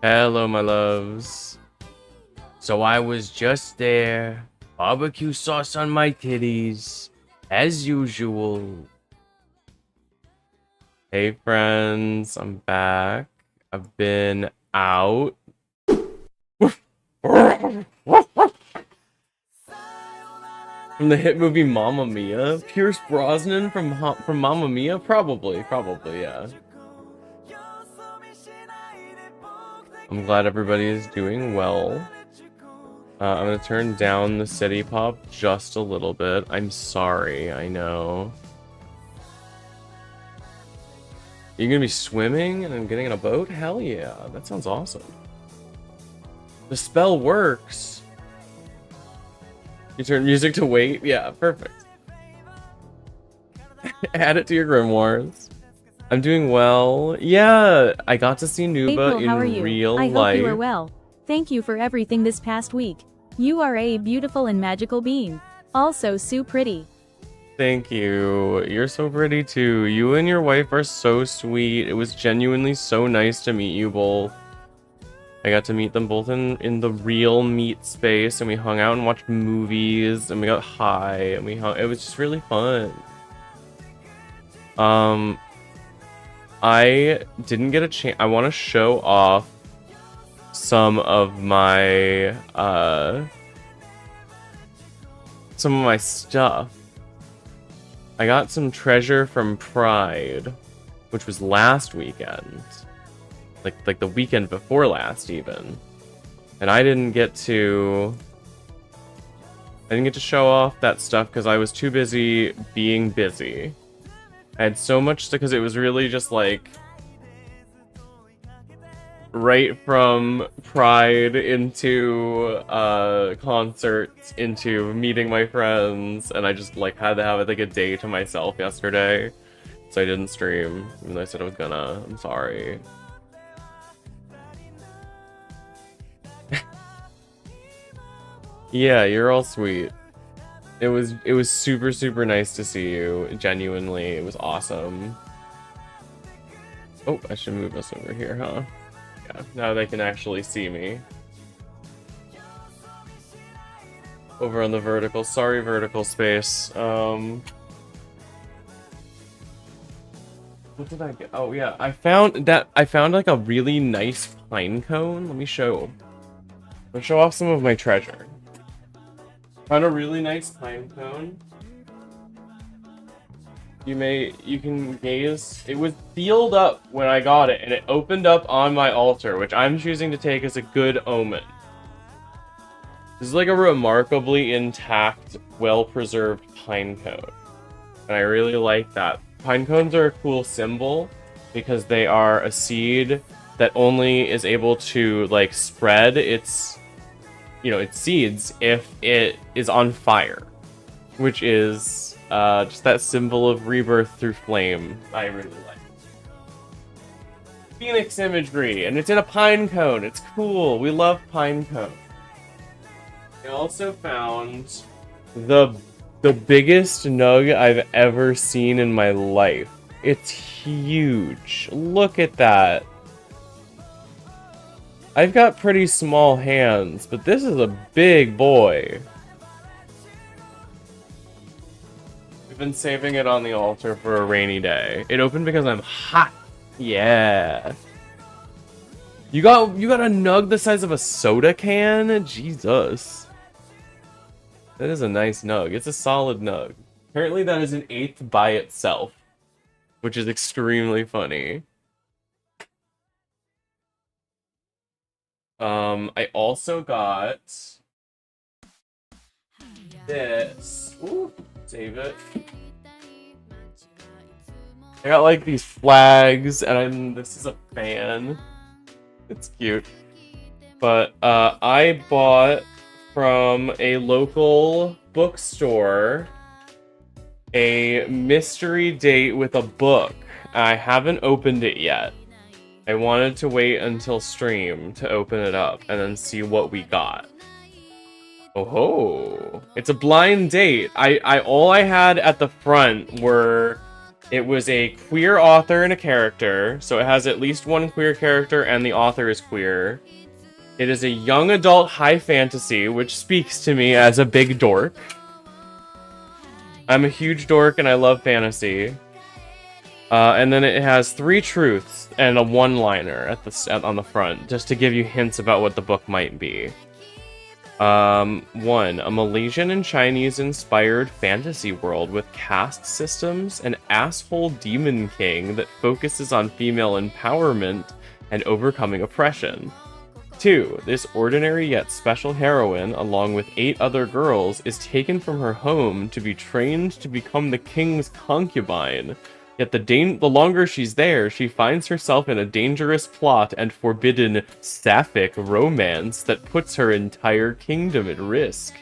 Hello, my loves. So I was just there, barbecue sauce on my titties, as usual. Hey, friends, I'm back. I've been out. From the hit movie Mamma Mia? Pierce Brosnan from Mamma Mia? Probably, yeah. I'm glad everybody is doing well. I'm gonna turn down the city pop just a little bit. I'm sorry, I know. You're gonna be swimming and then getting in a boat? Hell yeah, that sounds awesome. The spell works. You turn music to wait? Yeah, perfect. Add it to your grimoires. I'm doing well. Yeah, I got to see Nuba April, how are in you? real I life. hope you are well. Thank you for everything this past week. You are a beautiful and magical being. Also so pretty. Thank you. You're so pretty too. You and your wife are so sweet. It was genuinely so nice to meet you both. I got to meet them both in the real meet space, and we hung out and watched movies, and we got high, and it was just really fun. I didn't get a chance. I want to show off some of my stuff. I got some treasure from Pride, which was last weekend. Like the weekend before last even. And I didn't get to show off that stuff because I was too busy being busy. I had so much because it was really just like right from Pride into concerts into meeting my friends, and I just like had to have like a day to myself yesterday, so I didn't stream even though I said I was gonna. I'm sorry. Yeah, you're all sweet. It was super nice to see you. Genuinely, it was awesome. Oh, I should move us over here, huh? Yeah, now they can actually see me. Over on the vertical. Sorry, vertical space. What did I get? Oh yeah, I found like a really nice pine cone. Let me show. I'll show off some of my treasure. Found a really nice pine cone. You can gaze. It was sealed up when I got it, and it opened up on my altar, which I'm choosing to take as a good omen. This is like a remarkably intact, well-preserved pine cone. And I really like that. Pine cones are a cool symbol because they are a seed that only is able to like spread its seeds if it is on fire, which is just that symbol of rebirth through flame. I really like Phoenix imagery, and it's in a pine cone. It's cool. We love pine cone. I also found the biggest nug I've ever seen in my life. It's huge. Look at that. I've got pretty small hands, but this is a big boy. We've been saving it on the altar for a rainy day. It opened because I'm hot. Yeah. You got a nug the size of a soda can? Jesus. That is a nice nug. It's a solid nug. Apparently that is an 8th by itself, which is extremely funny. I also got this. Ooh, save it. I got like these flags, and this is a fan. It's cute. But I bought from a local bookstore a mystery date with a book. I haven't opened it yet. I wanted to wait until stream to open it up and then see what we got. Oh, it's a blind date. All I had at the front were It was a queer author and a character, so it has at least one queer character and the author is queer. It is a young adult high fantasy, which speaks to me as a big dork. I'm a huge dork and I love fantasy. And then it has 3 truths and a one-liner on the front, just to give you hints about what the book might be. 1. A Malaysian and Chinese-inspired fantasy world with caste systems, an asshole demon king that focuses on female empowerment and overcoming oppression. 2. This ordinary yet special heroine, along with 8 other girls, is taken from her home to be trained to become the king's concubine. Yet the longer she's there, she finds herself in a dangerous plot and forbidden sapphic romance that puts her entire kingdom at risk.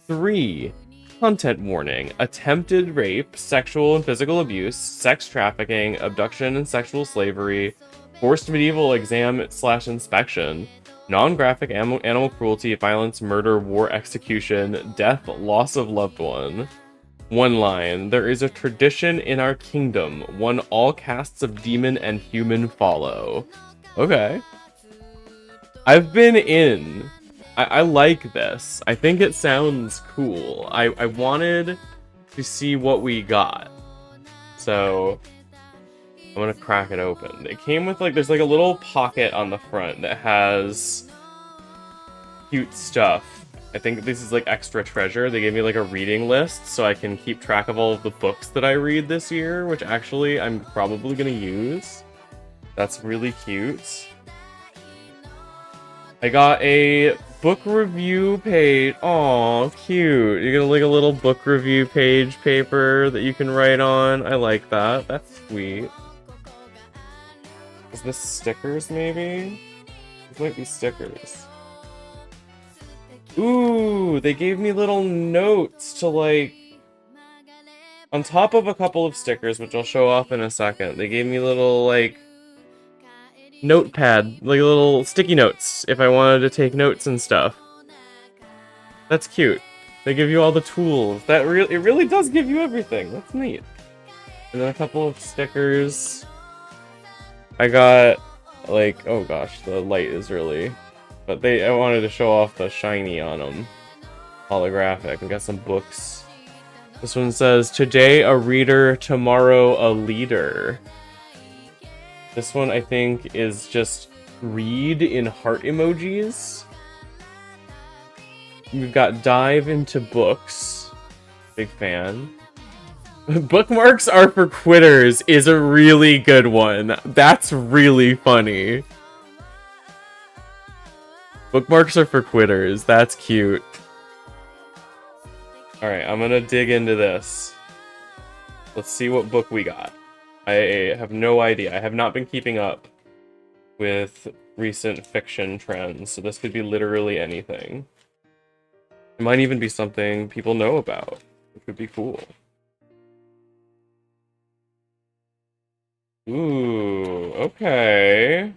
3. Content warning. Attempted rape, sexual and physical abuse, sex trafficking, abduction and sexual slavery, forced medieval exam/inspection, non-graphic animal cruelty, violence, murder, war, execution, death, loss of loved one. 1 line. There is a tradition in our kingdom, one all castes of demon and human follow. Okay. I've been in. I like this. I think it sounds cool. I wanted to see what we got. So I'm gonna crack it open. It came with there's a little pocket on the front that has cute stuff. I think this is extra treasure. They gave me a reading list so I can keep track of all of the books that I read this year, which actually I'm probably gonna use. That's really cute. I got a book review page. Aw, cute. You get a little book review page paper that you can write on. I like that. That's sweet. Is this stickers, maybe? These might be stickers. Ooh, they gave me little notes to on top of a couple of stickers, which I'll show off in a second. They gave me little notepad, little sticky notes if I wanted to take notes and stuff. That's cute. They give you all the tools. It really does give you everything. That's neat. And then a couple of stickers. I got oh gosh, the light is really. But I wanted to show off the shiny on them. Holographic. I got some books. This one says, today a reader, tomorrow a leader. This one I think is just read in heart emojis. We've got dive into books. Big fan. Bookmarks are for quitters is a really good one. That's really funny. Bookmarks are for quitters. That's cute. Alright, I'm gonna dig into this. Let's see what book we got. I have no idea. I have not been keeping up with recent fiction trends, so this could be literally anything. It might even be something people know about. It could be cool. Ooh, okay.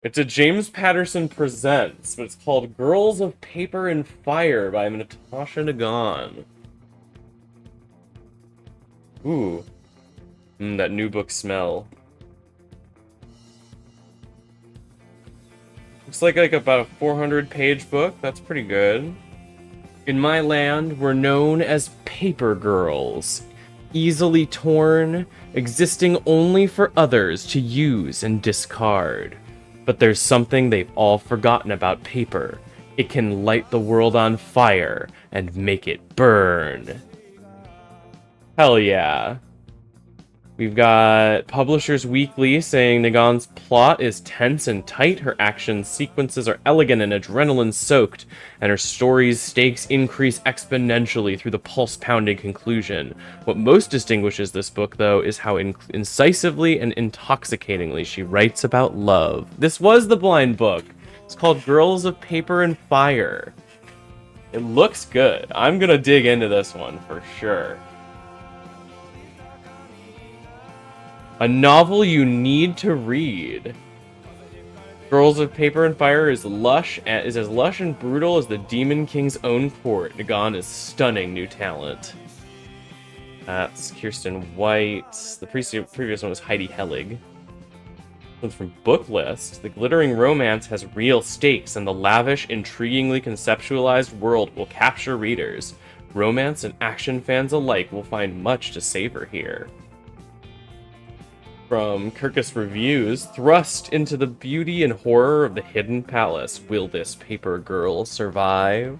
It's a James Patterson Presents, but it's called Girls of Paper and Fire by Natasha Nagan. Ooh. That new book smell. Looks like about a 400-page book. That's pretty good. In my land, we're known as paper girls. Easily torn, existing only for others to use and discard. But there's something they've all forgotten about paper. It can light the world on fire and make it burn. Hell yeah. We've got Publishers Weekly saying Nagan's plot is tense and tight, her action sequences are elegant and adrenaline-soaked, and her story's stakes increase exponentially through the pulse-pounding conclusion. What most distinguishes this book, though, is how incisively and intoxicatingly she writes about love. This was the blind book. It's called Girls of Paper and Fire. It looks good. I'm gonna dig into this one for sure. A novel you need to read. Girls of Paper and Fire is as lush and brutal as the Demon King's own court. Nagan is stunning new talent. That's Kirsten White. The previous one was Heidi Helig. One's from Booklist. The glittering romance has real stakes, and the lavish, intriguingly conceptualized world will capture readers. Romance and action fans alike will find much to savor here. From Kirkus Reviews, thrust into the beauty and horror of the Hidden Palace. Will this paper girl survive?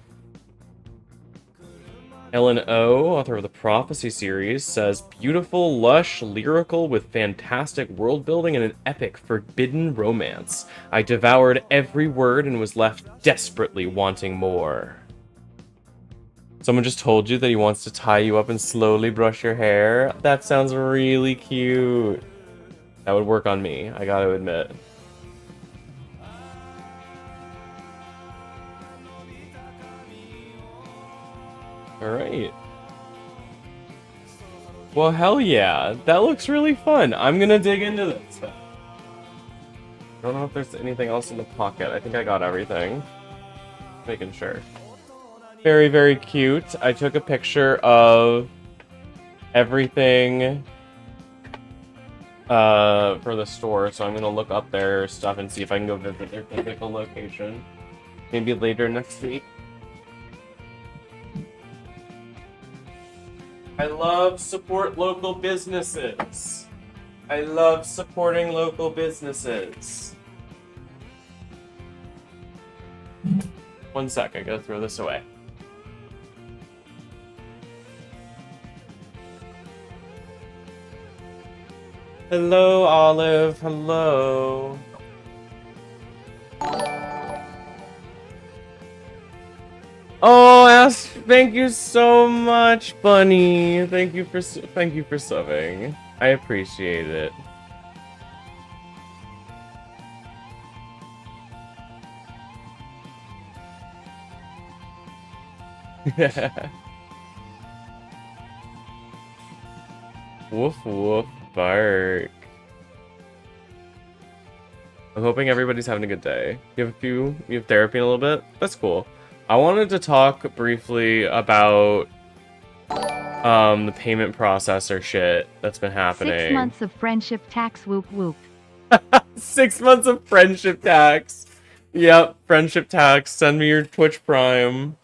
Ellen O, author of the Prophecy series, says, beautiful, lush, lyrical, with fantastic world building and an epic, forbidden romance. I devoured every word and was left desperately wanting more. Someone just told you that he wants to tie you up and slowly brush your hair? That sounds really cute. That would work on me, I gotta admit. Alright. Well, hell yeah. That looks really fun. I'm gonna dig into this. I don't know if there's anything else in the pocket. I think I got everything. Making sure. Very, very cute. I took a picture of everything for the store, so I'm gonna look up their stuff and see if I can go visit their physical location. Maybe later next week. I love support local businesses. I love supporting local businesses. One sec, I gotta throw this away. Hello, Olive. Hello. Oh, Ash, thank you so much, Bunny. Thank you for subbing. I appreciate it. Woof woof bark. I'm hoping everybody's having a good day. You have therapy in a little bit? That's cool. I wanted to talk briefly about the payment processor shit that's been happening. 6 months of friendship tax, whoop whoop. 6 months of friendship tax. Yep, friendship tax. Send me your Twitch Prime.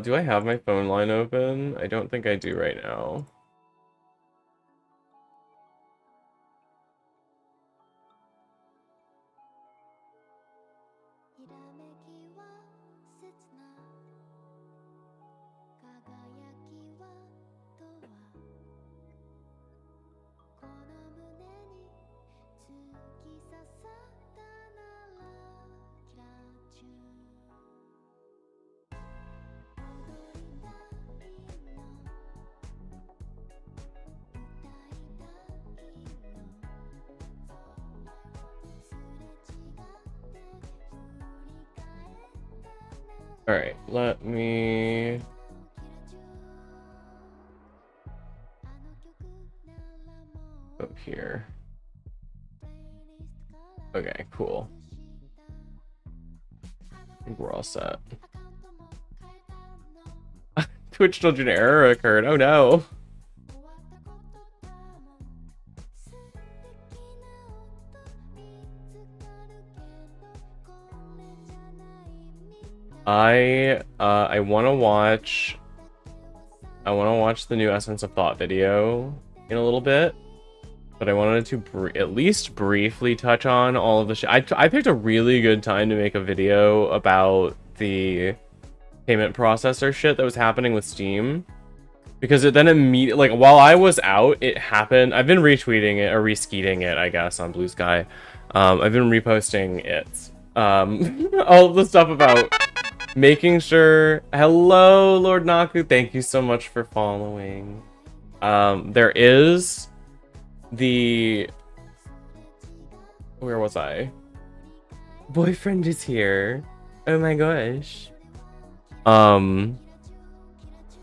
Do I have my phone line open? I don't think I do right now. Alright, let me... go here. Okay, cool. I think we're all set. Twitch told you an error occurred. Oh no. I want to watch the new Essence of Thought video in a little bit, but I wanted to at least briefly touch on all of the shit. I picked a really good time to make a video about the payment processor shit that was happening with Steam, because it then immediately, like, while I was out, it happened. I've been retweeting it or reskeeting it, I guess, on Blue Sky. I've been reposting it. All of the stuff about making sure... Hello, Lord Naku. Thank you so much for following. There is the... Where was I? Boyfriend is here. Oh my gosh.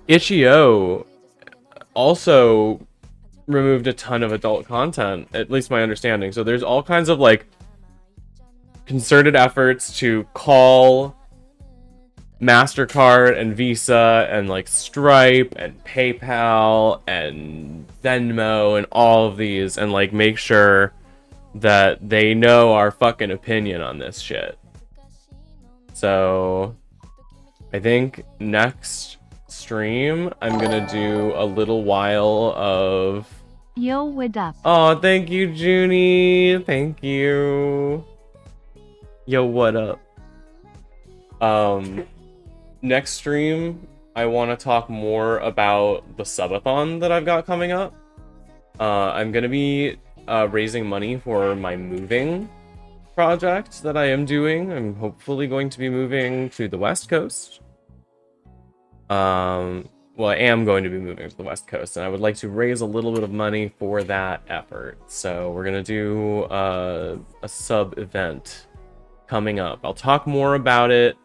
Itch.io also removed a ton of adult content, at least my understanding. So there's all kinds of, like, concerted efforts to call MasterCard and Visa and like Stripe and PayPal and Venmo and all of these, and like make sure that they know our fucking opinion on this shit. So I think next stream I'm gonna do a little while of... Yo, what up? Oh, thank you, Junie. Thank you. Yo, what up? Next stream, I want to talk more about the subathon that I've got coming up. I'm gonna be raising money for my moving project that I am doing. I'm hopefully going to be moving to the West Coast. Well, I am going to be moving to the West Coast, and I would like to raise a little bit of money for that effort. So we're gonna do a sub event coming up. I'll talk more about it,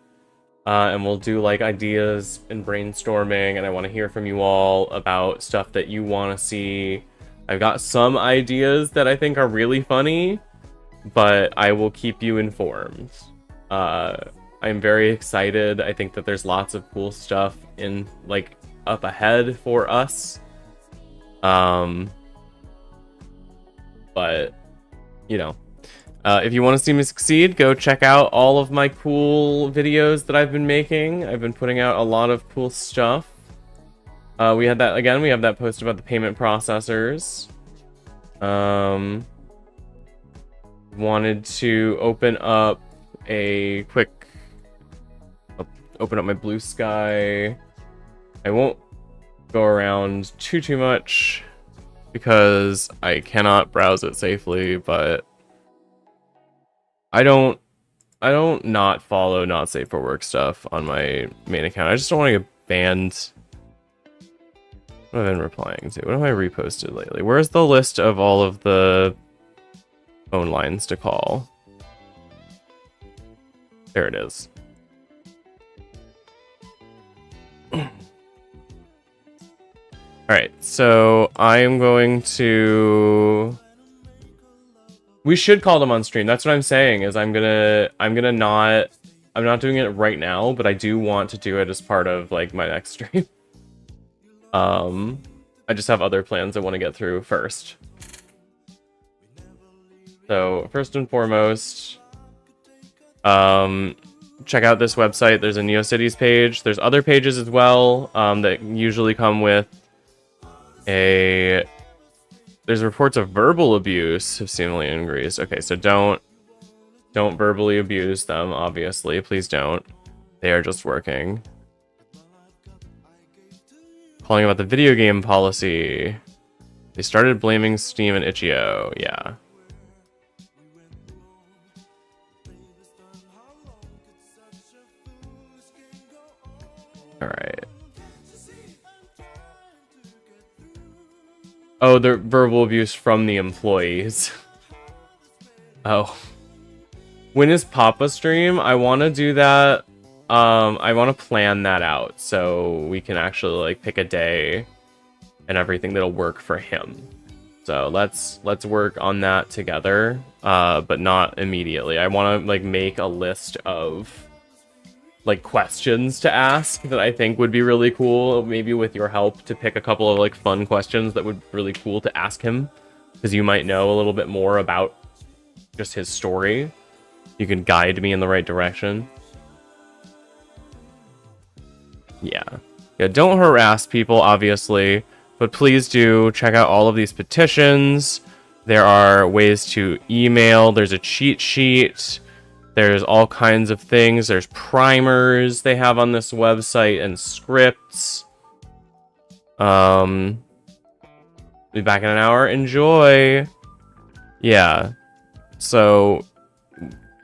and we'll do like ideas and brainstorming, and I want to hear from you all about stuff that you want to see. I've got some ideas that I think are really funny, but I will keep you informed. I'm very excited. I think that there's lots of cool stuff in like up ahead for us. But you know, if you want to see me succeed, go check out all of my cool videos that I've been making. I've been putting out a lot of cool stuff. We have that post about the payment processors. Wanted to open up my Blue Sky. I won't go around too much because I cannot browse it safely, but I don't not follow not safe for work stuff on my main account. I just don't want to get banned. What have I been replying to? What have I reposted lately? Where's the list of all of the phone lines to call? There it is. Alright, so I am going to... We should call them on stream. That's what I'm saying, is I'm not doing it right now, but I do want to do it as part of like my next stream. I just have other plans I want to get through first. So first and foremost, check out this website. There's a NeoCities page. There's other pages as well that usually come with there's reports of verbal abuse have seemingly increased. Okay, so don't verbally abuse them, obviously. Please don't. They are just working. Calling about the video game policy. They started blaming Steam and Itch.io. Yeah. Alright. Oh, the verbal abuse from the employees. Oh. When is Papa stream? I want to do that. I want to plan that out so we can actually like pick a day and everything that'll work for him. So let's work on that together, but not immediately. I want to like make a list of like questions to ask that I think would be really cool, maybe with your help, to pick a couple of like fun questions that would be really cool to ask him, because you might know a little bit more about just his story. You can guide me in the right direction. Yeah, don't harass people, obviously, but please do check out all of these petitions. There are ways to email. There's a cheat sheet. There's all kinds of things. There's primers they have on this website and scripts. Be back in an hour. Enjoy. Yeah. So,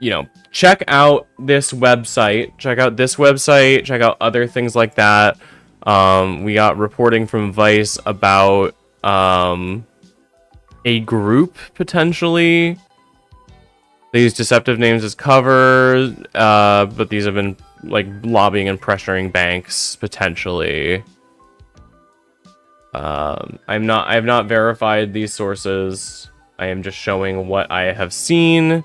you know, check out this website. Check out this website. Check out other things like that. We got reporting from Vice about a group potentially. They use deceptive names as cover, but these have been like lobbying and pressuring banks potentially. I have not verified these sources. I am just showing what I have seen.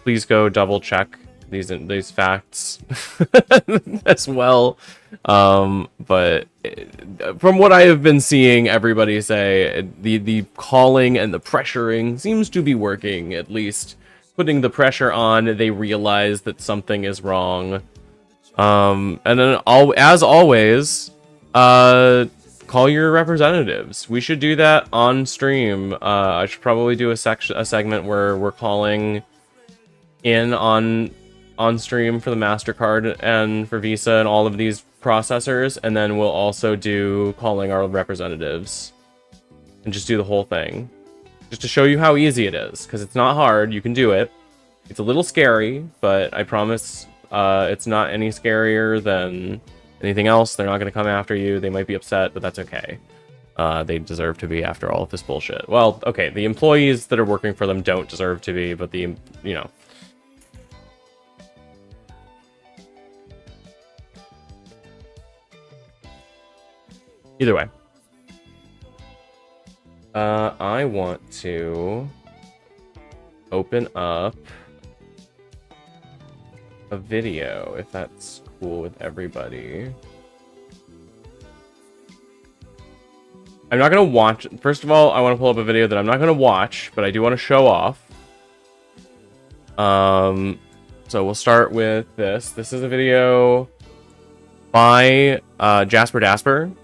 Please go double check these facts as well. But from what I have been seeing everybody say, the calling and the pressuring seems to be working, at least putting the pressure on. They realize that something is wrong. And then as always, call your representatives. We should do that on stream. I should probably do a segment where we're calling in on stream for the MasterCard and for Visa and all of these processors, and then we'll also do calling our representatives and just do the whole thing, just to show you how easy it is, because it's not hard. You can do it. It's a little scary, but I promise it's not any scarier than anything else. They're not going to come after you. They might be upset, but that's okay. They deserve to be after all of this bullshit. Well, okay, the employees that are working for them don't deserve to be, but the, you know. Either way. I want to open up a video, if that's cool with everybody. I'm not gonna watch. First of all, I want to pull up a video that I'm not gonna watch, but I do want to show off. So we'll start with this. This is a video by Jasper Dasper.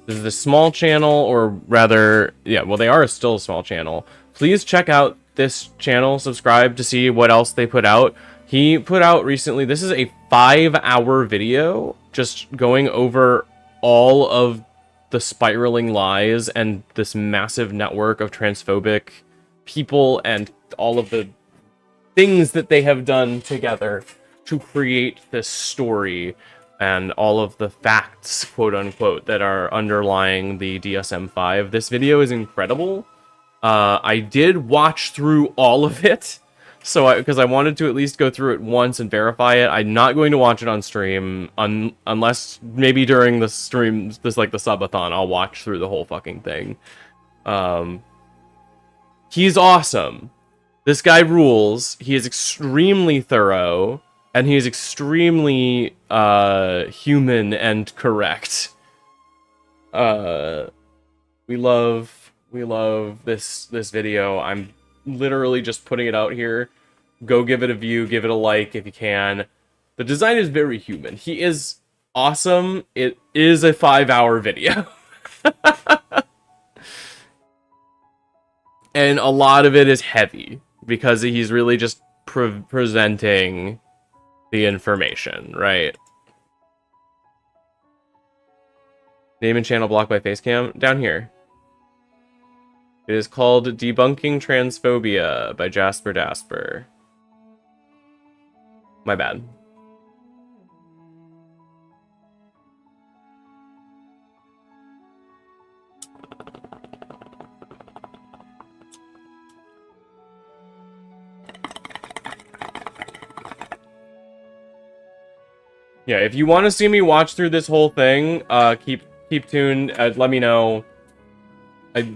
This is a small channel, or rather, yeah, well, they are still a small channel. Please check out this channel, subscribe to see what else they put out. He put out recently, this is a 5-hour video, just going over all of the spiraling lies and this massive network of transphobic people and all of the things that they have done together to create this story and all of the facts, quote unquote, that are underlying the DSM-5. This video is incredible. I did watch through all of it, so because I wanted to at least go through it once and verify it. I'm not going to watch it on stream unless maybe during the stream, this like the subathon, I'll watch through the whole fucking thing. He's awesome. This guy rules. He is extremely thorough. And he is extremely human and correct. We love this video. I'm literally just putting it out here. Go give it a view, give it a like if you can. The design is very human. He is awesome. It is a 5-hour video. And a lot of it is heavy because he's really just presenting the information, right? Name and channel blocked by Facecam. Down here. It is called Debunking Transphobia by Jasper Dasper. My bad. Yeah, if you want to see me watch through this whole thing, keep tuned. Let me know.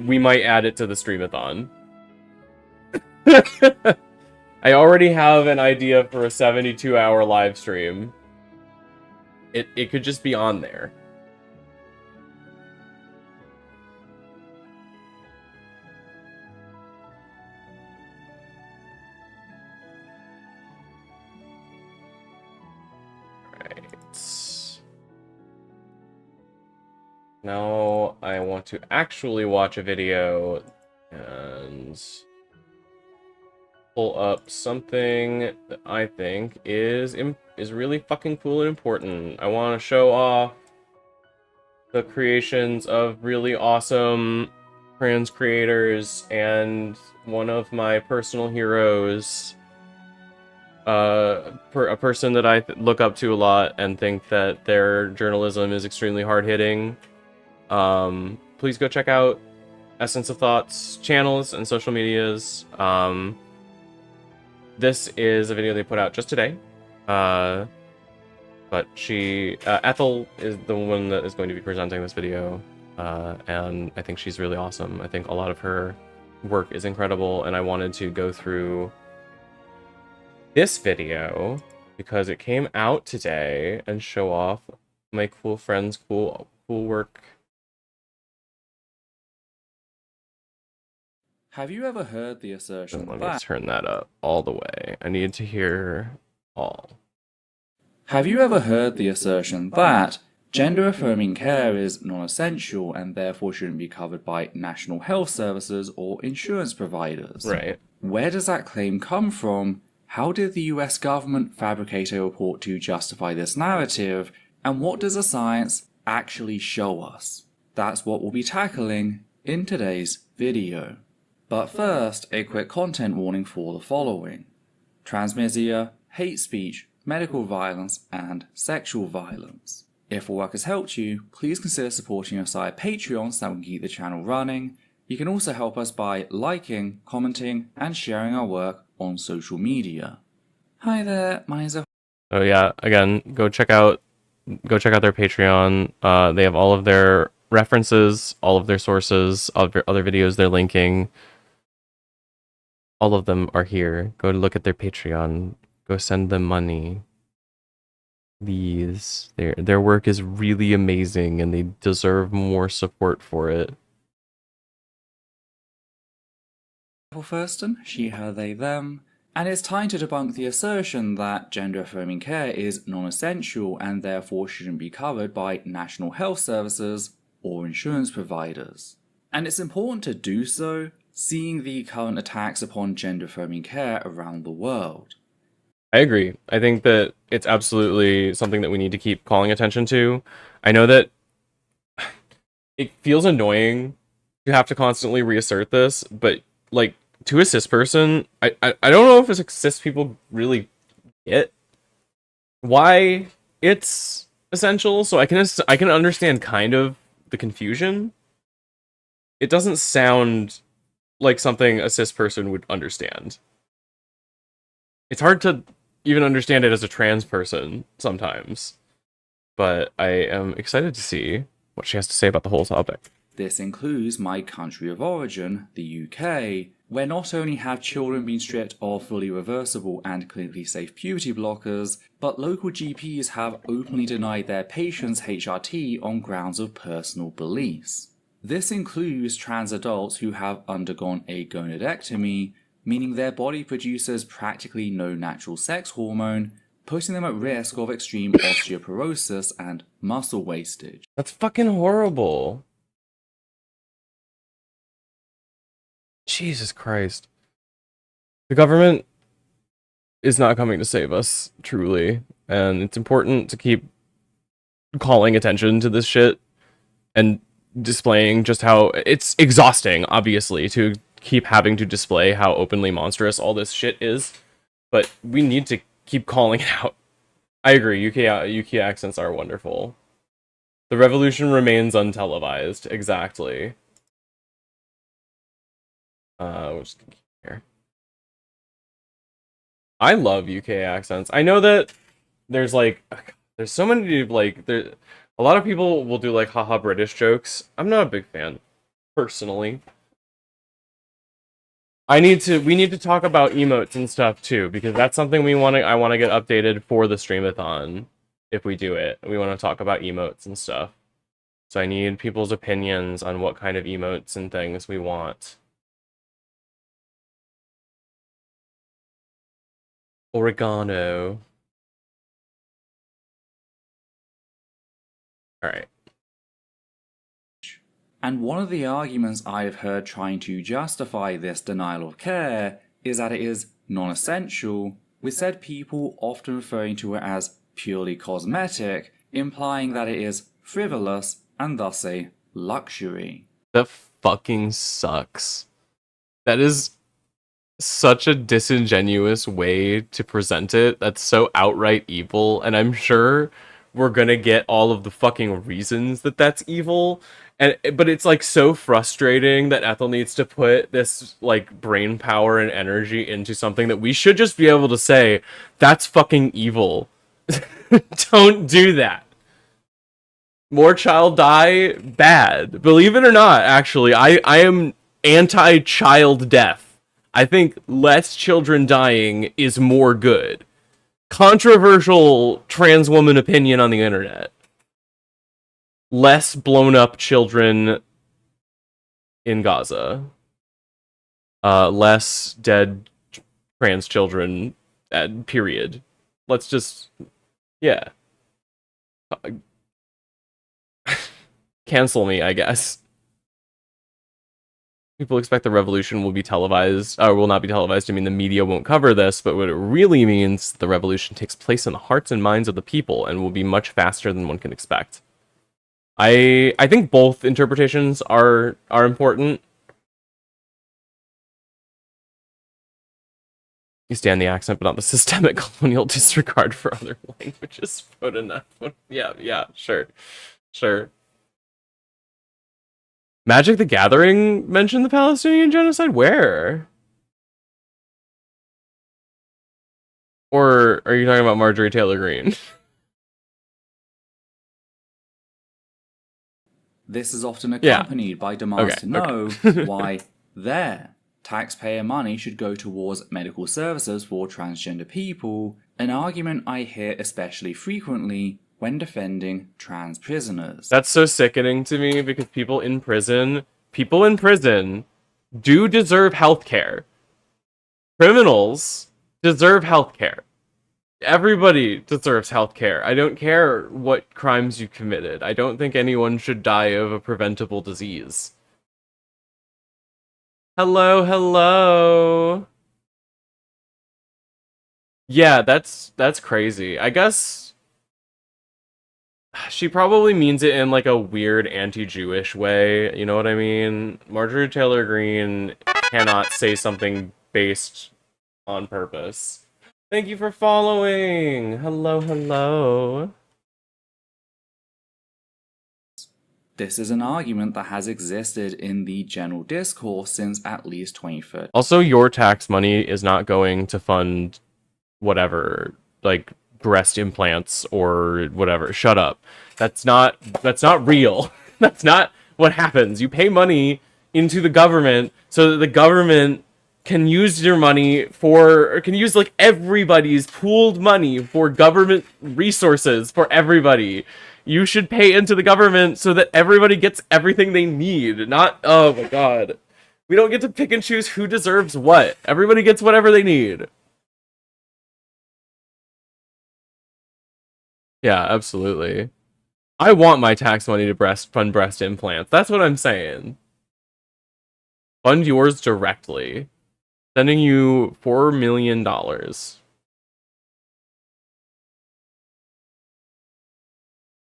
We might add it to the streamathon. I already have an idea for a 72-hour live stream. It could just be on there. Now I want to actually watch a video and pull up something that I think is really fucking cool and important. I want to show off the creations of really awesome trans creators and one of my personal heroes, a person that I look up to a lot and think that their journalism is extremely hard-hitting. Please go check out Essence of Thoughts channels and social medias. This is a video they put out just today. But Ethel is the one that is going to be presenting this video. And I think she's really awesome. I think a lot of her work is incredible, and I wanted to go through this video because it came out today and show off my cool friends' cool work. Have you ever heard the assertion Let me that... turn that up all the way. I need to hear all. Have you ever heard the assertion that gender-affirming care is non-essential and therefore shouldn't be covered by national health services or insurance providers? Right. Where does that claim come from? How did the US government fabricate a report to justify this narrative? And what does the science actually show us? That's what we'll be tackling in today's video. But first, a quick content warning for the following: transmedia, hate speech, medical violence, and sexual violence. If the work has helped you, please consider supporting us via Patreon so that we can keep the channel running. You can also help us by liking, commenting, and sharing our work on social media. Hi there, my name's... Oh yeah, again, go check out their Patreon. They have all of their references, all of their sources, all of their other videos they're linking. All of them are here. Go look at their Patreon. Go send them money. Please. Their work is really amazing and they deserve more support for it. Thurston, she, her, they, them, and it's time to debunk the assertion that gender-affirming care is non-essential and therefore shouldn't be covered by national health services or insurance providers. And it's important to do so, seeing the current attacks upon gender-affirming care around the world. I agree. I think that it's absolutely something that we need to keep calling attention to. I know that it feels annoying to have to constantly reassert this, but like, to a cis person, I don't know if cis people really get why it's essential, so I can understand kind of the confusion. It doesn't sound like something a cis person would understand. It's hard to even understand it as a trans person sometimes, but I am excited to see what she has to say about the whole topic. This includes my country of origin, the UK, where not only have children been stripped of fully reversible and clinically safe puberty blockers, but local GPs have openly denied their patients HRT on grounds of personal beliefs. This includes trans adults who have undergone a gonadectomy, meaning their body produces practically no natural sex hormone, putting them at risk of extreme osteoporosis and muscle wastage. That's fucking horrible. Jesus Christ. The government is not coming to save us, truly, and it's important to keep calling attention to this shit and displaying just how it's exhausting, obviously, to keep having to display how openly monstrous all this shit is, but we need to keep calling it out. I agree, UK accents are wonderful. The revolution remains untelevised, exactly. We'll just keep here. I love UK accents. I know that there's so many, a lot of people will do like haha British jokes. I'm not a big fan, personally. We need to talk about emotes and stuff too, because that's something I want to get updated for the streamathon. If we do it, we want to talk about emotes and stuff. So I need people's opinions on what kind of emotes and things we want. Oregano. Alright. And one of the arguments I've heard trying to justify this denial of care is that it is non-essential, with said people often referring to it as purely cosmetic, implying that it is frivolous and thus a luxury. That fucking sucks. That is such a disingenuous way to present it. That's so outright evil, and I'm sure we're gonna get all of the fucking reasons that that's evil. But it's like so frustrating that Ethel needs to put this like brain power and energy into something that we should just be able to say, that's fucking evil. Don't do that. More child die, bad. Believe it or not, actually, I am anti-child death. I think less children dying is more good. Controversial trans woman opinion on the internet. Less blown up children in Gaza. Less dead trans children, period. Let's just, yeah. Cancel me, I guess. People expect the revolution will be televised, or will not be televised. I mean, the media won't cover this, but what it really means, the revolution takes place in the hearts and minds of the people and will be much faster than one can expect. I think both interpretations are important. You stand the accent, but not the systemic colonial disregard for other languages. Yeah, sure. Magic the Gathering mentioned the Palestinian genocide? Where? Or are you talking about Marjorie Taylor Greene? This is often accompanied by demands to know why their taxpayer money should go towards medical services for transgender people, an argument I hear especially frequently when defending trans prisoners. That's so sickening to me because people in prison do deserve healthcare. Criminals deserve healthcare. Everybody deserves healthcare. I don't care what crimes you committed. I don't think anyone should die of a preventable disease. Hello. Yeah, that's crazy. I guess she probably means it in like a weird anti-Jewish way, you know what I mean? Marjorie Taylor Greene cannot say something based on purpose. Thank you for following! Hello. This is an argument that has existed in the general discourse since at least 2013. Also, your tax money is not going to fund whatever, like breast implants or whatever. Shut up. That's not real. That's not what happens. You pay money into the government so that the government can use your money or can use like everybody's pooled money for government resources for everybody. You should pay into the government so that everybody gets everything they need. Not, oh my god. We don't get to pick and choose who deserves what. Everybody gets whatever they need. Yeah, absolutely. I want my tax money to fund breast implants. That's what I'm saying. Fund yours directly. Sending you $4 million.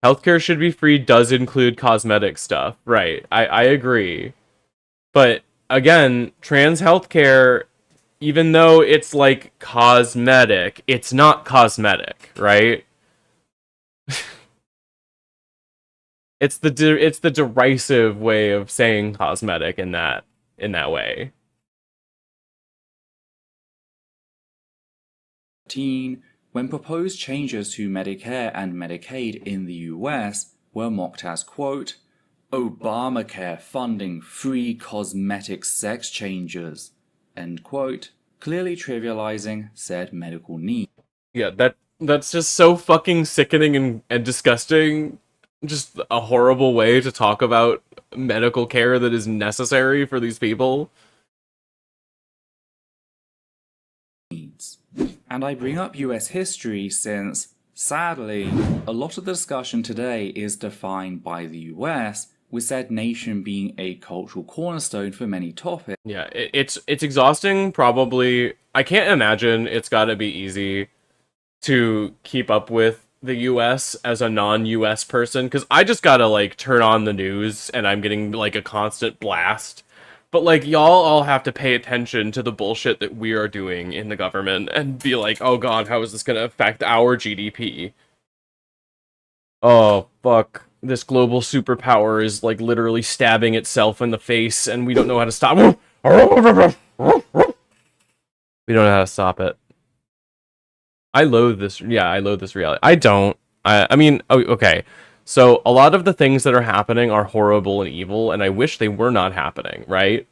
Healthcare should be free does include cosmetic stuff. Right, I agree. But, again, trans healthcare, even though it's like cosmetic, it's not cosmetic, right? It's the derisive way of saying cosmetic in that way. When proposed changes to Medicare and Medicaid in the US were mocked as, quote, Obamacare funding free cosmetic sex changes, end quote, clearly trivializing said medical need. Yeah, that's just so fucking sickening and disgusting. Just a horrible way to talk about medical care that is necessary for these people. And I bring up US history since, sadly, a lot of the discussion today is defined by the US, with said nation being a cultural cornerstone for many topics. Yeah, it's exhausting, probably. I can't imagine it's gotta be easy to keep up with the US as a non-US person, because I just gotta, like, turn on the news and I'm getting, like, a constant blast. But, like, y'all all have to pay attention to the bullshit that we are doing in the government and be like, oh god, how is this gonna affect our GDP? Oh, fuck. This global superpower is, like, literally stabbing itself in the face and we don't know how to stop it. We don't know how to stop it. I loathe this reality. I don't. I mean, okay. So, a lot of the things that are happening are horrible and evil, and I wish they were not happening, right?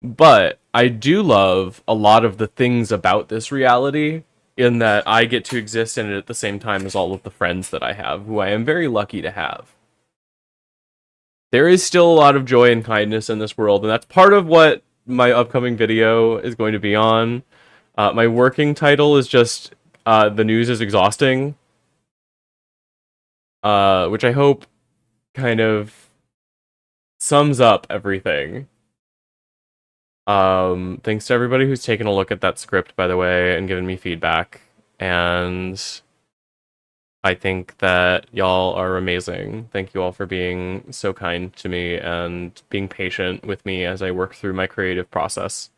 But I do love a lot of the things about this reality, in that I get to exist in it at the same time as all of the friends that I have, who I am very lucky to have. There is still a lot of joy and kindness in this world, and that's part of what my upcoming video is going to be on. My working title is just The News is Exhausting, which I hope kind of sums up everything. Thanks to everybody who's taken a look at that script, by the way, and given me feedback. And I think that y'all are amazing. Thank you all for being so kind to me and being patient with me as I work through my creative process.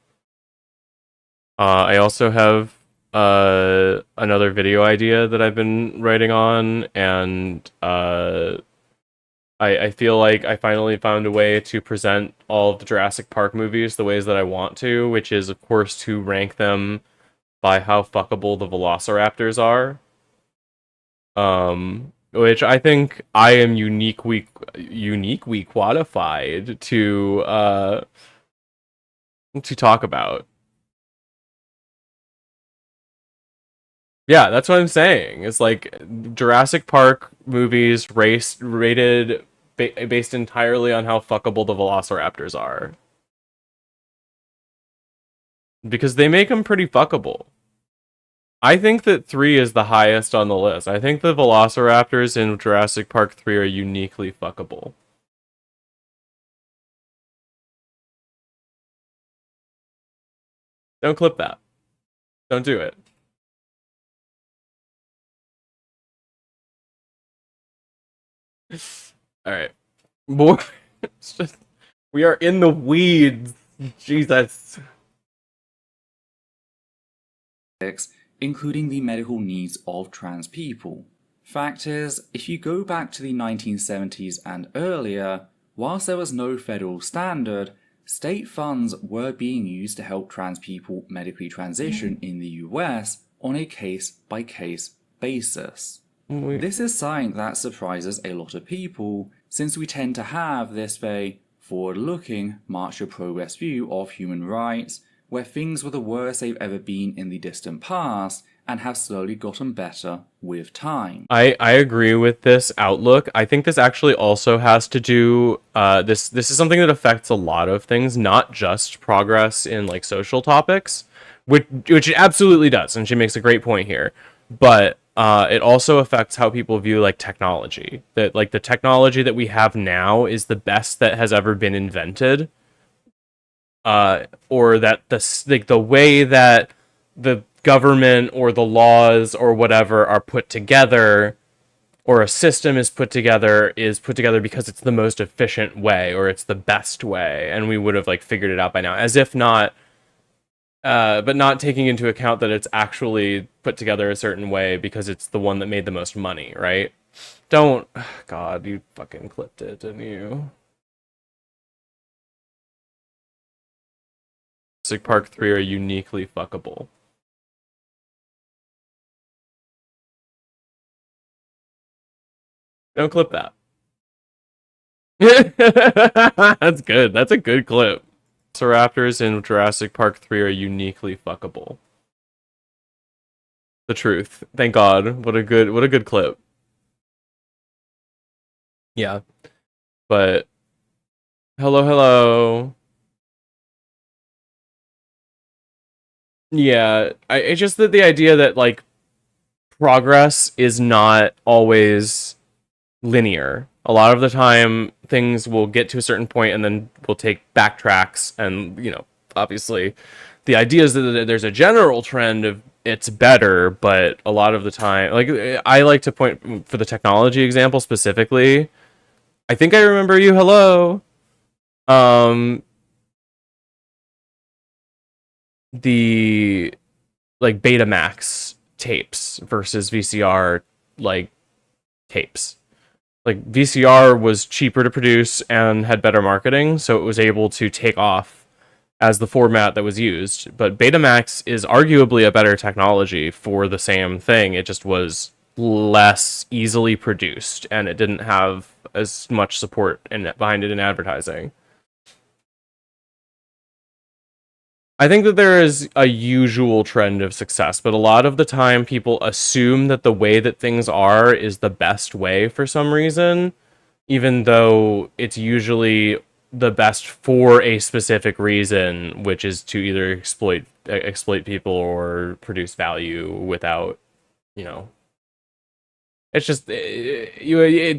I also have another video idea that I've been writing on, and I feel like I finally found a way to present all of the Jurassic Park movies the ways that I want to, which is, of course, to rank them by how fuckable the Velociraptors are. Which I think I am uniquely qualified to talk about. Yeah, that's what I'm saying. It's like Jurassic Park movies rated based entirely on how fuckable the Velociraptors are. Because they make them pretty fuckable. I think that 3 is the highest on the list. I think the Velociraptors in Jurassic Park 3 are uniquely fuckable. Don't clip that. Don't do it. Alright. More. It's just. We are in the weeds. Jesus. Including the medical needs of trans people. Fact is, if you go back to the 1970s and earlier, whilst there was no federal standard, state funds were being used to help trans people medically transition in the US on a case-by-case basis. This is something that surprises a lot of people, since we tend to have this very forward-looking, march of progress view of human rights, where things were the worst they've ever been in the distant past, and have slowly gotten better with time. I agree with this outlook. I think this actually also has to do, this is something that affects a lot of things, not just progress in like social topics, which it absolutely does, and she makes a great point here. But it also affects how people view like technology. That like the technology that we have now is the best that has ever been invented. Or that the way that the government or the laws or whatever are put together, or a system is put together because it's the most efficient way or it's the best way, and we would have like figured it out by now, as if not. But not taking into account that it's actually put together a certain way because it's the one that made the most money, right? Don't. God, you fucking clipped it, didn't you? Jurassic Park 3 are uniquely fuckable. Don't clip that. That's good. That's a good clip. Velociraptors in Jurassic Park 3 are uniquely fuckable. The truth. Thank God. What a good clip. Yeah. But hello. Yeah, it's just that the idea that like progress is not always linear. A lot of the time things will get to a certain point and then we'll take backtracks, and you know, obviously the idea is that there's a general trend of it's better, but a lot of the time, like I like to point for the technology example specifically. I think I remember you. Hello. The like Betamax tapes versus VCR like tapes. Like VCR was cheaper to produce and had better marketing, so it was able to take off as the format that was used. But Betamax is arguably a better technology for the same thing. It just was less easily produced, and it didn't have as much support behind it in advertising. I think that there is a usual trend of success, but a lot of the time people assume that the way that things are is the best way for some reason, even though it's usually the best for a specific reason, which is to either exploit people or produce value without, you know, it's just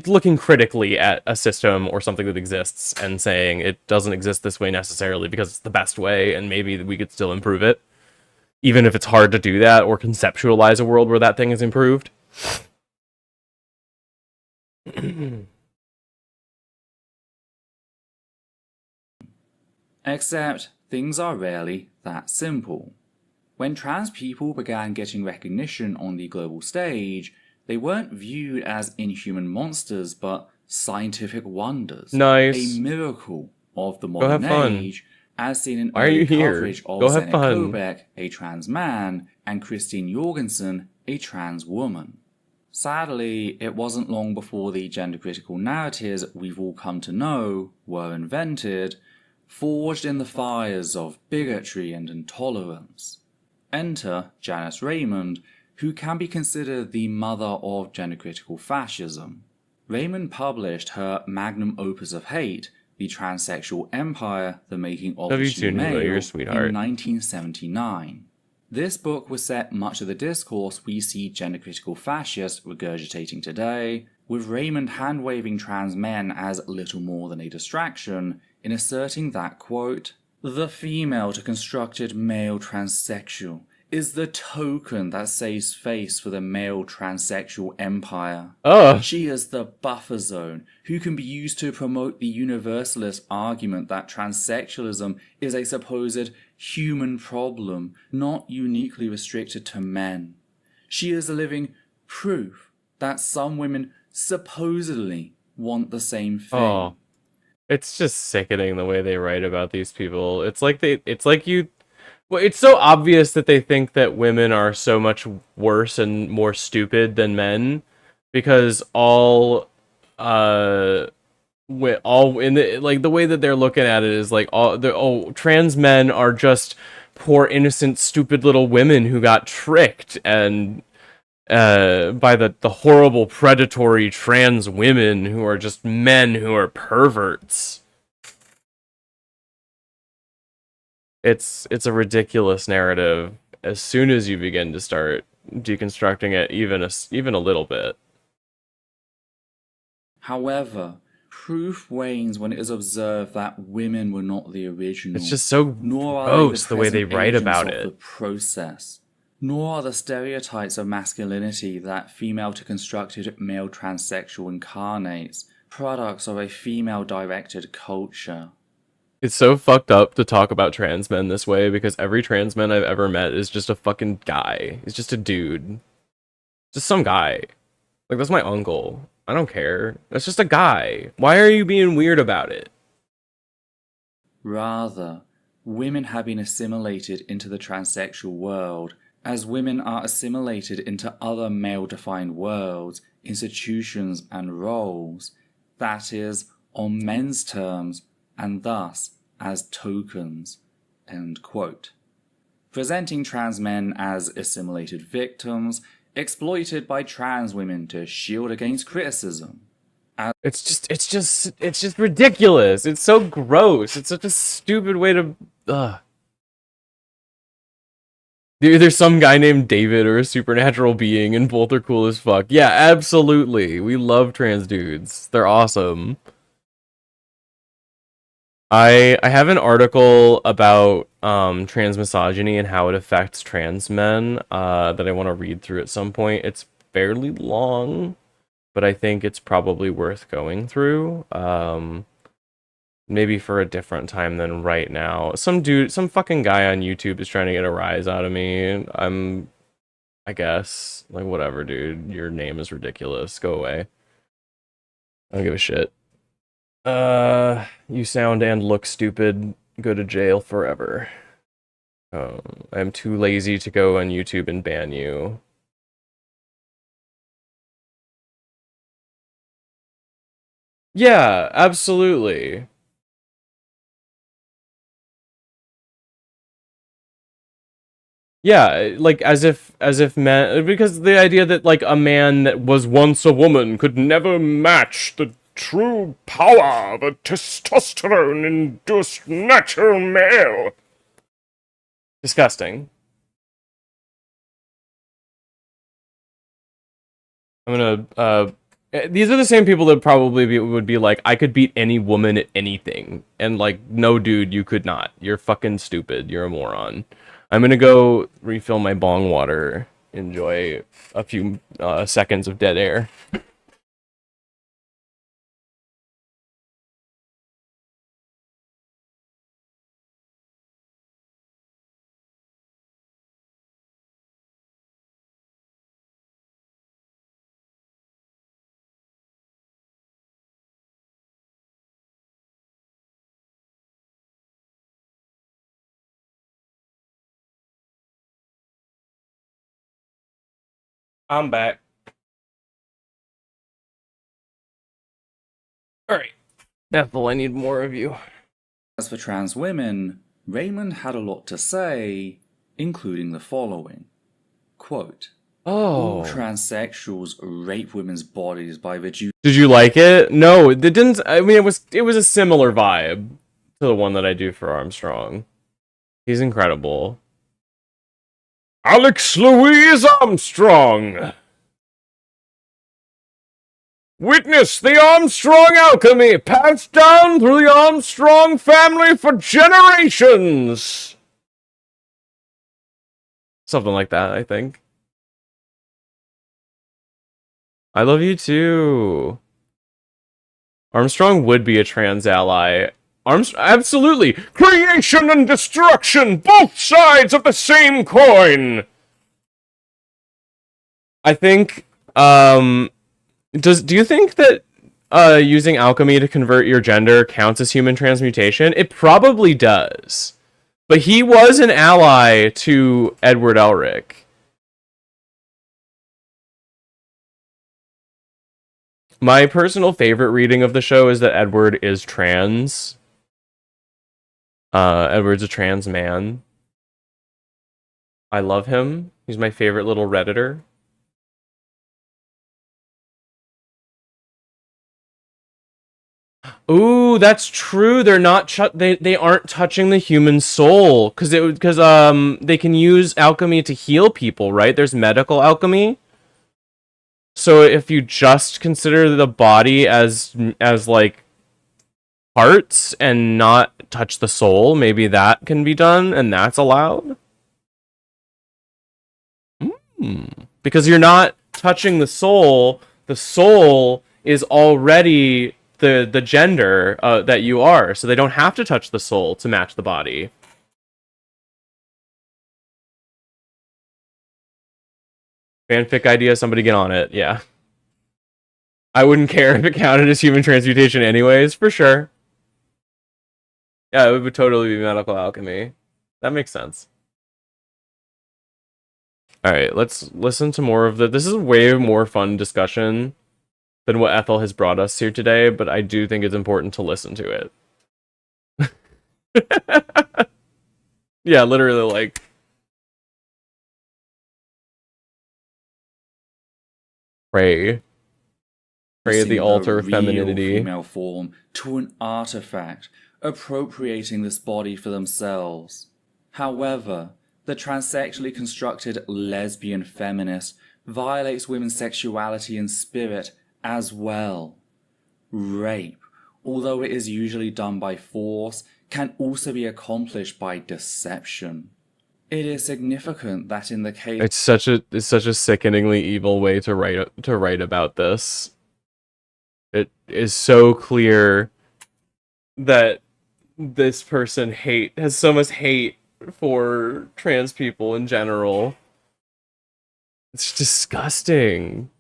looking critically at a system or something that exists and saying it doesn't exist this way necessarily because it's the best way and maybe we could still improve it, even if it's hard to do that or conceptualize a world where that thing is improved. Except things are rarely that simple. When trans people began getting recognition on the global stage, they weren't viewed as inhuman monsters but scientific wonders. Nice. A miracle of the Go have modern fun. age, as seen in Why are you early here? coverage of Go have Zenek fun. Kobek, a trans man, and Christine Jorgensen, a trans woman. Sadly, it wasn't long before the gender-critical narratives we've all come to know were invented, forged in the fires of bigotry and intolerance. Enter Janice Raymond, who can be considered the mother of gender-critical fascism. Raymond published her magnum opus of hate, The Transsexual Empire, The Making of the She Male, you're a sweetheart. in 1979. This book was set much of the discourse we see gender-critical fascists regurgitating today, with Raymond hand-waving trans men as little more than a distraction, in asserting that, quote, "The female to constructed male transsexual is the token that saves face for the male transsexual empire. She is the buffer zone who can be used to promote the universalist argument that transsexualism is a supposed human problem, not uniquely restricted to men. She is a living proof that some women supposedly want the same thing." Oh, it's just sickening the way they write about these people. Well, it's so obvious that they think that women are so much worse and more stupid than men, because all in the like the way that they're looking at it is like trans men are just poor innocent stupid little women who got tricked and by the horrible predatory trans women who are just men who are perverts. It's a ridiculous narrative as soon as you begin to start deconstructing it even a little bit. However, proof wanes when it is observed that women were not the original. It's just so nor gross the way present they write agents about of it. The process. Nor are the stereotypes of masculinity that female to constructed male transsexual incarnates products of a female-directed culture. It's so fucked up to talk about trans men this way because every trans man I've ever met is just a fucking guy. He's just a dude. Just some guy. Like, that's my uncle. I don't care. That's just a guy. Why are you being weird about it? Rather, women have been assimilated into the transsexual world, as women are assimilated into other male-defined worlds, institutions, and roles. That is, on men's terms, and thus as tokens." End quote. Presenting trans men as assimilated victims, exploited by trans women to shield against criticism. It's just ridiculous. It's so gross. It's such a stupid way to. There's some guy named David or a supernatural being, and both are cool as fuck. Yeah, absolutely. We love trans dudes. They're awesome. I have an article about trans misogyny and how it affects trans men that I want to read through at some point. It's fairly long, but I think it's probably worth going through. Maybe for a different time than right now. Some fucking guy on YouTube is trying to get a rise out of me. I guess, like, whatever, dude. Your name is ridiculous. Go away. I don't give a shit. You sound and look stupid. Go to jail forever. I'm too lazy to go on YouTube and ban you. Yeah, absolutely. Yeah, like as if men, because the idea that like a man that was once a woman could never match the true power of a testosterone induced natural male. Disgusting. I'm gonna these are the same people that probably would be like, I could beat any woman at anything, and like, no dude, you could not. You're fucking stupid. You're a moron. I'm gonna go refill my bong water, enjoy a few seconds of dead air. I'm back. Alright. Ethel, I need more of you. As for trans women, Raymond had a lot to say, including the following. Quote, all Oh. transsexuals rape women's bodies by reducing Did you like it? No, it didn't. I mean, it was a similar vibe to the one that I do for Armstrong. He's incredible. Alex Louise Armstrong! Witness the Armstrong alchemy passed down through the Armstrong family for generations! Something like that, I think. I love you too. Armstrong would be a trans ally. Absolutely! Creation and destruction! Both sides of the same coin! I think, do you think that using alchemy to convert your gender counts as human transmutation? It probably does. But he was an ally to Edward Elric. My personal favorite reading of the show is that Edward is trans. Edward's a trans man. I love him. He's my favorite little Redditor. Ooh, that's true. They're not they aren't touching the human soul because they can use alchemy to heal people, right? There's medical alchemy. So if you just consider the body as like parts and not touch the soul, maybe that can be done and that's allowed. Because you're not touching the soul. The soul is already the gender that you are, so they don't have to touch the soul to match the body. Fanfic idea, somebody get on it, yeah. I wouldn't care if it counted as human transmutation anyways, for sure. Yeah, it would totally be medical alchemy. That makes sense. Alright, let's listen to more of this is a way more fun discussion than what Ethel has brought us here today, but I do think it's important to listen to it. Yeah, literally, like... Pray at the altar of femininity. Female form to an artifact, appropriating this body for themselves. However, the transsexually constructed lesbian feminist violates women's sexuality and spirit as well. Rape, although it is usually done by force, can also be accomplished by deception. It is significant that in the case it's such a sickeningly evil way to write about this. It is so clear that this person has so much hate for trans people in general. It's disgusting.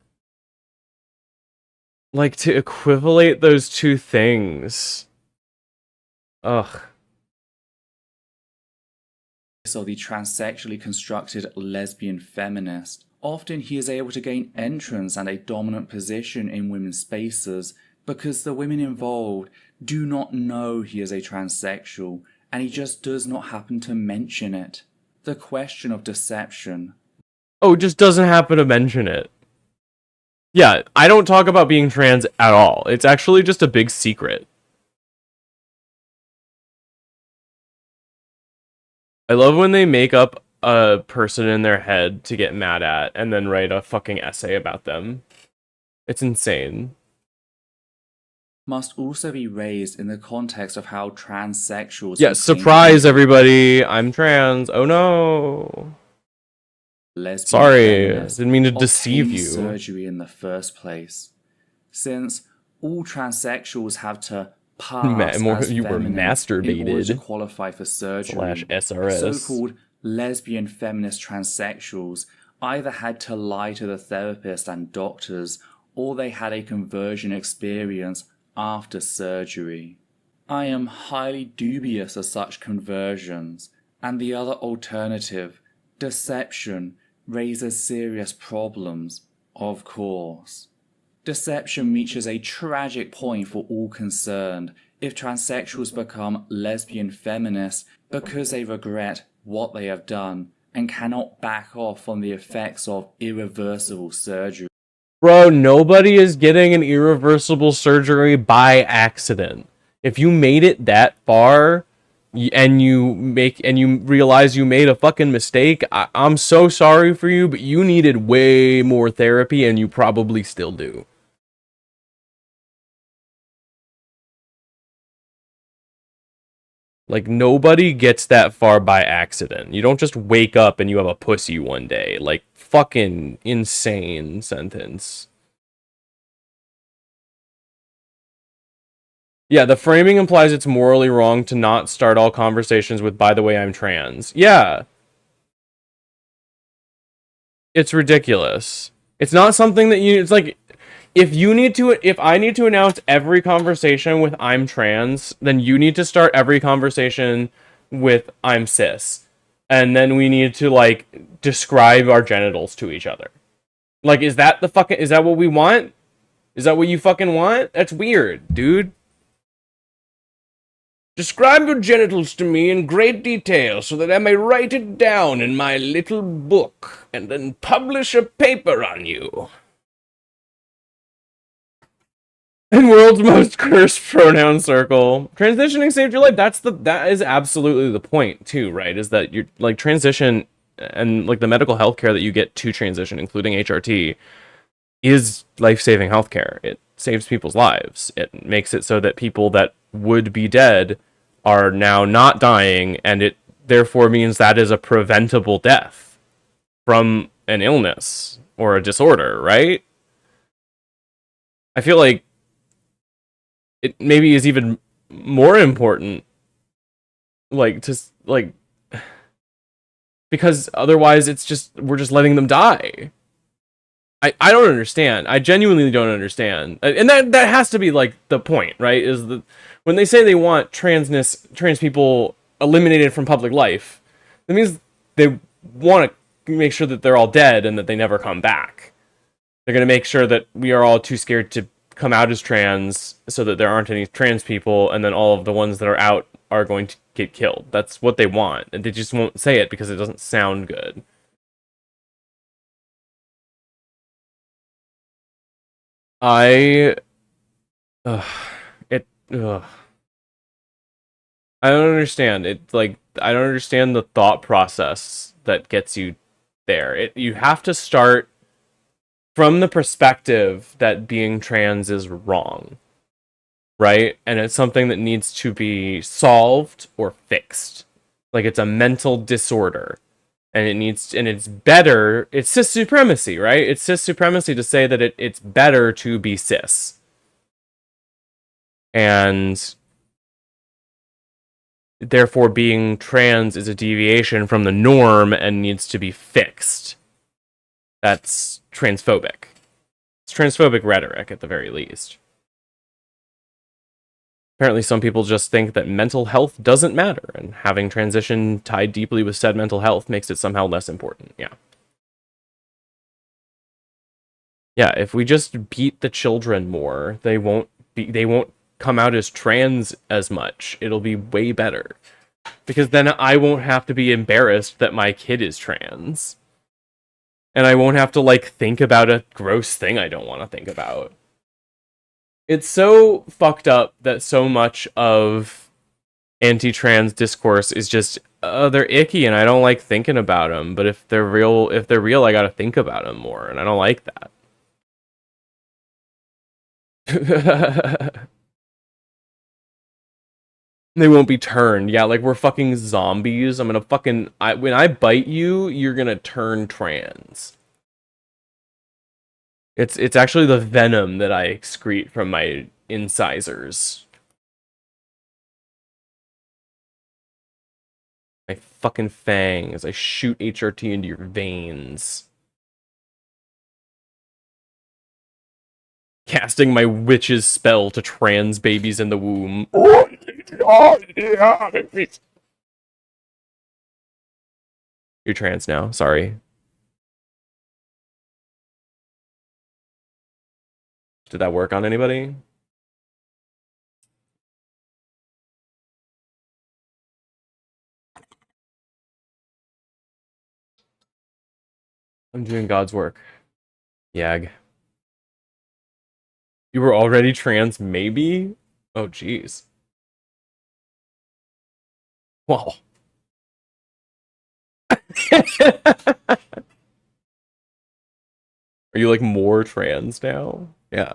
Like, to equivalate those two things. Ugh. of the transsexually constructed lesbian feminist. Often he is able to gain entrance and a dominant position in women's spaces because the women involved do not know he is a transsexual and he just does not happen to mention it. The question of deception. Oh, just doesn't happen to mention it. Yeah, I don't talk about being trans at all. It's actually just a big secret. I love when they make up a person in their head to get mad at and then write a fucking essay about them. It's insane. Must also be raised in the context of how transsexuals... Yeah, surprise everybody! I'm trans. Oh no! Lesbian Sorry, feminists didn't mean to deceive obtain you. surgery in the first place, since all transsexuals have to pass as you were feminine in order to masturbated qualify for surgery. /SRS. So-called lesbian feminist transsexuals either had to lie to the therapist and doctors, or they had a conversion experience after surgery. I am highly dubious of such conversions, and the other alternative, deception, raises serious problems, of course. Deception reaches a tragic point for all concerned if transsexuals become lesbian feminists because they regret what they have done and cannot back off on the effects of irreversible surgery. Bro, nobody is getting an irreversible surgery by accident. If you made it that far and you realize you made a fucking mistake, I'm so sorry for you, but you needed way more therapy and you probably still do. Like, nobody gets that far by accident. You don't just wake up and you have a pussy one day. Like, fucking insane sentence. Yeah, the framing implies it's morally wrong to not start all conversations with, by the way, I'm trans. Yeah. It's ridiculous. It's not something that it's like, if I need to announce every conversation with I'm trans, then you need to start every conversation with I'm cis. And then we need to, like, describe our genitals to each other. Like, is that what we want? Is that what you fucking want? That's weird, dude. Describe your genitals to me in great detail so that I may write it down in my little book and then publish a paper on you. In world's most cursed pronoun circle. Transitioning saved your life. That is absolutely the point too, right? Is that you're like transition and like the medical health care that you get to transition, including HRT, is life-saving healthcare. It saves people's lives. It makes it so that people that would be dead are now not dying, and it therefore means that is a preventable death from an illness or a disorder, right? I feel like it maybe is even more important, because otherwise it's just, we're just letting them die. I don't understand. I genuinely don't understand. And that has to be like the point, right? Is that when they say they want trans people eliminated from public life, that means they want to make sure that they're all dead and that they never come back. They're going to make sure that we are all too scared to come out as trans so that there aren't any trans people, and then all of the ones that are out are going to get killed. That's what they want, and they just won't say it because it doesn't sound good. I don't understand. I don't understand the thought process that gets you there. You have to start from the perspective that being trans is wrong, right? And it's something that needs to be solved or fixed. Like, it's a mental disorder. And it's better, it's cis supremacy, right? It's cis supremacy to say that it's better to be cis. And therefore being trans is a deviation from the norm and needs to be fixed. That's transphobic. It's transphobic rhetoric at the very least. Apparently some people just think that mental health doesn't matter, and having transition tied deeply with said mental health makes it somehow less important. Yeah. Yeah, if we just beat the children more, they won't come out as trans as much. It'll be way better. Because then I won't have to be embarrassed that my kid is trans. And I won't have to, like, think about a gross thing I don't want to think about. It's so fucked up that so much of anti-trans discourse is just, they're icky and I don't like thinking about them. But if they're real, I gotta think about them more, and I don't like that. They won't be turned. Yeah, like we're fucking zombies. I'm gonna fucking... when I bite you, you're gonna turn trans. It's actually the venom that I excrete from my incisors. My fucking fangs. I shoot HRT into your veins. Casting my witch's spell to trans babies in the womb. You're trans now, sorry. Did that work on anybody? I'm doing God's work. Yag. You were already trans, maybe? Oh, jeez. Wow. Are you, like, more trans now? Yeah.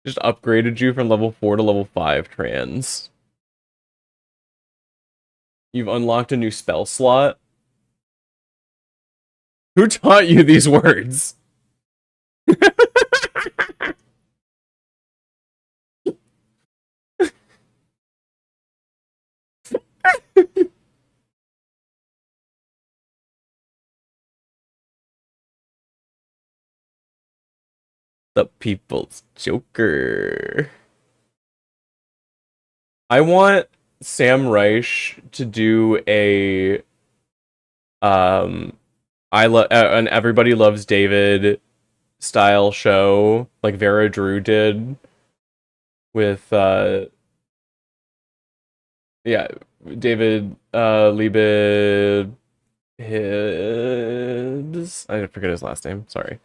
Just upgraded you from level 4 to level 5 trans. You've unlocked a new spell slot. Who taught you these words? The People's Joker. I want Sam Reich to do a an Everybody Loves David style show like Vera Drew did with yeah, David Liebes. I forget his last name, sorry.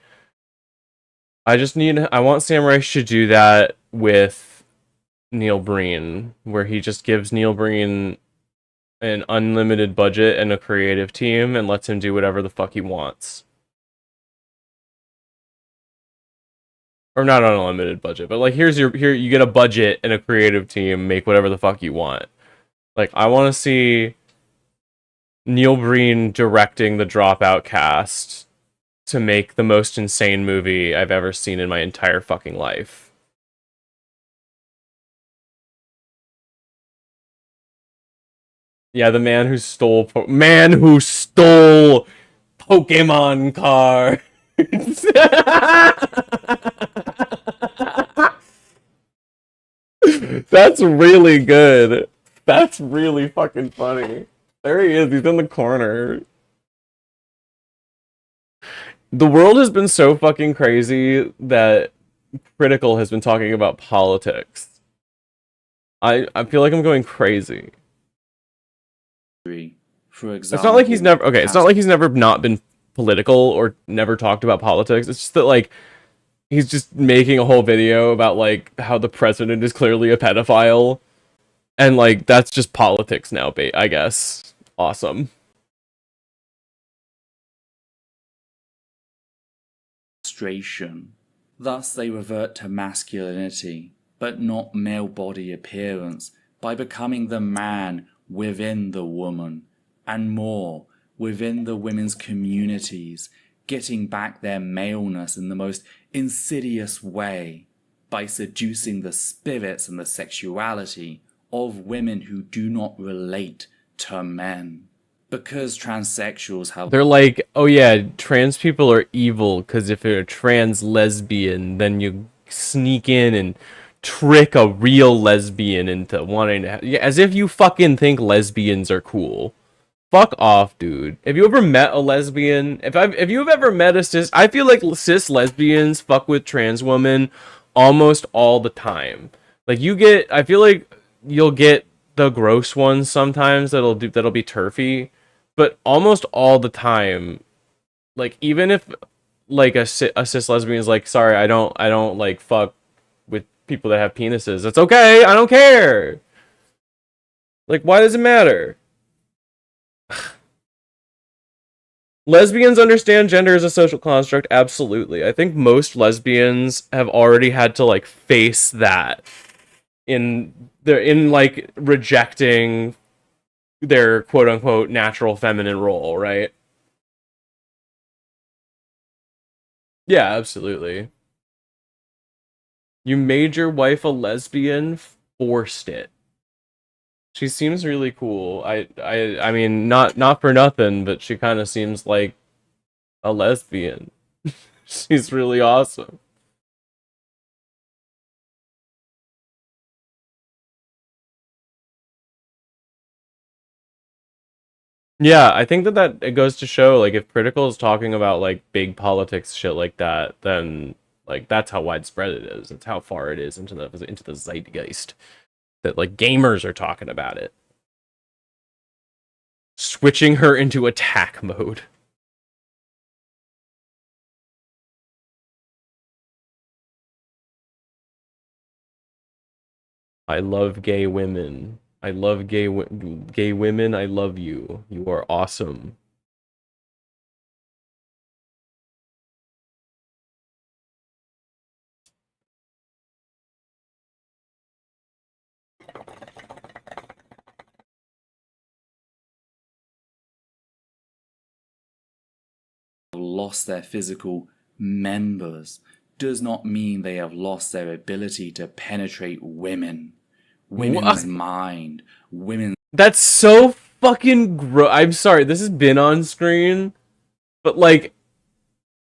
I want Sam Reich to do that with Neil Breen, where he just gives Neil Breen an unlimited budget and a creative team and lets him do whatever the fuck he wants. Or not an unlimited budget, but like here you get a budget and a creative team, make whatever the fuck you want. Like I want to see Neil Breen directing the Dropout cast to make the most insane movie I've ever seen in my entire fucking life. Yeah, the man who stole Pokemon cards. That's really good. That's really fucking funny. There he is. He's in the corner. The world has been so fucking crazy that Critical has been talking about politics. I feel like I'm going crazy. For example, it's not like he's never it's not like he's never not been political or never talked about politics. It's just that like he's just making a whole video about like how the president is clearly a pedophile, and like that's just politics now, I guess. Awesome. Thus they revert to masculinity, but not male body appearance, by becoming the man within the woman, and more, within the women's communities, getting back their maleness in the most insidious way, by seducing the spirits and the sexuality of women who do not relate to men. Because transsexuals have... They're like, oh yeah, trans people are evil, because if you're a trans lesbian, then you sneak in and trick a real lesbian into wanting to have... Yeah, as if you fucking think lesbians are cool. Fuck off, dude. Have you ever met a lesbian? If you've ever met a cis... I feel like cis lesbians fuck with trans women almost all the time. Like I feel like you'll get the gross ones sometimes that'll be turfy, but almost all the time, like even if like a cis lesbian is like, sorry, I don't like fuck with people that have penises. That's okay. I don't care. Like, why does it matter? Lesbians understand gender as a social construct, absolutely. I think most lesbians have already had to like face that in like rejecting their quote unquote natural feminine role, right? Yeah, absolutely. You made your wife a lesbian, forced it. She seems really cool. I mean, not for nothing, but she kind of seems like a lesbian. She's really awesome. Yeah, I think that it goes to show, like, if Critical is talking about like big politics shit like that, then like that's how widespread it is. It's how far it is into the zeitgeist that like gamers are talking about it. Switching her into attack mode. I love gay women. I love gay women. I love you. You are awesome. Lost their physical members does not mean they have lost their ability to penetrate women's mind, That's so fucking gross. I'm sorry, this has been on screen, but like,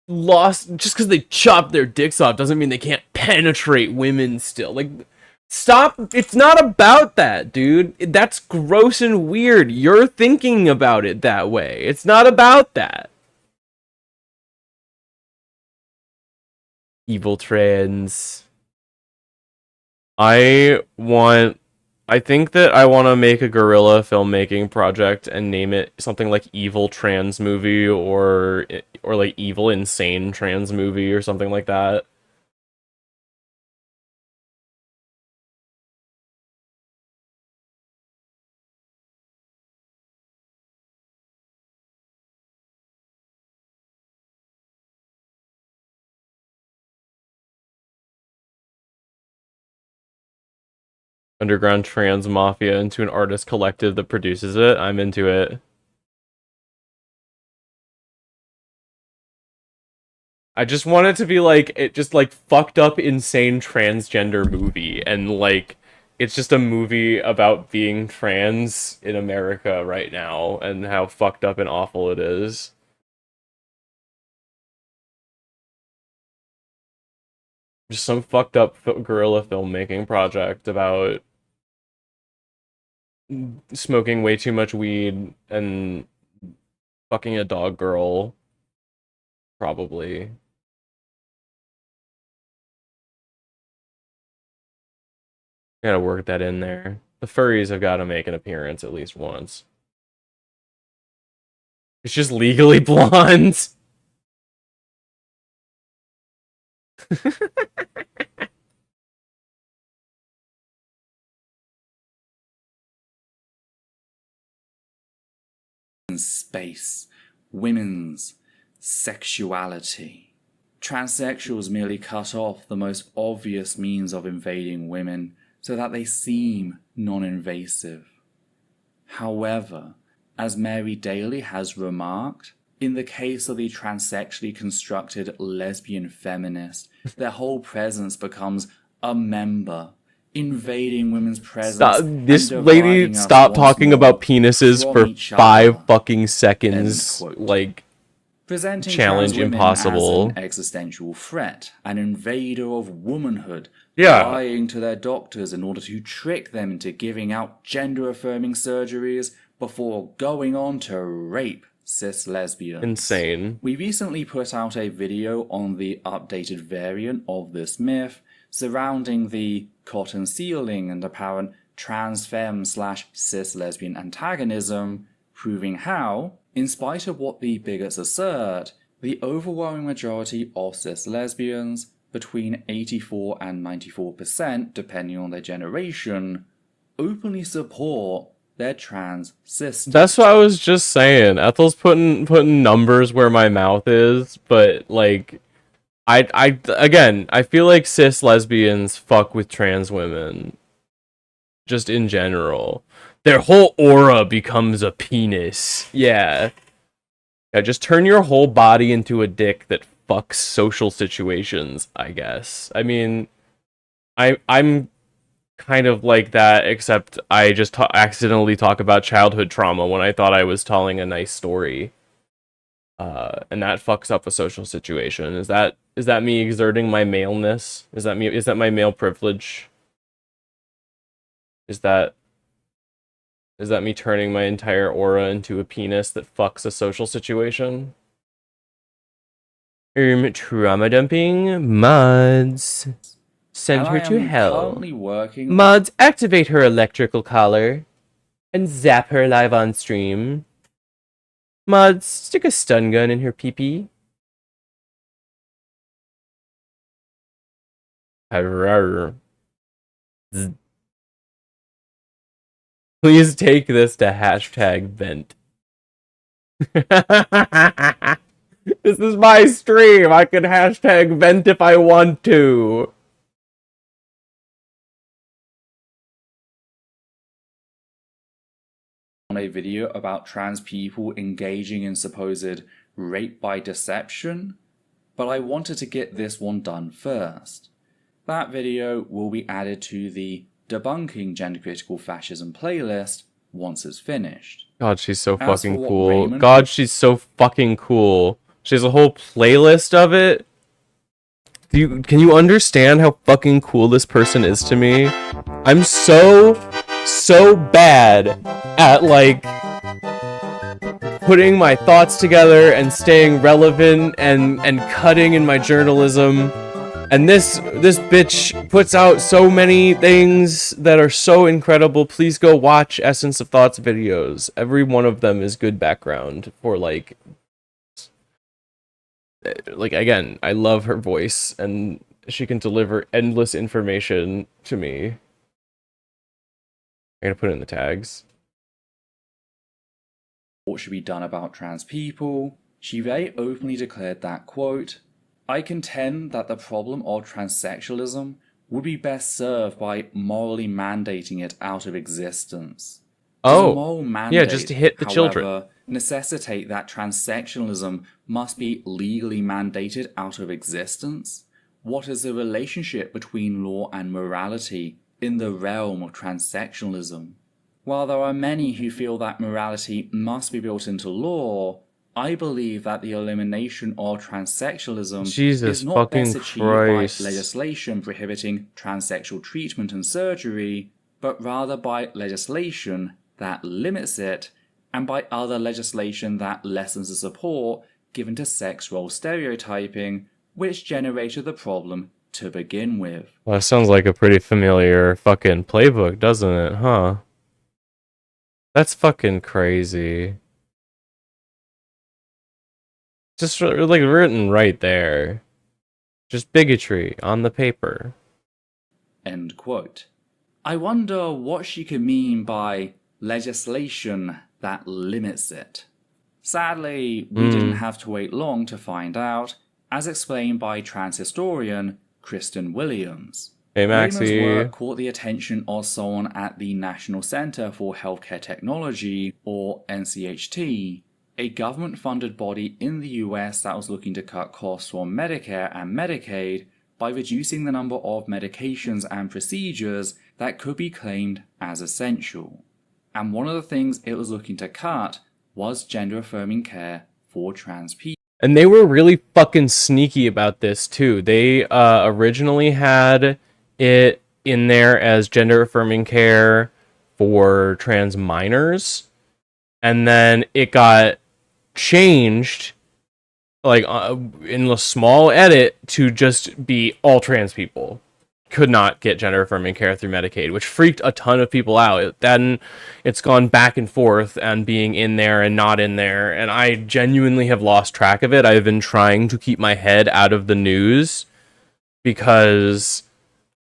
lost just because they chop their dicks off doesn't mean they can't penetrate women still. Like, stop. It's not about that, dude. That's gross and weird. You're thinking about it that way. It's not about that. Evil trans. I think that I want to make a guerrilla filmmaking project and name it something like Evil Trans Movie or like Evil Insane Trans Movie or something like that. Underground trans mafia into an artist collective that produces it. I'm into it. I just want it to be like it just like fucked up insane transgender movie and like it's just a movie about being trans in America right now and how fucked up and awful it is. Just some fucked up guerrilla filmmaking project about smoking way too much weed and fucking a dog girl, probably. Gotta work that in there. The furries have got to make an appearance at least once. It's just Legally Blonde. space, women's sexuality. Transsexuals merely cut off the most obvious means of invading women so that they seem non-invasive. However, as Mary Daly has remarked, in the case of the transsexually constructed lesbian feminist, their whole presence becomes a member, invading women's presence. This lady stopped talking about penises for 5 fucking seconds. Like, presenting challenge impossible. As an existential threat, an invader of womanhood, yeah, lying to their doctors in order to trick them into giving out gender-affirming surgeries before going on to rape cis lesbians. Insane. We recently put out a video on the updated variant of this myth surrounding the cotton sealing, and apparent trans femme slash cis lesbian antagonism, proving how, in spite of what the bigots assert, the overwhelming majority of cis lesbians, between 84 and 94% depending on their generation, openly support their trans sisters. That's what I was just saying. Ethel's putting numbers where my mouth is, but like, I feel like cis lesbians fuck with trans women, just in general. Their whole aura becomes a penis. Yeah, just turn your whole body into a dick that fucks social situations, I guess. I mean, I'm kind of like that, except I just accidentally talk about childhood trauma when I thought I was telling a nice story. And that fucks up a social situation. Is that me exerting my maleness? Is that my male privilege? Is that me turning my entire aura into a penis that fucks a social situation? Trauma dumping mods. Send her to hell. Mods, activate her electrical collar and zap her live on stream. Mods, stick a stun gun in her pee-pee. Please take this to hashtag vent. This is my stream. I can hashtag vent if I want to. On a video about trans people engaging in supposed rape by deception, but I wanted to get this one done first. That video will be added to the Debunking Gender Critical Fascism playlist once it's finished. God, she's so fucking cool. God, she's so fucking cool. She has a whole playlist of it. Can you understand how fucking cool this person is to me? I'm so bad at, like, putting my thoughts together and staying relevant and cutting in my journalism. And this bitch puts out so many things that are so incredible. Please go watch Essence of Thoughts videos. Every one of them is good background for, like, again, I love her voice and she can deliver endless information to me. I'm gonna put it in the tags. What should be done about trans people? She very openly declared that, quote, I contend that the problem of transsexualism would be best served by morally mandating it out of existence. Does a moral mandate, yeah, just to hit the however, children. Necessitate that transsexualism must be legally mandated out of existence? What is the relationship between law and morality in the realm of transsexualism? While there are many who feel that morality must be built into law, I believe that the elimination of transsexualism is not best achieved by legislation prohibiting transsexual treatment and surgery, but rather by legislation that limits it, and by other legislation that lessens the support given to sex role stereotyping, which generated the problem to begin with. Well, that sounds like a pretty familiar fucking playbook, doesn't it, huh? That's fucking crazy. Just, like, written right there. Just bigotry on the paper. End quote. I wonder what she could mean by legislation that limits it. Sadly, we didn't have to wait long to find out, as explained by trans historian Kristen Williams. Hey, Maxie. Williams' work caught the attention of someone at the National Center for Healthcare Technology, or NCHT, a government-funded body in the US that was looking to cut costs from Medicare and Medicaid by reducing the number of medications and procedures that could be claimed as essential. And one of the things it was looking to cut was gender-affirming care for trans people. And they were really fucking sneaky about this too. They originally had it in there as gender-affirming care for trans minors, and then it got changed, like in a small edit, to just be all trans people. could not get gender affirming care through Medicaid, which freaked a ton of people out. Then it's gone back and forth and being in there and not in there, and I genuinely have lost track of it. I've been trying to keep my head out of the news because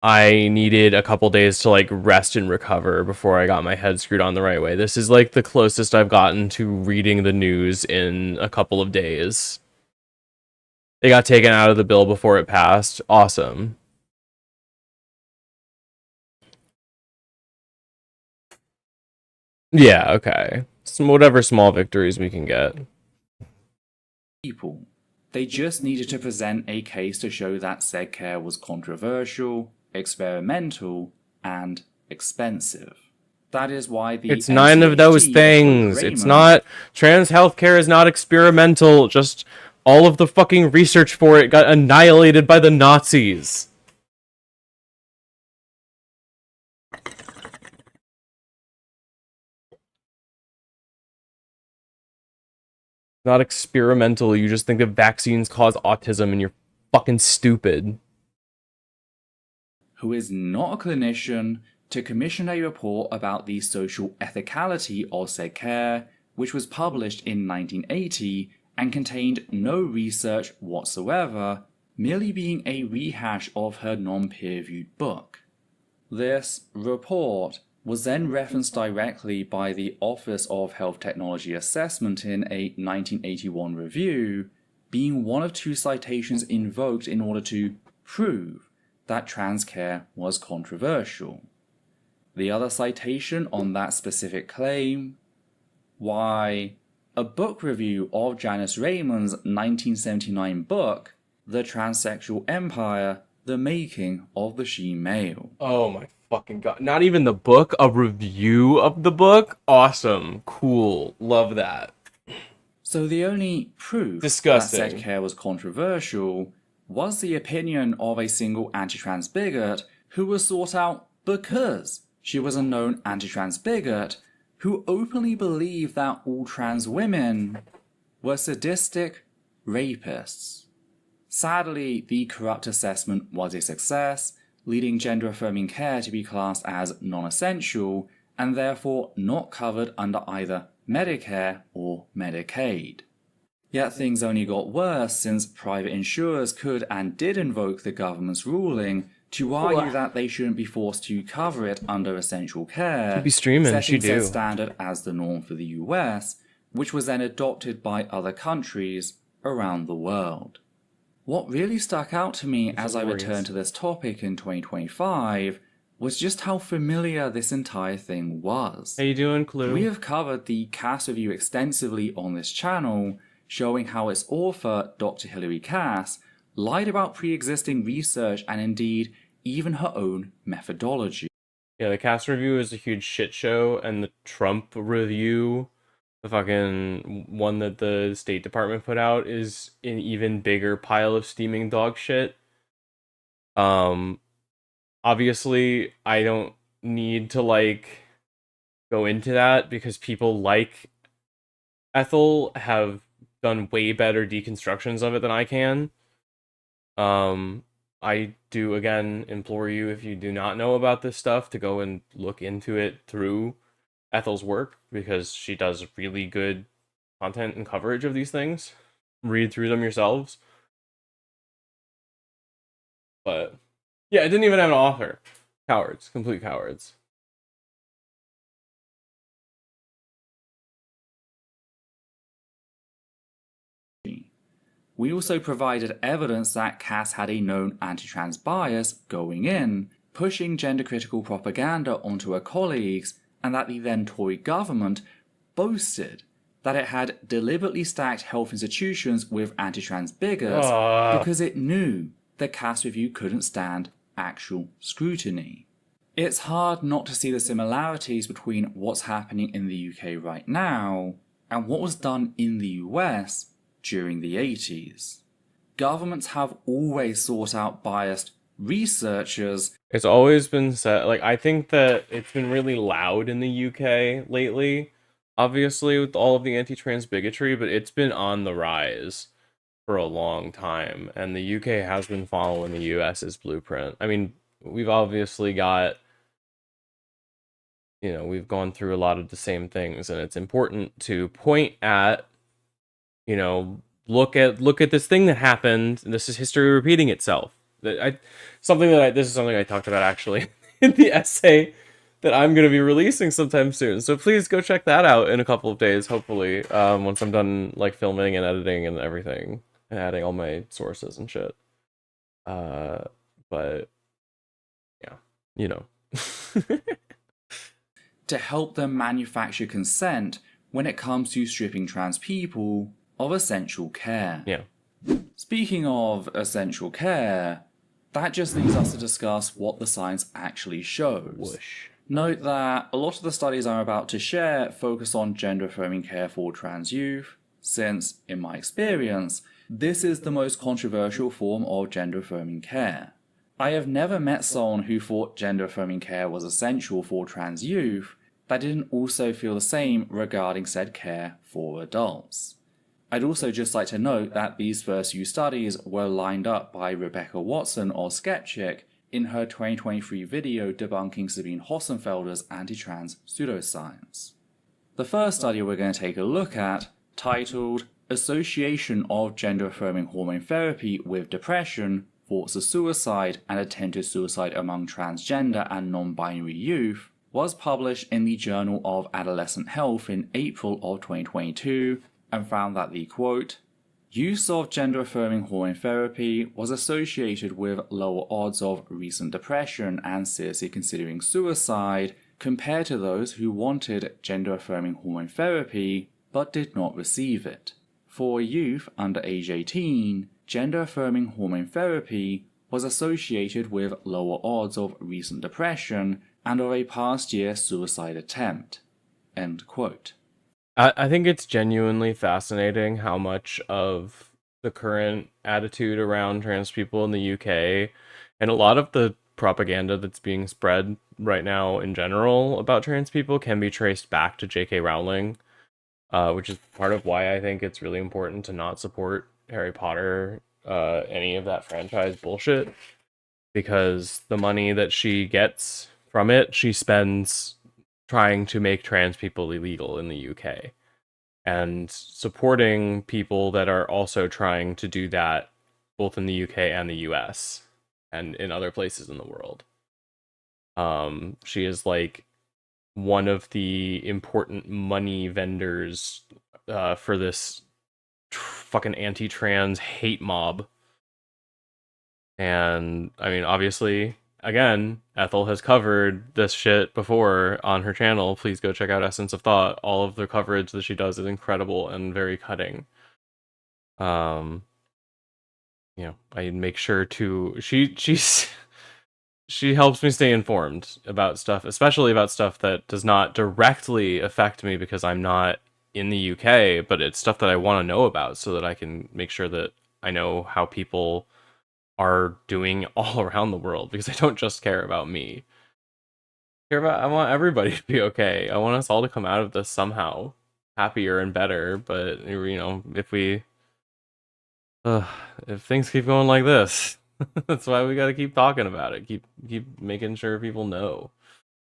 I needed a couple days to like rest and recover before I got my head screwed on the right way. This is like the closest I've gotten to reading the news in a couple of days. They got taken out of the bill before it passed. Awesome. Yeah, okay. Whatever small victories we can get. People. They just needed to present a case to show that said care was controversial, experimental, and expensive. That is why the It's none of those NCHT things. It's Raymond- not. Trans healthcare is not experimental. Just all of the fucking research for it got annihilated by the Nazis. Not experimental. You just think that vaccines cause autism and you're fucking stupid. who is not a clinician, to commission a report about the social ethicality of said care, which was published in 1980 and contained no research whatsoever, merely being a rehash of her non-peer-reviewed book. This report was then referenced directly by the Office of Health Technology Assessment in a 1981 review, being one of two citations invoked in order to prove that trans care was controversial. The other citation on that specific claim, why, a book review of Janice Raymond's 1979 book, The Transsexual Empire, The Making of the She-Male. Oh my fucking god. Not even the book, a review of the book? Awesome. Cool. Love that. So the only proof Disgusting. that said care was controversial was the opinion of a single anti-trans bigot who was sought out because she was a known anti-trans bigot who openly believed that all trans women were sadistic rapists. Sadly, the corrupt assessment was a success, leading gender-affirming care to be classed as non-essential and therefore not covered under either Medicare or Medicaid. Yet things only got worse since private insurers could and did invoke the government's ruling to argue that they shouldn't be forced to cover it under essential care, She'd be streaming, setting she said do. standard as the norm for the US, which was then adopted by other countries around the world. What really stuck out to me as I glorious. returned to this topic in 2025 was just how familiar this entire thing was. How you doing, Clue? We have covered the Cass review extensively on this channel, showing how its author, Dr. Hilary Cass, lied about pre-existing research and indeed even her own methodology. Yeah, the cast review is a huge shit show, and the Trump review, the fucking one that the State Department put out, is an even bigger pile of steaming dog shit. Obviously, I don't need to, like, go into that, because people like Ethel have done way better deconstructions of it than I can. I do, again, implore you, if you do not know about this stuff, to go and look into it through Ethel's work, because she does really good content and coverage of these things. Read through them yourselves. But, yeah, it didn't even have an author. Cowards. Complete cowards. We also provided evidence that Cass had a known anti-trans bias going in, pushing gender-critical propaganda onto her colleagues, and that the then Tory government boasted that it had deliberately stacked health institutions with anti-trans bigots because it knew the Cass review couldn't stand actual scrutiny. It's hard not to see the similarities between what's happening in the UK right now and what was done in the US during the 80s. Governments have always sought out biased researchers. It's always been said, like, I think that it's been really loud in the UK lately, obviously, with all of the anti-trans bigotry, but it's been on the rise for a long time, and the UK has been following the US's blueprint. I mean, we've obviously got, we've gone through a lot of the same things, and it's important to point at, look at this thing that happened, and this is history repeating itself. This is something I talked about actually in the essay that I'm going to be releasing sometime soon. So please go check that out in a couple of days, hopefully, once I'm done like filming and editing and everything, and adding all my sources and shit. But yeah, to help them manufacture consent when it comes to stripping trans people of essential care. Yeah. Speaking of essential care, that just leads us to discuss what the science actually shows. Whoosh. Note that a lot of the studies I'm about to share focus on gender-affirming care for trans youth, since, in my experience, this is the most controversial form of gender-affirming care. I have never met someone who thought gender-affirming care was essential for trans youth that didn't also feel the same regarding said care for adults. I'd also just like to note that these first few studies were lined up by Rebecca Watson of Skepchick in her 2023 video debunking Sabine Hossenfelder's anti-trans pseudoscience. The first study we're going to take a look at, titled Association of Gender-Affirming Hormone Therapy with Depression, Thoughts of Suicide and Attempted Suicide Among Transgender and Non-Binary Youth, was published in the Journal of Adolescent Health in April of 2022 and found that the, quote, use of gender-affirming hormone therapy was associated with lower odds of recent depression and seriously considering suicide compared to those who wanted gender-affirming hormone therapy but did not receive it. For youth under age 18, gender-affirming hormone therapy was associated with lower odds of recent depression and of a past year suicide attempt. End quote. I think it's genuinely fascinating how much of the current attitude around trans people in the UK and a lot of the propaganda that's being spread right now in general about trans people can be traced back to J.K. Rowling, which is part of why I think it's really important to not support Harry Potter, any of that franchise bullshit, because the money that she gets from it, she spends trying to make trans people illegal in the UK and supporting people that are also trying to do that both in the UK and the US and in other places in the world. She is like one of the important money vendors for this fucking anti-trans hate mob. And I mean, obviously, again, Ethel has covered this shit before on her channel. Please go check out Essence of Thought. All of the coverage that she does is incredible and very cutting. I make sure to she helps me stay informed about stuff, especially about stuff that does not directly affect me because I'm not in the UK, but it's stuff that I want to know about so that I can make sure that I know how people are doing all around the world, because I don't just care about me. I want everybody to be okay. I want us all to come out of this somehow happier and better, but if things keep going like this, that's why we got to keep talking about it. Keep making sure people know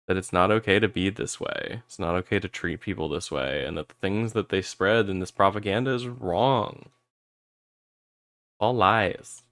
that it's not okay to be this way. It's not okay to treat people this way, and that the things that they spread in this propaganda is wrong. All lies.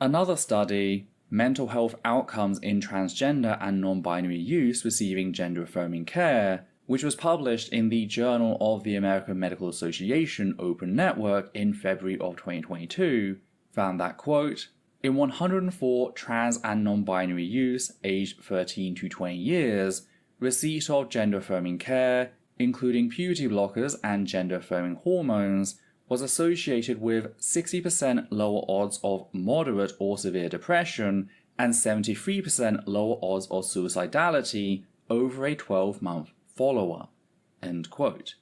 Another study, Mental Health Outcomes in Transgender and Non-Binary Youth Receiving Gender-Affirming Care, which was published in the Journal of the American Medical Association Open Network in February of 2022, found that, quote, in 104 trans and non-binary youths aged 13 to 20 years, receipt of gender-affirming care, including puberty blockers and gender-affirming hormones, was associated with 60% lower odds of moderate or severe depression and 73% lower odds of suicidality over a 12-month follow-up. End quote.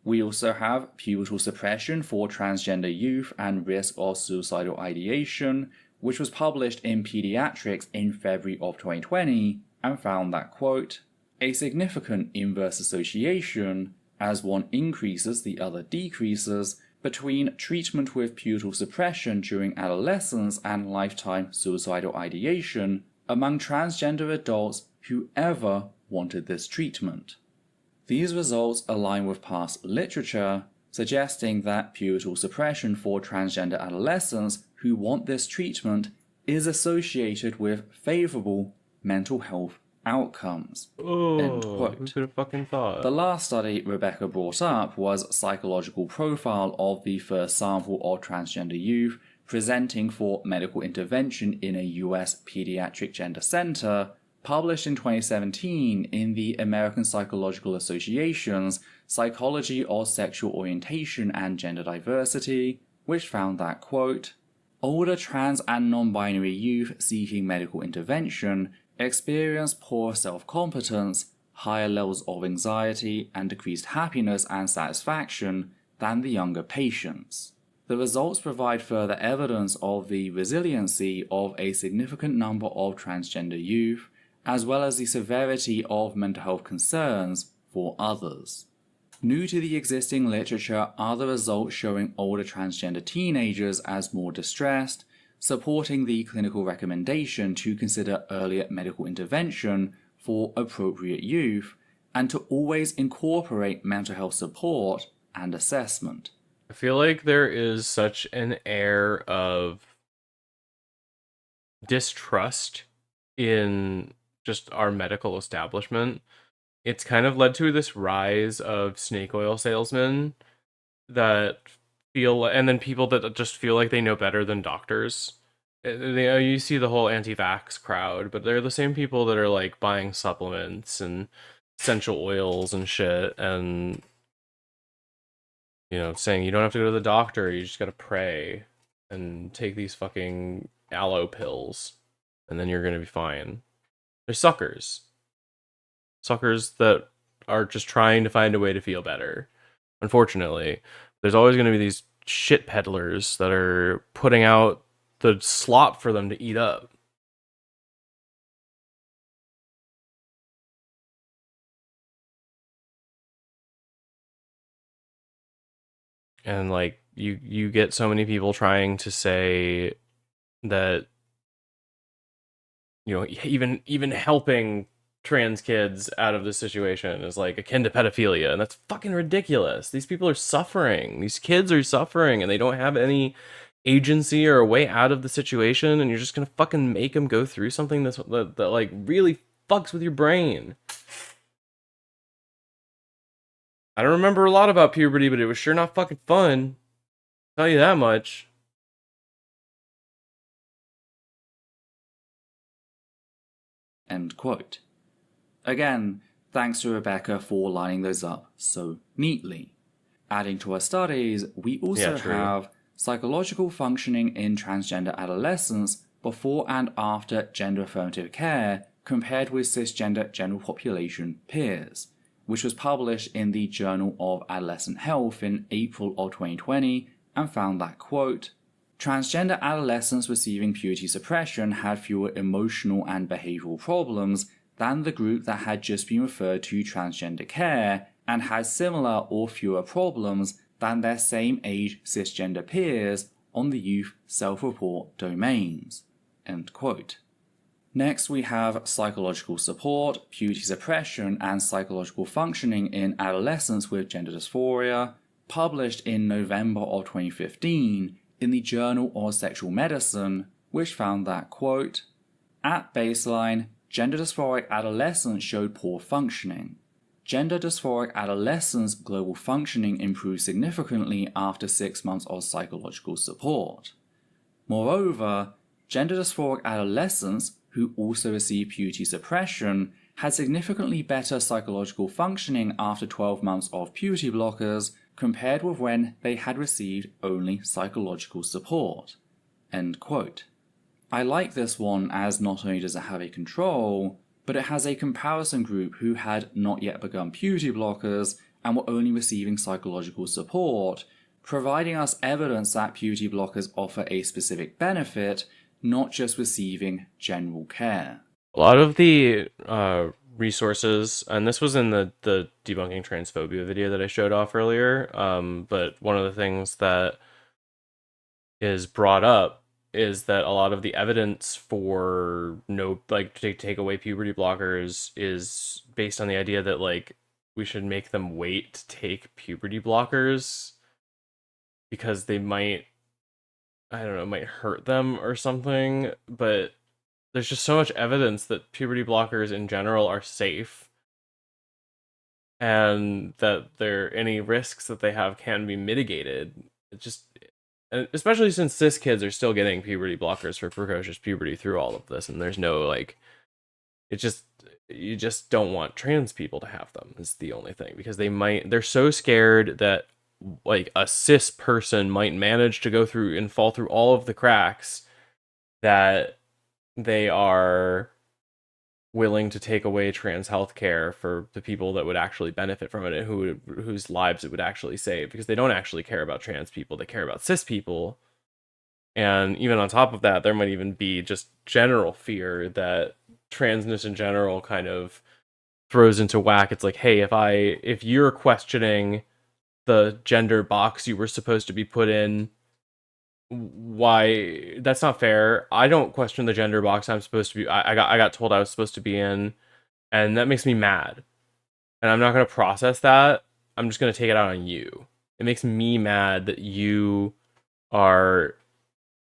We also have pubertal suppression for transgender youth and risk of suicidal ideation, which was published in Pediatrics in February of 2020 and found that, quote, a significant inverse association, as one increases the other decreases, between treatment with pubertal suppression during adolescence and lifetime suicidal ideation among transgender adults who ever wanted this treatment. These results align with past literature, suggesting that pubertal suppression for transgender adolescents who want this treatment is associated with favorable mental health outcomes. End quote. Who could have fucking thought? The last study Rebecca brought up was psychological profile of the first sample of transgender youth presenting for medical intervention in a US pediatric gender center, published in 2017 in the American Psychological Association's Psychology of Sexual Orientation and Gender Diversity, which found that, quote, older trans and non-binary youth seeking medical intervention experience poor self-competence, higher levels of anxiety, and decreased happiness and satisfaction than the younger patients. The results provide further evidence of the resiliency of a significant number of transgender youth, as well as the severity of mental health concerns for others. New to the existing literature are the results showing older transgender teenagers as more distressed, supporting the clinical recommendation to consider earlier medical intervention for appropriate youth, and to always incorporate mental health support and assessment. I feel like there is such an air of distrust in just our medical establishment. It's kind of led to this rise of snake oil salesmen that feel, and then people that just feel like they know better than doctors. You see the whole anti-vax crowd, but they're the same people that are like buying supplements and essential oils and shit, and saying you don't have to go to the doctor, you just gotta pray and take these fucking aloe pills, and then you're gonna be fine. They're suckers. Suckers that are just trying to find a way to feel better. Unfortunately, there's always going to be these shit peddlers that are putting out the slop for them to eat up. And like you get so many people trying to say that even helping trans kids out of this situation is like akin to pedophilia, and that's fucking ridiculous. These people are suffering. These kids are suffering, and they don't have any agency or a way out of the situation, and you're just gonna fucking make them go through something that like really fucks with your brain. I don't remember a lot about puberty, but it was sure not fucking fun. I'll tell you that much. End quote. Again, thanks to Rebecca for lining those up so neatly. Adding to our studies, we also have psychological functioning in transgender adolescents before and after gender affirmative care compared with cisgender general population peers, which was published in the Journal of Adolescent Health in April of 2020 and found that, quote, transgender adolescents receiving puberty suppression had fewer emotional and behavioral problems than the group that had just been referred to transgender care and had similar or fewer problems than their same age cisgender peers on the youth self-report domains. End quote. Next, we have psychological support, puberty suppression, and psychological functioning in adolescents with gender dysphoria, published in November of 2015 in the Journal of Sexual Medicine, which found that, quote, at baseline, gender dysphoric adolescents showed poor functioning. Gender dysphoric adolescents' global functioning improved significantly after 6 months of psychological support. Moreover, gender dysphoric adolescents who also received puberty suppression had significantly better psychological functioning after 12 months of puberty blockers compared with when they had received only psychological support. End quote. I like this one as not only does it have a control, but it has a comparison group who had not yet begun puberty blockers and were only receiving psychological support, providing us evidence that puberty blockers offer a specific benefit, not just receiving general care. A lot of the resources, and this was in the debunking transphobia video that I showed off earlier. But one of the things that is brought up is that a lot of the evidence for to take away puberty blockers is based on the idea that like we should make them wait to take puberty blockers because they might, I don't know, might hurt them or something. But there's just so much evidence that puberty blockers in general are safe and that any risks that they have can be mitigated. It just, and especially since cis kids are still getting puberty blockers for precocious puberty through all of this, and there's no like, you just don't want trans people to have them is the only thing, because they're so scared that like a cis person might manage to go through and fall through all of the cracks that they are willing to take away trans healthcare for the people that would actually benefit from it and whose lives it would actually save, because they don't actually care about trans people, they care about cis people. And even on top of that, there might even be just general fear that transness in general kind of throws into whack. It's like, hey, if you're questioning the gender box you were supposed to be put in, why, that's not fair. I don't question the gender box I'm supposed to be, I got told I was supposed to be in, and that makes me mad. And I'm not going to process that. I'm just going to take it out on you. It makes me mad that you are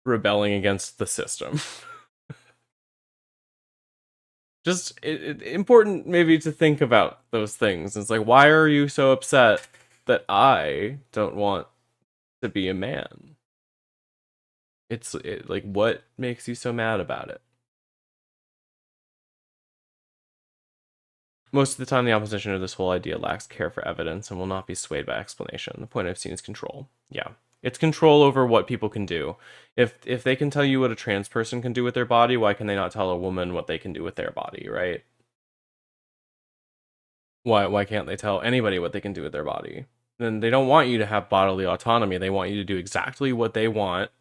rebelling against the system. Just important maybe to think about those things. It's like, why are you so upset that I don't want to be a man? Like, what makes you so mad about it? Most of the time, the opposition to this whole idea lacks care for evidence and will not be swayed by explanation. The point I've seen is control. Yeah, it's control over what people can do. If they can tell you what a trans person can do with their body, why can they not tell a woman what they can do with their body, right? Why can't they tell anybody what they can do with their body? Then they don't want you to have bodily autonomy. They want you to do exactly what they want.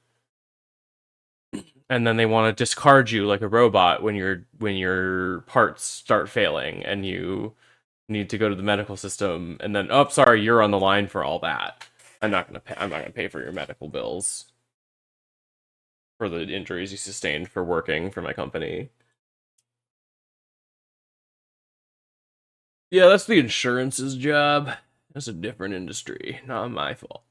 And then they want to discard you like a robot when your parts start failing and you need to go to the medical system. And then, oh, sorry, you're on the line for all that. I'm not gonna pay for your medical bills for the injuries you sustained for working for my company. Yeah, that's the insurance's job. That's a different industry, not my fault.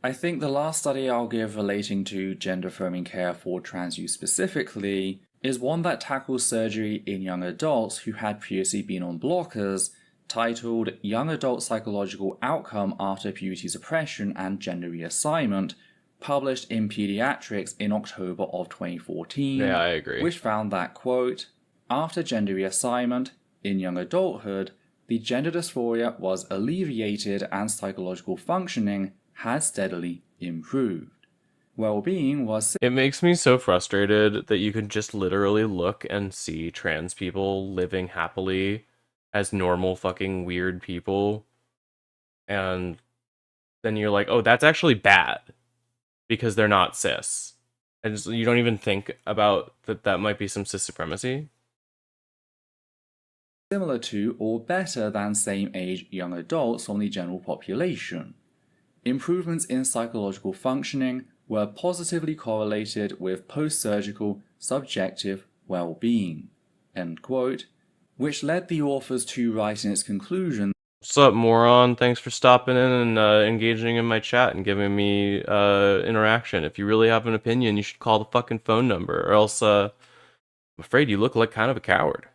I think the last study I'll give relating to gender-affirming care for trans youth specifically is one that tackles surgery in young adults who had previously been on blockers, titled Young Adult Psychological Outcome After Puberty Suppression and Gender Reassignment, published in Pediatrics in October of 2014. Yeah, I agree. Which found that, quote, after gender reassignment, in young adulthood, the gender dysphoria was alleviated and psychological functioning had steadily improved. Well-being was... It makes me so frustrated that you can just literally look and see trans people living happily as normal fucking weird people, and then you're like, oh, that's actually bad because they're not cis. And you don't even think about that might be some cis supremacy. Similar to or better than same-age young adults from the general population. Improvements in psychological functioning were positively correlated with post-surgical subjective well-being, end quote, which led the authors to write in its conclusion, what's up, moron? Thanks for stopping in and engaging in my chat and giving me interaction. If you really have an opinion, you should call the fucking phone number, or else I'm afraid you look like kind of a coward.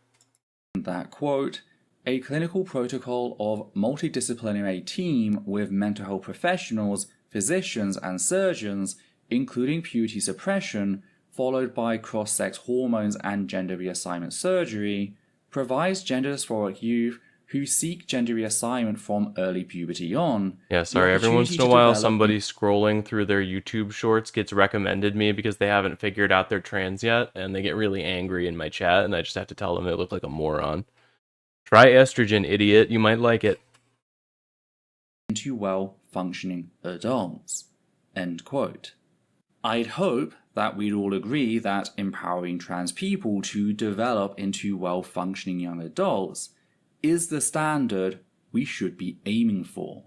That, quote, a clinical protocol of multidisciplinary team with mental health professionals, physicians, and surgeons, including puberty suppression, followed by cross-sex hormones and gender reassignment surgery, provides gender dysphoric youth who seek gender reassignment from early puberty on. Yeah, sorry, every once in a while somebody scrolling through their YouTube shorts gets recommended me because they haven't figured out they're trans yet, and they get really angry in my chat, and I just have to tell them they look like a moron. Try estrogen, idiot. You might like it. into well-functioning adults." End quote. I'd hope that we'd all agree that empowering trans people to develop into well-functioning young adults is the standard we should be aiming for.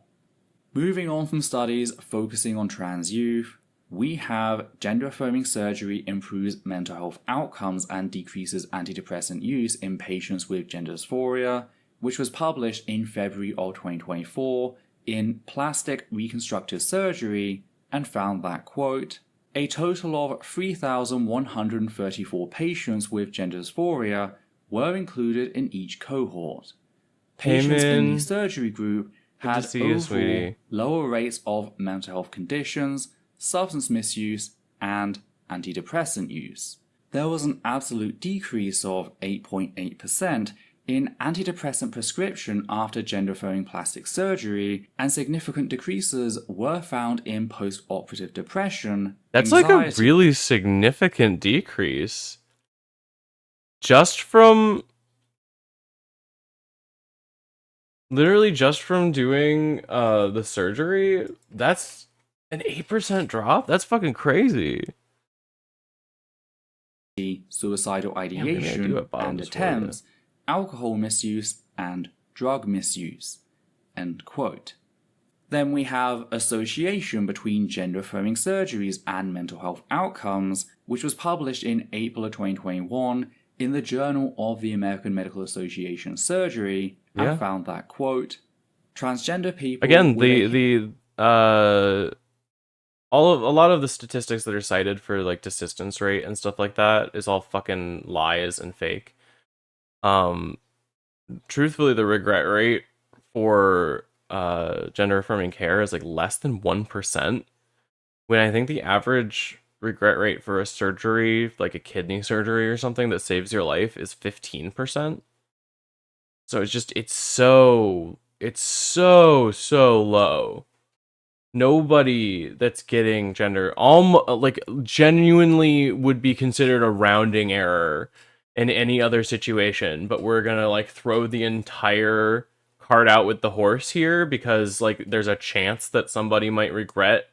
Moving on from studies focusing on trans youth, we have gender-affirming surgery improves mental health outcomes and decreases antidepressant use in patients with gender dysphoria, which was published in February of 2024 in Plastic Reconstructive Surgery, and found that, quote, "A total of 3,134 patients with gender dysphoria were included in each cohort. Patients in the surgery group had overall lower rates of mental health conditions, substance misuse, and antidepressant use. There was an absolute decrease of 8.8% in antidepressant prescription after gender-affirming plastic surgery, and significant decreases were found in post-operative depression. That's anxiety, like a really significant decrease. Just from... Literally just from doing the surgery, that's an 8% drop? That's fucking crazy. suicidal ideation and attempts, alcohol misuse, and drug misuse." End quote. Then we have association between gender-affirming surgeries and mental health outcomes, which was published in April of 2021 in the Journal of the American Medical Association Surgery, and found that, quote, "Transgender people..." Again, a lot of the statistics that are cited for like desistance rate and stuff like that is all fucking lies and fake. Truthfully, the regret rate for gender affirming care is like less than 1%, when I think the average regret rate for a surgery, like a kidney surgery or something that saves your life, is 15%. So it's so low. Nobody that's getting gender like genuinely would be considered a rounding error in any other situation, but we're gonna like throw the entire cart out with the horse here because like there's a chance that somebody might regret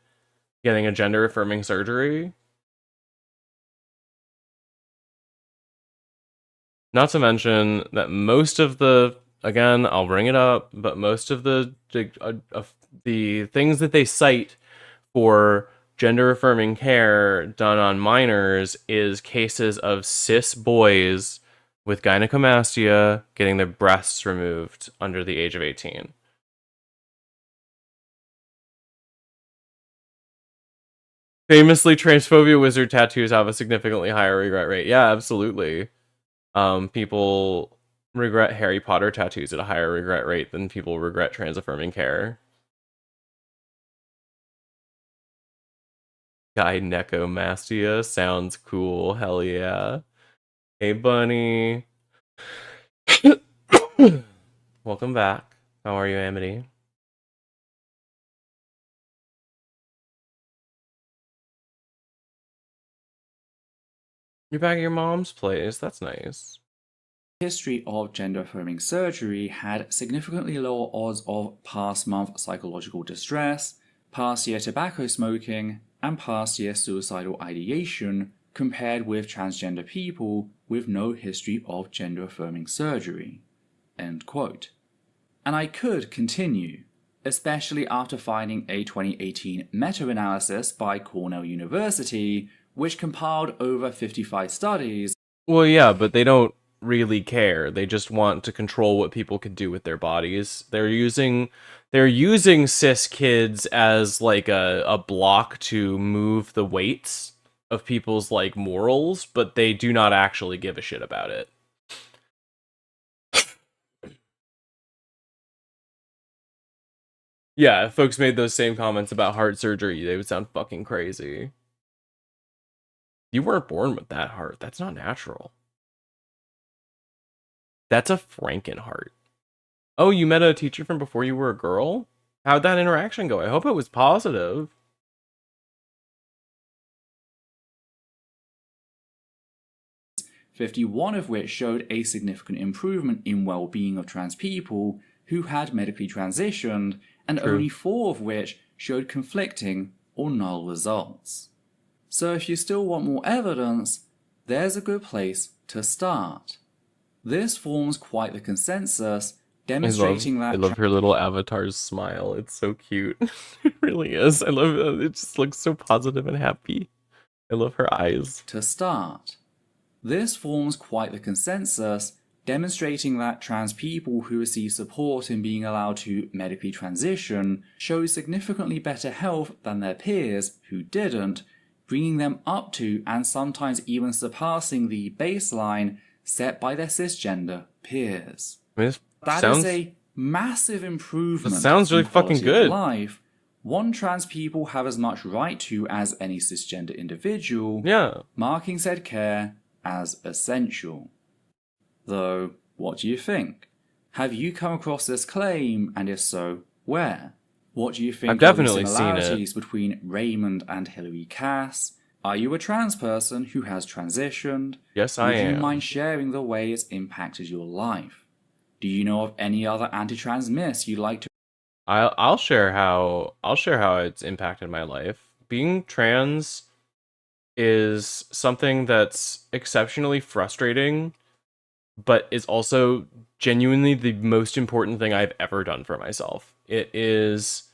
getting a gender affirming surgery. Not to mention that most of the, again, I'll bring it up, but most of the things that they cite for gender affirming care done on minors is cases of cis boys with gynecomastia getting their breasts removed under the age of 18. Famously, transphobia wizard tattoos have a significantly higher regret rate. Yeah, absolutely. People regret Harry Potter tattoos at a higher regret rate than people regret trans affirming care. Gynecomastia sounds cool. Hell yeah. Hey, Bunny. Welcome back. How are you, Amity? You're back at your mom's place. That's nice. History of gender-affirming surgery had significantly lower odds of past-month psychological distress, past-year tobacco smoking, and past-year suicidal ideation compared with transgender people with no history of gender-affirming surgery. End quote. And I could continue, especially after finding a 2018 meta-analysis by Cornell University, which compiled over 55 studies. Well, yeah, but they don't really care. They just want to control what people can do with their bodies. They're using cis kids as like a block to move the weights of people's like morals, but they do not actually give a shit about it. Yeah, if folks made those same comments about heart surgery, they would sound fucking crazy. You weren't born with that heart. That's not natural. That's a Frankenheart. Oh, you met a teacher from before you were a girl? How'd that interaction go? I hope it was positive. $51 of which showed a significant improvement in well-being of trans people who had medically transitioned, and True. only 4 of which showed conflicting or null results. So if you still want more evidence, there's a good place to start. This forms quite the consensus, demonstrating I that love her little avatar's smile. It's so cute. It really is. I love it. It just looks so positive and happy. I love her eyes. to start. This forms quite the consensus, demonstrating that trans people who receive support in being allowed to medically transition show significantly better health than their peers who didn't, bringing them up to and sometimes even surpassing the baseline set by their cisgender peers. I mean, That is a massive improvement. That sounds really in quality fucking good. of life. One trans people have as much right to as any cisgender individual, yeah. marking said care as essential. Though, what do you think? Have you come across this claim, and if so, where? What do you think I've definitely are the seen it. similarities between Raymond and Hilary Cass? Are you a trans person who has transitioned? Yes, I Would you am. mind sharing the way it's impacted your life? Do you know of any other anti-trans myths you'd like to? I'll share how it's impacted my life. Being trans is something that's exceptionally frustrating, but is also genuinely the most important thing I've ever done for myself. It is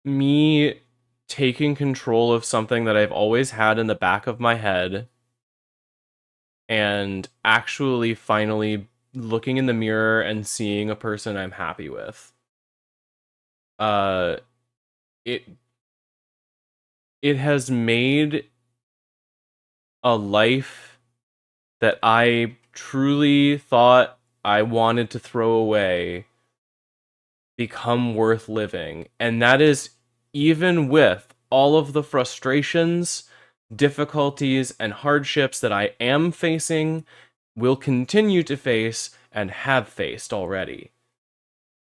me taking control of something that I've always had in the back of my head and actually finally looking in the mirror and seeing a person I'm happy with. It has made a life that I truly thought I wanted to throw away become worth living. And that is even with all of the frustrations, difficulties, and hardships that I am facing, will continue to face, and have faced already.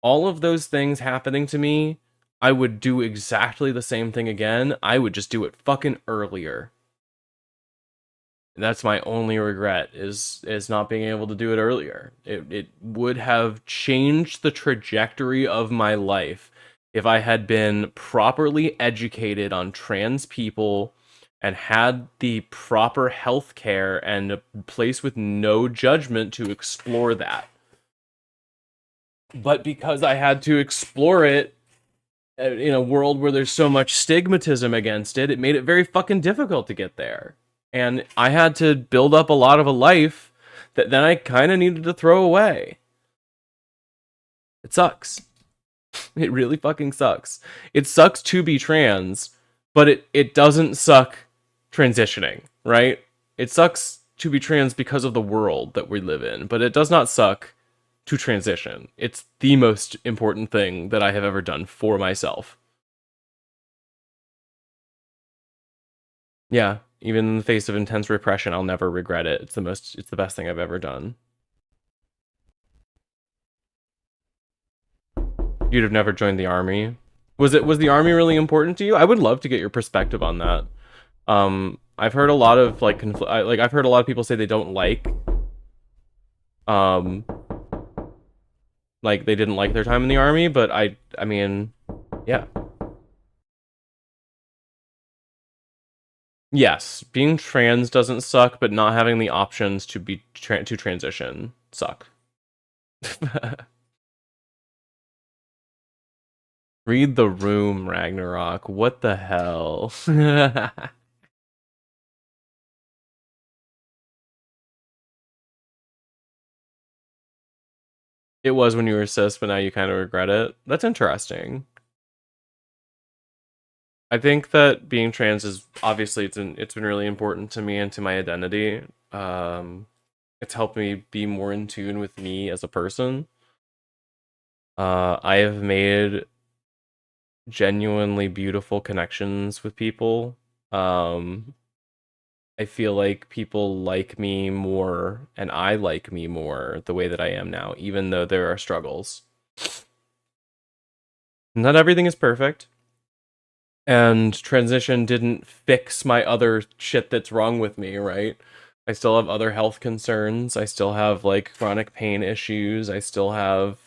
All of those things happening to me, I would do exactly the same thing again. I would just do it fucking earlier. That's my only regret, is not being able to do it earlier. It would have changed the trajectory of my life if I had been properly educated on trans people and had the proper health care and a place with no judgment to explore that. But because I had to explore it in a world where there's so much stigmatism against it, it made it very fucking difficult to get there. And I had to build up a lot of a life that then I kind of needed to throw away. It sucks. It really fucking sucks. It sucks to be trans, but it doesn't suck transitioning, right? It sucks to be trans because of the world that we live in, but it does not suck to transition. It's the most important thing that I have ever done for myself. Yeah, even in the face of intense repression, I'll never regret it. It's the best thing I've ever done. You'd have never joined the army. Was the army really important to you? I would love to get your perspective on that. I've heard a lot of I've heard a lot of people say they don't like they didn't like their time in the army, but I mean, yeah. Yes, being trans doesn't suck, but not having the options to be to transition suck. Read the room, Ragnarok. What the hell? It was when you were cis, but now you kind of regret it. That's interesting. I think that being trans is obviously it's been really important to me and to my identity. It's helped me be more in tune with me as a person. I have made genuinely beautiful connections with people. I feel like people like me more, and I like me more the way that I am now, even though there are struggles. Not everything is perfect. And transition didn't fix my other shit that's wrong with me, right? I still have other health concerns. I still have, like, chronic pain issues. I still have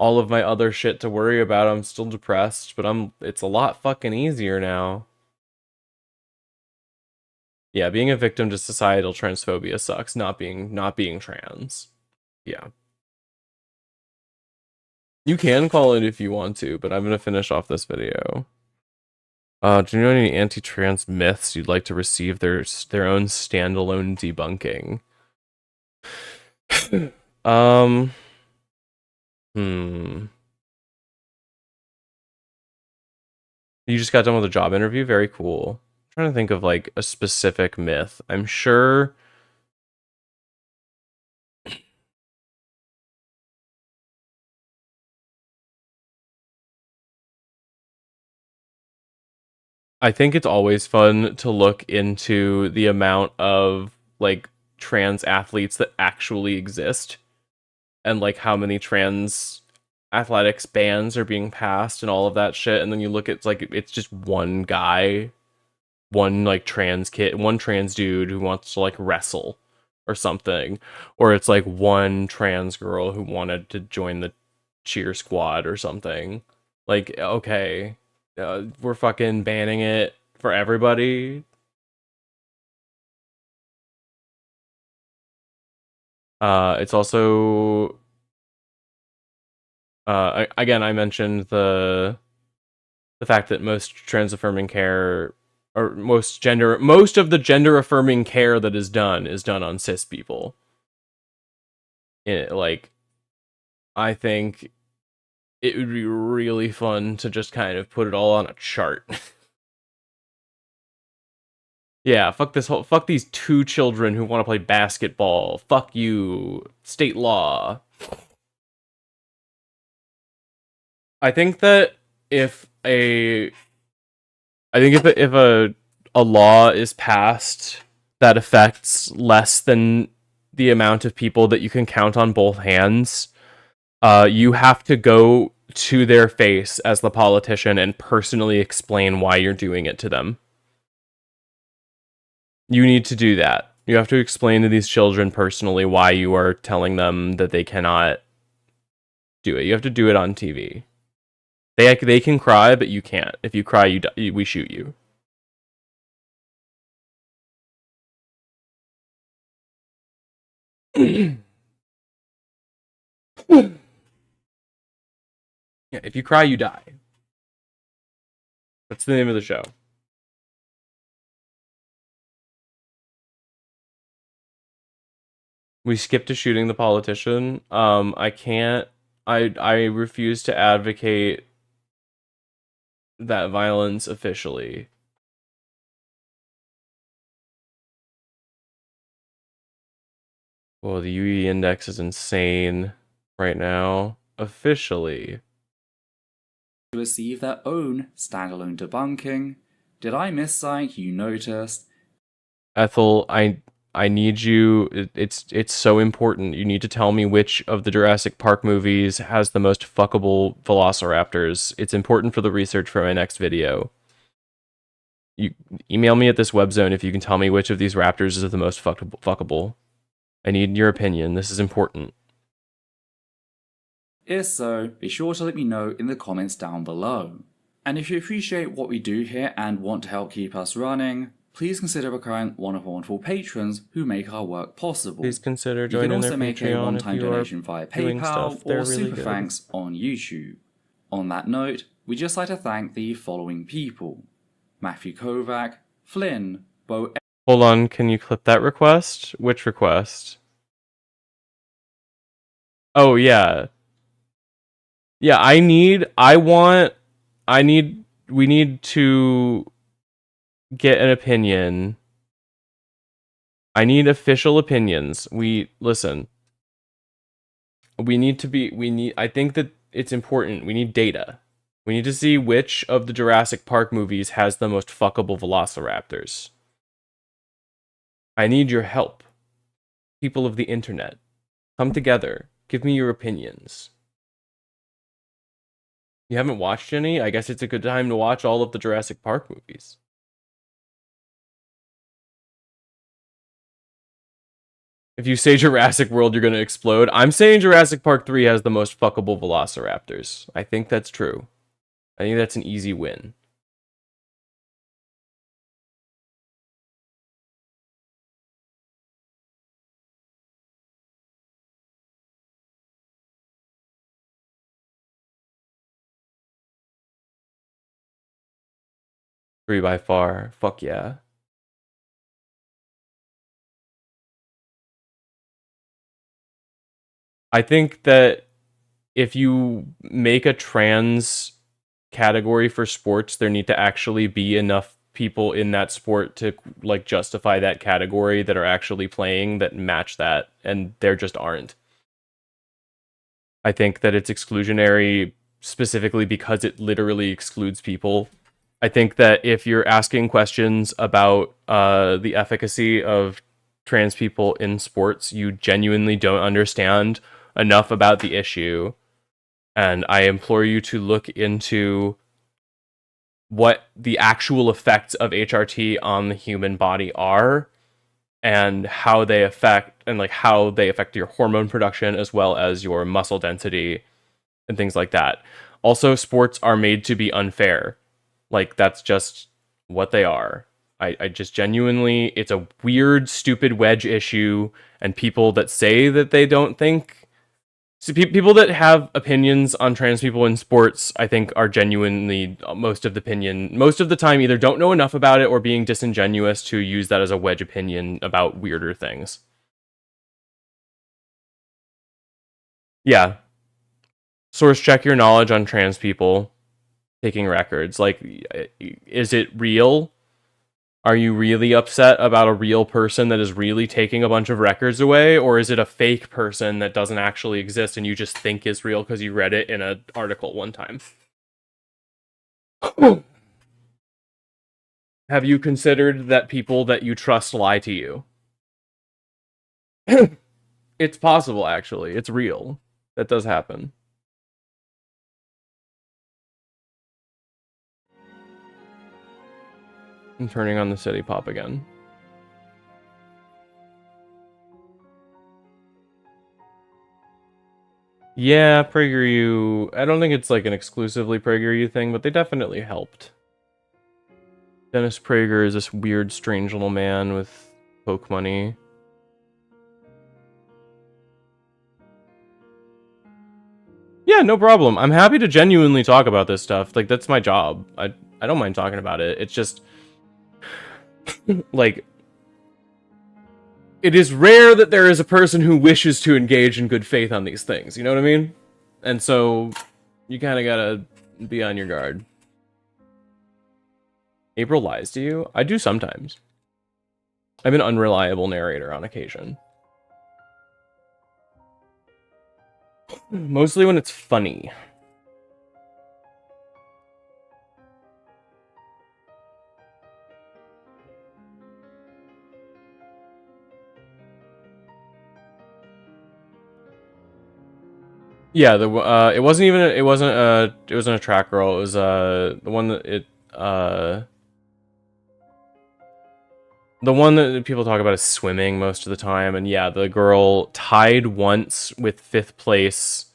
all of my other shit to worry about. I'm still depressed, but it's a lot fucking easier now. Yeah, being a victim to societal transphobia sucks, not being trans. Yeah. You can call it if you want to, but I'm gonna finish off this video. Do you know any anti-trans myths you'd like to receive their own standalone debunking? You just got done with a job interview? Very cool. I'm trying to think of like a specific myth. I'm sure I think it's always fun to look into the amount of like trans athletes that actually exist and like how many trans athletics bans are being passed and all of that shit, and then you look at it's just one guy, one like trans kid, one trans dude who wants to like wrestle or something, or it's like one trans girl who wanted to join the cheer squad or something. Like, okay, we're fucking banning it for everybody. It's also again, I mentioned the fact that most trans affirming care, or most of the gender affirming care that is done on cis people. Like, I think it would be really fun to just kind of put it all on a chart. Yeah, fuck these 2 children who want to play basketball. Fuck you, state law. I think that if a law is passed that affects less than the amount of people that you can count on both hands, you have to go to their face as the politician and personally explain why you're doing it to them. You need to do that. You have to explain to these children personally why you are telling them that they cannot do it. You have to do it on TV. They can cry, but you can't. If you cry, we shoot you. Yeah, if you cry, you die. That's the name of the show. We skipped to shooting the politician. I can't. I refuse to advocate that violence officially. Well, the UE index is insane right now. Officially. To receive their own standalone debunking. Did I miss something you noticed? Ethel, I need you. It's so important. You need to tell me which of the Jurassic Park movies has the most fuckable velociraptors. It's important for the research for my next video. You email me at this webzone if you can tell me which of these raptors is the most fuckable. I need your opinion. This is important. If so, be sure to let me know in the comments down below. And if you appreciate what we do here and want to help keep us running, please consider becoming one of our wonderful patrons who make our work possible. Please consider joining their Patreon. You can also make a one-time donation via PayPal or Super Thanks on YouTube. On that note, we'd just like to thank the following people: Matthew Kovac, Flynn, Bo. Hold on, can you clip that request? Which request? Oh, yeah. Yeah, we need to get an opinion. I need official opinions. Listen. I think that it's important. We need data. We need to see which of the Jurassic Park movies has the most fuckable velociraptors. I need your help. People of the internet, come together. Give me your opinions. You haven't watched any? I guess it's a good time to watch all of the Jurassic Park movies. If you say Jurassic World, you're gonna explode. I'm saying Jurassic Park 3 has the most fuckable velociraptors. I think that's true. I think that's an easy win. Three by far. Fuck yeah. I think that if you make a trans category for sports, there need to actually be enough people in that sport to like justify that category that are actually playing that match that, and there just aren't. I think that it's exclusionary specifically because it literally excludes people. I think that if you're asking questions about the efficacy of trans people in sports, you genuinely don't understand enough about the issue. And I implore you to look into what the actual effects of HRT on the human body are and how they affect your hormone production as well as your muscle density and things like that. Also, sports are made to be unfair. Like, that's just what they are. I just genuinely, it's a weird, stupid wedge issue, and people that say that they don't think... So people that have opinions on trans people in sports, I think, are genuinely, most of the time, either don't know enough about it or being disingenuous to use that as a wedge opinion about weirder things. Yeah. Source check your knowledge on trans people taking records. Like, is it real? Are you really upset about a real person that is really taking a bunch of records away? Or is it a fake person that doesn't actually exist and you just think is real because you read it in an article one time? Have you considered that people that you trust lie to you? It's possible, actually. It's real. That does happen. I'm turning on the city pop again. Yeah, PragerU. I don't think it's like an exclusively PragerU thing, but they definitely helped. Dennis Prager is this weird, strange little man with poke money. Yeah, no problem. I'm happy to genuinely talk about this stuff. Like, that's my job. I don't mind talking about it. It's just... like, it is rare that there is a person who wishes to engage in good faith on these things, you know what I mean? And so, you kind of gotta be on your guard. April lies to you? I do sometimes. I'm an unreliable narrator on occasion. Mostly when it's funny. Yeah, it wasn't a track girl. It was the one that the one that people talk about is swimming most of the time, and yeah, the girl tied once with fifth place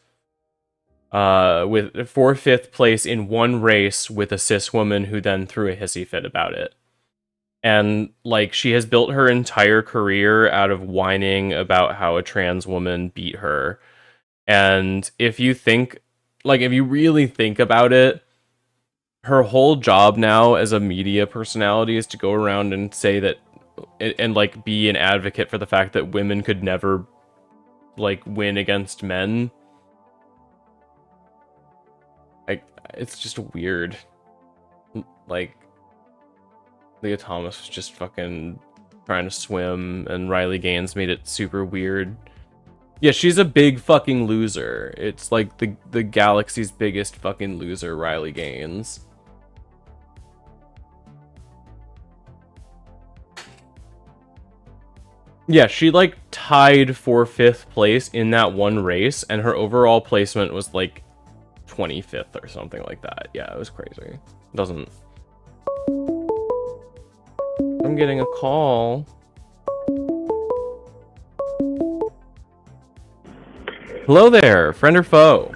in one race with a cis woman who then threw a hissy fit about it. And like, she has built her entire career out of whining about how a trans woman beat her. And if you really think about it, her whole job now as a media personality is to go around and say that, and like be an advocate for the fact that women could never like win against men. Like, it's just weird. Like, Leah Thomas was just fucking trying to swim, and Riley Gaines made it super weird. Yeah, she's a big fucking loser. It's like the galaxy's biggest fucking loser, Riley Gaines. Yeah, she like tied for 5th place in that one race, and her overall placement was like 25th or something like that. Yeah, it was crazy. Doesn't... I'm getting a call. Hello there, friend or foe?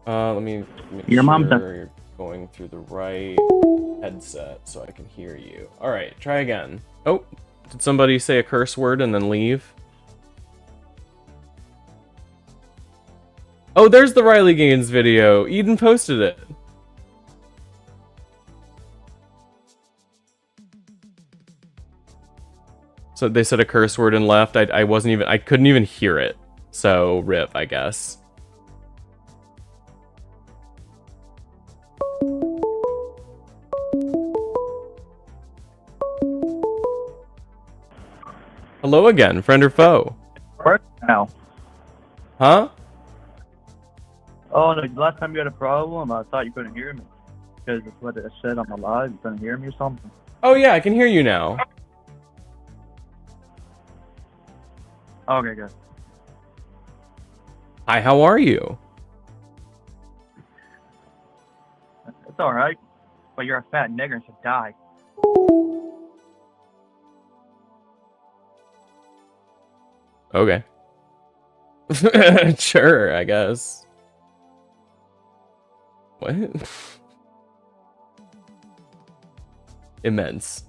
Let me make Your mom's sure you're going through the right headset so I can hear you. Alright, try again. Oh, did somebody say a curse word and then leave? Oh, there's the Riley Gaines video. Eden posted it. So they said a curse word and left. I couldn't even hear it. So rip, I guess. Hello again, friend or foe? Work now. Huh? Oh, no, last time you had a problem, I thought you couldn't hear me. Because it's what it said on the live, you couldn't hear me or something. Oh yeah, I can hear you now. Okay, good. Hi, how are you? It's alright. But you're a fat nigger and should die. Okay. Sure, I guess. What? Immense.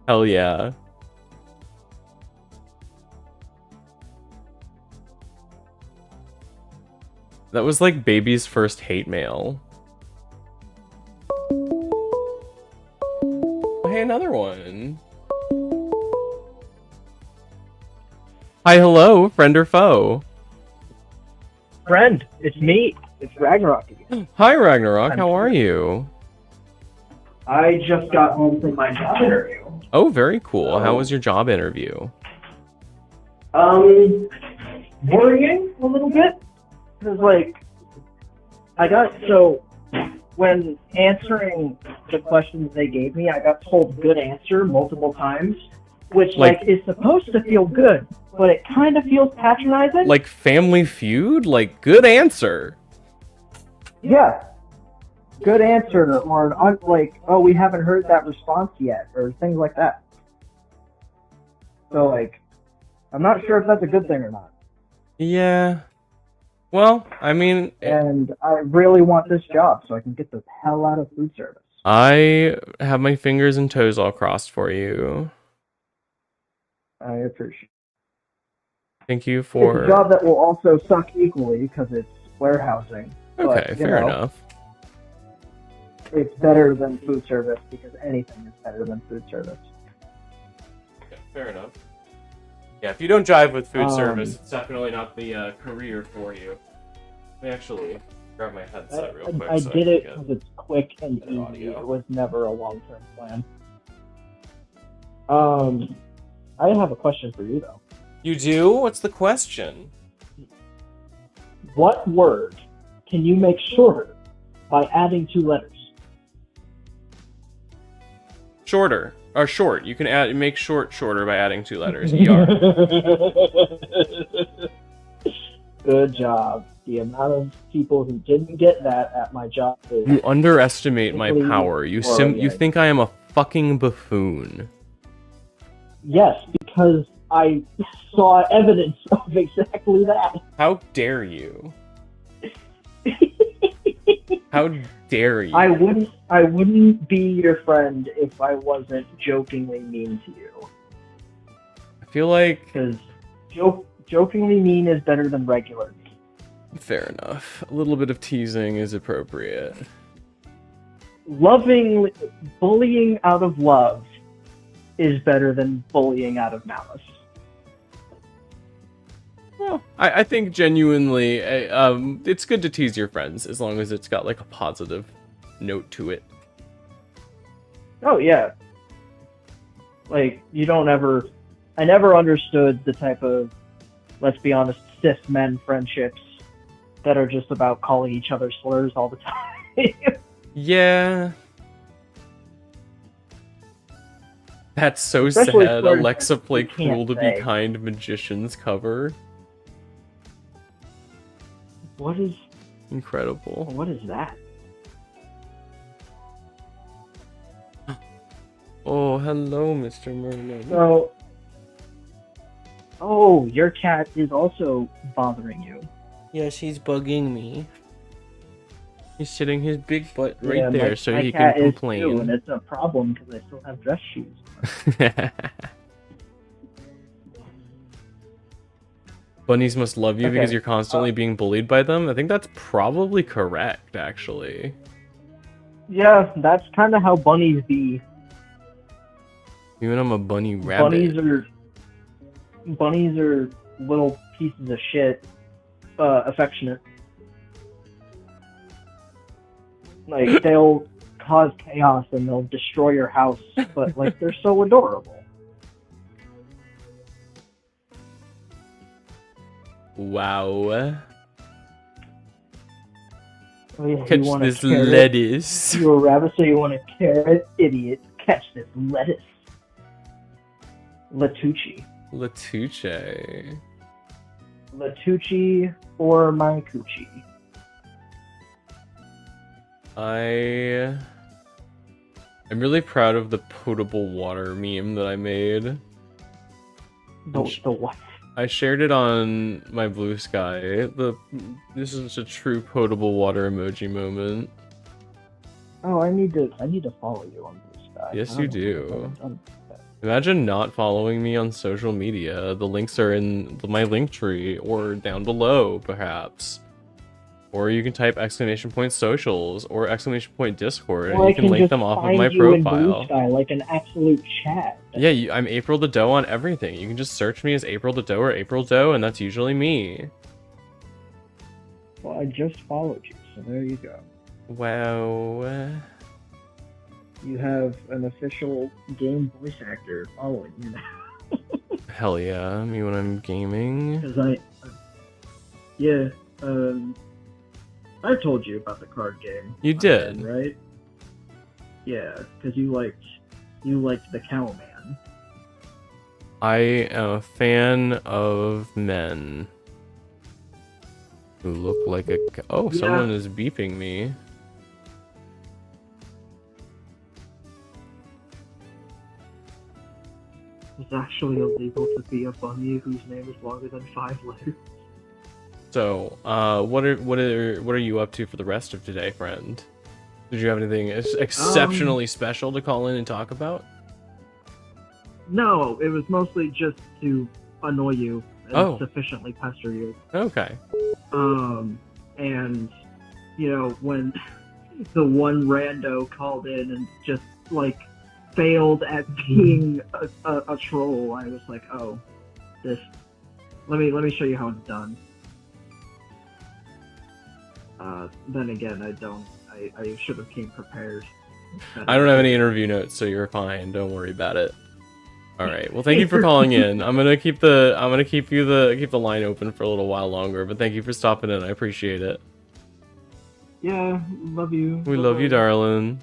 Hell yeah. That was like baby's first hate mail. Hey, another one. Hi, hello, friend or foe? Friend, it's me. It's Ragnarok again. Hi, Ragnarok, how are you? I just got home from my job interview. Oh, very cool. How was your job interview? Worrying a little bit. Because, when answering the questions they gave me, I got told good answer multiple times, which, is supposed to feel good, but it kind of feels patronizing. Like Family Feud? Like, good answer. Yeah. Good answer, or oh, we haven't heard that response yet, or things like that. So, I'm not sure if that's a good thing or not. Yeah. Well, I mean... And I really want this job so I can get the hell out of food service. I have my fingers and toes all crossed for you. I appreciate it. Thank you for... It's a job that will also suck equally because it's warehousing. Okay, but, fair enough. It's better than food service because anything is better than food service. Yeah, fair enough. Yeah, if you don't jive with food service, it's definitely not the career for you. Let me actually grab my headset real quick. I so did I it can because it's quick and get easy. audio. It was never a long-term plan. I have a question for you, though. You do? What's the question? What word can you make shorter by adding 2 letters? Shorter. Or short. You can make shorter by adding 2 letters. ER. Good job. The amount of people who didn't get that at my job is... You underestimate my power. You worrying. think I am a fucking buffoon. Yes, because I saw evidence of exactly that. How dare you? How dare you? I wouldn't be your friend if I wasn't jokingly mean to you. I feel like... Because jokingly mean is better than regular mean. Fair enough. A little bit of teasing is appropriate. Bullying out of love is better than bullying out of malice. Well, I think genuinely, it's good to tease your friends as long as it's got like a positive note to it. Oh yeah. I never understood the type of, let's be honest, cis men friendships that are just about calling each other slurs all the time. Yeah. That's so Especially sad. slurs Alexa that play you can't Cruel to say. Be Kind Magicians cover. What is Incredible. that? Hold Oh, hello, Mr. Merman. So, oh, your cat is also bothering you. Yeah, she's bugging me. He's sitting his big butt right Yeah, there my, so my he cat can is complain. too, and it's a problem because I still have dress shoes. Bunnies must love you because Okay, you're constantly being bullied by them. I think that's probably correct, actually. Yeah, that's kind of how bunnies be. Even I'm a bunny rabbit. Bunnies are little pieces of shit, affectionate. Like, they'll cause chaos and they'll destroy your house, but, like, they're so adorable. Wow. Oh, yeah, Catch you want this a carrot? lettuce. You're a rabbit, so you want a carrot? Idiot. Catch this lettuce. Latucci. Latuche. Latucci or my coochie. I'm really proud of the potable water meme that I made. The what? I shared it on my Blue Sky. This is a true potable water emoji moment. Oh, I need to follow you on Blue Sky. Yes, I you don't know do. if I've done that. Imagine not following me on social media. The links are in my link tree or down below, perhaps. Or you can type !socials or !Discord, Well, and I you can link just them off of find my you in Blue profile. Sky like an absolute Chad. Yeah, I'm April the Doe on everything. You can just search me as April the Doe or April Doe, and that's usually me. Well, I just followed you, so there you go. Wow. You have an official game voice actor following you now. Hell yeah, me when I'm gaming. Because yeah, I told you about the card game. You did. Right? Yeah, because you liked the Cowman. I am a fan of men who look like a... Oh, Yeah. someone is beeping me. It's actually illegal to be a bunny whose name is longer than 5 letters. So, what are you up to for the rest of today, friend? Did you have anything exceptionally special to call in and talk about? No, it was mostly just to annoy you and Oh. sufficiently pester you. Okay. And, you know, when the one rando called in and just, like, failed at being a troll, I was like, oh, this... Let me show you how it's done. Then again, I should have came prepared. I don't have any interview notes, so you're fine. Don't worry about it. All right. Well, thank you for calling in. I'm gonna keep the line open for a little while longer, but thank you for stopping in. I appreciate it. Yeah, love you. We love you, darling.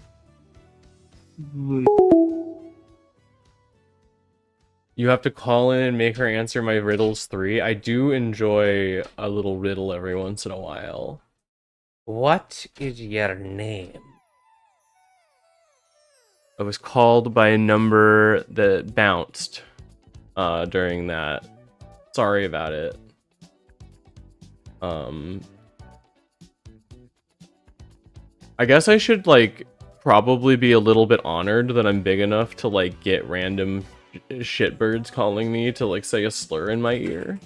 You have to call in and make her answer my riddles 3. I do enjoy a little riddle every once in a while. What is your name? I was called by a number that bounced during that. Sorry about it. I guess I should, like, probably be a little bit honored that I'm big enough to, like, get random shitbirds calling me to, like, say a slur in my ear.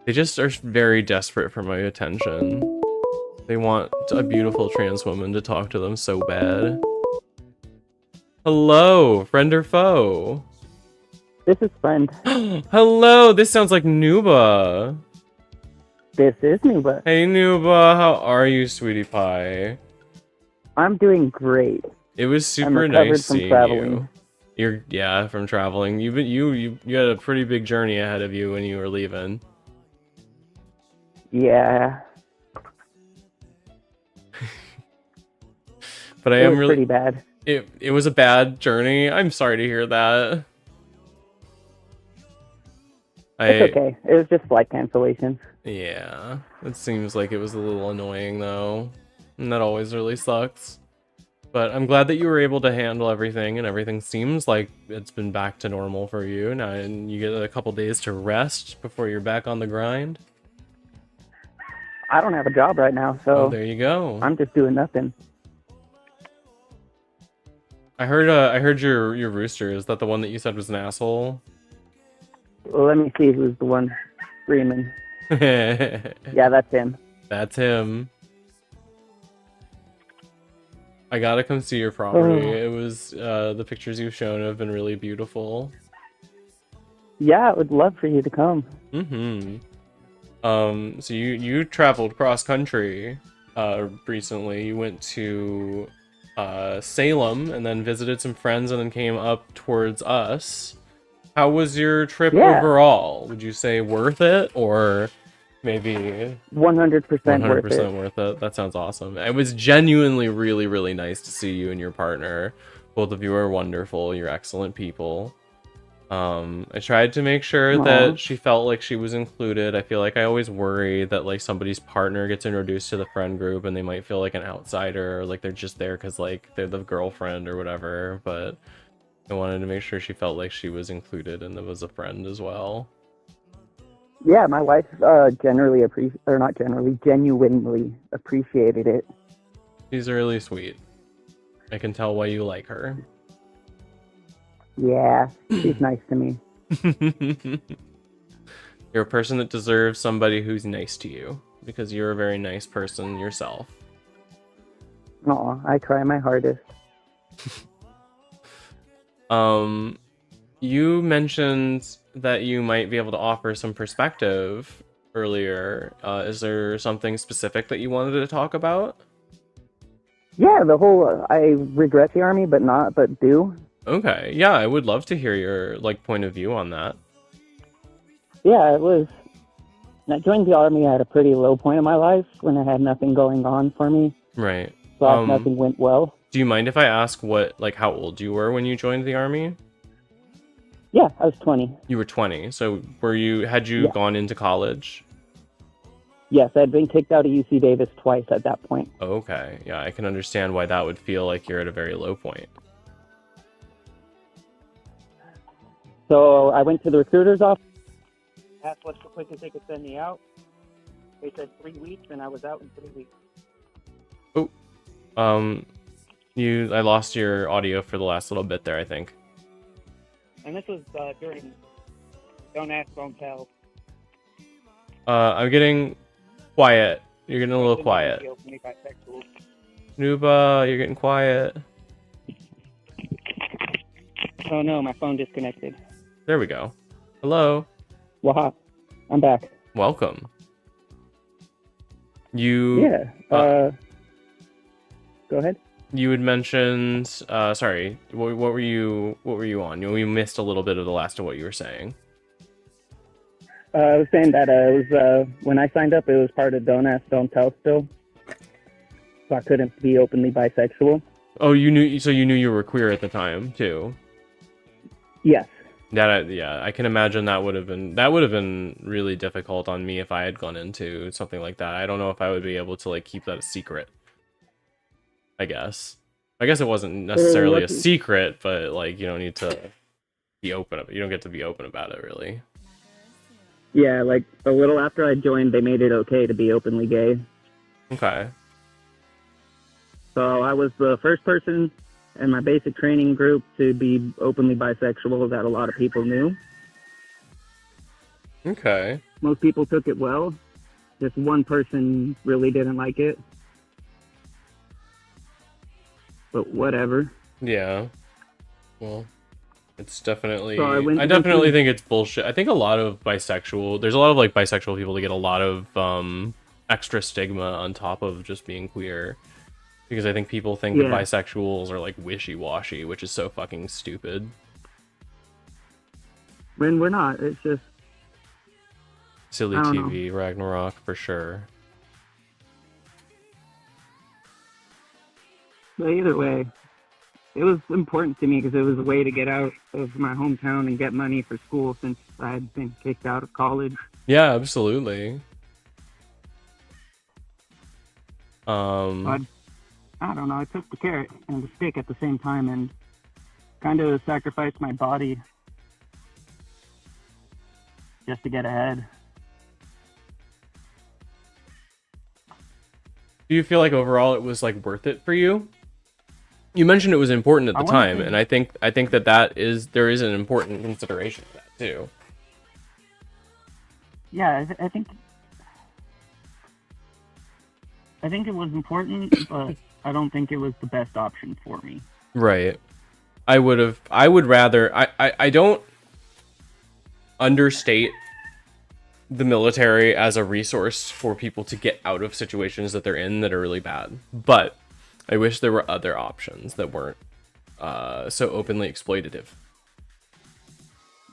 They just are very desperate for my attention. They want a beautiful trans woman to talk to them so bad. Hello, friend or foe? This is Friend. Hello, this sounds like Nuba. This is Nuba. Hey Nuba, how are you, sweetie pie? I'm doing great. It was I'm super recovered nice from seeing traveling. you. Yeah, from traveling. You had a pretty big journey ahead of you when you were leaving. Yeah, But I it am was really pretty bad. it was a bad journey. I'm sorry to hear that. It's okay. It was just flight cancellations. Yeah, it seems like it was a little annoying though. And that always really sucks. But I'm glad that you were able to handle everything, and everything seems like it's been back to normal for you now, and you get a couple days to rest before you're back on the grind. I don't have a job right now, so Oh, there you go. I'm just doing nothing. I heard your rooster. Is that the one that you said was an asshole? Well, let me see who's the one screaming. Yeah, that's him. That's him. I gotta come see your property. It was the pictures you've shown have been really beautiful. Yeah, I would love for you to come. Mm-hmm. So you traveled cross country recently. You went to Salem and then visited some friends and then came up towards us. How was your trip overall? Would you say worth it, or maybe 100% worth it. 100% worth it? That sounds awesome. It was genuinely really, really nice to see you and your partner. Both of you are wonderful. You're excellent people. I tried to make sure that she felt like she was included. I feel like I always worry that like somebody's partner gets introduced to the friend group and they might feel like an outsider, or like they're just there because like they're the girlfriend or whatever. But I wanted to make sure she felt like she was included and was a friend as well. Yeah, my wife genuinely appreciated it. She's really sweet. I can tell why you like her. Yeah, she's nice to me. You're a person that deserves somebody who's nice to you, because you're a very nice person yourself. Aw, I try my hardest. You mentioned that you might be able to offer some perspective earlier. Is there something specific that you wanted to talk about? Yeah, the whole I regret the army, but do. Okay, yeah, I would love to hear your like point of view on that. Yeah, it was. When I joined the army at a pretty low point in my life when I had nothing going on for me. Right. So nothing went well. Do you mind if I ask how old you were when you joined the army? Yeah, I was 20. You were 20. So had you gone into college? Yes, I'd been kicked out of UC Davis twice at that point. Okay, yeah, I can understand why that would feel like you're at a very low point. So I went to the recruiter's office, asked what's the quickest they could send me out. They said 3 weeks, and I was out in 3 weeks. Oh, I lost your audio for the last little bit there, I think. And this was during Don't Ask, Don't Tell. I'm getting quiet. You're getting a little quiet. Nuba, you're getting quiet. Oh no, my phone disconnected. There we go. Hello. Waha, I'm back. Welcome. Go ahead. You had mentioned. Sorry. What were you on? We missed a little bit of the last of what you were saying. I was saying that it was when I signed up, it was part of Don't Ask, Don't Tell still, so I couldn't be openly bisexual. Oh, you knew you were queer at the time too. Yes. I can imagine that would have been really difficult on me if I had gone into something like that. I don't know if I would be able to like keep that a secret. I guess it wasn't necessarily a secret, but like you don't need to be open. You don't get to be open about it, really. Yeah, like a little after I joined, they made it okay to be openly gay. Okay. So I was the first person in my basic training group to be openly bisexual that a lot of people knew. Okay. Most people took it well. Just one person really didn't like it. But whatever. Yeah. Well, it's definitely... So I definitely think it's bullshit. I think there's a lot of like bisexual people that get a lot of extra stigma on top of just being queer. Because I think people think that bisexuals are like wishy-washy, which is so fucking stupid. When we're not, it's just... Silly TV, Ragnarok, for sure. But either way, it was important to me because it was a way to get out of my hometown and get money for school since I had been kicked out of college. Yeah, absolutely. I don't know, I took the carrot and the stick at the same time and kind of sacrificed my body just to get ahead. Do you feel like overall it was like worth it for you? You mentioned it was important at the time, and I think that there is an important consideration of that too. Yeah, I think it was important, but I don't think it was the best option for me. Right. I would rather I don't understate the military as a resource for people to get out of situations that they're in that are really bad. But I wish there were other options that weren't so openly exploitative.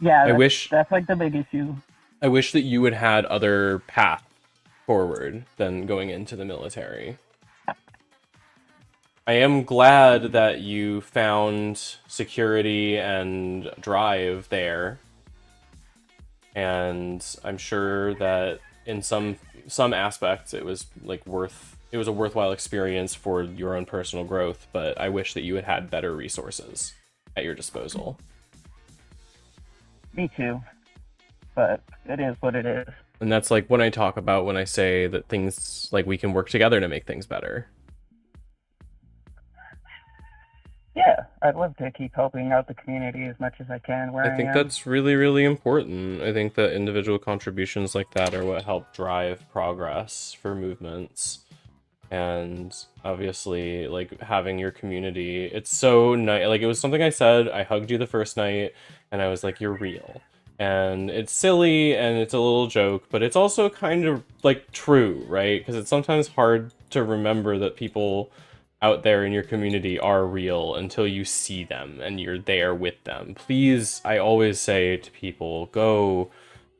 Yeah, that's like the big issue. I wish that you had had other path forward than going into the military. I am glad that you found security and drive there. And I'm sure that in some aspects it was a worthwhile experience for your own personal growth, but I wish that you had had better resources at your disposal. Me too. But it is what it is. And that's like when I talk about when I say that things like we can work together to make things better. Yeah, I'd love to keep helping out the community as much as I can where I think am. that's really, really important. I think that individual contributions like that are what help drive progress for movements. And obviously, like, having your community, it's so nice. Like, it was something I said, I hugged you the first night, and I was like, you're real. And it's silly, and it's a little joke, but it's also kind of, like, true, right? Because it's sometimes hard to remember that people out there in your community are real until you see them and you're there with them. Please, I always say to people, go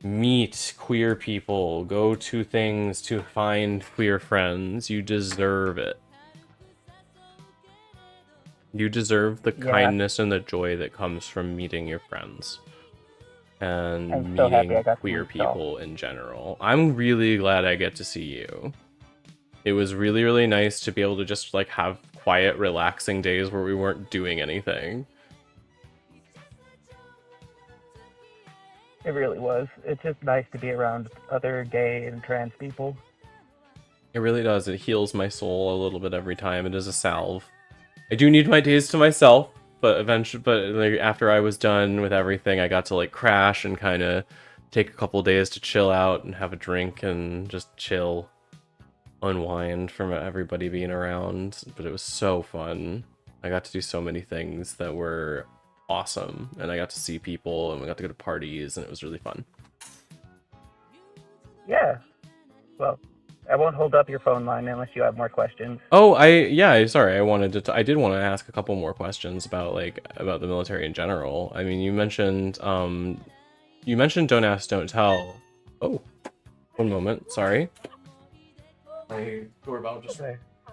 meet queer people, go to things to find queer friends. You deserve it. You deserve the kindness and the joy that comes from meeting your friends and meeting queer people in general. I'm really glad I get to see you. It was really, really nice to be able to just like have quiet, relaxing days where we weren't doing anything. It really was. It's just nice to be around other gay and trans people. It really does. It heals my soul a little bit every time. It is a salve. I do need my days to myself, but eventually, like, after I was done with everything, I got to like crash and kind of take a couple days to chill out and have a drink and just chill. Unwind from everybody being around, but it was so fun. I got to do so many things that were awesome, and I got to see people, and we got to go to parties, and it was really fun. Yeah. Well, I won't hold up your phone line unless you have more questions. Oh, sorry, I did want to ask a couple more questions about the military in general. I mean, you mentioned don't ask, don't tell. Oh, one moment, sorry. My doorbell just rang. Hi.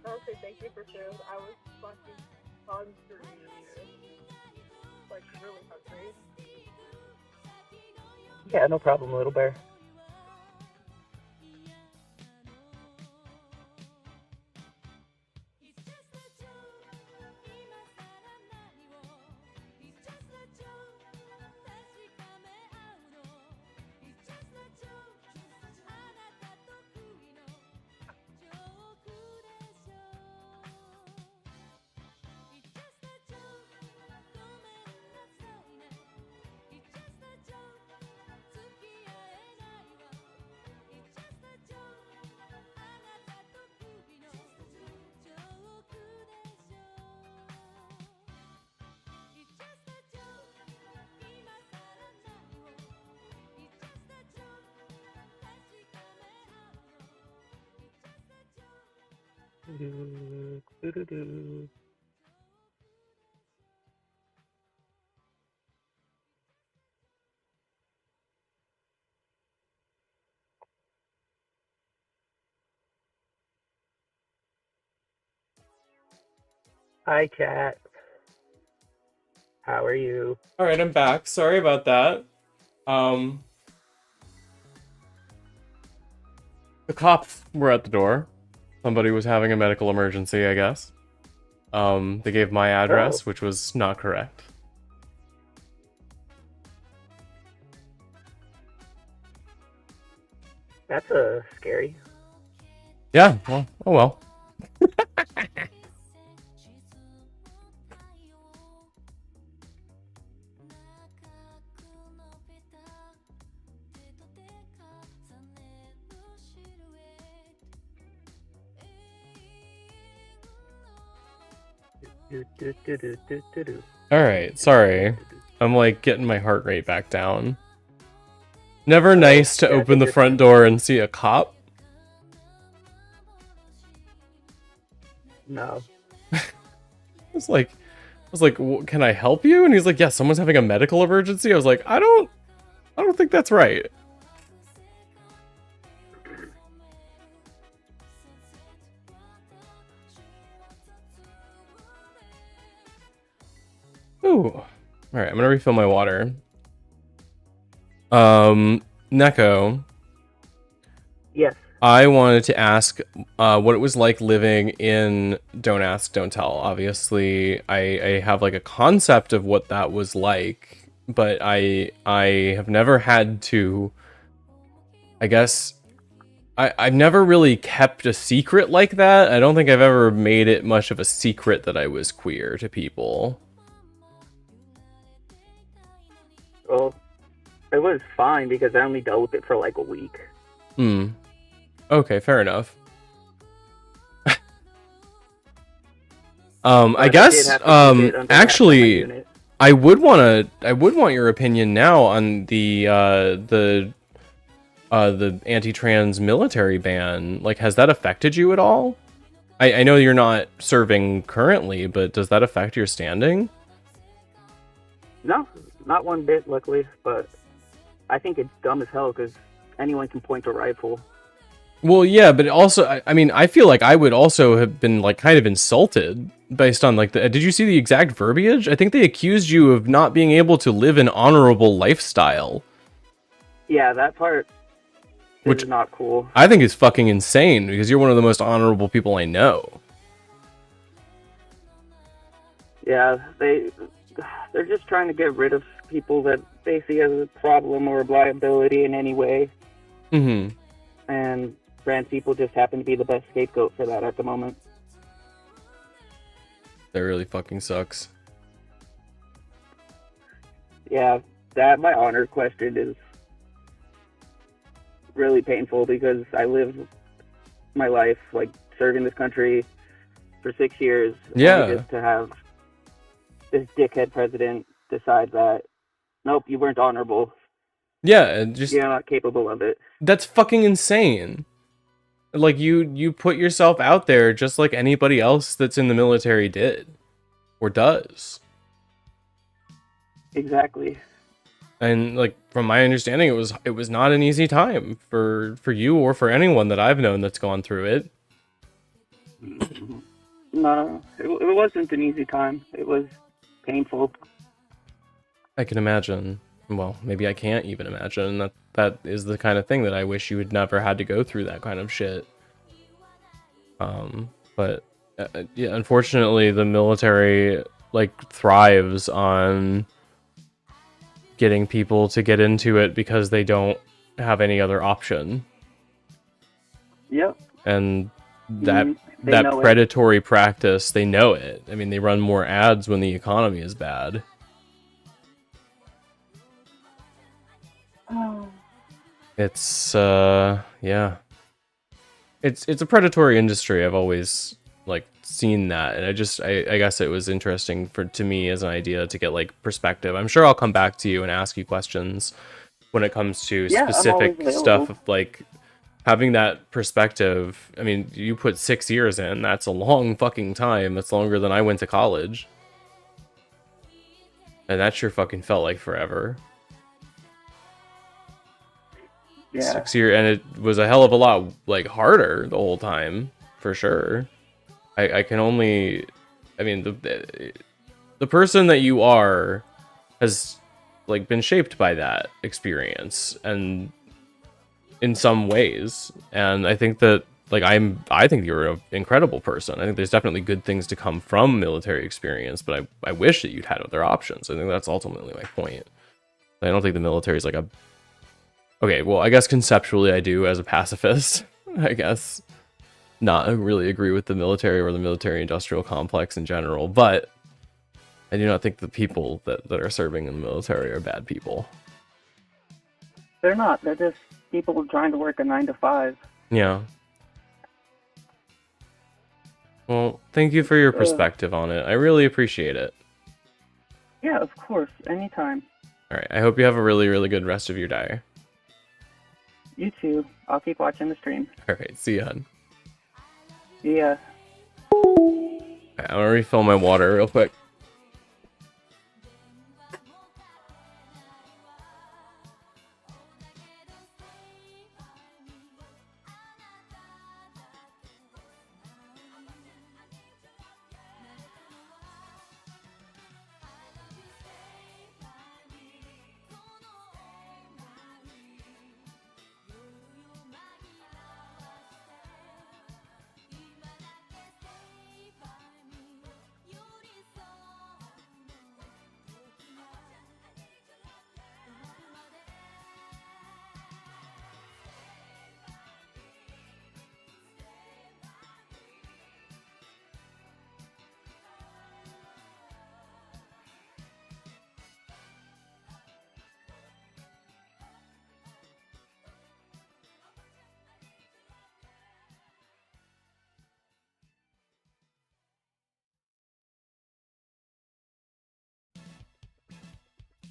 Okay, thank you for sharing. I was fucking hungry. Like, really hungry. Yeah, no problem, little bear. Hi, chat. How are you? All right, I'm back. Sorry about that. The cops were at the door. Somebody was having a medical emergency, I guess. They gave my address, which was not correct. That's scary. Yeah, well, oh well. Alright, sorry. I'm like getting my heart rate back down. Never nice to open the front door and see a cop. No. I was like, can I help you? And he's like, yeah, someone's having a medical emergency. I was like, I don't think that's right. Ooh. Alright, I'm gonna refill my water. Neko. Yes. I wanted to ask what it was like living in Don't Ask, Don't Tell. Obviously, I have like a concept of what that was like, but I have never had to, I guess, I've never really kept a secret like that. I don't think I've ever made it much of a secret that I was queer to people. Well, it was fine because I only dealt with it for like a week. Okay, fair enough. I guess actually I would want your opinion now on the anti-trans military ban. Like, has that affected you at all? I know you're not serving currently, but does that affect your standing? No, not one bit, luckily, but I think it's dumb as hell because anyone can point a rifle. Well, yeah, but also, I mean, I feel like I would also have been, like, kind of insulted based on, like, did you see the exact verbiage? I think they accused you of not being able to live an honorable lifestyle. Yeah, that part is not cool. I think is fucking insane, because you're one of the most honorable people I know. Yeah, they're just trying to get rid of people that they see as a problem or a liability in any way. Mm-hmm. And trans people just happen to be the best scapegoat for that at the moment. That really fucking sucks. Yeah, my honor question is really painful because I lived my life like serving this country for 6 years. Yeah. Only just to have this dickhead president decide that, nope, you weren't honorable. Yeah, you're not capable of it. That's fucking insane. Like, you put yourself out there just like anybody else that's in the military did. Or does. Exactly. And, like, from my understanding, it was not an easy time for you or for anyone that I've known that's gone through it. No, it wasn't an easy time. It was painful. I can imagine. Well, maybe I can't even imagine. That is the kind of thing that I wish you had never had to go through that kind of shit. But yeah, unfortunately, the military like thrives on getting people to get into it because they don't have any other option. Yep. And that predatory practice, they know it. I mean, they run more ads when the economy is bad. It's yeah. It's a predatory industry. I've always like seen that, and I guess it was interesting to me as an idea to get like perspective. I'm sure I'll come back to you and ask you questions when it comes to specific stuff of like having that perspective. I mean, you put 6 years in, that's a long fucking time. That's longer than I went to college. And that sure fucking felt like forever. Yeah. 6 years, and it was a hell of a lot like harder the whole time, for sure. I can only, I mean, the person that you are has like been shaped by that experience and in some ways, and I think that like I think you're an incredible person. I think there's definitely good things to come from military experience, but I wish that you'd had other options. I think that's ultimately my point. I don't think the military is like a... Okay, well, I guess conceptually I do as a pacifist. I guess not really agree with the military or the military-industrial complex in general, but I do not think the people that are serving in the military are bad people. They're not. They're just people trying to work a 9 to 5. Yeah. Well, thank you for your perspective on it. I really appreciate it. Yeah, of course. Anytime. All right, I hope you have a really, really good rest of your day. You too. I'll keep watching the stream. All right, see ya. Hun. Yeah. I'm gonna refill my water real quick.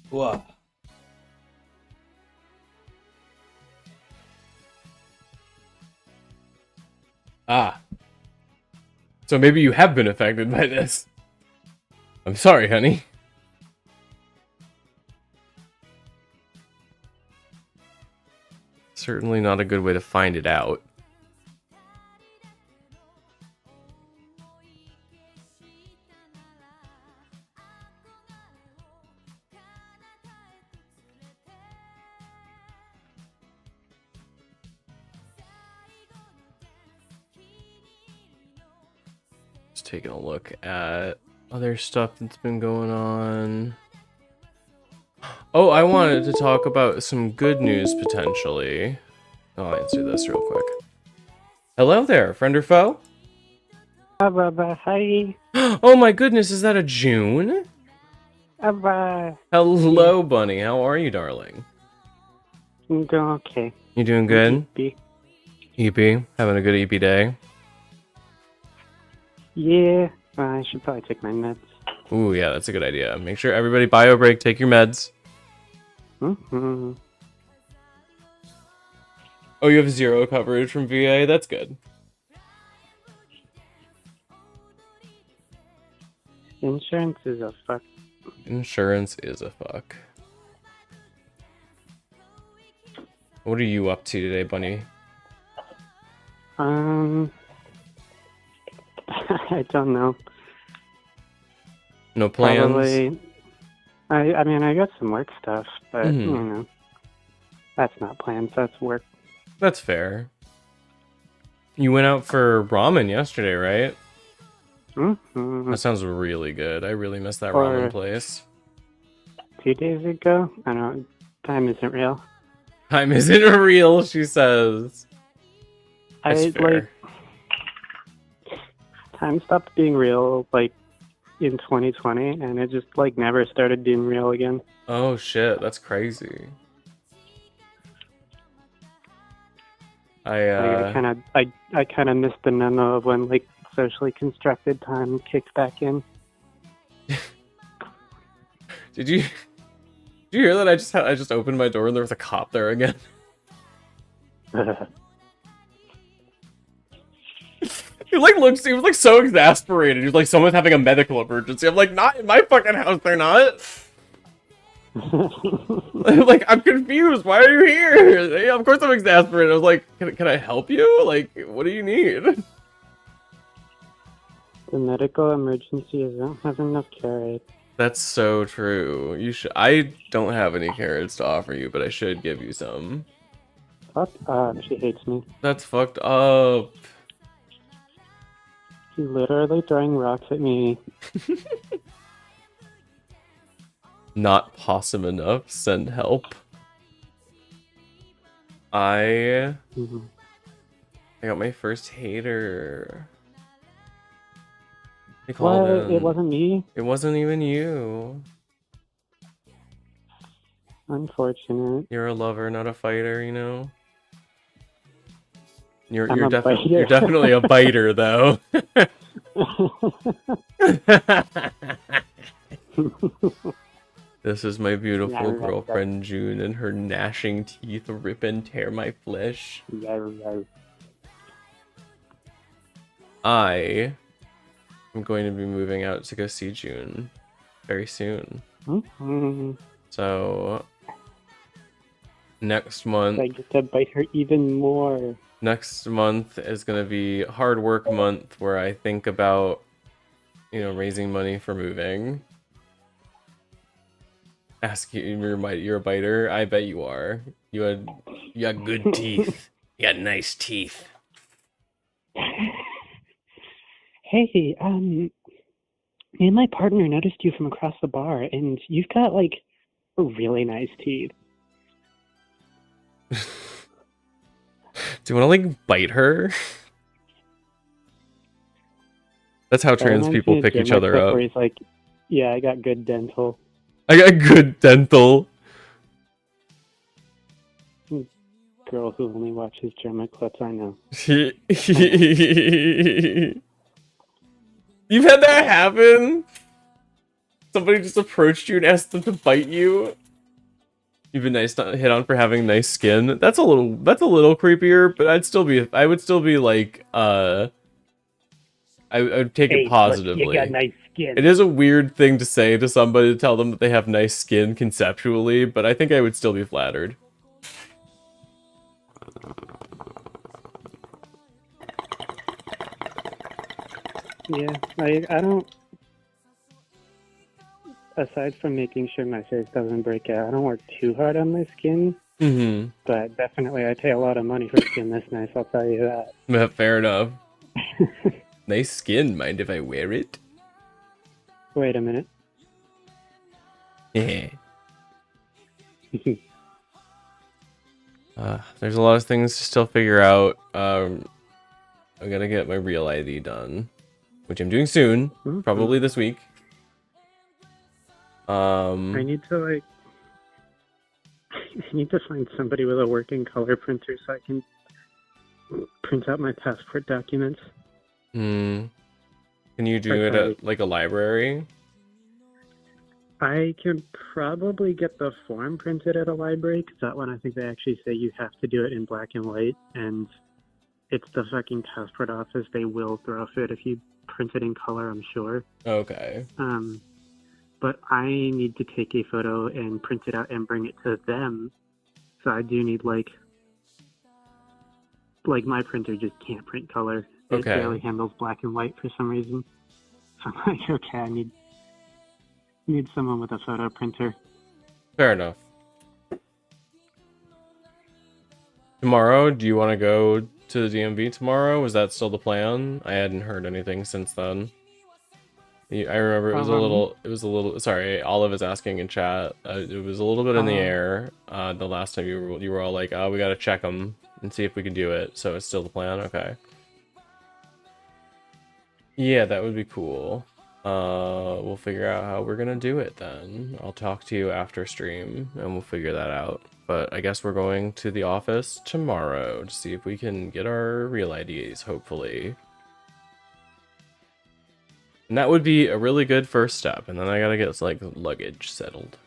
Whoa. Ah. So maybe you have been affected by this. I'm sorry, honey. Certainly not a good way to find it out. Just taking a look at other stuff that's been going on. Oh, I wanted to talk about some good news potentially. I'll answer this real quick. Hello there, friend or foe? Hi. Oh my goodness, is that a June? Hello, bunny. How are you, darling? I'm doing okay. You doing good? EP? Having a good EP day? Yeah, I should probably take my meds. Ooh, yeah, that's a good idea. Make sure everybody bio break, take your meds. Mm-hmm. Oh, you have 0 coverage from VA? That's good. Insurance is a fuck. Insurance is a fuck. What are you up to today, bunny? I don't know. No plans? Probably. I mean, I got some work stuff, but, you know, that's not plans, that's work. That's fair. You went out for ramen yesterday, right? Mm-hmm. That sounds really good. I really miss that Or- ramen place. 2 days ago? I don't know, time isn't real. Time isn't real, she says. That's fair. Time stopped being real, like, in 2020, and it just, like, never started being real again. Oh shit, that's crazy. I kind of missed the memo of when, like, socially constructed time kicked back in. Did you hear that? I just opened my door and there was a cop there again. He was like so exasperated. He was like, someone's having a medical emergency. I'm like, not in my fucking house, they're not. Like, I'm confused. Why are you here? Yeah, of course I'm exasperated. I was like, can I help you? Like, what do you need? The medical emergency is I don't have enough carrots. That's so true. You should. I don't have any carrots to offer you, but I should give you some. fucked up. She hates me. That's fucked up. She's literally throwing rocks at me. Not possum enough. Send help. I got my first hater. They called What? him. It wasn't me? It wasn't even you. Unfortunate. You're a lover, not a fighter, you know? You're I'm a you're biter. definitely a biter though. This is my beautiful Yarr, yarr, girlfriend June and her gnashing teeth rip and tear my flesh. yarr, yarr. I am going to be moving out to go see June very soon. Mhm. So next month I get to bite her even more. next month is going to be hard work month where I think about, you know, raising money for moving. Ask you, you're a biter? I bet you are. You got good teeth. You got nice teeth. Hey, me and my partner noticed you from across the bar, and you've got, like, really nice teeth. Do you want to like bite her? That's how That trans reminds people me of pick each Jim other Clip, up. Where he's like, yeah, I got good dental. I got good dental. Girl who only watches German clips, I know. You've had that happen? Somebody just approached you and asked them to bite you? You've been nice to hit on for having nice skin. That's a little creepier, but I would still be like, I would take it positively. You got nice skin. It is a weird thing to say to somebody to tell them that they have nice skin conceptually, but I think I would still be flattered. Yeah, I don't. Aside from making sure my face doesn't break out, I don't work too hard on my skin. Mm-hmm. But definitely, I pay a lot of money for skin this nice. I'll tell you that. Fair enough. Nice skin. Mind if I wear it? Wait a minute. Yeah. There's a lot of things to still figure out. I gotta get my real ID done, which I'm doing soon, probably this week. I need to I need to find somebody with a working color printer so I can print out my passport documents. Can you do it at like a library? I can probably get the form printed at a library, because that one I think they actually say you have to do it in black and white, and it's the fucking passport office. They will throw a fit if you print it in color, I'm sure. Okay. But I need to take a photo and print it out and bring it to them. So I do need like my printer just can't print color. It Okay. barely handles black and white for some reason. So I'm like, okay, I need someone with a photo printer. Fair enough. Tomorrow, do you want to go to the DMV tomorrow? Was that still the plan? I hadn't heard anything since then. I remember it was a little, sorry, Olive is asking in chat. It was a little bit in the air. The last time you were all like, oh, we got to check them and see if we can do it. So it's still the plan. Okay. Yeah, that would be cool. We'll figure out how we're gonna do it then. I'll talk to you after stream and we'll figure that out. But I guess we're going to the office tomorrow to see if we can get our real IDs, hopefully. And that would be a really good first step. And then I gotta get like luggage settled.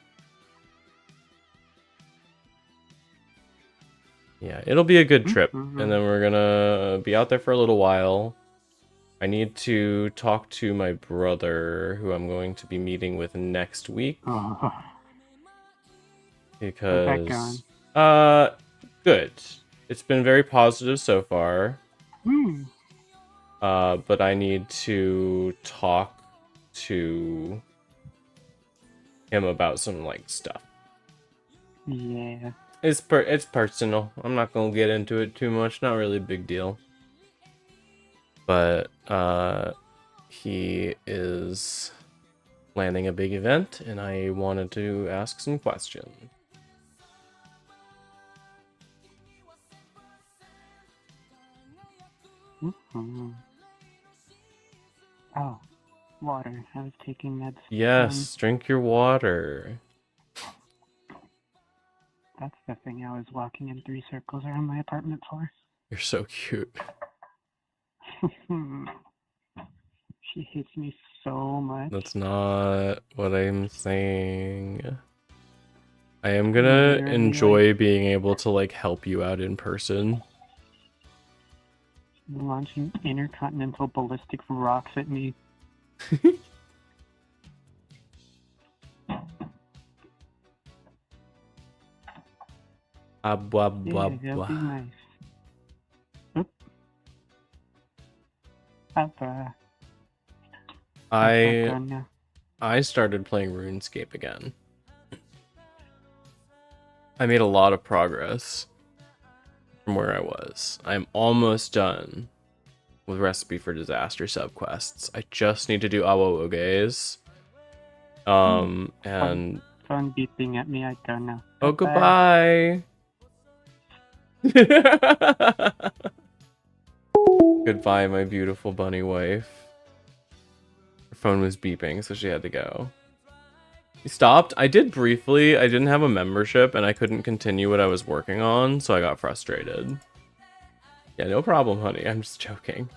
Yeah, it'll be a good trip. And then we're gonna be out there for a little while. I need to talk to my brother, who I'm going to be meeting with next week. Because How's that good. It's been very positive so far. going? But I need to talk to him about some like stuff. Yeah. It's personal. I'm not gonna get into it too much. Not really a big deal. But he is planning a big event, and I wanted to ask some questions. Mhm. Oh, water. I was taking meds. Yes, drink your water. That's the thing. I was walking in 3 circles around my apartment for. You're so cute. She hates me so much. That's not what I'm saying. I am gonna Literally, enjoy being able to like help you out in person. Launching intercontinental ballistic rocks at me. Ah, blah, blah, Yeah, that'd blah. be nice. Oop. Papa. I started playing RuneScape again. I made a lot of progress from where I was. I'm almost done with Recipe for Disaster subquests. I just need to do Awowoges. And Phone beeping at me. I don't know. oh, goodbye. Goodbye, my beautiful bunny wife. Her phone was beeping, so she had to go. He stopped. I did briefly. I didn't have a membership, and I couldn't continue what I was working on, so I got frustrated. Yeah, no problem, honey. I'm just joking.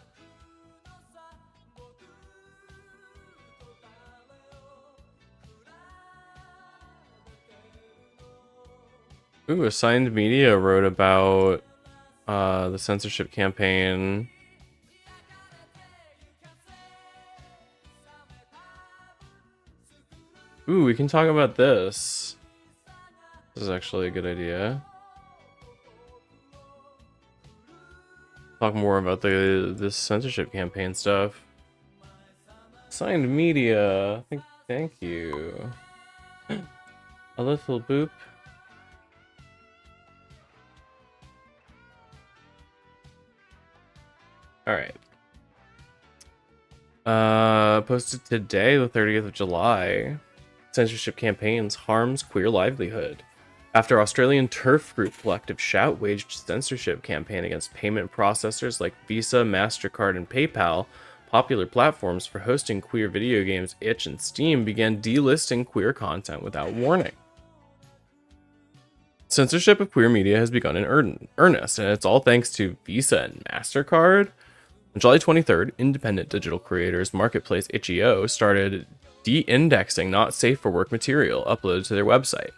Ooh, Assigned Media wrote about the censorship campaign. Ooh, we can talk about this. This is actually a good idea. Talk more about this censorship campaign stuff. Assigned Media. Thank you. A little boop. Alright. Posted today, the 30th of July. Censorship campaigns harms queer livelihood. After Australian turf group Collective Shout waged censorship campaign against payment processors like Visa, MasterCard, and PayPal, popular platforms for hosting queer video games Itch and Steam began delisting queer content without warning. Censorship of queer media has begun in earnest, and it's all thanks to Visa and MasterCard. On July 23rd, independent digital creators marketplace Itch.io started de-indexing not safe for work material uploaded to their website.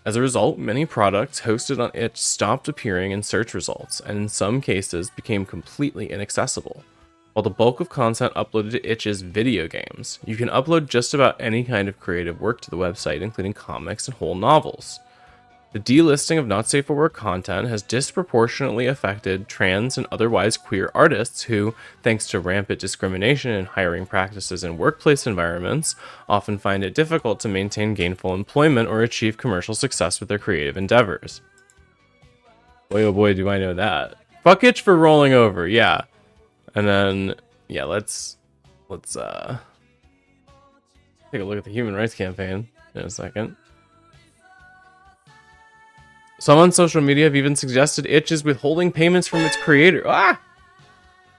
As a result, many products hosted on Itch stopped appearing in search results, and in some cases became completely inaccessible. While the bulk of content uploaded to Itch is video games, you can upload just about any kind of creative work to the website, including comics and whole novels. The delisting of not safe for work content has disproportionately affected trans and otherwise queer artists who, thanks to rampant discrimination and hiring practices in workplace environments, often find it difficult to maintain gainful employment or achieve commercial success with their creative endeavors. Boy, oh boy, do I know that. Fuck Itch for rolling over, yeah. And then, yeah, let's take a look at the Human Rights Campaign in a second. Some on social media have even suggested Itch is withholding payments from its creator. Ah!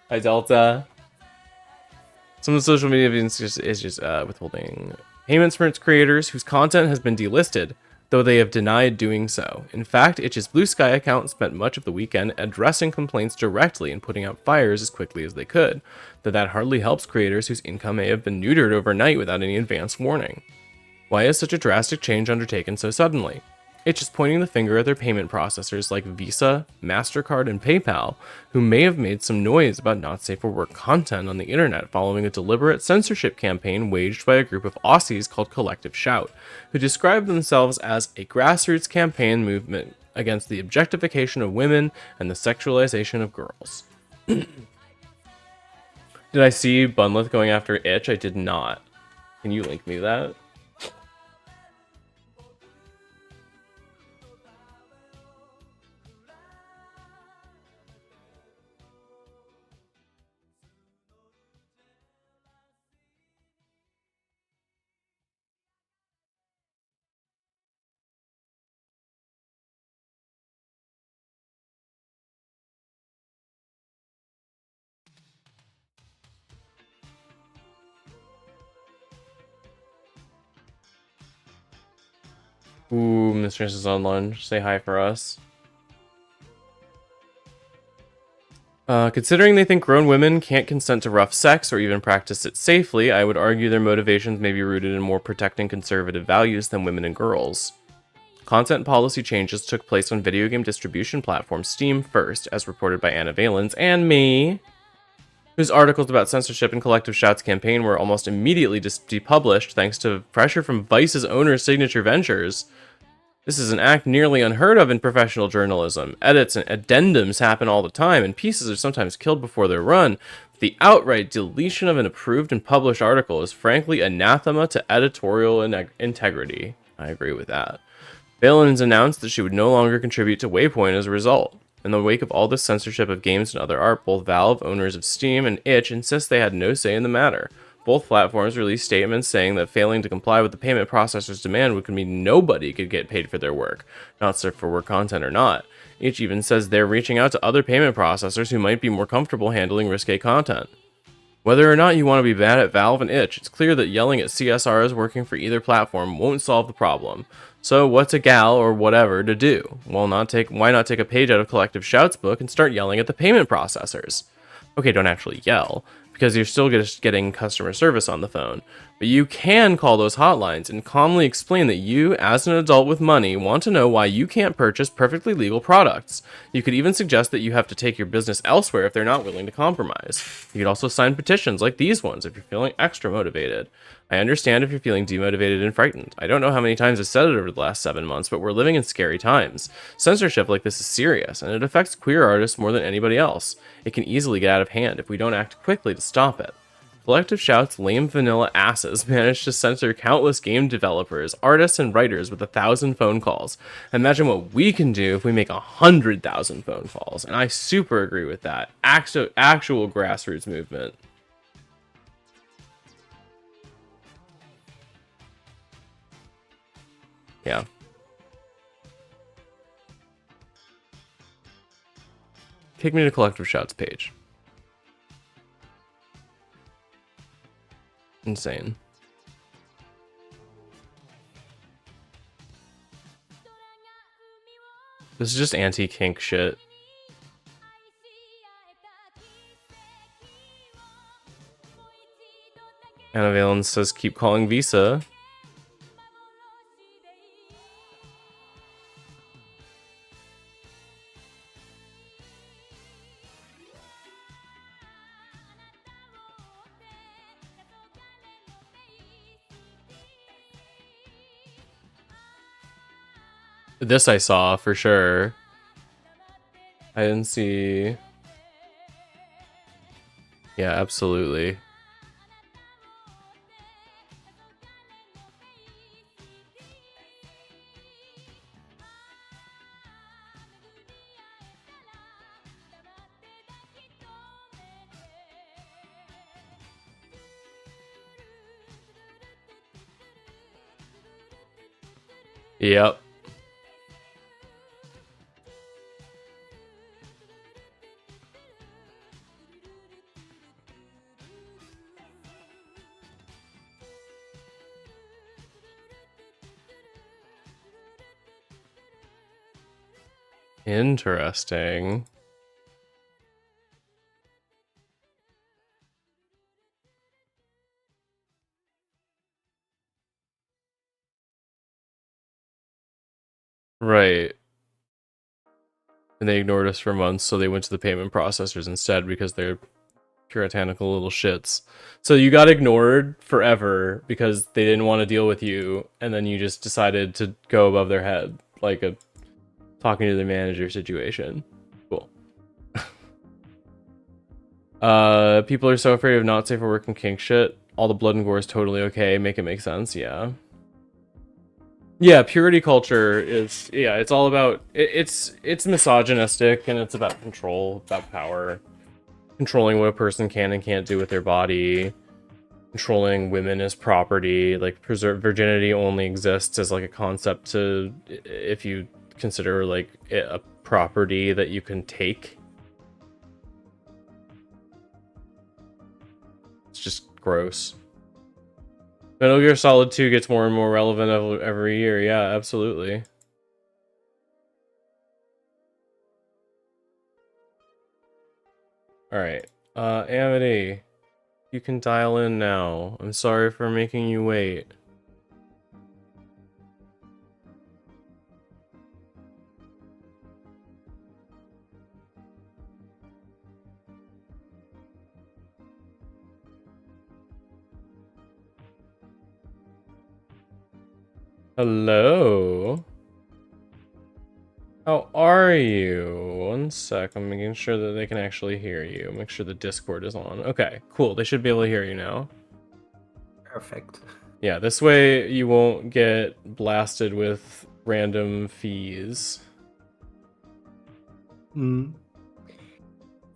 Hi, Delta. Some of the social media have even suggested Itch is withholding payments from its creators whose content has been delisted, though they have denied doing so. In fact, Itch's Blue Sky account spent much of the weekend addressing complaints directly and putting out fires as quickly as they could, though that hardly helps creators whose income may have been neutered overnight without any advance warning. Why is such a drastic change undertaken so suddenly? Itch is pointing the finger at their payment processors like Visa, MasterCard, and PayPal, who may have made some noise about not safe for work content on the internet following a deliberate censorship campaign waged by a group of Aussies called Collective Shout, who describe themselves as a grassroots campaign movement against the objectification of women and the sexualization of girls. Did I see Bunlith going after Itch? I did not. Can you link me that? Ooh, Mistress is on lunch. Say hi for us. Considering they think grown women can't consent to rough sex or even practice it safely, I would argue their motivations may be rooted in more protecting conservative values than women and girls. Content policy changes took place on video game distribution platform Steam first, as reported by Anna Valens and me, whose articles about censorship and Collective Shout's campaign were almost immediately depublished thanks to pressure from Vice's owner Signature Ventures. This is an act nearly unheard of in professional journalism. Edits and addendums happen all the time, and pieces are sometimes killed before they're run. The outright deletion of an approved and published article is frankly anathema to editorial integrity. I agree with that. Valens announced that she would no longer contribute to Waypoint as a result. In the wake of all this censorship of games and other art, both Valve, owners of Steam, and itch insist they had no say in the matter. Both platforms released statements saying that failing to comply with the payment processor's demand would mean nobody could get paid for their work, not for work content or not. Each even says they're reaching out to other payment processors who might be more comfortable handling risque content. Whether or not you want to be bad at Valve and itch, it's clear that yelling at CSRs working for either platform won't solve the problem. So what's a gal or whatever to do? Well, why not take a page out of Collective Shout's book and start yelling at the payment processors? Okay, don't actually yell, because you're still just getting customer service on the phone. But you can call those hotlines and calmly explain that you, as an adult with money, want to know why you can't purchase perfectly legal products. You could even suggest that you have to take your business elsewhere if they're not willing to compromise. You could also sign petitions like these ones if you're feeling extra motivated. I understand if you're feeling demotivated and frightened. I don't know how many times I've said it over the last 7 months, but we're living in scary times. Censorship like this is serious, and it affects queer artists more than anybody else. It can easily get out of hand if we don't act quickly to stop it. Collective Shout's lame vanilla asses managed to censor countless game developers, artists, and writers with 1,000 phone calls. Imagine what we can do if we make 100,000 phone calls. And I super agree with that. Actual grassroots movement. Yeah. Take me to Collective Shout's page. Insane. This is just anti-kink shit. Anna Valens says keep calling Visa. This I saw for sure. I didn't see. Yeah, absolutely. Yep. Interesting. Right. And they ignored us for months, so they went to the payment processors instead because they're puritanical little shits. So you got ignored forever because they didn't want to deal with you, and then you just decided to go above their head, like a talking to the manager situation. Cool. People are so afraid of not safe for work and kink shit. All the blood and gore is totally okay. Make it make sense, yeah. Yeah, purity culture is, yeah, it's all about, it's misogynistic, and it's about control, about power. Controlling what a person can and can't do with their body. Controlling women as property. Like, virginity only exists as, like, a concept to, if you consider, like, it a property that you can take. It's just gross. Metal Gear Solid 2 gets more and more relevant every year. Yeah, absolutely. Alright. Amity. You can dial in now. I'm sorry for making you wait. Hello? How are you? One sec, I'm making sure that they can actually hear you. Make sure the Discord is on. Okay, cool. They should be able to hear you now. Perfect. Yeah, this way you won't get blasted with random fees.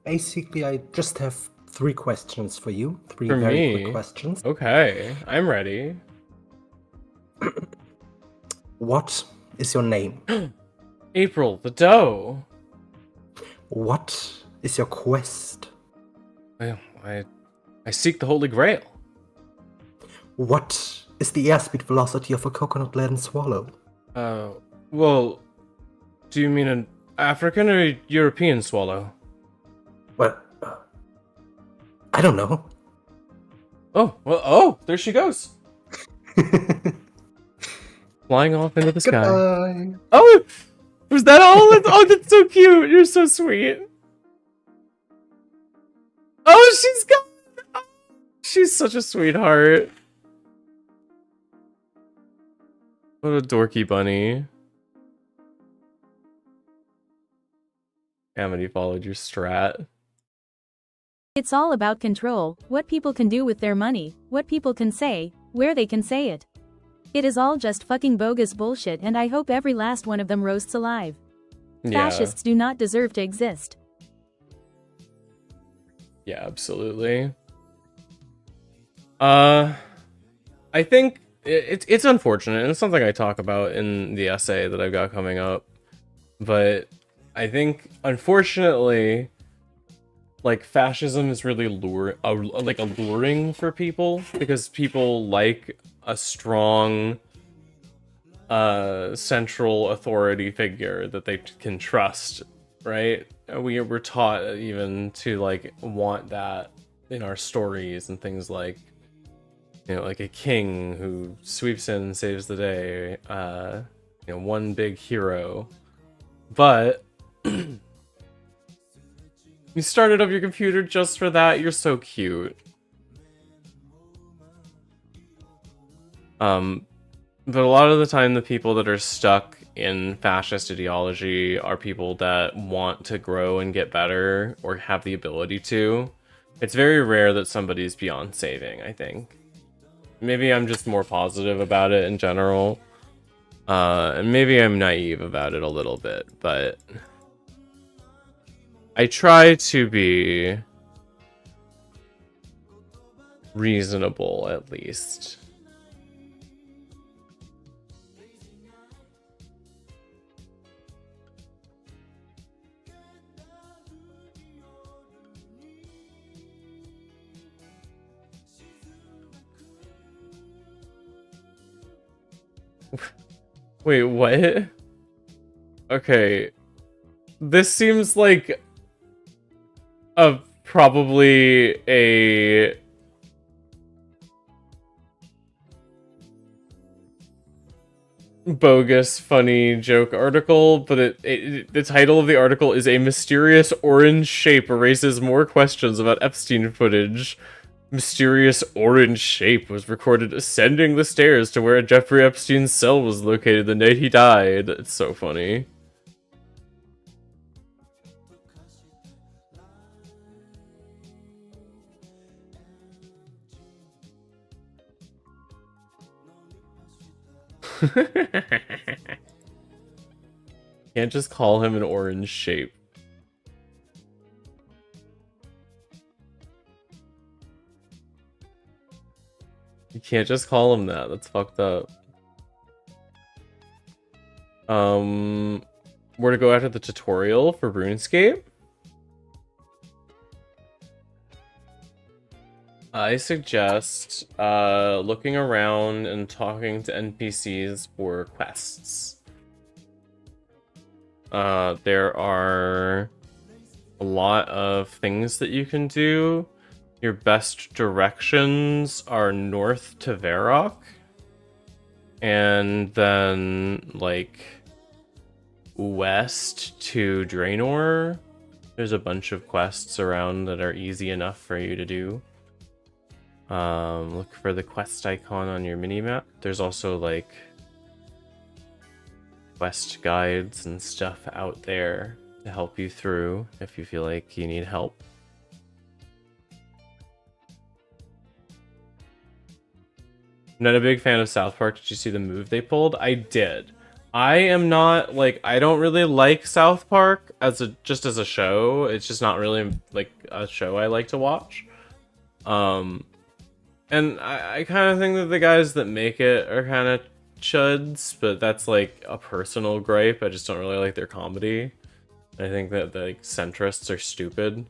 Basically, I just have 3 questions for you. 3 For very me? quick questions. Okay, I'm ready. What is your name? April, the dough. What is your quest? Well, I seek the Holy Grail. What is the airspeed velocity of a coconut-laden swallow? Well, do you mean an African or European swallow? Well, I don't know. Oh, well, oh, there she goes. Flying off into the sky. Goodbye. Oh, was that all? Oh, that's so cute. You're so sweet. Oh, she's got. Oh, she's such a sweetheart. What a dorky bunny. Amity followed your strat. It's all about control, what people can do with their money, what people can say, where they can say it. It is all just fucking bogus bullshit, and I hope every last one of them roasts alive. Yeah. Fascists do not deserve to exist. Yeah, absolutely. I think it's unfortunate, and it's something I talk about in the essay that I've got coming up. But I think, unfortunately, like, fascism is really alluring for people, because people like a strong central authority figure that they can trust, right? We're taught even to, like, want that in our stories and things, like, you know, like a king who sweeps in and saves the day, you know, one big hero. But you started up your computer just for that. You're so cute. But a lot of the time, the people that are stuck in fascist ideology are people that want to grow and get better, or have the ability to. It's very rare that somebody's beyond saving, I think. Maybe I'm just more positive about it in general. And maybe I'm naive about it a little bit, but I try to be reasonable, at least. Wait, what? Okay. This seems like probably a bogus funny joke article, but the title of the article is "A Mysterious Orange Shape Raises More Questions About Epstein Footage. Mysterious orange shape was recorded ascending the stairs to where Jeffrey Epstein's cell was located the night he died." It's so funny. Can't just call him an orange shape. You can't just call him that. That's fucked up. Where to go after the tutorial for RuneScape? I suggest looking around and talking to NPCs for quests. There are a lot of things that you can do. Your best directions are north to Varrock, and then like west to Draenor. There's a bunch of quests around that are easy enough for you to do. Look for the quest icon on your minimap. There's also like quest guides and stuff out there to help you through if you feel like you need help. I'm not a big fan of South Park. Did you see the move they pulled? I did. I am not like, I don't really like South Park as a show. It's just not really like a show I like to watch. And I kind of think that the guys that make it are kind of chuds, but that's like a personal gripe. I just don't really like their comedy. I think that the like, centrists are stupid.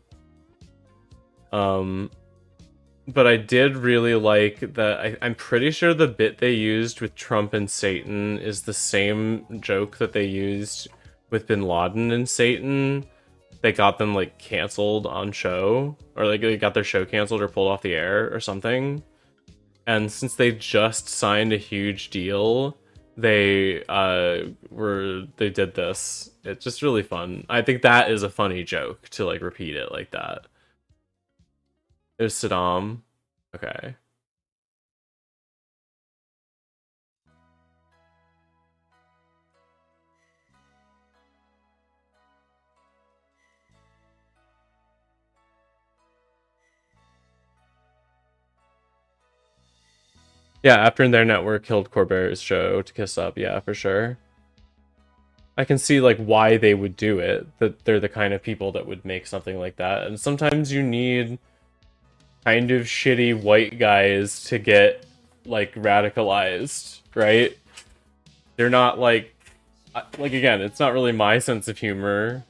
But I did really like that. I'm pretty sure the bit they used with Trump and Satan is the same joke that they used with Bin Laden and Satan. They got them like canceled on show, or like they got their show canceled or pulled off the air or something. And since they just signed a huge deal, they did this. It's just really fun. I think that is a funny joke to like repeat it like that. It was Saddam. Okay. Yeah, after their network killed Corbert's show to Kiss Up, yeah, for sure. I can see like why they would do it. That they're the kind of people that would make something like that. And sometimes you need kind of shitty white guys to get like radicalized, right? They're not like again, it's not really my sense of humor.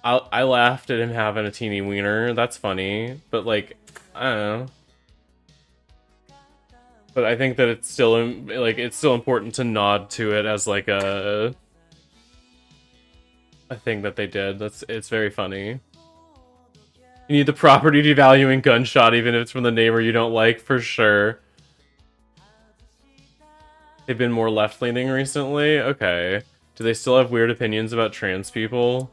I laughed at him having a teeny wiener. That's funny, but like I don't know. But I think that it's still like it's still important to nod to it as like a thing that they did. It's very funny. You need the property devaluing gunshot, even if it's from the neighbor you don't like, for sure. They've been more left-leaning recently? Okay. Do they still have weird opinions about trans people?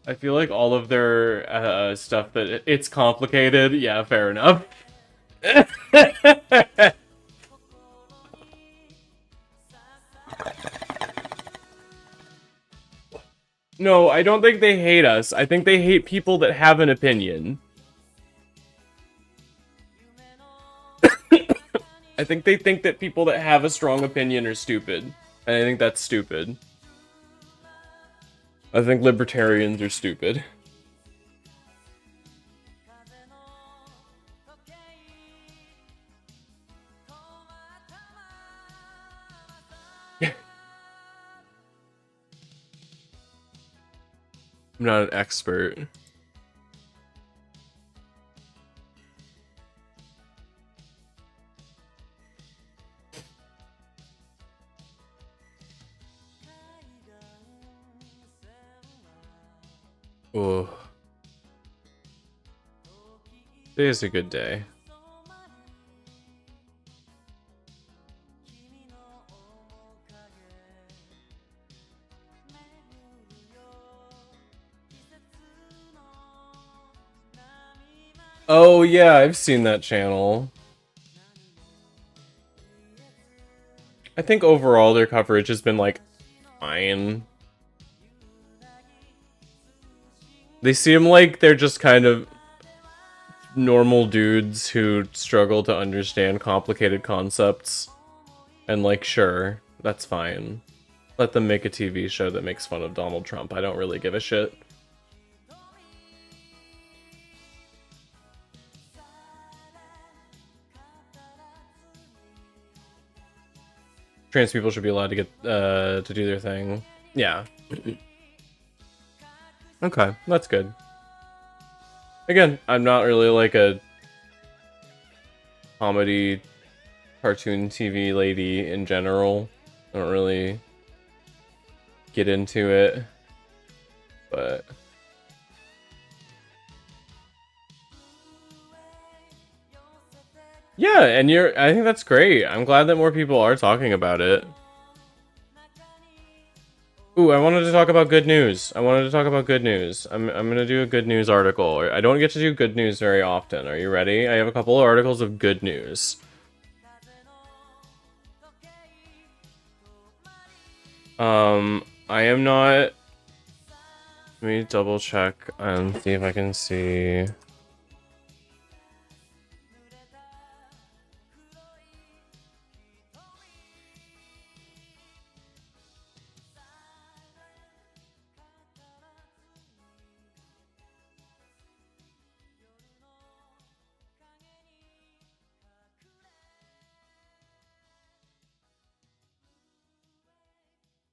I feel like all of their stuff that it's complicated. Yeah, fair enough. No, I don't think they hate us. I think they hate people that have an opinion. I think they think that people that have a strong opinion are stupid. And I think that's stupid. I think libertarians are stupid. I'm not an expert. Oh. Today is a good day. Oh yeah, I've seen that channel. I think overall their coverage has been like fine. They seem like they're just kind of normal dudes who struggle to understand complicated concepts. And like, sure, that's fine. Let them make a TV show that makes fun of Donald Trump. I don't really give a shit. trans people should be allowed to get to do their thing. Yeah. Okay, that's good. Again, I'm not really like a comedy cartoon TV lady in general. I don't really get into it, but yeah, and I think that's great. I'm glad that more people are talking about it. Ooh, I wanted to talk about good news. I'm gonna do a good news article. I don't get to do good news very often. Are you ready? I have a couple of articles of good news. I am not... Let me double check and see if I can see...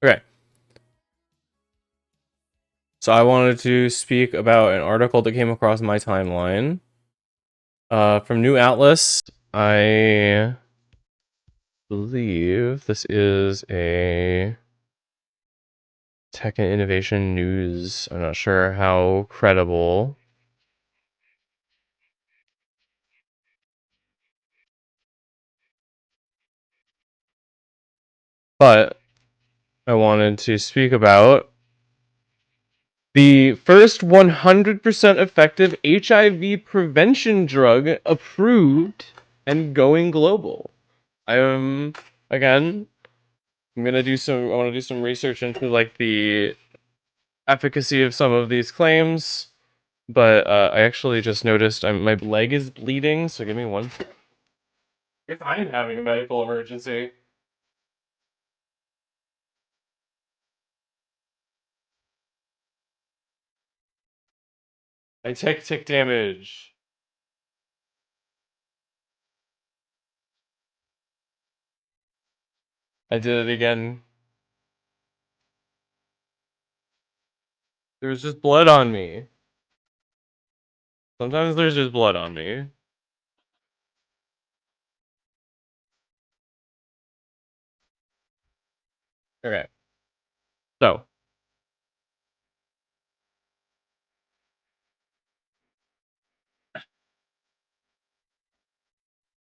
Okay. So I wanted to speak about an article that came across my timeline. From New Atlas. I believe this is a Tech and Innovation News. I'm not sure how credible. But I wanted to speak about the first 100% effective HIV prevention drug approved and going global. Again, I want to do some research into like the efficacy of some of these claims, but I actually just noticed my leg is bleeding, so give me one. If I am having a medical emergency. I take tick damage. I did it again. There was just blood on me. Sometimes there's just blood on me. Okay. So.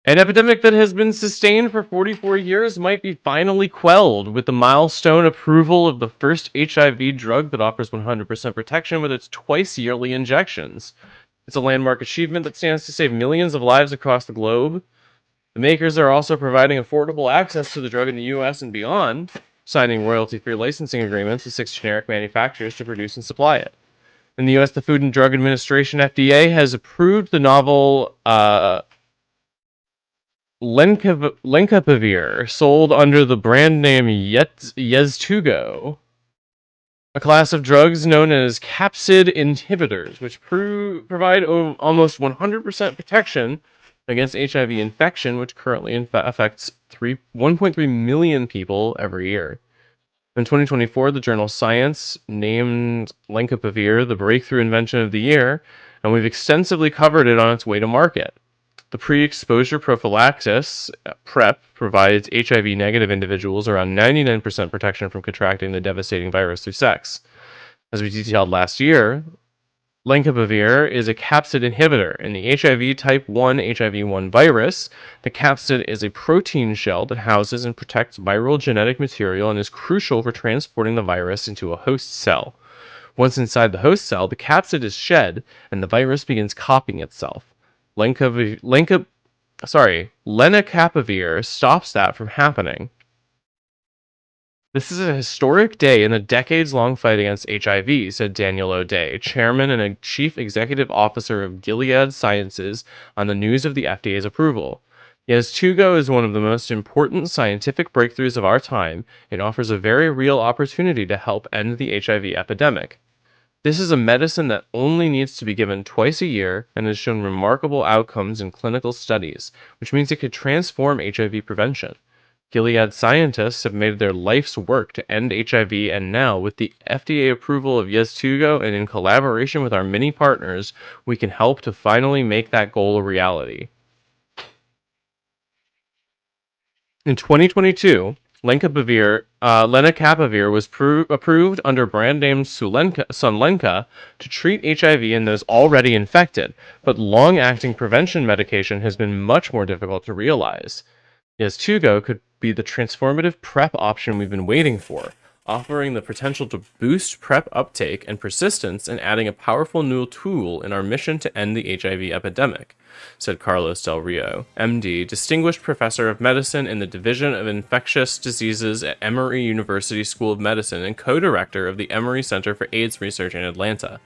An epidemic that has been sustained for 44 years might be finally quelled with the milestone approval of the first HIV drug that offers 100% protection with its twice-yearly injections. It's a landmark achievement that stands to save millions of lives across the globe. The makers are also providing affordable access to the drug in the US and beyond, signing royalty-free licensing agreements with 6 generic manufacturers to produce and supply it. In the US, the Food and Drug Administration, FDA, has approved the novel Lenacapavir, sold under the brand name Yeztugo, a class of drugs known as capsid inhibitors, which provide almost 100% protection against HIV infection, which currently affects 1.3 million people every year. In 2024, the journal Science named Lenacapavir the breakthrough invention of the year, and we've extensively covered it on its way to market. The pre-exposure prophylaxis, PrEP, provides HIV-negative individuals around 99% protection from contracting the devastating virus through sex. As we detailed last year, Lenacapavir is a capsid inhibitor. In the HIV type 1 HIV-1 virus, the capsid is a protein shell that houses and protects viral genetic material and is crucial for transporting the virus into a host cell. Once inside the host cell, the capsid is shed and the virus begins copying itself. Lenacapavir stops that from happening. This is a historic day in the decades-long fight against HIV, said Daniel O'Day, chairman and a chief executive officer of Gilead Sciences, on the news of the FDA's approval. Yeztugo is one of the most important scientific breakthroughs of our time. It offers a very real opportunity to help end the HIV epidemic. This is a medicine that only needs to be given twice a year and has shown remarkable outcomes in clinical studies, which means it could transform HIV prevention. Gilead scientists have made their life's work to end HIV, and now, with the FDA approval of Yeztugo and in collaboration with our many partners, we can help to finally make that goal a reality. In 2022, lenacapavir was approved under brand name Sunlenca to treat HIV in those already infected, but long-acting prevention medication has been much more difficult to realize. Yeztugo could be the transformative PrEP option we've been waiting for, offering the potential to boost PrEP uptake and persistence and adding a powerful new tool in our mission to end the HIV epidemic, said Carlos Del Rio, MD, Distinguished Professor of Medicine in the Division of Infectious Diseases at Emory University School of Medicine and co-director of the Emory Center for AIDS Research in Atlanta.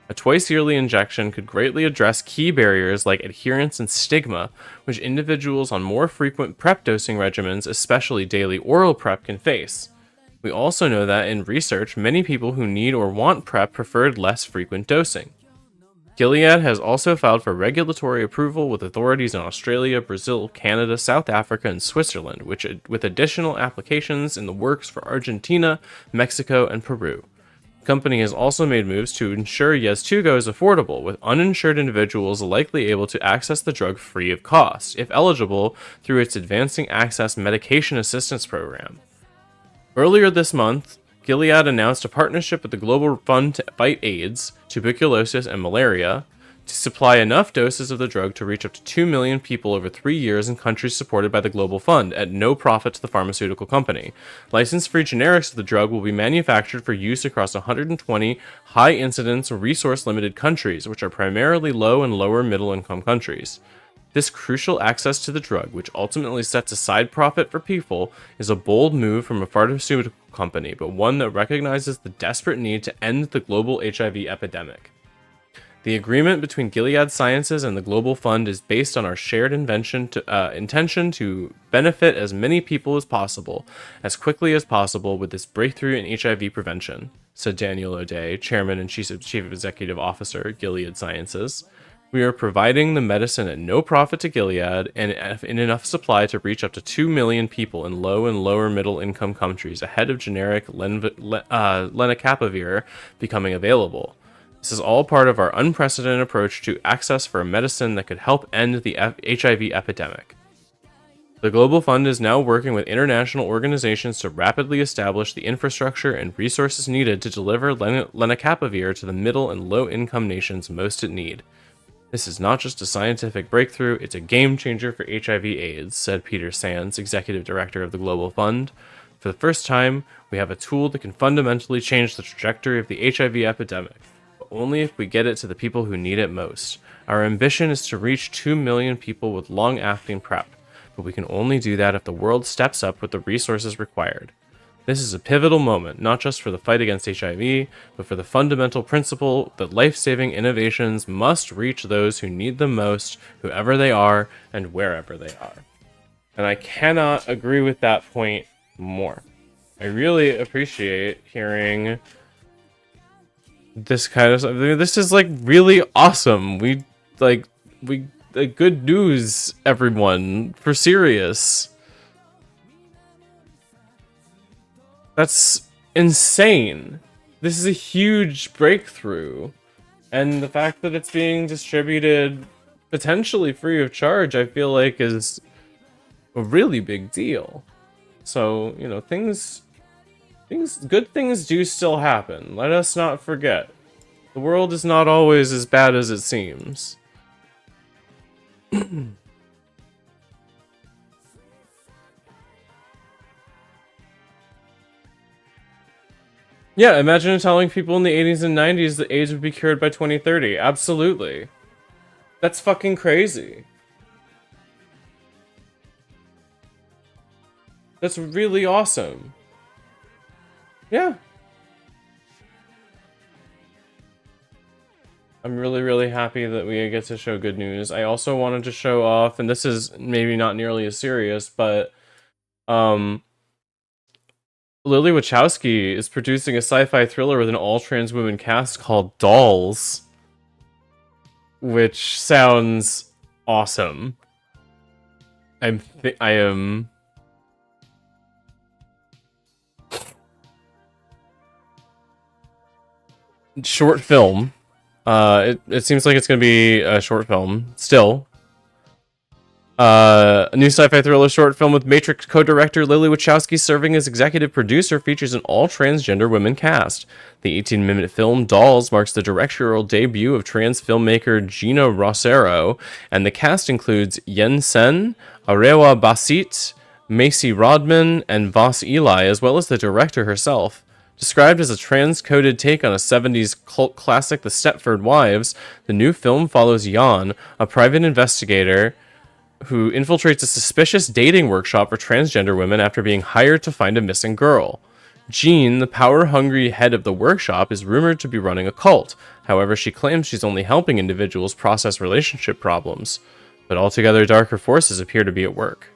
A twice-yearly injection could greatly address key barriers like adherence and stigma, which individuals on more frequent PrEP dosing regimens, especially daily oral PrEP, can face. We also know that in research, many people who need or want PrEP preferred less frequent dosing. Gilead has also filed for regulatory approval with authorities in Australia, Brazil, Canada, South Africa, and Switzerland, with additional applications in the works for Argentina, Mexico, and Peru. The company has also made moves to ensure Yeztugo is affordable, with uninsured individuals likely able to access the drug free of cost, if eligible, through its Advancing Access Medication Assistance Program. Earlier this month, Gilead announced a partnership with the Global Fund to fight AIDS, tuberculosis, and malaria to supply enough doses of the drug to reach up to 2 million people over 3 years in countries supported by the Global Fund at no profit to the pharmaceutical company. License-free generics of the drug will be manufactured for use across 120 high-incidence, resource-limited countries, which are primarily low and lower middle-income countries. This crucial access to the drug, which ultimately sets a side profit for people, is a bold move from a pharmaceutical company, but one that recognizes the desperate need to end the global HIV epidemic. The agreement between Gilead Sciences and the Global Fund is based on our shared intention to benefit as many people as possible, as quickly as possible with this breakthrough in HIV prevention, said Daniel O'Day, Chairman and Chief Executive Officer, Gilead Sciences. We are providing the medicine at no profit to Gilead and in enough supply to reach up to 2 million people in low and lower middle income countries ahead of generic lenacapavir becoming available. This is all part of our unprecedented approach to access for a medicine that could help end the HIV epidemic. The Global Fund is now working with international organizations to rapidly establish the infrastructure and resources needed to deliver lenacapavir to the middle and low income nations most in need. This is not just a scientific breakthrough, it's a game changer for HIV/AIDS, said Peter Sands, Executive Director of the Global Fund. For the first time, we have a tool that can fundamentally change the trajectory of the HIV epidemic, but only if we get it to the people who need it most. Our ambition is to reach 2 million people with long-acting PrEP, but we can only do that if the world steps up with the resources required. This is a pivotal moment, not just for the fight against HIV, but for the fundamental principle that life-saving innovations must reach those who need them most, whoever they are, and wherever they are. And I cannot agree with that point more. I really appreciate hearing this kind of stuff. This is like really awesome. Good news, everyone, for serious. That's insane. This is a huge breakthrough. And the fact that it's being distributed potentially free of charge, I feel like is a really big deal. So, you know, good things do still happen. Let us not forget. The world is not always as bad as it seems. Yeah, imagine telling people in the 80s and 90s that AIDS would be cured by 2030. Absolutely. That's fucking crazy. That's really awesome. Yeah. I'm really, really happy that we get to show good news. I also wanted to show off, and this is maybe not nearly as serious, but Lily Wachowski is producing a sci-fi thriller with an all-trans women cast called Dolls, which sounds awesome. I am short film. It seems like it's going to be a short film still. A new sci-fi thriller short film with Matrix co-director Lily Wachowski serving as executive producer features an all-transgender women cast. The 18-minute film Dolls marks the directorial debut of trans filmmaker Gina Rosero, and the cast includes Yen Sen, Arewa Basit, Macy Rodman, and Voss Eli, as well as the director herself. Described as a trans-coded take on a 70s cult classic The Stepford Wives, the new film follows Jan, a private investigator who infiltrates a suspicious dating workshop for transgender women after being hired to find a missing girl. Jean, the power-hungry head of the workshop, is rumored to be running a cult. However, she claims she's only helping individuals process relationship problems. But altogether darker forces appear to be at work.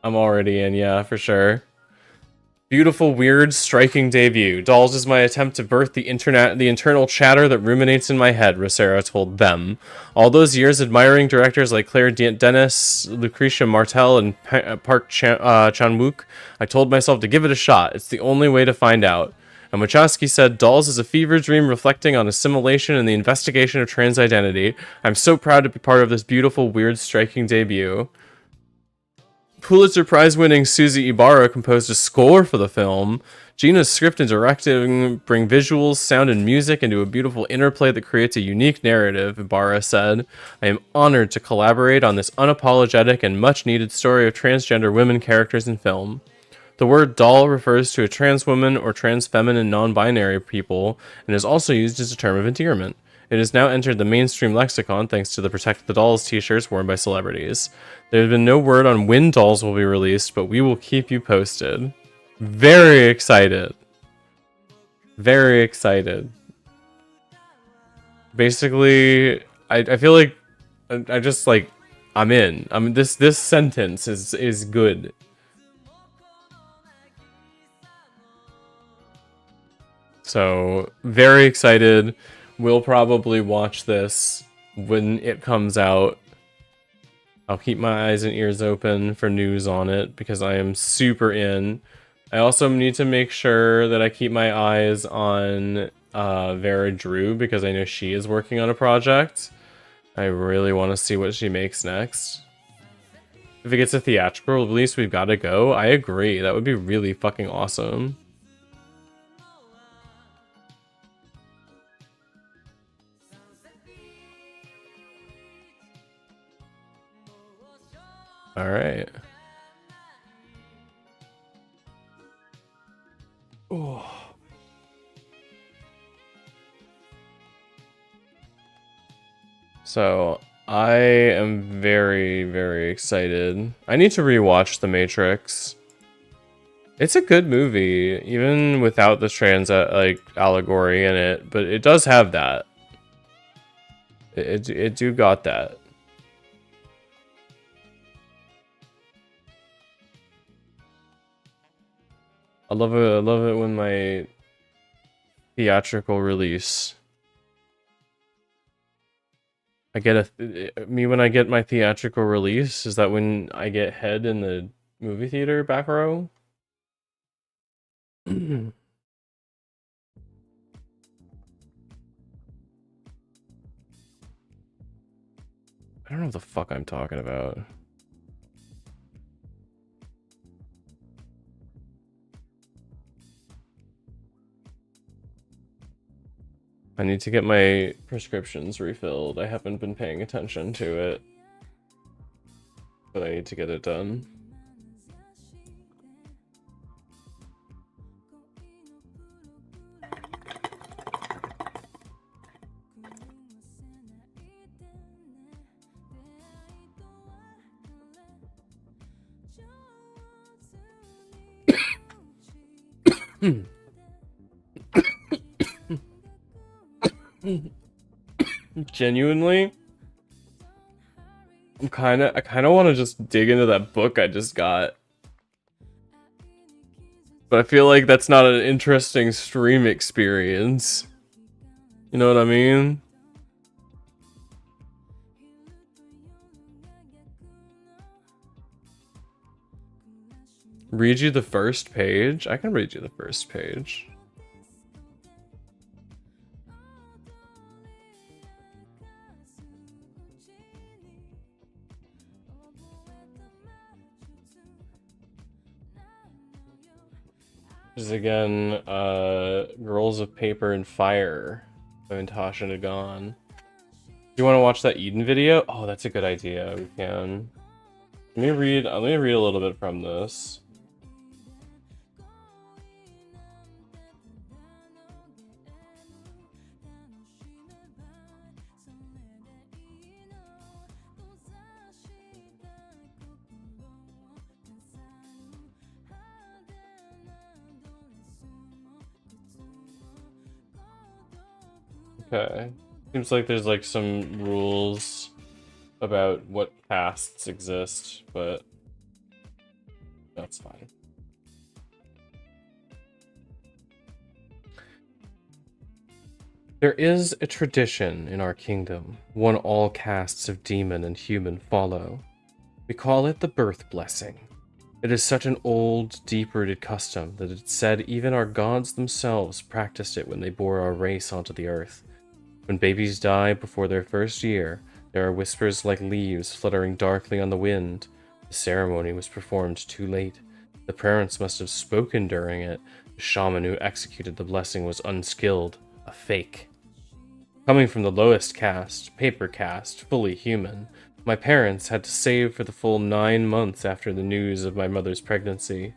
I'm already in, yeah, for sure. Beautiful, weird, striking debut. Dolls is my attempt to birth the internal chatter that ruminates in my head, Rosero told them. All those years admiring directors like Claire Denis, Lucretia Martel, and Park Chan-wook, I told myself to give it a shot. It's the only way to find out. And Wachowski said, Dolls is a fever dream reflecting on assimilation and the investigation of trans identity. I'm so proud to be part of this beautiful, weird, striking debut. Pulitzer Prize-winning Susie Ibarra composed a score for the film. Gina's script and directing bring visuals, sound, and music into a beautiful interplay that creates a unique narrative, Ibarra said. I am honored to collaborate on this unapologetic and much-needed story of transgender women characters in film. The word doll refers to a trans woman or trans feminine non-binary people and is also used as a term of endearment. It has now entered the mainstream lexicon thanks to the Protect the Dolls t-shirts worn by celebrities. There has been no word on when Dolls will be released, but we will keep you posted. Very excited. Very excited. Basically, I feel like I just like I'm in. I mean this sentence is good. So, very excited. We'll probably watch this when it comes out. I'll keep my eyes and ears open for news on it because I am super in. I also need to make sure that I keep my eyes on Vera Drew because I know she is working on a project. I really want to see what she makes next. If it gets a theatrical release, we've got to go. I agree. That would be really fucking awesome. All right. Oh. So, I am very, very excited. I need to rewatch The Matrix. It's a good movie, even without the trans like allegory in it, but it does have that. It do got that. I love it when my theatrical release. I get when I get my theatrical release, is that when I get head in the movie theater back row? I don't know what the fuck I'm talking about. I need to get my prescriptions refilled. I haven't been paying attention to it. But I need to get it done. Genuinely, I kind of want to just dig into that book I just got. But I feel like that's not an interesting stream experience. You know what I mean? Read you the first page? I can read you the first page. This is again, Girls of Paper and Fire by Natasha Nagan. Do you want to watch that Eden video? Oh, that's a good idea. We can. Let me read a little bit from this. Okay. Seems like there's like some rules about what castes exist, but that's fine. There is a tradition in our kingdom, one all castes of demon and human follow. We call it the birth blessing. It is such an old, deep-rooted custom that it's said even our gods themselves practiced it when they bore our race onto the earth. When babies die before their first year, there are whispers like leaves fluttering darkly on the wind. The ceremony was performed too late. The parents must have spoken during it. The shaman who executed the blessing was unskilled, a fake. Coming from the lowest caste, paper caste, fully human, my parents had to save for the full 9 months after the news of my mother's pregnancy.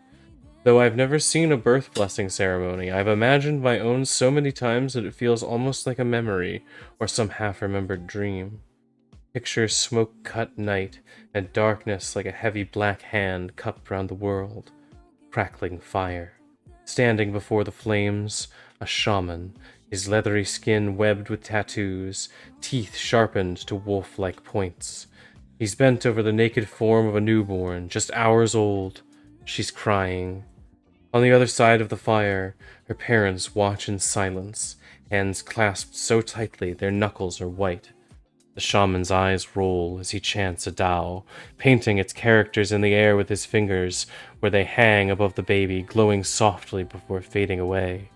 Though I've never seen a birth blessing ceremony, I've imagined my own so many times that it feels almost like a memory or some half-remembered dream. Picture smoke-cut night and darkness like a heavy black hand cupped round the world. Crackling fire. Standing before the flames, a shaman, his leathery skin webbed with tattoos, teeth sharpened to wolf-like points. He's bent over the naked form of a newborn, just hours old. She's crying. On the other side of the fire, her parents watch in silence, hands clasped so tightly their knuckles are white. The shaman's eyes roll as he chants a Tao, painting its characters in the air with his fingers, where they hang above the baby, glowing softly before fading away.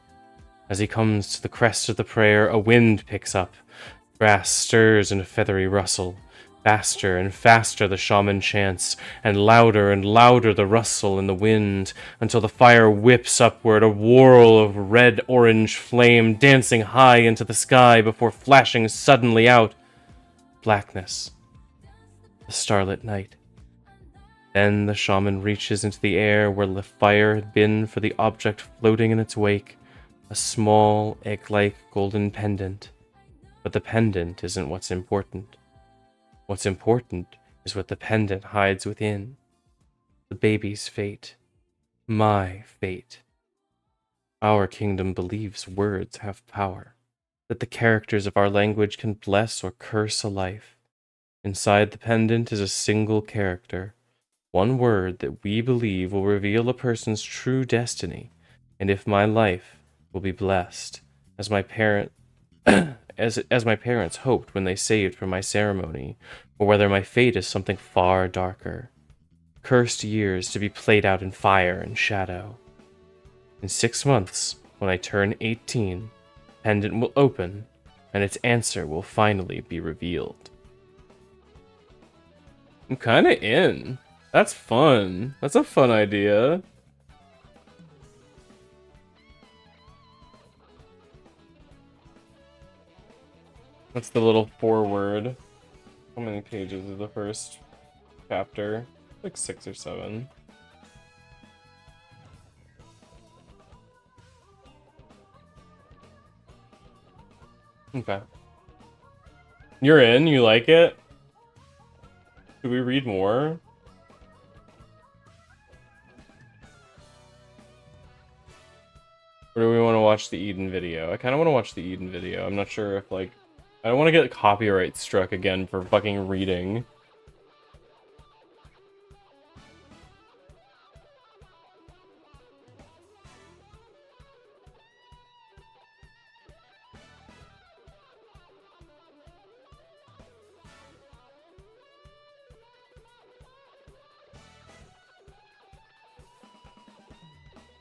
As he comes to the crest of the prayer, a wind picks up. Grass stirs in a feathery rustle. Faster and faster the shaman chants, and louder the rustle in the wind, until the fire whips upward, a whirl of red-orange flame dancing high into the sky before flashing suddenly out. Blackness. The starlit night. Then the shaman reaches into the air where the fire had been for the object floating in its wake, a small, egg-like golden pendant. But the pendant isn't what's important. What's important is what the pendant hides within. The baby's fate. My fate. Our kingdom believes words have power, that the characters of our language can bless or curse a life. Inside the pendant is a single character, one word that we believe will reveal a person's true destiny, and if my life will be blessed, as my parents hoped when they saved for my ceremony, or whether my fate is something far darker. Cursed years to be played out in fire and shadow. In 6 months, when I turn 18, pendant will open, and its answer will finally be revealed. I'm kinda in. That's fun. That's a fun idea. That's the little foreword. How many pages is the first chapter? Like 6 or 7. Okay. You're in? You like it? Do we read more? Or do we want to watch the Eden video? I kind of want to watch the Eden video. I'm not sure if, like... I don't want to get copyright struck again for fucking reading.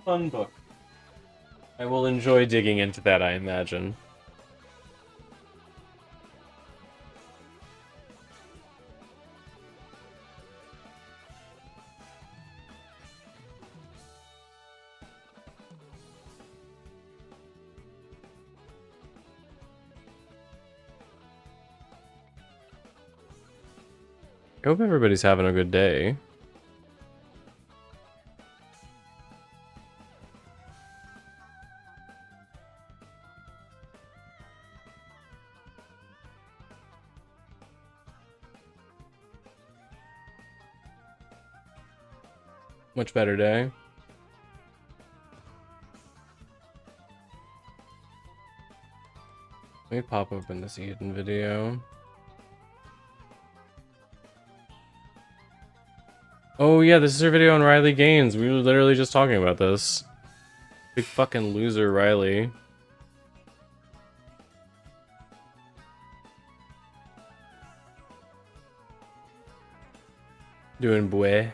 Fun book. I will enjoy digging into that, I imagine. I hope everybody's having a good day. Much better day. Let me pop open this Eden video. Oh yeah, this is her video on Riley Gaines. We were literally just talking about this. Big fucking loser, Riley. Doing boy.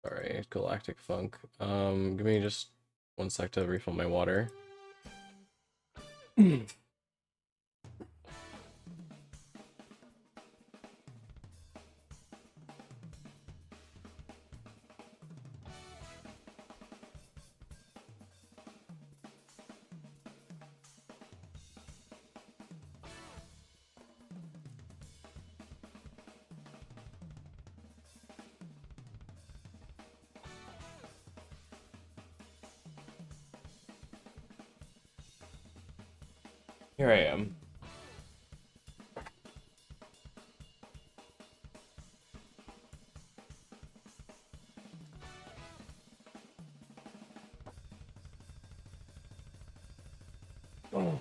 Sorry, Galactic Funk. Give me just 1 sec to refill my water. Here I am. Oh.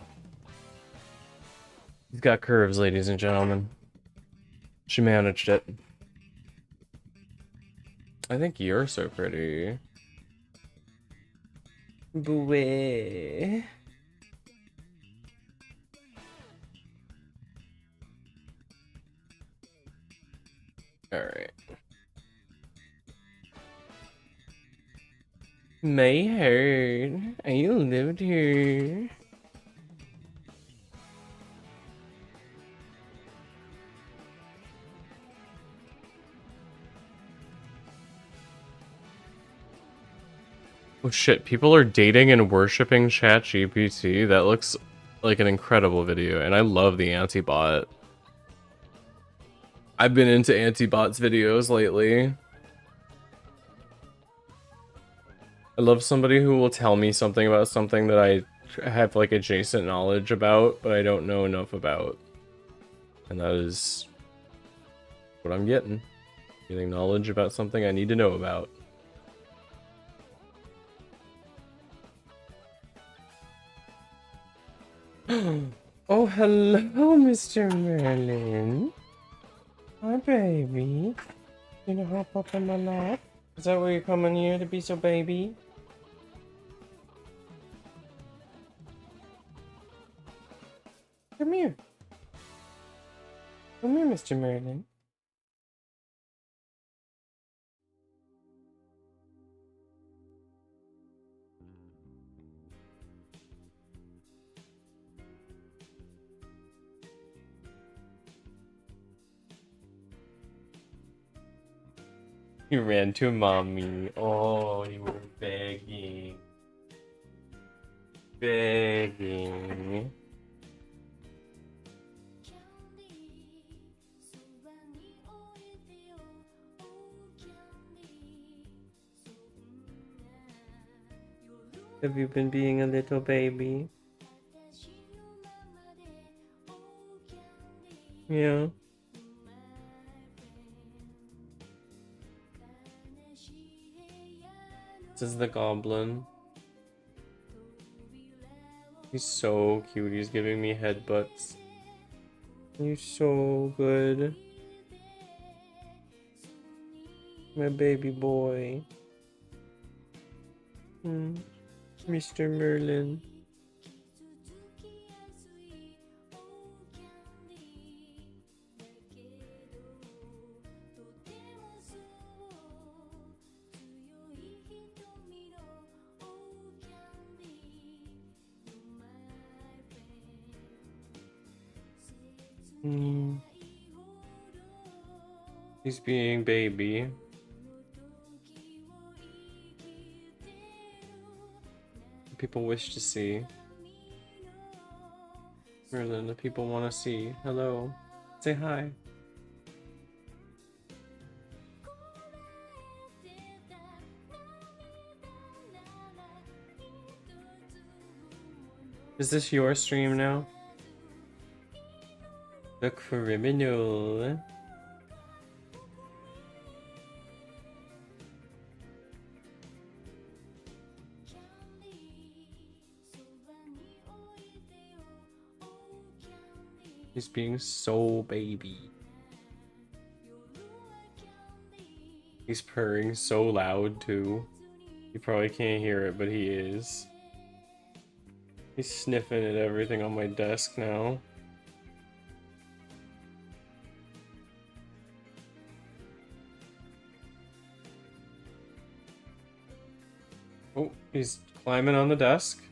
He's got curves, ladies and gentlemen. She managed it. I think you're so pretty. Boo. Alright. May hurt. Are you lived here? Oh shit, people are dating and worshipping ChatGPT. That looks like an incredible video, and I love the anti-bot. I've been into anti-bots videos lately. I love somebody who will tell me something about something that I have like adjacent knowledge about, but I don't know enough about. And that is what I'm getting. Getting knowledge about something I need to know about. Oh, hello, Mr. Merlin. Hi, baby. You know, hop up in my lap? Is that why you're coming here, to be so baby? Come here. Come here, Mr. Merlin. You ran to mommy. Oh, you were begging. Begging. Have you been being a little baby? Yeah. This is the goblin. He's so cute. He's giving me headbutts. He's so good. My baby boy. Mr. Merlin. He's being baby. People wish to see. Merlin, the people want to see. Hello. Say hi. Is this your stream now? The criminal. He's being so baby. He's purring so loud too. You probably can't hear it, but he is. He's sniffing at everything on my desk now. Oh, he's climbing on the desk.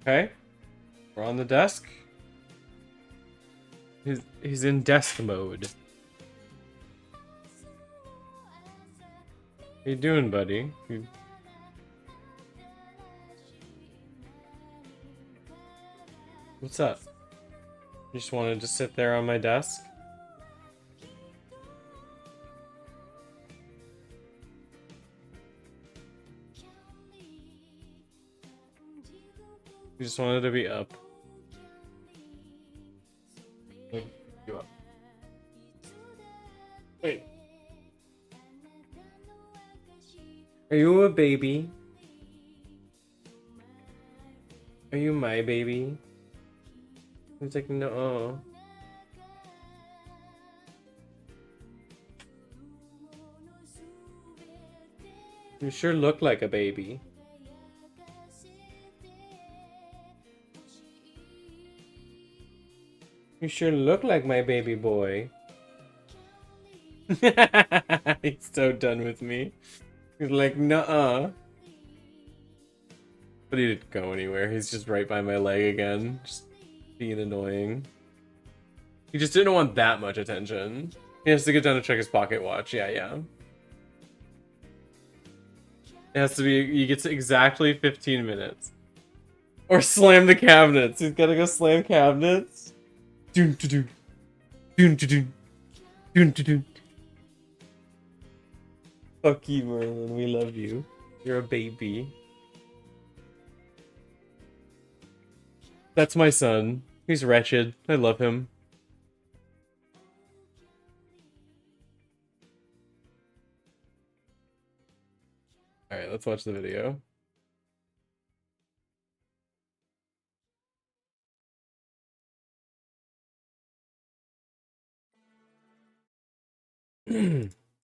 Okay. We're on the desk. He's in desk mode. How you doing, buddy? What's up? You just wanted to sit there on my desk? You just wanted to be up. You up. Wait. Are you a baby? Are you my baby? He's like, no. You sure look like a baby. You sure look like my baby boy. He's so done with me. He's like, nuh-uh. But he didn't go anywhere. He's just right by my leg again. Just being annoying. He just didn't want that much attention. He has to get down to check his pocket watch. Yeah. It has to be, he gets exactly 15 minutes. Or slam the cabinets. He's gotta go slam cabinets. Doon to doon. Doon to doon. Doon to doon. Fuck you, Merlin. We love you. You're a baby. That's my son. He's wretched. I love him. Alright, let's watch the video.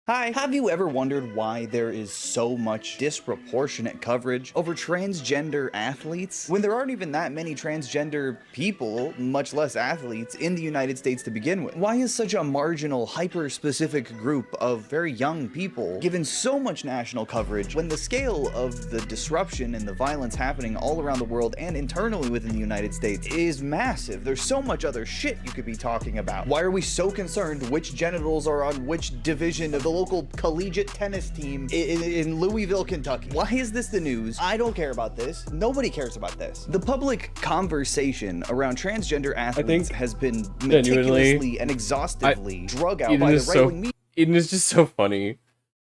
Hi, have you ever wondered why there is so much disproportionate coverage over transgender athletes when there aren't even that many transgender people, much less athletes, in the United States to begin with? Why is such a marginal, hyper-specific group of very young people given so much national coverage when the scale of the disruption and the violence happening all around the world and internally within the United States is massive? There's so much other shit you could be talking about. Why are we so concerned which genitals are on which division of the local collegiate tennis team in Louisville, Kentucky? Why is this the news? I don't care about this. Nobody cares about this. The public conversation around transgender athletes has been meticulously and exhaustively drug out by the right-wing media. Eden is just so funny.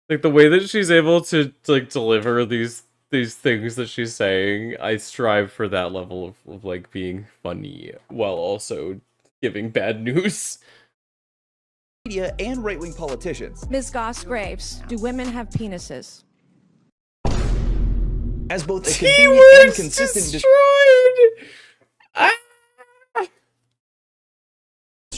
Like the way that she's able to like deliver these things that she's saying, I strive for that level of like being funny while also giving bad news. Media and right-wing politicians. Ms. Goss-Graves, do women have penises? As both a convenient and consistent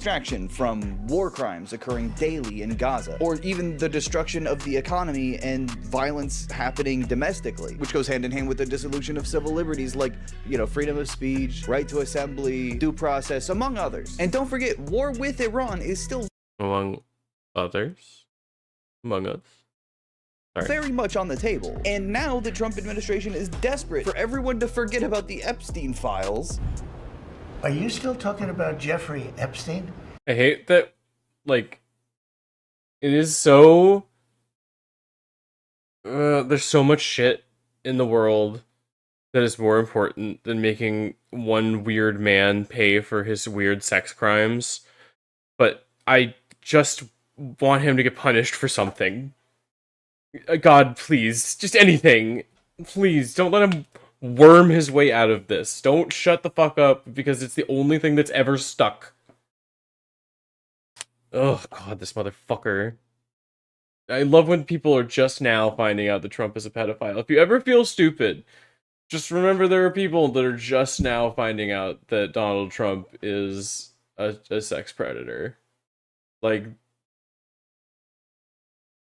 distraction from war crimes occurring daily in Gaza, or even the destruction of the economy and violence happening domestically, which goes hand in hand with the dissolution of civil liberties like, you know, freedom of speech, right to assembly, due process, among others. And don't forget, war with Iran is still Among others? Among us? Sorry. very much on the table. And now the Trump administration is desperate for everyone to forget about the Epstein files. Are you still talking about Jeffrey Epstein? I hate that, like, it is so... there's so much shit in the world that is more important than making one weird man pay for his weird sex crimes. But I just want him to get punished for something. God, please. Just anything. Please, don't let him worm his way out of this. Don't shut the fuck up, because it's the only thing that's ever stuck. Oh, God, this motherfucker. I love when people are just now finding out that Trump is a pedophile. If you ever feel stupid, just remember there are people that are just now finding out that Donald Trump is a sex predator. Like,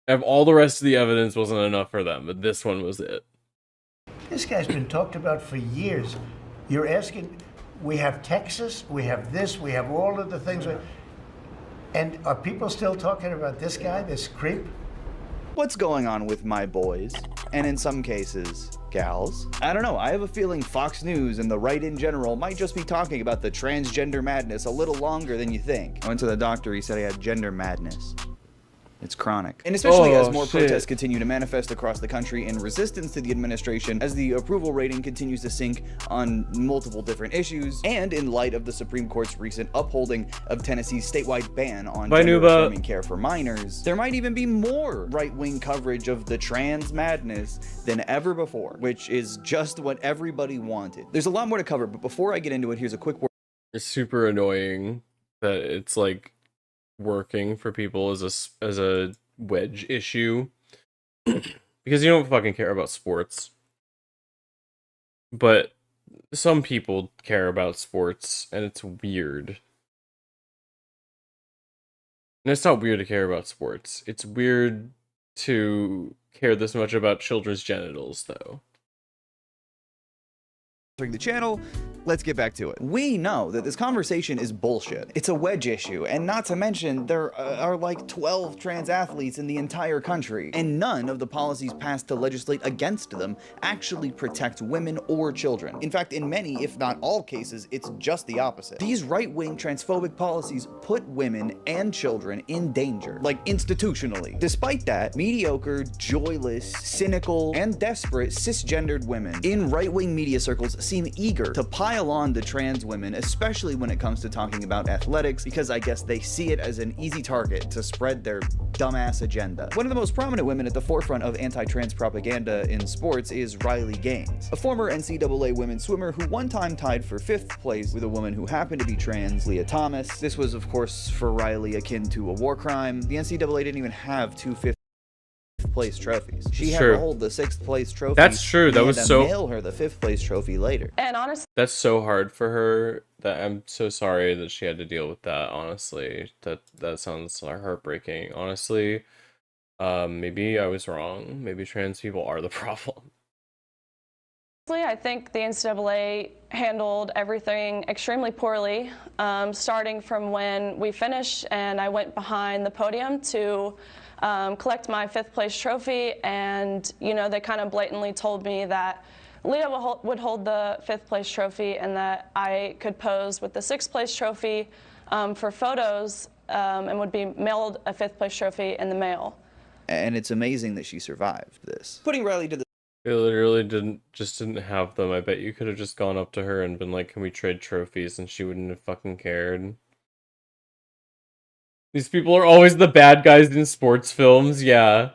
if all the rest of the evidence wasn't enough for them, but this one was it. This guy's been talked about for years. You're asking, we have Texas, we have this, we have all of the things. And are people still talking about this guy, this creep? What's going on with my boys, and in some cases, gals? I don't know, I have a feeling Fox News and the right in general might just be talking about the transgender madness a little longer than you think. I went to the doctor, he said I had gender madness. It's chronic. And especially as more protests continue to manifest across the country in resistance to the administration, as the approval rating continues to sink on multiple different issues, and in light of the Supreme Court's recent upholding of Tennessee's statewide ban on gender-affirming care for minors, there might even be more right-wing coverage of the trans madness than ever before, which is just what everybody wanted. There's a lot more to cover, but before I get into it, here's a quick word. It's super annoying that it's like working for people as a wedge issue because you don't fucking care about sports, but some people care about sports, and it's weird. And it's not weird to care about sports, it's weird to care this much about children's genitals, though. The channel, let's get back to it. We know that this conversation is bullshit. It's a wedge issue, and not to mention there are like 12 trans athletes in the entire country, and none of the policies passed to legislate against them actually protect women or children. In fact, in many, if not all cases, it's just the opposite. These right-wing transphobic policies put women and children in danger, like institutionally. Despite that, mediocre, joyless, cynical, and desperate cisgendered women in right-wing media circles seem eager to pile on to trans women, especially when it comes to talking about athletics, because I guess they see it as an easy target to spread their dumbass agenda. One of the most prominent women at the forefront of anti-trans propaganda in sports is Riley Gaines, a former NCAA women's swimmer who one time tied for 5th place with a woman who happened to be trans, Leah Thomas. This was, of course, for Riley akin to a war crime. The NCAA didn't even have 2 5th place trophies. She had to hold the 6th place trophy. That's true. That was so. Mail her the 5th place trophy later. And honestly, that's so hard for her. That I'm so sorry that she had to deal with that. Honestly, that sounds heartbreaking. Honestly, maybe I was wrong. Maybe trans people are the problem. I think the NCAA handled everything extremely poorly, starting from when we finished and I went behind the podium to collect my 5th place trophy, and you know, they kind of blatantly told me that Leah would hold the 5th place trophy and that I could pose with the 6th place trophy for photos, and would be mailed a 5th place trophy in the mail. And it's amazing that she survived this. Putting Riley to the It literally didn't have them. I bet you could have just gone up to her and been like, "Can we trade trophies?" and she wouldn't have fucking cared. These people are always the bad guys in sports films. Yeah.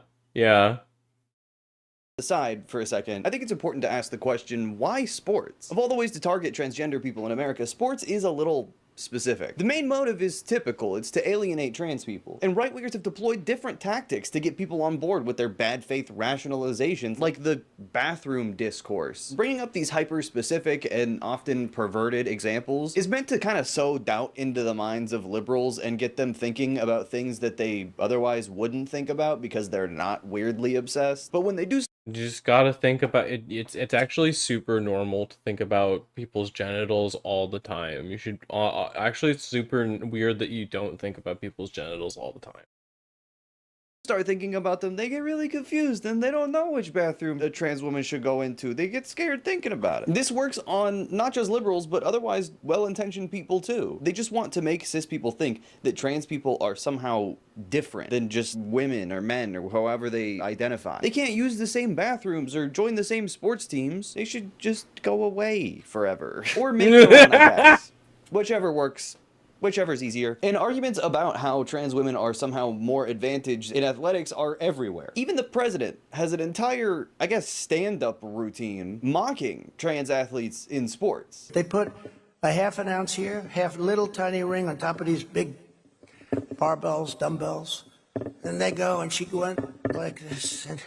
aside for a second, I think it's important to ask the question, why sports? Of all the ways to target transgender people in America, sports is a little specific. The main motive is typical. It's to alienate trans people. And right-wingers have deployed different tactics to get people on board with their bad faith rationalizations, like the bathroom discourse. Bringing up these hyper-specific and often perverted examples is meant to kind of sow doubt into the minds of liberals and get them thinking about things that they otherwise wouldn't think about because they're not weirdly obsessed. But when they do, You just gotta think about it. It's actually super normal to think about people's genitals all the time. You should actually, it's super weird that you don't think about people's genitals all the time. start thinking about them, they get really confused and they don't know which bathroom a trans woman should go into. They get scared thinking about it. This works on not just liberals, but otherwise well-intentioned people too. They just want to make cis people think that trans people are somehow different than just women or men or however they identify. They can't use the same bathrooms or join the same sports teams. They should just go away forever. Or make their own, I guess. Whichever works. Whichever's easier. And arguments about how trans women are somehow more advantaged in athletics are everywhere. Even the president has an entire, I guess, stand-up routine mocking trans athletes in sports. They put a half an ounce here, half little tiny ring on top of these big barbells, dumbbells. Then they go and she went like this and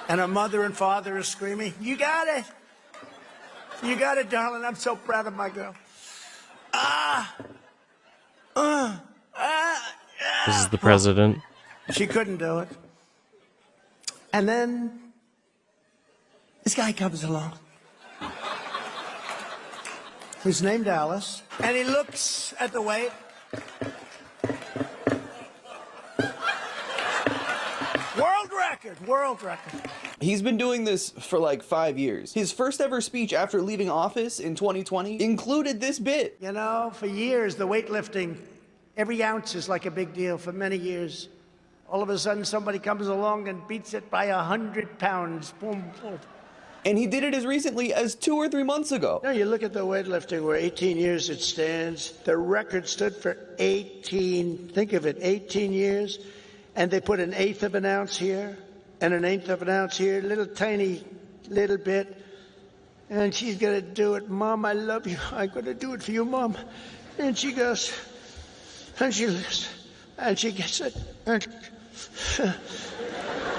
her mother and father are screaming, "You got it! You got it, darling. I'm so proud of my girl." This is the president. She couldn't do it. And then this guy comes along. He's named Alice. And he looks at the weight. World record, world record. He's been doing this for like 5 years. His first ever speech after leaving office in 2020 included this bit. You know, for years, the weightlifting, every ounce is like a big deal for many years. All of a sudden, somebody comes along and beats it by 100 pounds. Boom, boom. And he did it as recently as 2 or 3 months ago. Now, you look at the weightlifting where 18 years it stands. The record stood for 18, think of it, 18 years. And they put an eighth of an ounce here and an eighth of an ounce here, little tiny little bit. And she's going to do it. "Mom, I love you. I'm going to do it for you, Mom." And she goes, and she lifts, and she gets it. And,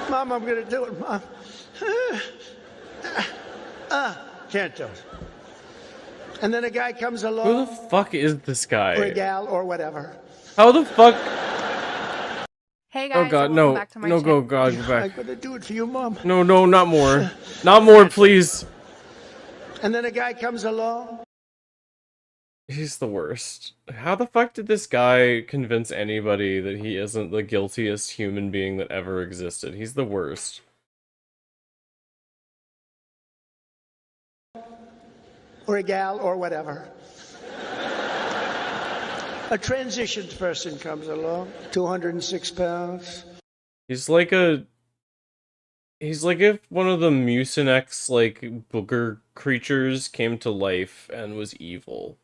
"Mom, I'm going to do it, Mom." Can't do it. And then a guy comes along. Who the fuck is this guy? Or a gal or whatever. How the fuck? Hey guys, Oh god, no. back to my No, go, channel. God, go I'm back. going to do it for you, Mom. No, no, not more. Not more, please. And then a guy comes along. He's the worst. How the fuck did this guy convince anybody that he isn't the guiltiest human being that ever existed? He's the worst. Or a gal or whatever. A transitioned person comes along, 206 pounds. He's like if one of the Mucinex, like, booger creatures came to life and was evil.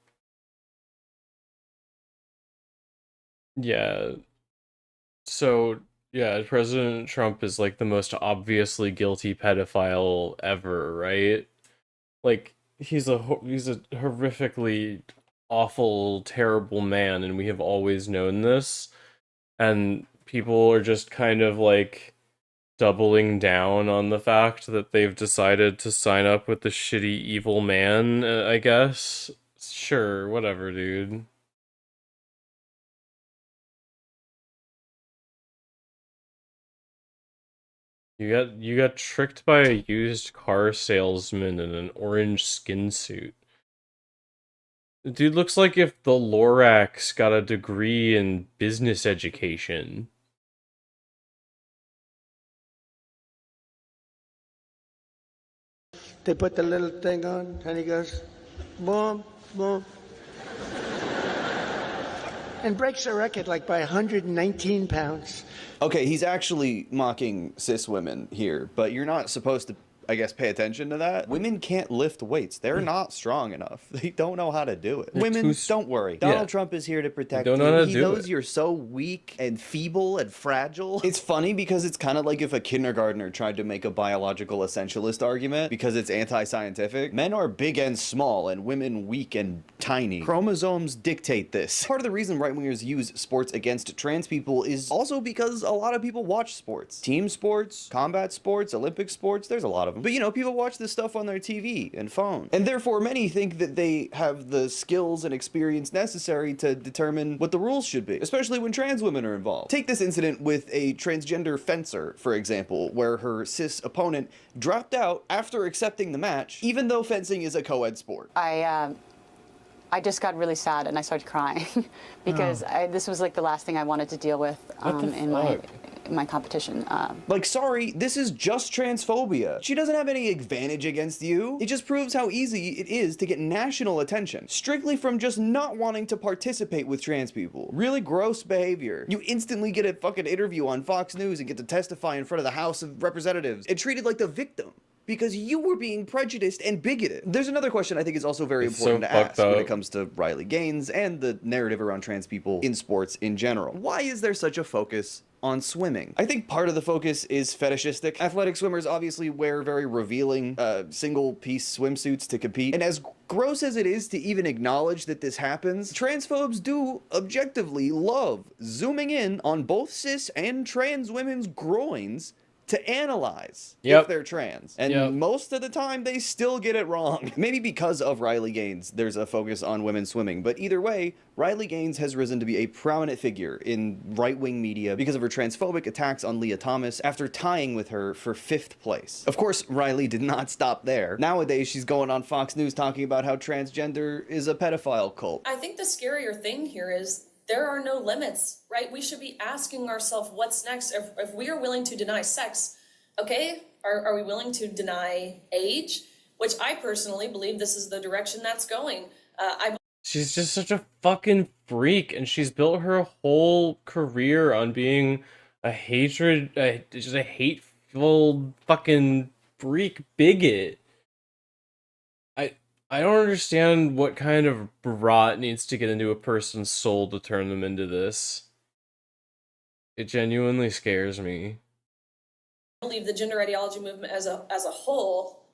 Yeah. So, yeah, President Trump is, like, the most obviously guilty pedophile ever, right? Like, he's a horrifically awful, terrible man, and we have always known this. And people are just kind of, like, doubling down on the fact that they've decided to sign up with the shitty evil man, I guess. Sure, whatever, dude. You got tricked by a used car salesman in an orange skin suit. The dude looks like if the Lorax got a degree in business education. They put the little thing on, and he goes, boom, boom. And breaks the record like by 119 pounds. Okay, he's actually mocking cis women here, but you're not supposed to I guess, pay attention to that. Women can't lift weights. They're not strong enough. They don't know how to do it. Women, don't worry. Donald Trump is here to protect you. He knows you're so weak and feeble and fragile. It's funny because it's kind of like if a kindergartner tried to make a biological essentialist argument because it's anti-scientific. Men are big and small and women weak and tiny. Chromosomes dictate this. Part of the reason right-wingers use sports against trans people is also because a lot of people watch sports. Team sports, combat sports, Olympic sports, there's a lot of them. But you know, people watch this stuff on their TV and phone. And therefore many think that they have the skills and experience necessary to determine what the rules should be, especially when trans women are involved. Take this incident with a transgender fencer, for example, where her cis opponent dropped out after accepting the match, even though fencing is a co-ed sport. I just got really sad and I started crying because this was like the last thing I wanted to deal with in my competition. Like, sorry, this is just transphobia. She doesn't have any advantage against you. It just proves how easy it is to get national attention, strictly from just not wanting to participate with trans people. Really gross behavior. You instantly get a fucking interview on Fox News and get to testify in front of the House of Representatives and treated like the victim, because you were being prejudiced and bigoted. There's another question I think is also very important to ask when it comes to Riley Gaines and the narrative around trans people in sports in general. Why is there such a focus on swimming? I think part of the focus is fetishistic. Athletic swimmers obviously wear very revealing single-piece swimsuits to compete, and as gross as it is to even acknowledge that this happens, transphobes do objectively love zooming in on both cis and trans women's groins to analyze if they're trans. And most of the time, they still get it wrong. Maybe because of Riley Gaines, there's a focus on women swimming. But either way, Riley Gaines has risen to be a prominent figure in right-wing media because of her transphobic attacks on Leah Thomas after tying with her for 5th place. Of course, Riley did not stop there. Nowadays, she's going on Fox News talking about how transgender is a pedophile cult. I think the scarier thing here is there are no limits, right? We should be asking ourselves what's next. If we are willing to deny sex, okay, are we willing to deny age? Which I personally believe this is the direction that's going. She's just such a fucking freak, and she's built her whole career on being just a hateful fucking freak bigot. I don't understand what kind of rot needs to get into a person's soul to turn them into this. It genuinely scares me. I believe the gender ideology movement as a whole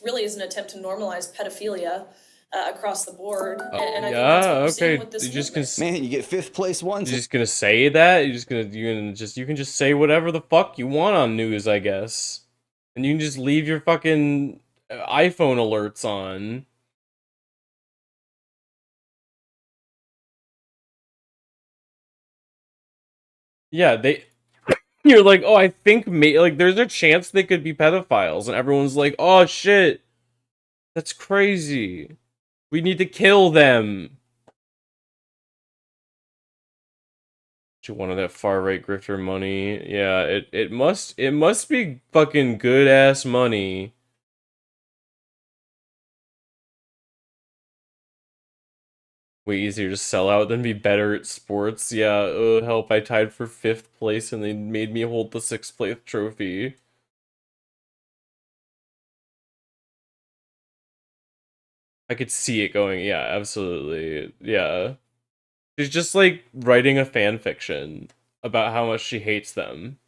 really is an attempt to normalize pedophilia across the board. And I think that's what we're seeing with this movement. Man, you get 5th place once. You're just gonna say that? You can just say whatever the fuck you want on news, I guess. And you can just leave your fucking iPhone alerts on. Yeah, you're like, oh, I think like there's a chance they could be pedophiles, and everyone's like, oh shit, that's crazy. We need to kill them. You wanted that far right grifter money. Yeah, it must be fucking good ass money. Way easier to sell out than be better at sports. Yeah, help, I tied for 5th place and they made me hold the 6th place trophy. I could see it going, yeah, absolutely. Yeah. She's just like writing a fan fiction about how much she hates them.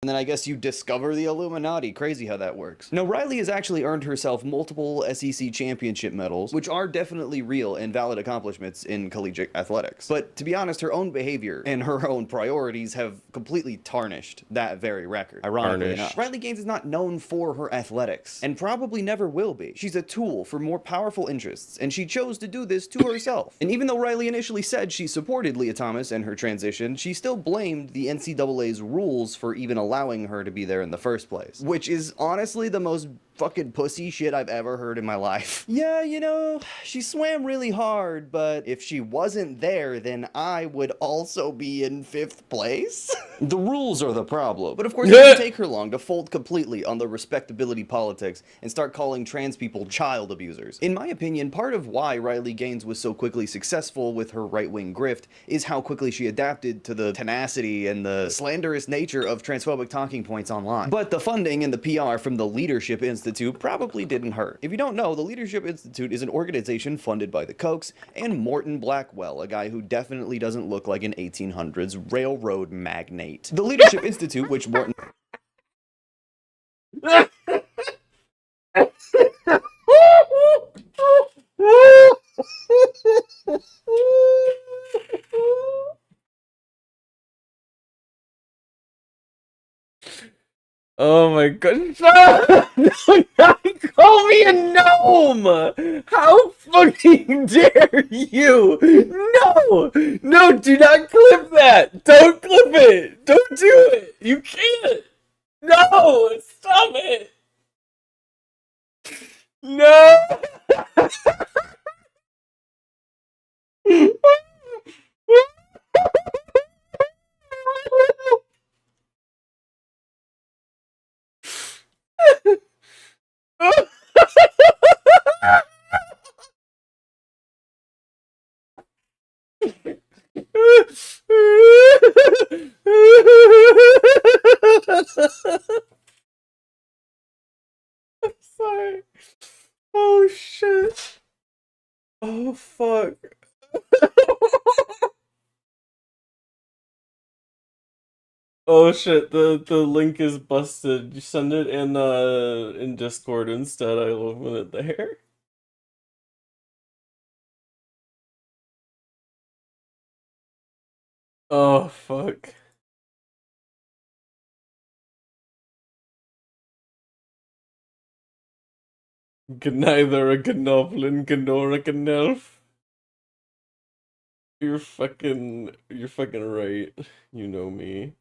And then I guess you discover the Illuminati. Crazy how that works. Now, Riley has actually earned herself multiple SEC championship medals, which are definitely real and valid accomplishments in collegiate athletics. But to be honest, her own behavior and her own priorities have completely tarnished that very record, ironically enough. Riley Gaines is not known for her athletics, and probably never will be. She's a tool for more powerful interests, and she chose to do this to herself. And even though Riley initially said she supported Leah Thomas and her transition, she still blamed the NCAA's rules for even allowing her to be there in the first place, which is honestly the most fucking pussy shit I've ever heard in my life. Yeah, you know, she swam really hard, but if she wasn't there, then I would also be in 5th place. The rules are the problem. But of course, it didn't take her long to fold completely on the respectability politics and start calling trans people child abusers. In my opinion, part of why Riley Gaines was so quickly successful with her right-wing grift is how quickly she adapted to the tenacity and the slanderous nature of transphobic talking points online. But the funding and the PR from the Leadership Institute probably didn't hurt. If you don't know, the Leadership Institute is an organization funded by the Kochs and Morton Blackwell, a guy who definitely doesn't look like an 1800s railroad magnate. The Leadership Institute, which Morton... Oh my goodness. Do not call me a gnome! How fucking dare you! No! No, do not clip that! Don't clip it! Don't do it! You can't! No! Stop it! No! I'm sorry. Oh shit. Oh fuck. Oh shit, the link is busted. You send it in Discord instead. I'll open it there. Oh fuck. Neither a Gnoblin, nor a Gnelf. You're fucking right. You know me.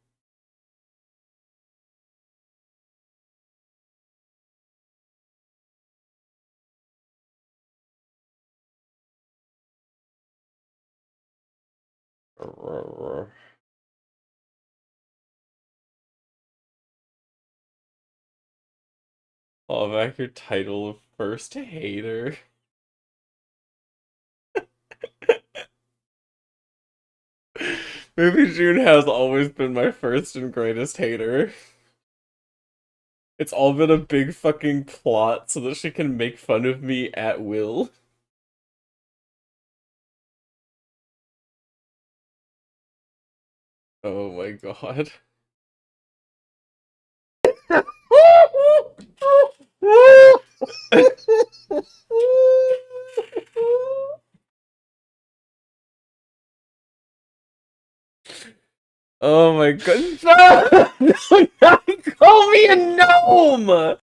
Oh, back your title of first hater. Maybe June has always been my first and greatest hater. It's all been a big fucking plot so that she can make fun of me at will. Oh my god. Oh my goodness. Do not call me a gnome!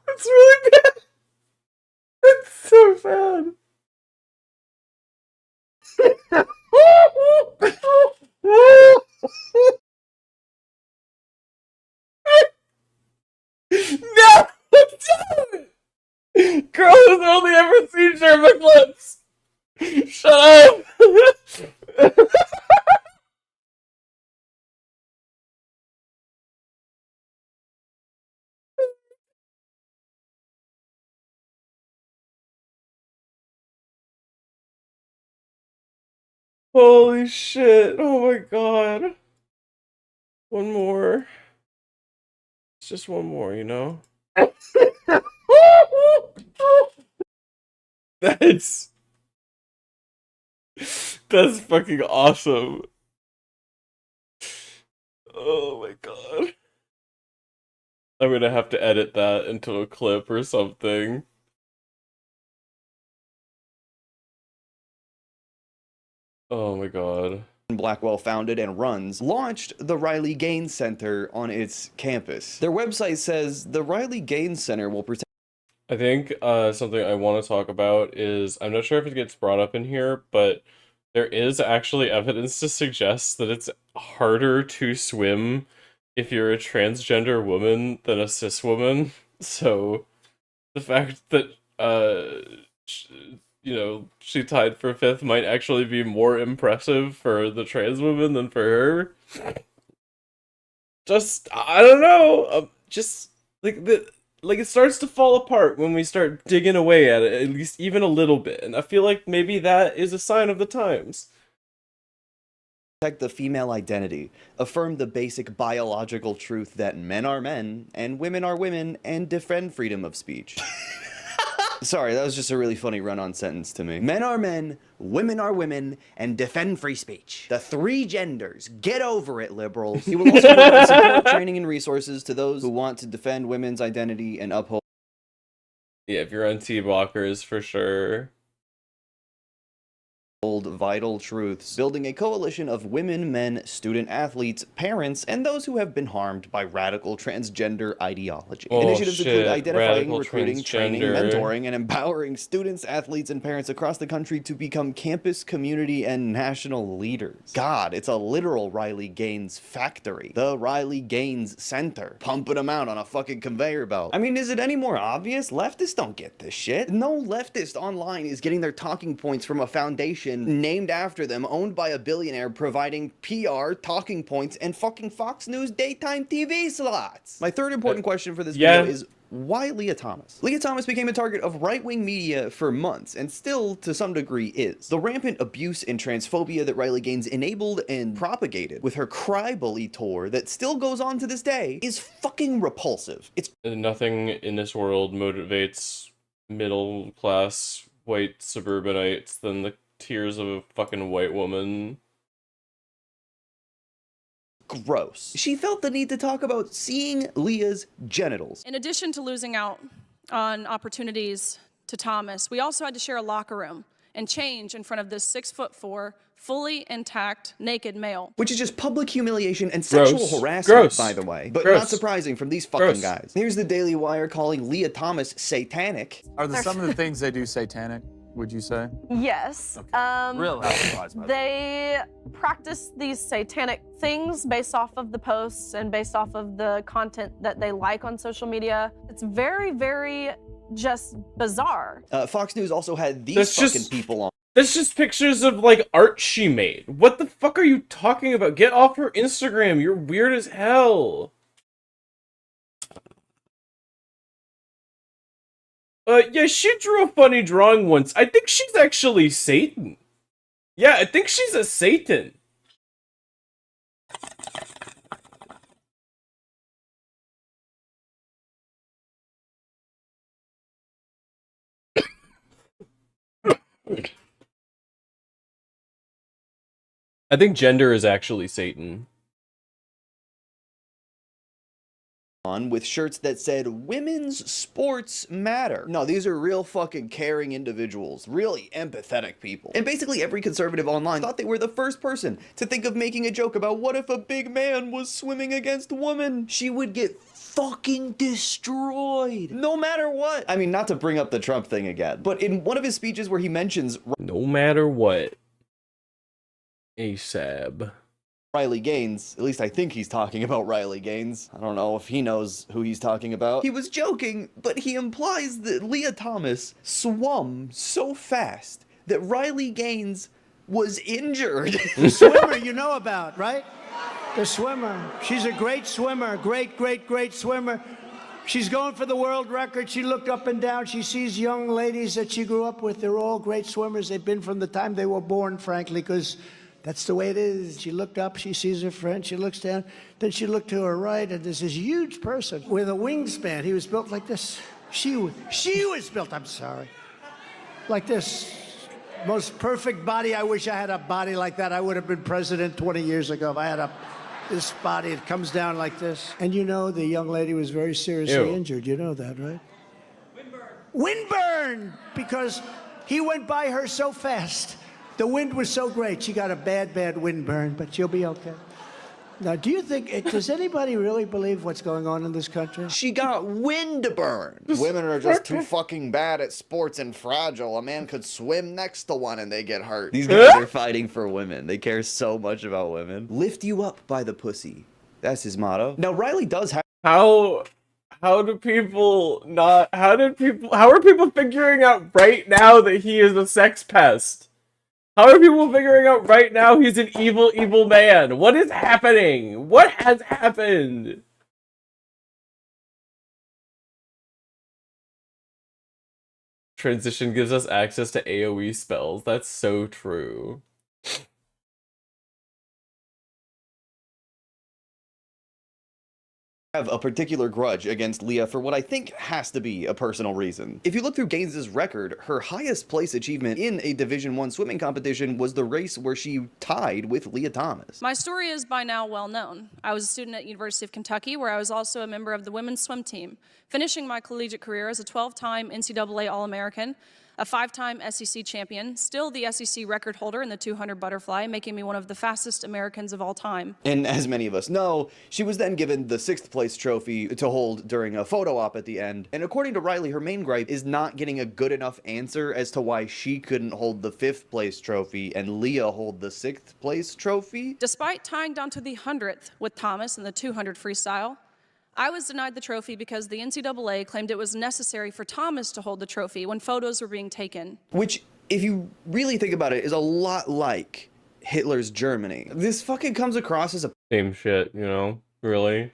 It's really bad. It's so bad. No! Don't! Girl has only ever seen Sherman clips! Shut up! Holy shit, oh my god. One more. It's just one more, you know? That's fucking awesome. Oh my god. I'm gonna have to edit that into a clip or something. Oh my god. Blackwell founded and runs, launched the Riley Gaines Center on its campus. Their website says the Riley Gaines Center will protect... I think something I want to talk about is, I'm not sure if it gets brought up in here, but there is actually evidence to suggest that it's harder to swim if you're a transgender woman than a cis woman. So the fact that she tied for 5th might actually be more impressive for the trans woman than for her. Just, I don't know. Just like it starts to fall apart when we start digging away at it, at least even a little bit. And I feel like maybe that is a sign of the times. Protect the female identity, affirm the basic biological truth that men are men and women are women, and defend freedom of speech. Sorry, that was just a really funny run-on sentence to me. Men are men, women are women, and defend free speech. The 3 genders. Get over it, liberals. He will also provide support, training, and resources to those who want to defend women's identity and uphold. Yeah, if you're on T-blockers, for sure. Vital truths, building a coalition of women, men, student athletes, parents, and those who have been harmed by radical transgender ideology. Initiatives include identifying, recruiting, training, mentoring, and empowering students, athletes, and parents across the country to become campus, community, and national leaders. God, it's a literal Riley Gaines factory. The Riley Gaines Center. Pumping them out on a fucking conveyor belt. I mean, is it any more obvious? Leftists don't get this shit. No leftist online is getting their talking points from a foundation named after them, owned by a billionaire, providing PR, talking points, and fucking Fox News daytime TV slots. My third important question for this video is, why Leah Thomas? Leah Thomas became a target of right-wing media for months, and still, to some degree, is. The rampant abuse and transphobia that Riley Gaines enabled and propagated with her Cry Bully tour that still goes on to this day is fucking repulsive. It's nothing in this world motivates middle-class white suburbanites than the tears of a fucking white woman. Gross. She felt the need to talk about seeing Leah's genitals. In addition to losing out on opportunities to Thomas, we also had to share a locker room and change in front of this 6'4", fully intact, naked male. Which is just public humiliation and sexual harassment, by the way. But not surprising from these fucking guys. Here's the Daily Wire calling Leah Thomas satanic. Are some of the things they do satanic, would you say? Yes. Really? Not surprised by that. They practice these satanic things based off of the posts and based off of the content that they like on social media. It's very, very just bizarre. Fox News also had these fucking people on. That's just pictures of, like, art she made. What the fuck are you talking about? Get off her Instagram. You're weird as hell. Yeah, she drew a funny drawing once. I think she's actually Satan. Yeah, I think she's a Satan. I think gender is actually Satan. On with shirts that said women's sports matter. No, these are real fucking caring individuals, really empathetic people. And basically every conservative online thought they were the first person to think of making a joke about what if a big man was swimming against a woman. She would get fucking destroyed, no matter what. I mean, not to bring up the Trump thing again, but in one of his speeches where he mentions no matter what, ASAB. Riley Gaines, at least I think he's talking about Riley Gaines. I don't know if he knows who he's talking about. He was joking, but he implies that Leah Thomas swum so fast that Riley Gaines was injured. The swimmer you know about, right? The swimmer. She's a great swimmer, great swimmer. She's going for the world record. She looked up and down. She sees young ladies that she grew up with. They're all great swimmers. They've been from the time they were born, frankly, because that's the way it is. She looked up, she sees her friend, she looks down, then she looked to her right, and there's this huge person with a wingspan. He was built like this. She was built, I'm sorry, like this. Most perfect body. I wish I had a body like that. I would have been president 20 years ago if I had this body. It comes down like this. And you know the young lady was very seriously injured. You know that, right? Windburn! Because he went by her so fast. The wind was so great. She got a bad windburn, but she'll be okay. Now, do you think, does anybody really believe what's going on in this country? She got windburn. Women are just too fucking bad at sports and fragile. A man could swim next to one and they get hurt. These guys are fighting for women. They care so much about women. Lift you up by the pussy. That's his motto. Now, Riley does have... How are people figuring out right now that he is a sex pest? How are people figuring out right now he's an evil, evil man? What is happening? What has happened? Transition gives us access to AoE spells. That's so true. Have a particular grudge against Leah for what I think has to be a personal reason. If you look through Gaines' record, her highest place achievement in a Division I swimming competition was the race where she tied with Leah Thomas. My story is by now well known. I was a student at University of Kentucky, where I was also a member of the women's swim team, finishing my collegiate career as a 12-time NCAA All-American, a 5-time SEC champion, still the SEC record holder in the 200 butterfly, making me one of the fastest Americans of all time. And as many of us know, she was then given the 6th place trophy to hold during a photo op at the end. And according to Riley, her main gripe is not getting a good enough answer as to why she couldn't hold the 5th place trophy and Leah hold the 6th place trophy. Despite tying down to the 100th with Thomas in the 200 freestyle, I was denied the trophy because the NCAA claimed it was necessary for Thomas to hold the trophy when photos were being taken. Which, if you really think about it, is a lot like Hitler's Germany. This fucking comes across as a... Same shit, you know? Really?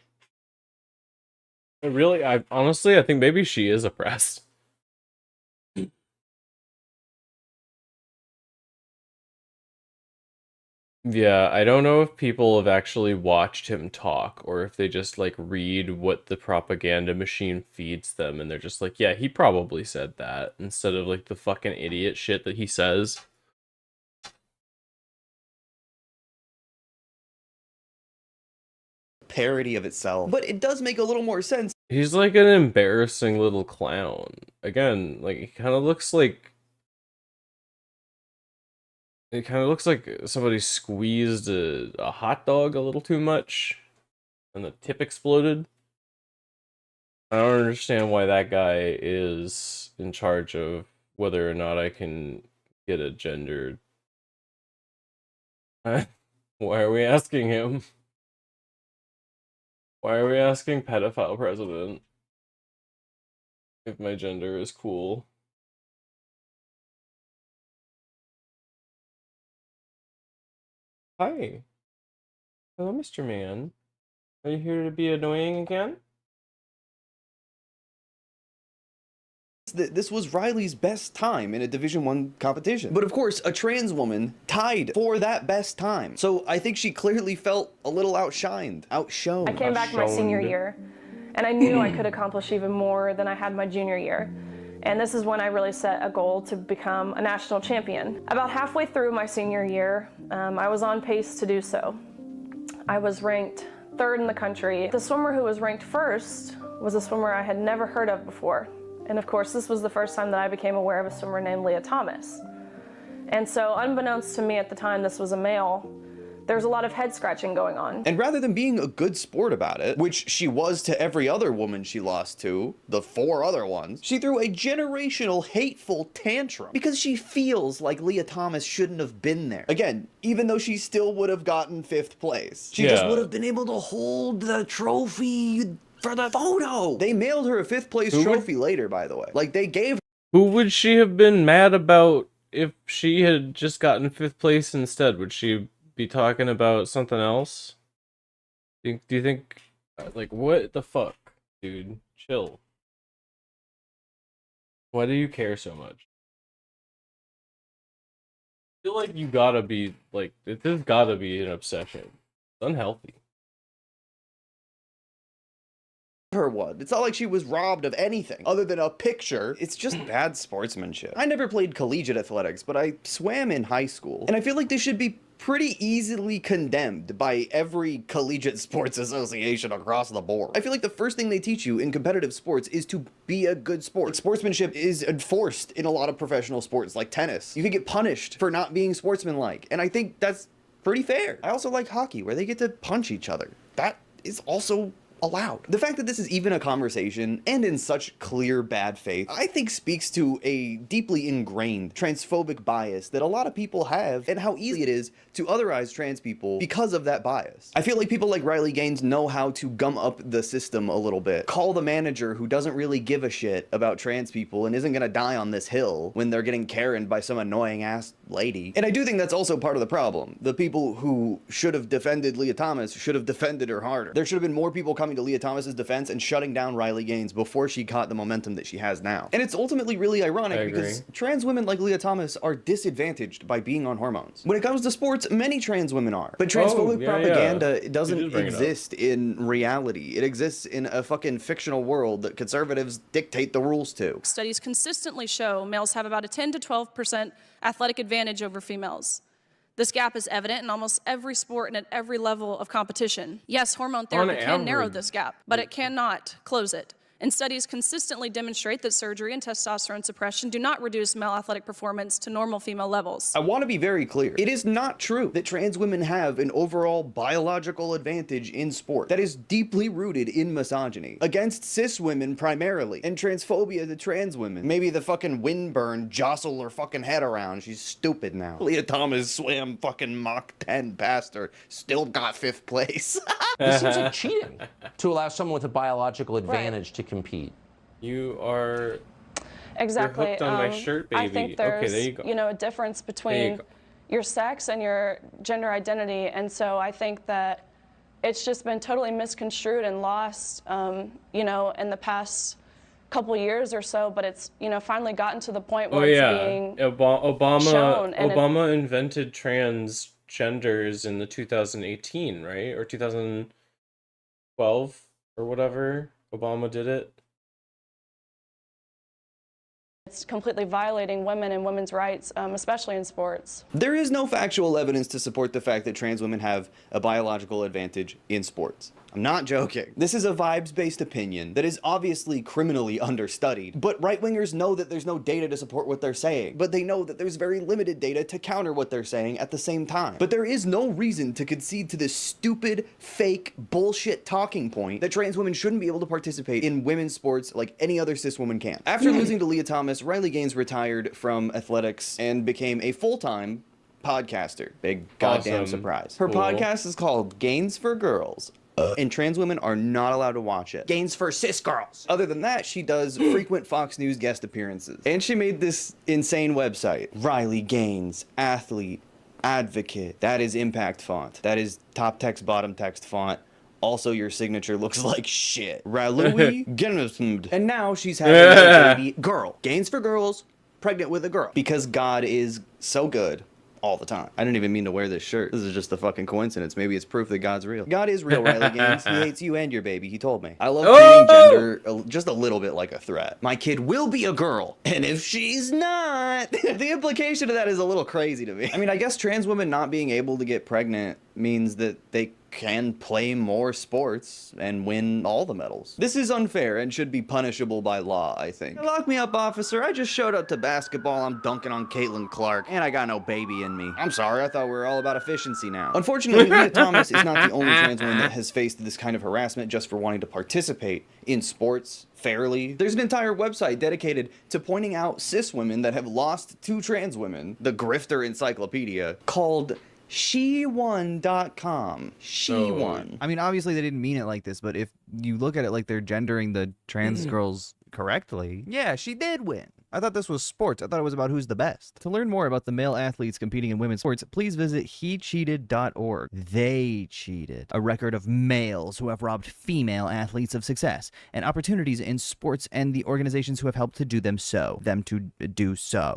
Honestly, I think maybe she is oppressed. Yeah, I don't know if people have actually watched him talk, or if they just, like, read what the propaganda machine feeds them, and they're just like, yeah, he probably said that, instead of, like, the fucking idiot shit that he says. Parody of itself. But it does make a little more sense. He's like an embarrassing little clown. Again, like, he kind of looks like... It kind of looks like somebody squeezed a hot dog a little too much, and the tip exploded. I don't understand why that guy is in charge of whether or not I can get a gendered... Why are we asking him? Why are we asking pedophile president if my gender is cool? Hi. Hello, Mr. Man. Are you here to be annoying again? This was Riley's best time in a Division I competition. But of course, a trans woman tied for that best time. So I think she clearly felt a little outshone. I came back my senior year, and I knew I could accomplish even more than I had my junior year. And this is when I really set a goal to become a national champion. About halfway through my senior year, I was on pace to do so. I was ranked 3rd in the country. The swimmer who was ranked 1st was a swimmer I had never heard of before. And of course, this was the first time that I became aware of a swimmer named Leah Thomas. And so, unbeknownst to me at the time, this was a male. There's a lot of head scratching going on. And rather than being a good sport about it, which she was to every other woman she lost to, the 4 other ones, she threw a generational hateful tantrum because she feels like Leah Thomas shouldn't have been there. Again, even though she still would have gotten 5th place. She just would have been able to hold the trophy for the photo. They mailed her a 5th place trophy later, by the way. Like, they gave... Who would she have been mad about if she had just gotten 5th place instead? Would she be talking about something else? Do you think, like, what the fuck, dude? Chill. Why do you care so much? I feel like you gotta be, like, this gotta be an obsession. It's unhealthy. Her one. It's not like she was robbed of anything other than a picture. It's just bad sportsmanship. I never played collegiate athletics, but I swam in high school. And I feel like this should be pretty easily condemned by every collegiate sports association across the board. I feel like the first thing they teach you in competitive sports is to be a good sport. Like, sportsmanship is enforced in a lot of professional sports, like tennis. You can get punished for not being sportsmanlike, and I think that's pretty fair. I also like hockey, where they get to punch each other. That is also allowed. The fact that this is even a conversation, and in such clear bad faith, I think speaks to a deeply ingrained transphobic bias that a lot of people have, and how easy it is to otherize trans people because of that bias. I feel like people like Riley Gaines know how to gum up the system a little bit. Call the manager who doesn't really give a shit about trans people and isn't gonna die on this hill when they're getting Karen'd by some annoying ass lady. And I do think that's also part of the problem. The people who should have defended Leah Thomas should have defended her harder. There should have been more people coming to Leah Thomas's defense and shutting down Riley Gaines before she caught the momentum that she has now. And it's ultimately really ironic because trans women like Leah Thomas are disadvantaged by being on hormones. When it comes to sports, many trans women are. But transphobic propaganda doesn't exist in reality. It exists in a fucking fictional world that conservatives dictate the rules to. Studies consistently show males have about a 10 to 12% athletic advantage over females. This gap is evident in almost every sport and at every level of competition. Yes, hormone therapy can narrow this gap, but it cannot close it. And studies consistently demonstrate that surgery and testosterone suppression do not reduce male athletic performance to normal female levels. I want to be very clear. It is not true that trans women have an overall biological advantage in sport. That is deeply rooted in misogyny against cis women primarily, and transphobia to trans women. Maybe the fucking windburn jostle her fucking head around. She's stupid now. Leah Thomas swam fucking Mach 10 past her, still got 5th place. This seems like cheating to allow someone with a biological advantage to compete. You are exactly. You're hooked on my shirt, baby. I think there's, okay, there you go. A difference between your sex and your gender identity, and so I think that it's just been totally misconstrued and lost, in the past couple years or so. But it's finally gotten to the point where it's being shown. And Obama invented transgenders in the 2018, right, or 2012 or whatever. Obama did it. It's completely violating women and women's rights, especially in sports. There is no factual evidence to support the fact that trans women have a biological advantage in sports. I'm not joking. This is a vibes-based opinion that is obviously criminally understudied, but right-wingers know that there's no data to support what they're saying, but they know that there's very limited data to counter what they're saying at the same time. But there is no reason to concede to this stupid, fake, bullshit talking point that trans women shouldn't be able to participate in women's sports like any other cis woman can. After losing to Leah Thomas, Riley Gaines retired from athletics and became a full-time podcaster. Big goddamn surprise. Her podcast is called Gaines for Girls. And trans women are not allowed to watch it. Gaines for cis girls. Other than that, she does frequent Fox News guest appearances. And she made this insane website. Riley Gaines, athlete, advocate. That is impact font. That is top text, bottom text font. Also, your signature looks like shit. Ralui Genesmd. And now she's having a baby girl. Gaines for girls, pregnant with a girl. Because God is so good. All the time. I didn't even mean to wear this shirt. This is just a fucking coincidence. Maybe it's proof that God's real. God is real, Riley Gaines. He hates you and your baby. He told me. I love treating gender just a little bit like a threat. My kid will be a girl. And if she's not, the implication of that is a little crazy to me. I mean, I guess trans women not being able to get pregnant means that they can play more sports and win all the medals. This is unfair and should be punishable by law, I think. Lock me up, officer. I just showed up to basketball. I'm dunking on Caitlin Clark, and I got no baby in me. I'm sorry, I thought we were all about efficiency now. Unfortunately, Leah Thomas is not the only trans woman that has faced this kind of harassment just for wanting to participate in sports fairly. There's an entire website dedicated to pointing out cis women that have lost to trans women, the Grifter Encyclopedia, called SheWon.com. SheWon. I mean, obviously they didn't mean it like this, but if you look at it like they're gendering the trans girls correctly, yeah, she did win. I thought this was sports. I thought it was about who's the best. To learn more about the male athletes competing in women's sports, please visit hecheated.org. They cheated. A record of males who have robbed female athletes of success and opportunities in sports and the organizations who have helped to do them so.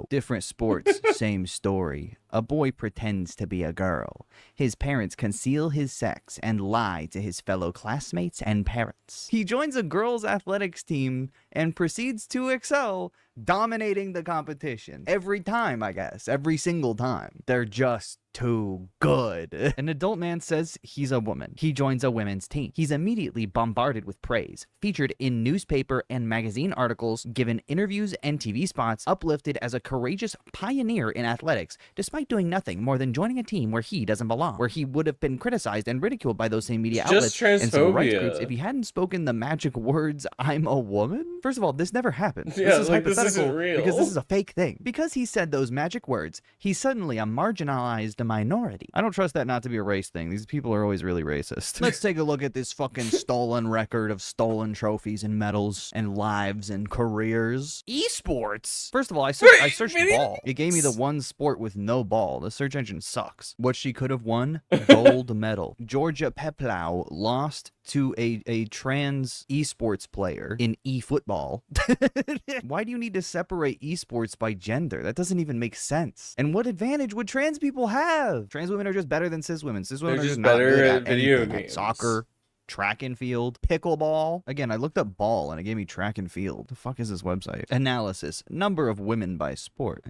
Different sports, same story. A boy pretends to be a girl. His parents conceal his sex and lie to his fellow classmates and parents. He joins a girls' athletics team and proceeds to excel, dominating the competition. Every time, I guess. Every single time. They're just too good. An adult man says he's a woman. He joins a women's team. He's immediately bombarded with praise, featured in newspaper and magazine articles, given interviews and TV spots, uplifted as a courageous pioneer in athletics, despite doing nothing more than joining a team where he doesn't belong, where he would have been criticized and ridiculed by those same media outlets and civil rights groups if he hadn't spoken the magic words, "I'm a woman." First of all, this never happened. Yeah, this is like, this hypothetical isn't real. because this is a fake thing. Because he said those magic words, he's suddenly a marginalized minority. I don't trust that not to be a race thing. These people are always really racist. Let's take a look at this fucking stolen record of stolen trophies and medals and lives and careers. Esports? First of all, I searched ball. It gave me the one sport with no ball. The search engine sucks. What she could have won? Gold medal. Georgia Peplau lost to a trans esports player in eFootball. Why do you need to separate esports by gender? That doesn't even make sense. And what advantage would trans people have? Trans women are just better than cis women. Cis women They're are just not better good at at video anything. games. Soccer, track and field, pickleball. Again, I looked up ball and it gave me track and field. The fuck is this website? Analysis. Number of women by sport.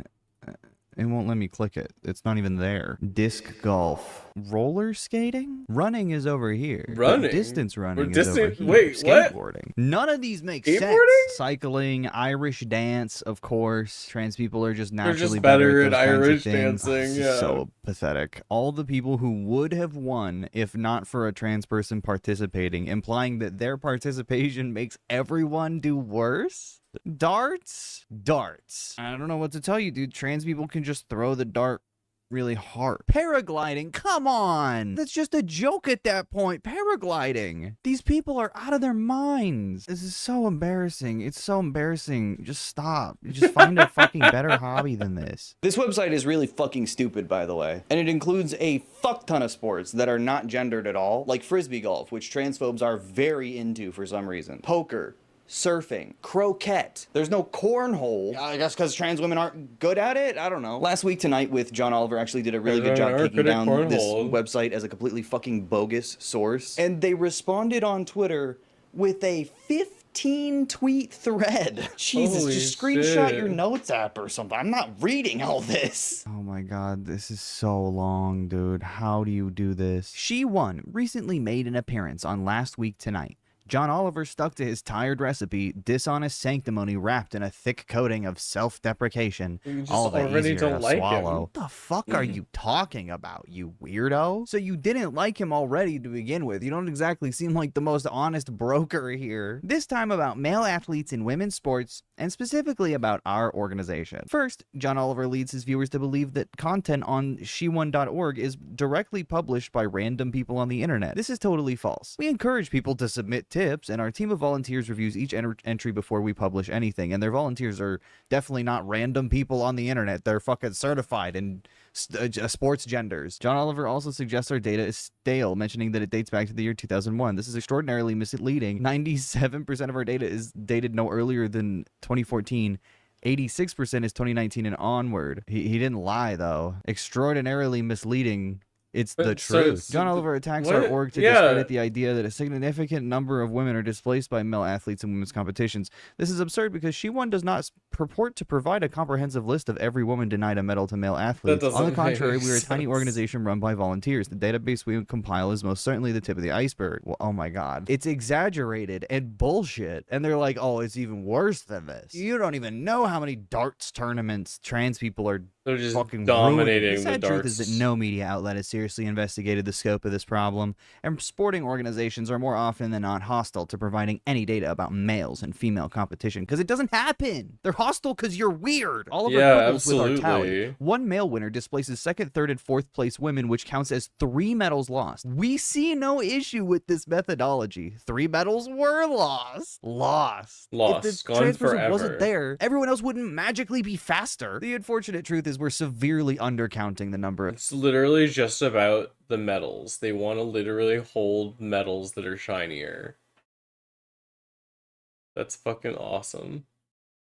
It won't let me click it. It's not even there. Disc golf. Roller skating? Running is over here. Running? But distance running is Distance- over here. wait, what? Skateboarding. None of these make sense. Skateboarding? Cycling, Irish dance, of course. Trans people are just They're naturally just better at at those kinds of Irish things. dancing, This is yeah. so pathetic. All the people who would have won if not for a trans person participating, implying that their participation makes everyone do worse? Darts? Darts. I don't know what to tell you, dude. Trans people can just throw the dart really hard. Paragliding? Come on! That's just a joke at that point. Paragliding. These people are out of their minds. This is so embarrassing. It's so embarrassing. Just stop. Just find a fucking better hobby than this. This website is really fucking stupid, by the way. And it includes a fuck ton of sports that are not gendered at all, like frisbee golf, which transphobes are very into for some reason. Poker. Surfing, croquet. There's no cornhole. I guess because trans women aren't good at it? I don't know. Last week tonight with John Oliver actually did a really good job taking down this website as a completely fucking bogus source. And they responded on Twitter with a 15 tweet thread. Jesus, Holy just screenshot shit. your notes app or something. I'm not reading all this. Oh my god, this is so long, dude. How do you do this? She Won recently made an appearance on Last Week Tonight. John Oliver stuck to his tired recipe, dishonest sanctimony wrapped in a thick coating of self-deprecation. You just All the already easier don't to like him. swallow. What the fuck are you talking about, you weirdo? So you didn't like him already to begin with. You don't exactly seem like the most honest broker here. This time about male athletes in women's sports, and specifically about our organization. First, John Oliver leads his viewers to believe that content on shewon.org is directly published by random people on the internet. This is totally false. We encourage people to submit tips, and our team of volunteers reviews each entry before we publish anything, and their volunteers are definitely not random people on the internet. They're fucking certified in sports genders. John Oliver also suggests our data is stale, mentioning that it dates back to the year 2001. This is extraordinarily misleading. 97% of our data is dated no earlier than 2014. 86% is 2019 and onward. He didn't lie, though. Extraordinarily misleading. It's the truth. John Oliver attacks our org to discredit the idea that a significant number of women are displaced by male athletes in women's competitions. This is absurd because She Won does not purport to provide a comprehensive list of every woman denied a medal to male athletes. On the contrary, we are a tiny organization run by volunteers. The database we compile is most certainly the tip of the iceberg. Well, oh my god. It's exaggerated and bullshit. And they're like, oh, it's even worse than this. You don't even know how many darts tournaments trans people are They're just fucking dominating ruining. The sad the truth darts. is that no media outlet has seriously investigated the scope of this problem, and sporting organizations are more often than not hostile to providing any data about males and female competition, because it doesn't happen. They're hostile because you're weird. All of our quibbles with our tally. absolutely. One male winner displaces second, third, and fourth place women, which counts as 3 medals lost. We see no issue with this methodology. 3 medals were lost. Lost. Lost. If the Gone trans person forever. wasn't there, everyone else wouldn't magically be faster. The unfortunate truth is we're severely undercounting the number of... It's literally just about the medals. They want to literally hold medals that are shinier. That's fucking awesome.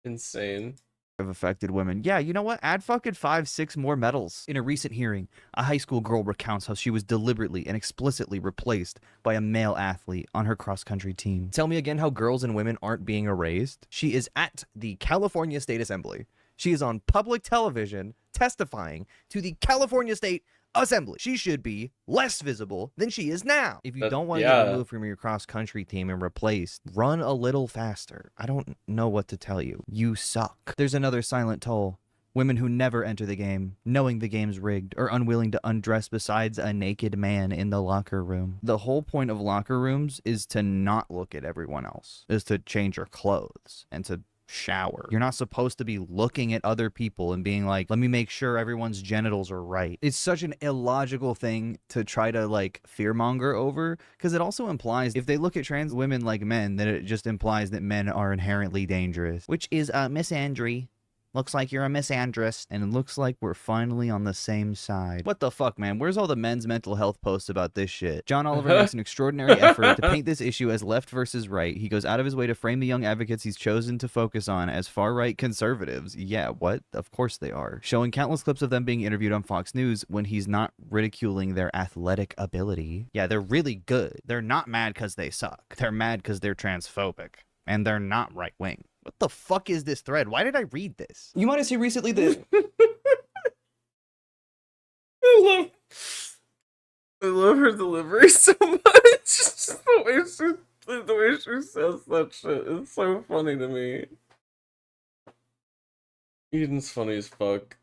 Insane. Of affected women. Yeah, you know what? Add fucking 5-6 more medals. In a recent hearing, a high school girl recounts how she was deliberately and explicitly replaced by a male athlete on her cross-country team. Tell me again how girls and women aren't being erased? She is at the California State Assembly. She is on public television testifying to the California State assembly. She should be less visible than she is now. If you don't want to yeah. get removed from your cross-country team and replaced, run a little faster. I don't know what to tell you. You suck. There's another silent toll. Women who never enter the game, knowing the game's rigged, or unwilling to undress besides a naked man in the locker room. The whole point of locker rooms is to not look at everyone else, is to change your clothes and to shower. You're not supposed to be looking at other people and being like, let me make sure everyone's genitals are right. It's such an illogical thing to try to like fearmonger over, because it also implies if they look at trans women like men, then it just implies that men are inherently dangerous, which is misandry. Looks like you're a misandrist, and it looks like we're finally on the same side. What the fuck, man? Where's all the men's mental health posts about this shit? John Oliver makes an extraordinary effort to paint this issue as left versus right. He goes out of his way to frame the young advocates he's chosen to focus on as far-right conservatives. Yeah, what? Of course they are. Showing countless clips of them being interviewed on Fox News when he's not ridiculing their athletic ability. Yeah, they're really good. They're not mad because they suck. They're mad because they're transphobic. And they're not right-wing. What the fuck is this thread? Why did I read this? You might have seen recently that... I love her delivery so much. Just the way she says that shit is so funny to me. Eden's funny as fuck.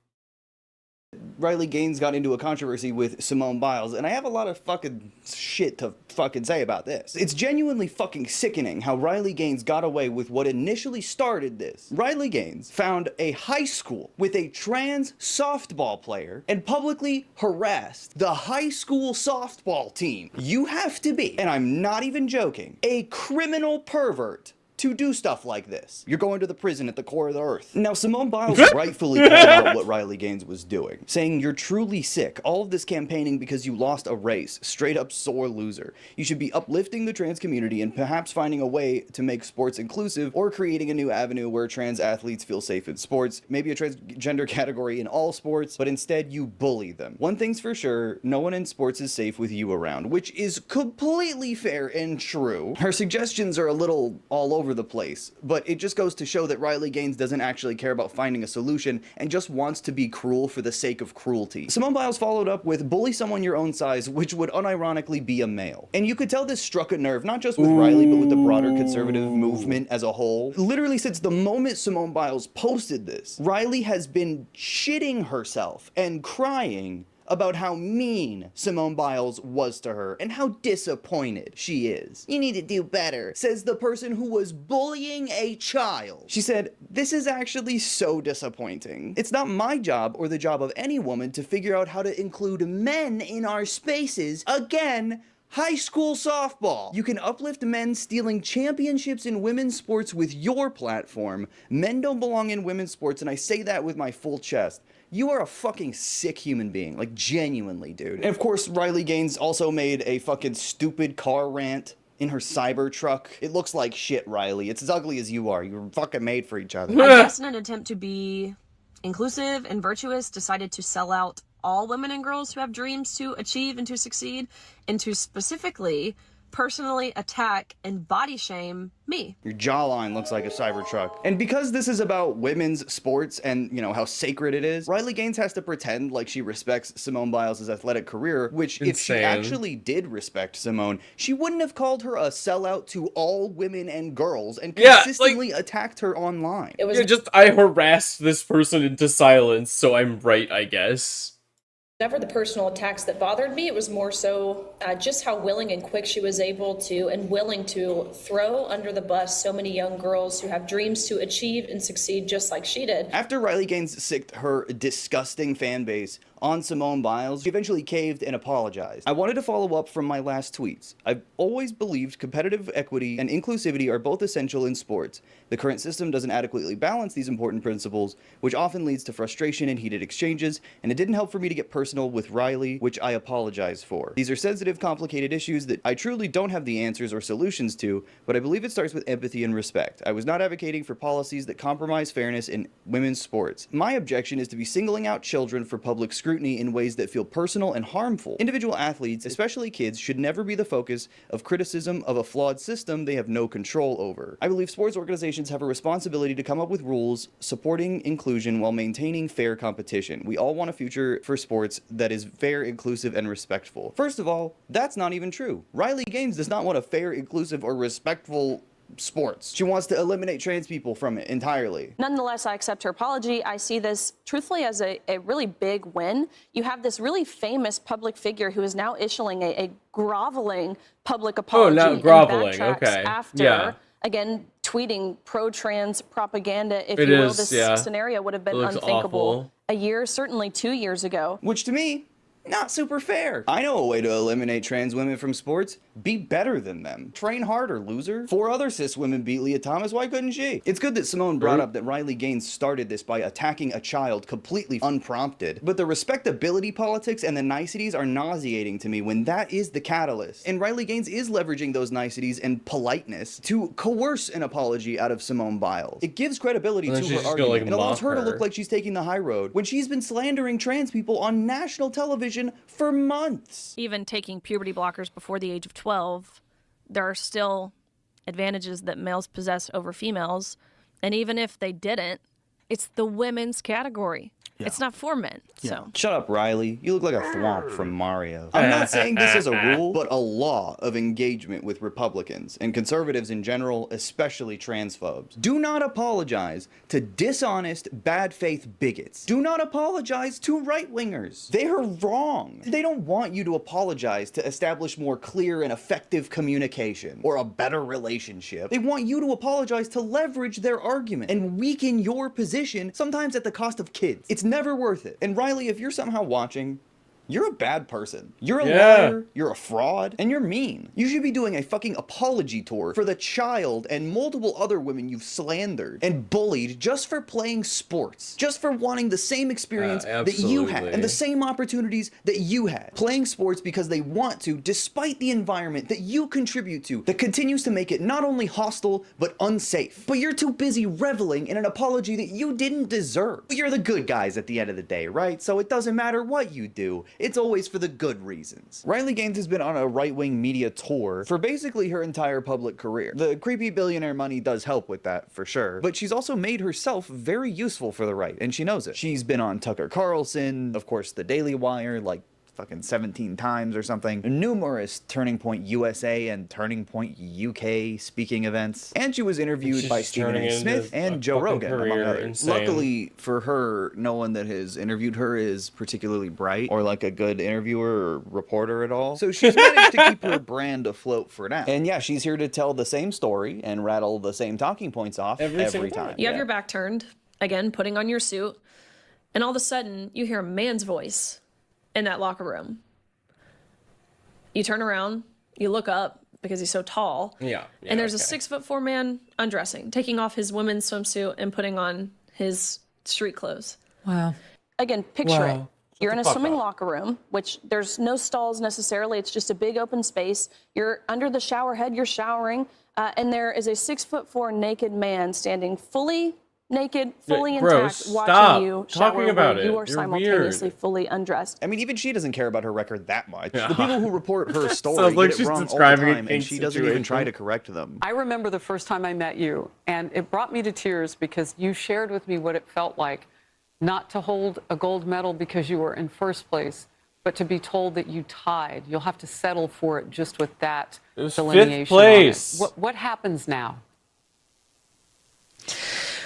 Riley Gaines got into a controversy with Simone Biles, and I have a lot of fucking shit to fucking say about this. It's genuinely fucking sickening how Riley Gaines got away with what initially started this. Riley Gaines found a high school with a trans softball player and publicly harassed the high school softball team. You have to be, and I'm not even joking, a criminal pervert to do stuff like this. You're going to the prison at the core of the earth. Now, Simone Biles rightfully called out what Riley Gaines was doing, saying, you're truly sick. All of this campaigning because you lost a race. Straight up sore loser. You should be uplifting the trans community and perhaps finding a way to make sports inclusive or creating a new avenue where trans athletes feel safe in sports. Maybe a transgender category in all sports, but instead you bully them. One thing's for sure, no one in sports is safe with you around, which is completely fair and true. Her suggestions are a little all over the place, but it just goes to show that Riley Gaines doesn't actually care about finding a solution and just wants to be cruel for the sake of cruelty. Simone Biles followed up with bully someone your own size, which would unironically be a male. And you could tell this struck a nerve, not just with Riley, but with the broader conservative movement as a whole. Literally since the moment Simone Biles posted this, Riley has been shitting herself and crying about how mean Simone Biles was to her and how disappointed she is. You need to do better, says the person who was bullying a child. She said, this is actually so disappointing. It's not my job or the job of any woman to figure out how to include men in our spaces. Again, high school softball. You can uplift men stealing championships in women's sports with your platform. Men don't belong in women's sports, and I say that with my full chest. You are a fucking sick human being, like genuinely, dude. And of course, Riley Gaines also made a fucking stupid car rant in her Cybertruck. It looks like shit, Riley. It's as ugly as you are. You're fucking made for each other. I guess in an attempt to be inclusive and virtuous, decided to sell out all women and girls who have dreams to achieve and to succeed, and to specifically personally attack and body shame me. Your jawline looks like a Cybertruck. And because this is about women's sports and, you know, how sacred it is, Riley Gaines has to pretend like she respects Simone Biles' athletic career, which if she actually did respect Simone, she wouldn't have called her a sellout to all women and girls and consistently attacked her online. It was I harassed this person into silence, so I'm right, I guess. Never the personal attacks that bothered me. It was more so just how willing and quick she was able to and willing to throw under the bus so many young girls who have dreams to achieve and succeed just like she did. After Riley Gaines sicked her disgusting fan base on Simone Biles, she eventually caved and apologized. I wanted to follow up from my last tweets. I've always believed competitive equity and inclusivity are both essential in sports. The current system doesn't adequately balance these important principles, which often leads to frustration and heated exchanges, and it didn't help for me to get personal with Riley, which I apologize for. These are sensitive, complicated issues that I truly don't have the answers or solutions to, but I believe it starts with empathy and respect. I was not advocating for policies that compromise fairness in women's sports. My objection is to be singling out children for public scrutiny scrutiny in ways that feel personal and harmful. Individual athletes, especially kids, should never be the focus of criticism of a flawed system they have no control over. I believe sports organizations have a responsibility to come up with rules supporting inclusion while maintaining fair competition. We all want a future for sports that is fair, inclusive, and respectful. First of all, that's not even true. Riley Gaines does not want a fair, inclusive, or respectful sports. She wants to eliminate trans people from it entirely. Nonetheless, I accept her apology. I see this truthfully as a really big win. You have this really famous public figure who is now issuing a groveling public apology. Oh, not groveling. And backtracks Okay. after, Yeah. again, tweeting pro-trans propaganda, if It you will. is, This yeah. scenario would have been It looks unthinkable awful. a year, certainly 2 years ago. Which to me, not super fair. I know a way to eliminate trans women from sports. Be better than them. Train harder, loser. 4 other cis women beat Leah Thomas. Why couldn't she? It's good that Simone brought up that Riley Gaines started this by attacking a child completely unprompted. But the respectability politics and the niceties are nauseating to me when that is the catalyst. And Riley Gaines is leveraging those niceties and politeness to coerce an apology out of Simone Biles. It gives credibility And to then her she's just gonna, argument. like, It allows mock her to her. look like she's taking the high road when she's been slandering trans people on national television for months. Even taking puberty blockers before the age of 12, there are still advantages that males possess over females. And even if they didn't, it's the women's category. Yeah. It's not for men. So Shut up, Riley. You look like a thwomp from Mario. I'm not saying this is a rule, but a law of engagement with Republicans and conservatives in general, especially transphobes. Do not apologize to dishonest, bad faith bigots. Do not apologize to right-wingers. They are wrong. They don't want you to apologize to establish more clear and effective communication or a better relationship. They want you to apologize to leverage their argument and weaken your position, sometimes at the cost of kids. It's never worth it. And Riley, if you're somehow watching, you're a bad person. You're a liar, you're a fraud, and you're mean. You should be doing a fucking apology tour for the child and multiple other women you've slandered and bullied just for playing sports, just for wanting the same experience that you had and the same opportunities that you had. Playing sports because they want to, despite the environment that you contribute to that continues to make it not only hostile, but unsafe. But you're too busy reveling in an apology that you didn't deserve. But you're the good guys at the end of the day, right? So it doesn't matter what you do. It's always for the good reasons. Riley Gaines has been on a right-wing media tour for basically her entire public career. The creepy billionaire money does help with that, for sure. But she's also made herself very useful for the right, and she knows it. She's been on Tucker Carlson, of course, The Daily Wire, like fucking 17 times or something. Numerous Turning Point USA and Turning Point UK speaking events. And she was interviewed by Stephen A. Smith and Joe Rogan, among others. Insane. Luckily for her, no one that has interviewed her is particularly bright or like a good interviewer or reporter at all. So she's managed to keep her brand afloat for now. And yeah, she's here to tell the same story and rattle the same talking points off every time. you have your back turned, again, putting on your suit, and all of a sudden you hear a man's voice in that locker room. You turn around, you look up because he's so tall. And there's a 6'4" man undressing, taking off his women's swimsuit and putting on his street clothes. Wow. Again, picture it. Wow. You're in a the fuck swimming up. locker room, which there's no stalls necessarily. It's just a big open space. You're under the shower head, you're showering, and there is a 6'4" naked man standing fully naked, fully intact, gross. watching Stop you talking shower about where it. you are You're simultaneously weird. fully undressed. I mean, even she doesn't care about her record that much. Yeah. The people who report her story Sounds like get it she's wrong all the describing a time, and kink she doesn't even try situation. to correct them. I remember the first time I met you, and it brought me to tears because you shared with me what it felt like not to hold a gold medal because you were in first place, but to be told that you tied. You'll have to settle for it just with that It was delineation. fifth place. On it. What happens now?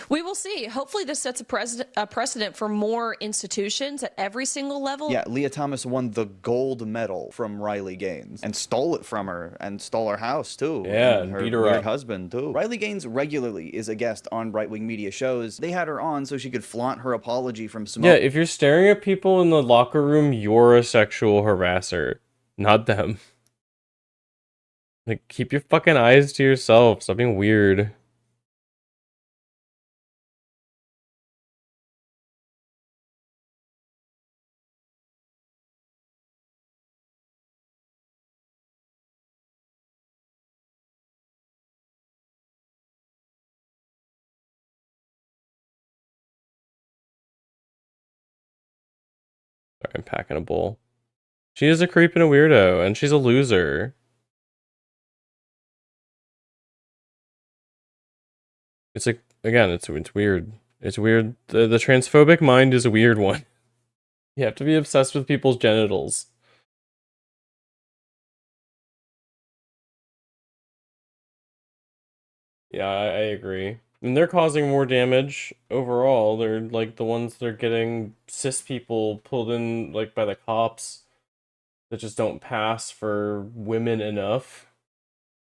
We will see. Hopefully this sets a precedent for more institutions at every single level. Yeah, Leah Thomas won the gold medal from Riley Gaines and stole it from her and stole her house too. Yeah, and and beat her weird up. husband too. Riley Gaines regularly is a guest on right-wing media shows. They had her on so she could flaunt her apology from Simone. Yeah, if you're staring at people in the locker room, you're a sexual harasser, not them. Like, keep your fucking eyes to yourself. Stop being weird. Sorry, I'm packing a bowl. She is a creep and a weirdo, and she's a loser. It's like, again, it's weird. It's weird. The transphobic mind is a weird one. You have to be obsessed with people's genitals. Yeah, I agree. And they're causing more damage overall. They're like the ones that are getting cis people pulled in like by the cops that just don't pass for women enough.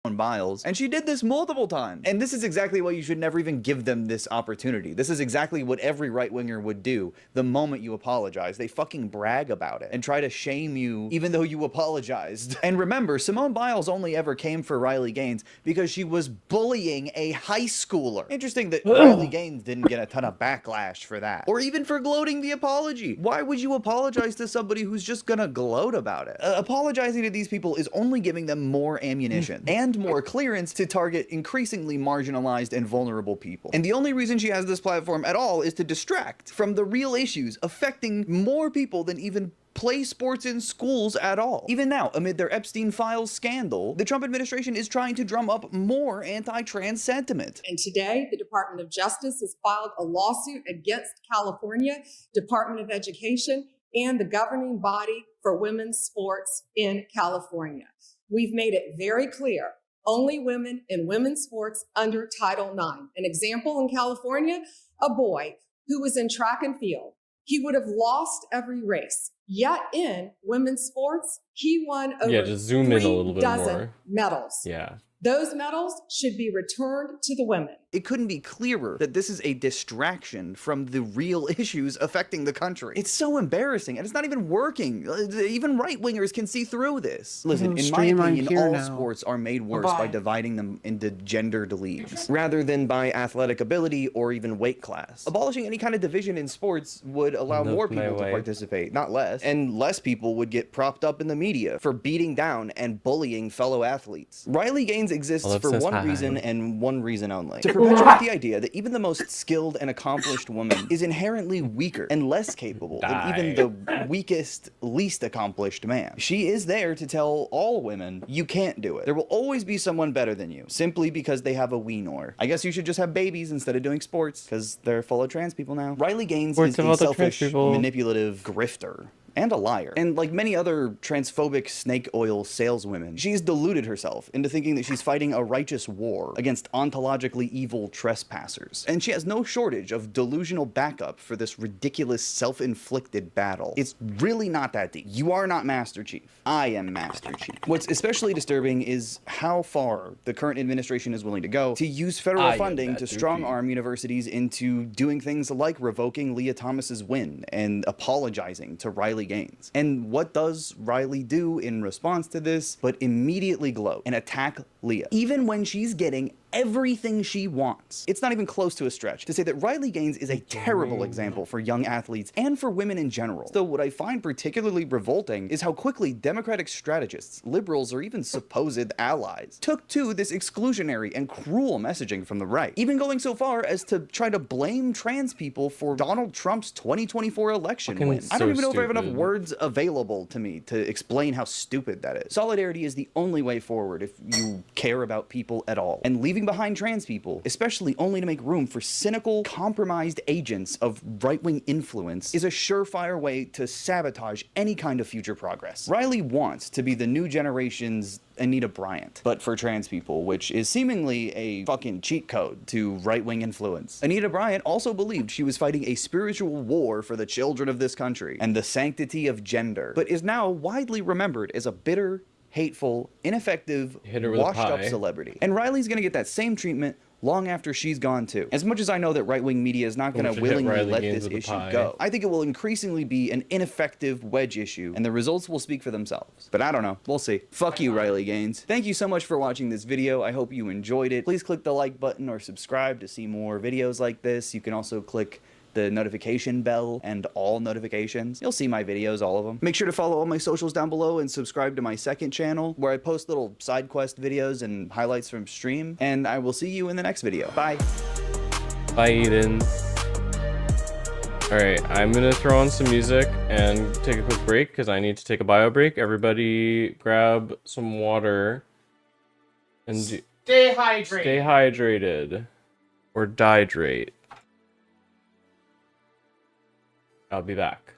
Biles, and she did this multiple times. And this is exactly why you should never even give them this opportunity. This is exactly what every right-winger would do the moment you apologize. They fucking brag about it and try to shame you even though you apologized. And remember, Simone Biles only ever came for Riley Gaines because she was bullying a high schooler. Interesting that Riley Gaines didn't get a ton of backlash for that, or even for gloating the apology. Why would you apologize to somebody who's just gonna gloat about it? Apologizing to these people is only giving them more ammunition and more clearance to target increasingly marginalized and vulnerable people. And the only reason she has this platform at all is to distract from the real issues affecting more people than even play sports in schools at all. Even now, amid their Epstein Files scandal, the Trump administration is trying to drum up more anti-trans sentiment. And today, the Department of Justice has filed a lawsuit against California Department of Education and the governing body for women's sports in California. We've made it very clear, only women in women's sports under Title IX. An example in California, a boy who was in track and field. He would have lost every race. Yet in women's sports, he won over just zoom in a little bit more. Medals. Yeah. Those medals should be returned to the women. It couldn't be clearer that this is a distraction from the real issues affecting the country. It's so embarrassing, and it's not even working. Even right-wingers can see through this. Listen, in my opinion, all sports are made worse by dividing them into gendered leagues, rather than by athletic ability or even weight class. Abolishing any kind of division in sports would allow more people to participate, not less, and less people would get propped up in the media for beating down and bullying fellow athletes. Riley Gaines exists for one reason and one reason only: to perpetuate the idea that even the most skilled and accomplished woman is inherently weaker and less capable than even the weakest, least accomplished man. She is there to tell all women, you can't do it. There will always be someone better than you, simply because they have a weenor. I guess you should just have babies instead of doing sports, because they're full of trans people now. Riley Gaines is a selfish, manipulative grifter. And a liar. And like many other transphobic snake oil saleswomen, she's deluded herself into thinking that she's fighting a righteous war against ontologically evil trespassers. And she has no shortage of delusional backup for this ridiculous self-inflicted battle. It's really not that deep. You are not Master Chief. I am Master Chief. What's especially disturbing is how far the current administration is willing to go to use federal funding to strong-arm universities into doing things like revoking Leah Thomas's win and apologizing to Riley Gaines. And what does Riley do in response to this but immediately gloat and attack Leah, even when she's getting everything she wants? It's not even close to a stretch to say that Riley Gaines is a terrible example for young athletes and for women in general. So what I find particularly revolting is how quickly Democratic strategists, liberals, or even supposed allies took to this exclusionary and cruel messaging from the right, even going so far as to try to blame trans people for Donald Trump's 2024 election win. I don't even know if I have enough words available to me to explain how stupid that is. Solidarity is the only way forward if you care about people at all. And leaving behind trans people, especially only to make room for cynical, compromised agents of right-wing influence, is a surefire way to sabotage any kind of future progress. Riley wants to be the new generation's Anita Bryant, but for trans people, which is seemingly a fucking cheat code to right-wing influence. Anita Bryant also believed she was fighting a spiritual war for the children of this country and the sanctity of gender, but is now widely remembered as a bitter, hateful, ineffective, washed-up celebrity. And Riley's gonna get that same treatment long after she's gone too. As much as I know that right-wing media is not going to willingly let this issue go, I think it will increasingly be an ineffective wedge issue, and the results will speak for themselves. But I don't know. We'll see. Fuck you, Riley Gaines. Thank you so much for watching this video. I hope you enjoyed it. Please click the like button or subscribe to see more videos like this. You can also click the notification bell and all notifications. You'll see my videos, all of them. Make sure to follow all my socials down below and subscribe to my second channel where I post little side quest videos and highlights from stream. And I will see you in the next video. Bye. Bye, Eden. Alright, I'm gonna throw on some music and take a quick break because I need to take a bio break. Everybody grab some water and Stay hydrated. Stay hydrated. Or dihydrate. I'll be back.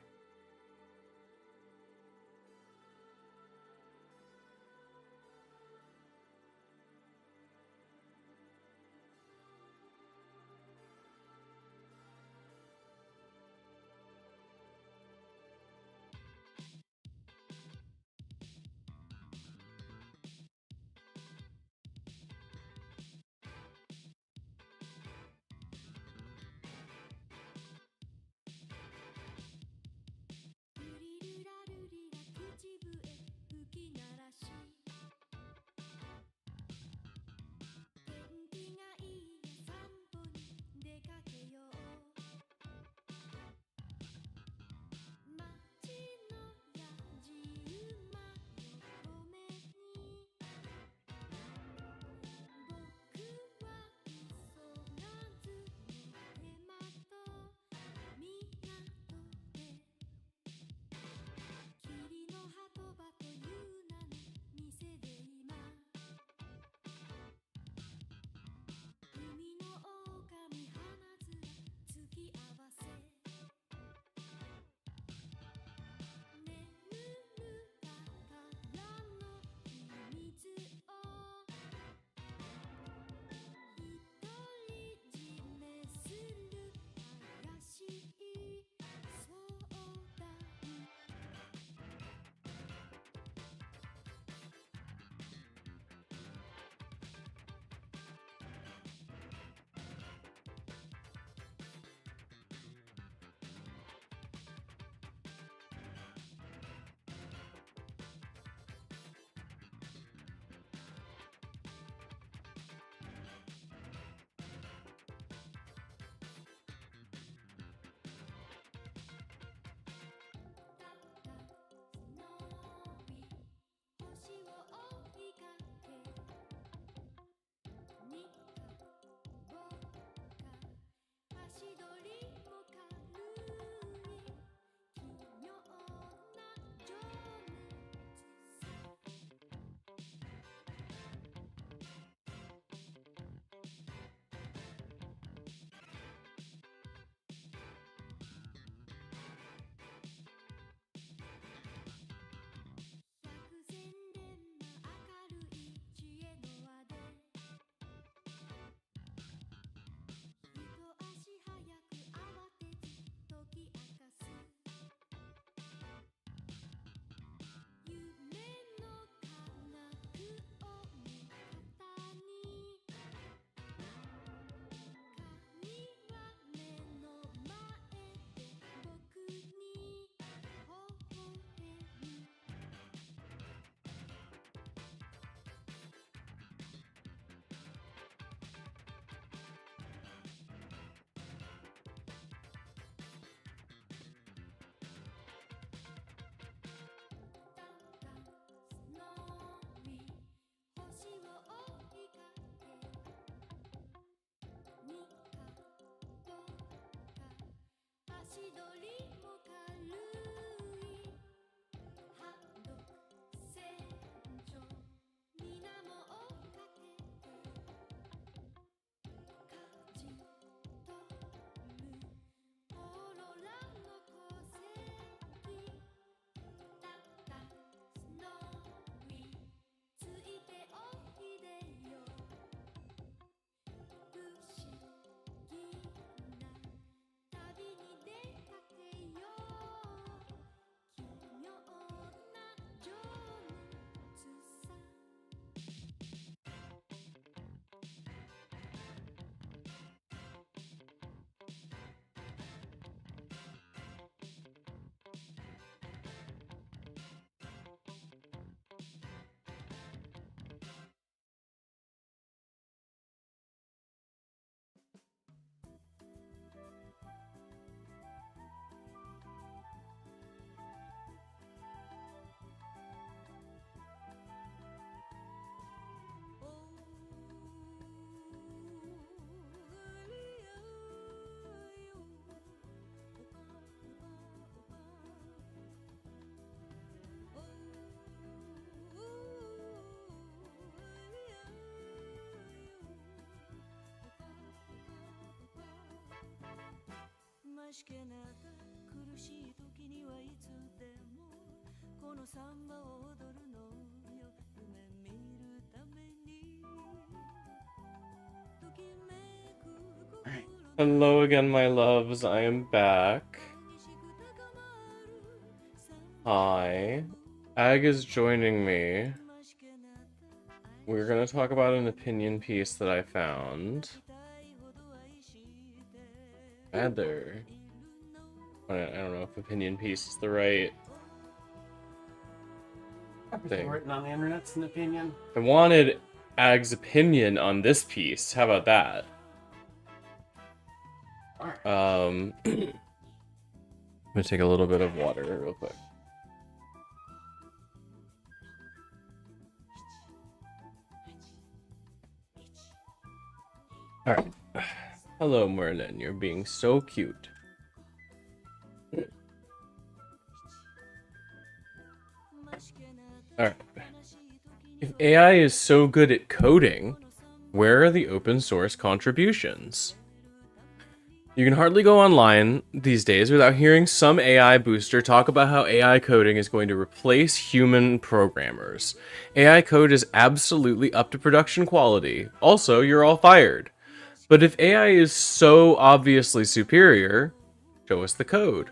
Hello again, my loves. I am back. Hi. Ag is joining me. We're gonna talk about an opinion piece that I found. Rather, I don't know if opinion piece is the right Everything thing. written on the internet's an opinion. I wanted Ag's opinion on this piece. How about that? I'm gonna take a little bit of water real quick. Alright. Hello, Merlin. You're being so cute. Alright. If AI is so good at coding, where are the open source contributions? You can hardly go online these days without hearing some AI booster talk about how AI coding is going to replace human programmers. AI code is absolutely up to production quality. Also, you're all fired. But if AI is so obviously superior, show us the code.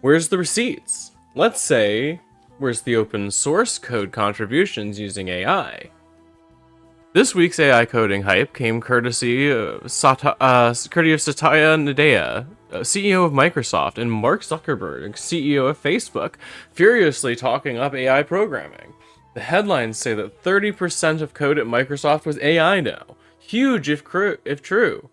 Where's the receipts? Let's say, where's the open source code contributions using AI? This week's AI coding hype came courtesy of Satya Nadella, CEO of Microsoft, and Mark Zuckerberg, CEO of Facebook, furiously talking up AI programming. The headlines say that 30% of code at Microsoft was AI now. Huge if true.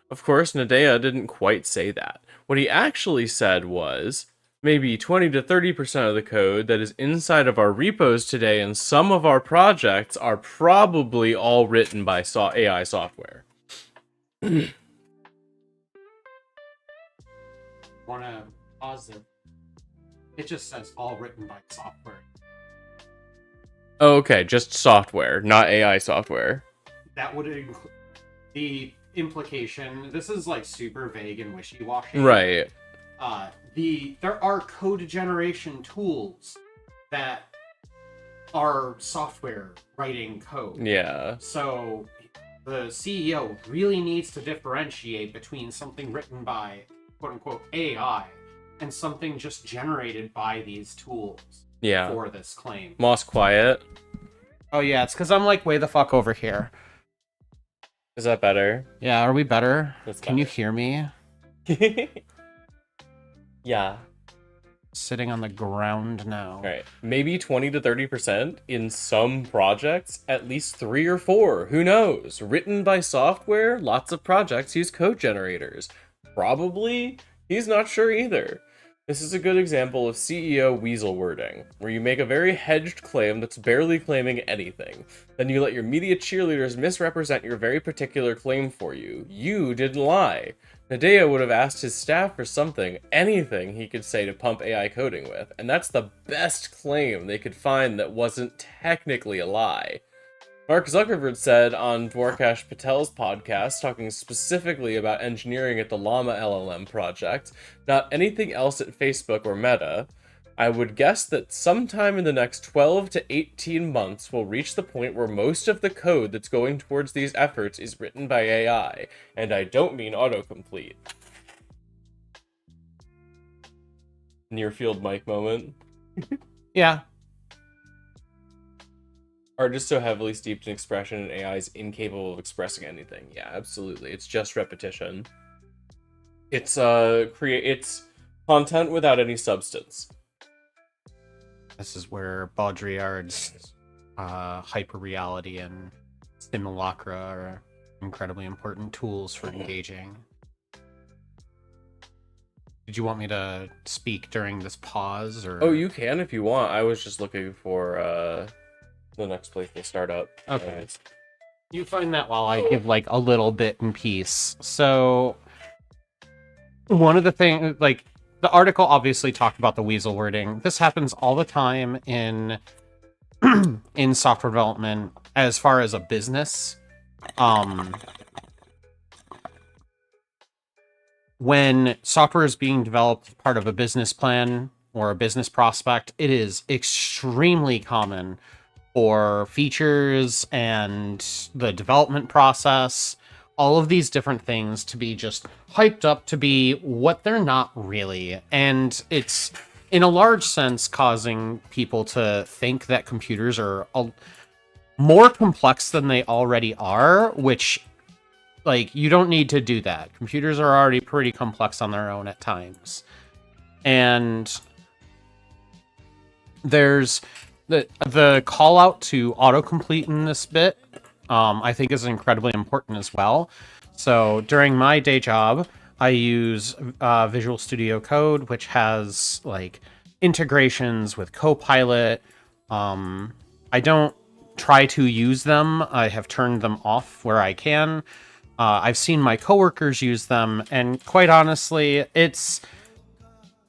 Of course, Nadella didn't quite say that. What he actually said was, maybe 20 to 30% of the code that is inside of our repos today and some of our projects are probably all written by AI software. Wanna pause it? It just says all written by software. Oh, okay, just software, not AI software. That would include the implication. This is like super vague and wishy-washy. Right. There are code generation tools that are software writing code. Yeah. So the CEO really needs to differentiate between something written by quote-unquote AI and something just generated by these tools. Yeah. For this claim. Moss quiet. Oh yeah, it's because I'm like way the fuck over here. Is that better? Yeah, are we better? That's Can you hear me? Yeah. Sitting on the ground now. Right. Maybe 20 to 30% in some projects, at least 3 or 4, who knows? Written by software, lots of projects use code generators. Probably, he's not sure either. This is a good example of CEO weasel wording, where you make a very hedged claim that's barely claiming anything. Then you let your media cheerleaders misrepresent your very particular claim for you. You didn't lie. Nadella would have asked his staff for something, anything he could say to pump AI coding with, and that's the best claim they could find that wasn't technically a lie. Mark Zuckerberg said on Dwarkesh Patel's podcast, talking specifically about engineering at the Llama LLM project, not anything else at Facebook or Meta, I would guess that sometime in the next 12 to 18 months we'll reach the point where most of the code that's going towards these efforts is written by AI, and I don't mean autocomplete. Near field mic moment. Yeah. Are just so heavily steeped in expression and AI is incapable of expressing anything. Yeah, absolutely. It's just repetition. It's it's content without any substance. This is where Baudrillard's hyperreality and simulacra are incredibly important tools for engaging. Did you want me to speak during this pause, or? Oh, you can if you want. I was just looking for the next place will start up. Okay. You find that while I give like a little bit in piece. So one of the things, like, the article obviously talked about the weasel wording. This happens all the time in in software development as far as a when software is being developed part of a business plan or a business prospect, it is extremely common for features and the development process, all of these different things to be just hyped up to be what they're not really. And it's, in a large sense, causing people to think that computers are more complex than they already are, which, like, you don't need to do that. Computers are already pretty complex on their own at times. And there's the call out to autocomplete in this bit, I think is incredibly important as well. So during my day job, I use Visual Studio Code, which has like integrations with Copilot. I don't try to use them. I have turned them off where I can. I've seen my coworkers use them, and quite honestly, it's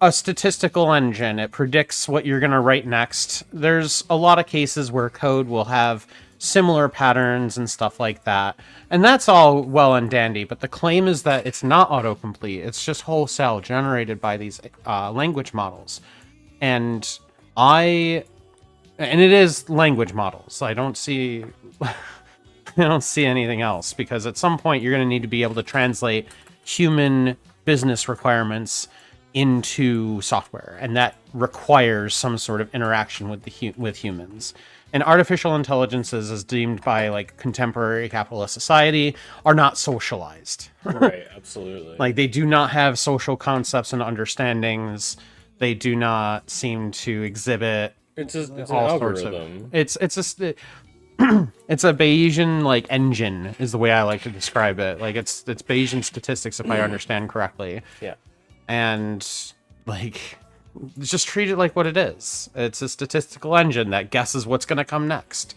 a statistical engine. It predicts what you're going to write next. There's a lot of cases where code will have similar patterns and stuff like that. And that's all well and dandy, but the claim is that it's not autocomplete. It's just wholesale generated by these language models. And it is language models. I don't see anything else, because at some point you're going to need to be able to translate human business requirements into software, and that requires some sort of interaction with humans. And artificial intelligences, as deemed by like contemporary capitalist society, are not socialized. Right, absolutely. Like, they do not have social concepts and understandings. They do not seem to exhibit it's all an sorts algorithm. of. It's a Bayesian like engine is the way I like to describe it. Like, it's Bayesian statistics, if I understand correctly. Yeah. And like, just treat it like what it is. It's a statistical engine that guesses what's going to come next.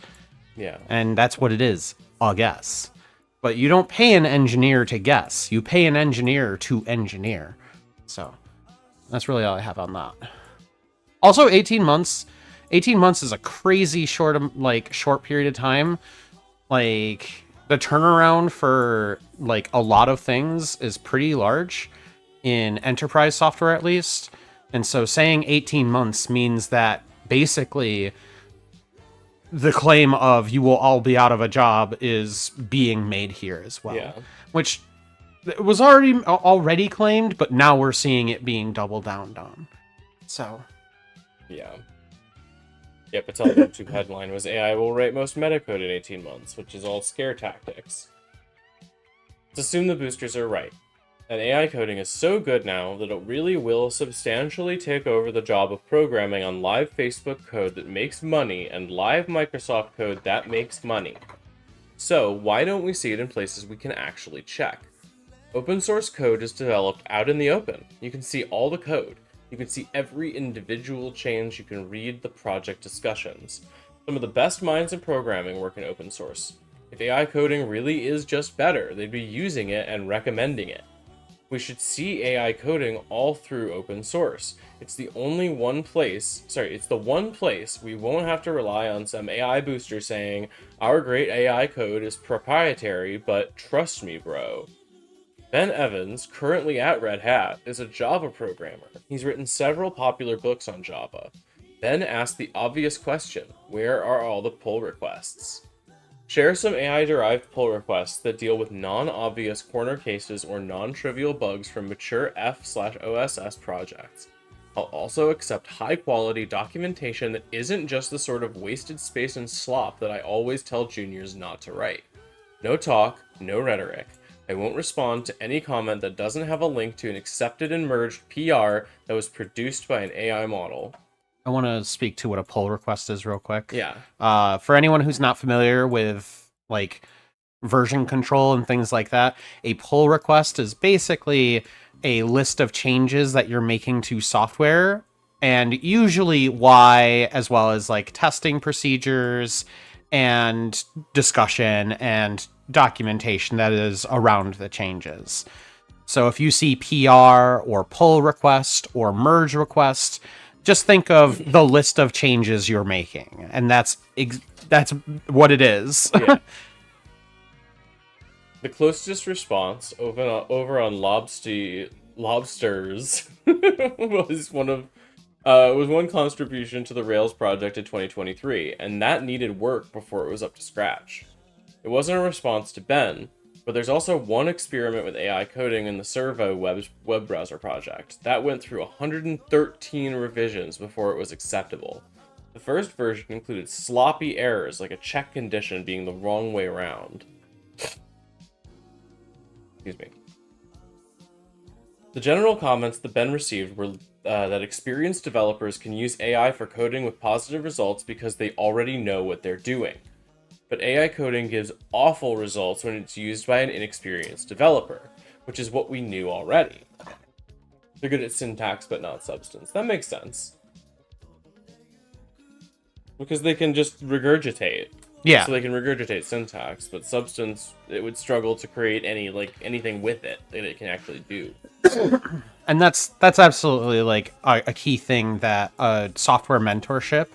Yeah. And that's what it is, a guess. But you don't pay an engineer to guess. You pay an engineer to engineer. So that's really all I have on that. Also, 18 months. 18 months is a crazy short period of time. Like, the turnaround for like a lot of things is pretty large in enterprise software, at least. And so saying 18 months means that basically the claim of you will all be out of a job is being made here as well. Yeah. Which was already claimed, but now we're seeing it being doubled down on. So. Yeah. Yeah, Patel YouTube headline was AI will write most metacode in 18 months, which is all scare tactics. Let's assume the boosters are right. And AI coding is so good now that it really will substantially take over the job of programming on live Facebook code that makes money and live Microsoft code that makes money. So why don't we see it in places we can actually check? Open source code is developed out in the open. You can see all the code. You can see every individual change. You can read the project discussions. Some of the best minds in programming work in open source. If AI coding really is just better, they'd be using it and recommending it. We should see AI coding all through open source. It's the one place we won't have to rely on some AI booster saying, our great AI code is proprietary, but trust me, bro. Ben Evans, currently at Red Hat, is a Java programmer. He's written several popular books on Java. Ben asked the obvious question, where are all the pull requests? Share some AI-derived pull requests that deal with non-obvious corner cases or non-trivial bugs from mature F/OSS projects. I'll also accept high-quality documentation that isn't just the sort of wasted space and slop that I always tell juniors not to write. No talk, no rhetoric. I won't respond to any comment that doesn't have a link to an accepted and merged PR that was produced by an AI model. I want to speak to what a pull request is real quick. Yeah. For anyone who's not familiar with like version control and things like that, a pull request is basically a list of changes that you're making to software, and usually why, as well as like testing procedures and discussion and documentation that is around the changes. So if you see PR or pull request or merge request, just think of the list of changes you're making, and that's what it is. Yeah. The closest response over on lobsters was one contribution to the Rails project in 2023, and that needed work before it was up to scratch. It wasn't a response to Ben, but there's also one experiment with AI coding in the Servo web browser project. That went through 113 revisions before it was acceptable. The first version included sloppy errors, like a check condition being the wrong way around. Excuse me. The general comments that Ben received were that experienced developers can use AI for coding with positive results because they already know what they're doing. But AI coding gives awful results when it's used by an inexperienced developer, which is what we knew already. They're good at syntax but not substance. That makes sense. Because they can just regurgitate. Yeah. So they can regurgitate syntax, but substance, it would struggle to create anything with it that it can actually do. And that's absolutely like a key thing that software mentorship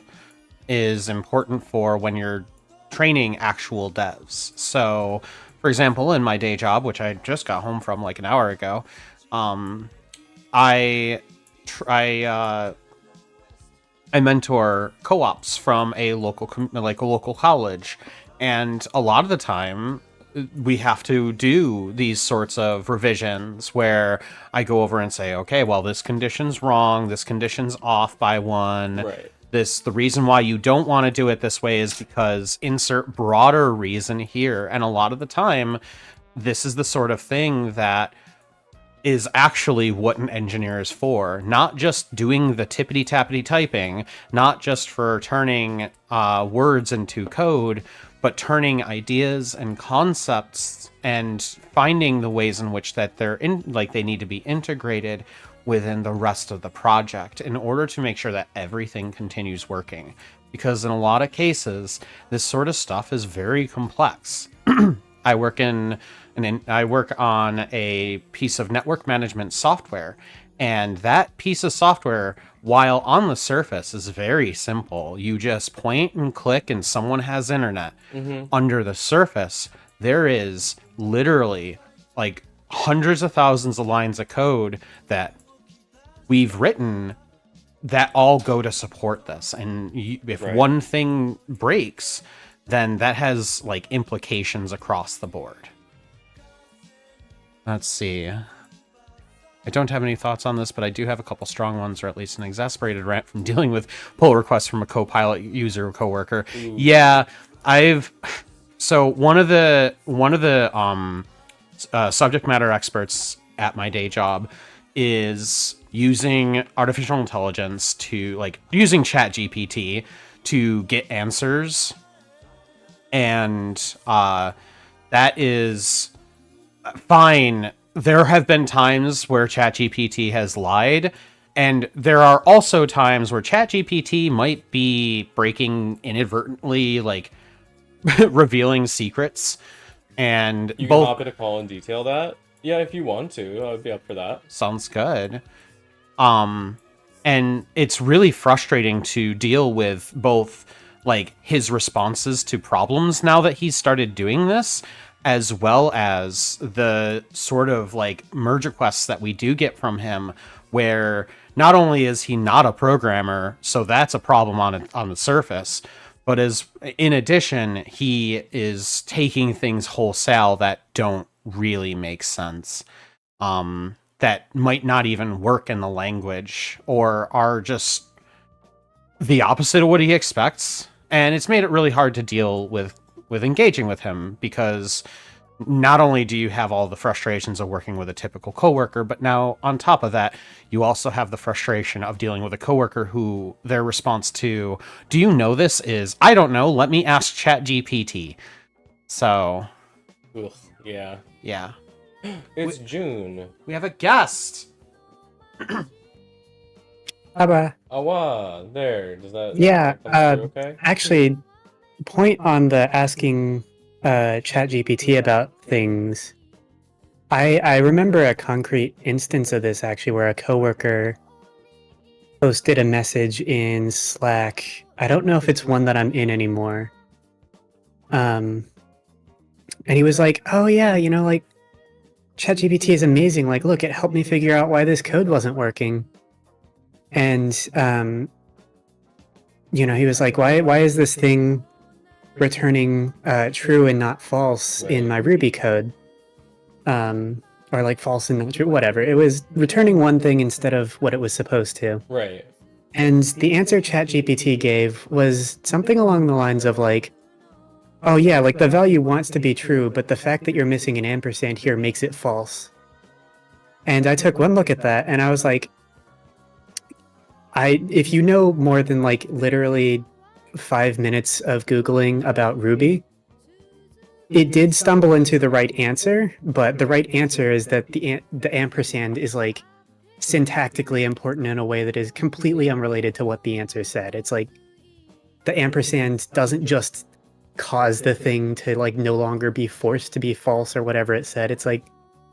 is important for when you're training actual devs. So, for example, in my day job, which I just got home from like an hour ago, I mentor co-ops from a local college, and a lot of the time we have to do these sorts of revisions where I go over and say, okay, well, this condition's wrong, this condition's off by one. Right. The reason why you don't want to do it this way is because insert broader reason here. And a lot of the time, this is the sort of thing that is actually what an engineer is for. Not just doing the tippity-tappity typing, not just for turning words into code, but turning ideas and concepts and finding the ways in which that they need to be integrated within the rest of the project in order to make sure that everything continues working. Because in a lot of cases, this sort of stuff is very complex. I work on a piece of network management software, and that piece of software, while on the surface is very simple, you just point and click and someone has internet. Mm-hmm. Under the surface, there is literally like hundreds of thousands of lines of code that we've written that all go to support this. And if one thing breaks, then that has like implications across the board. Let's see. I don't have any thoughts on this, but I do have a couple strong ones, or at least an exasperated rant from dealing with pull requests from a Copilot user or coworker. Ooh. Yeah, so one of the subject matter experts at my day job is using artificial intelligence to using ChatGPT to get answers, and that is fine. There have been times where ChatGPT has lied, and there are also times where ChatGPT might be breaking inadvertently, revealing secrets. And you can hop in a call and detail that. Yeah, if you want to, I'd be up for that. Sounds good. And it's really frustrating to deal with both his responses to problems now that he's started doing this, as well as the sort of merge requests that we do get from him, where not only is he not a programmer, so that's a problem on the surface, but in addition, he is taking things wholesale that don't really make sense, that might not even work in the language, or are just the opposite of what he expects. And it's made it really hard to deal with engaging with him, because not only do you have all the frustrations of working with a typical coworker, but now on top of that, you also have the frustration of dealing with a coworker who their response to, "Do you know this?" is, "I don't know, let me ask ChatGPT." So, ugh, yeah. Yeah. It's June. We have a guest. Awa, there. Does that Yeah, come through okay? actually, point on the asking ChatGPT about things. I remember a concrete instance of this, actually, where a coworker posted a message in Slack. I don't know if it's one that I'm in anymore. And he was like, "Oh yeah, ChatGPT is amazing. Like, look, it helped me figure out why this code wasn't working. And, you know, he was like, why is this thing returning true and not false in my Ruby code? Or like false and not true, whatever. It was returning one thing instead of what it was supposed to. Right. And the answer ChatGPT gave was something along the lines of like, oh yeah, like the value wants to be true, but the fact that you're missing an ampersand here makes it false. And I took one look at that and I was like, if you know more than like literally 5 minutes of Googling about Ruby, it did stumble into the right answer, but the right answer is that the ampersand is like syntactically important in a way that is completely unrelated to what the answer said. It's like the ampersand doesn't just cause the thing to like no longer be forced to be false or whatever it said. It's like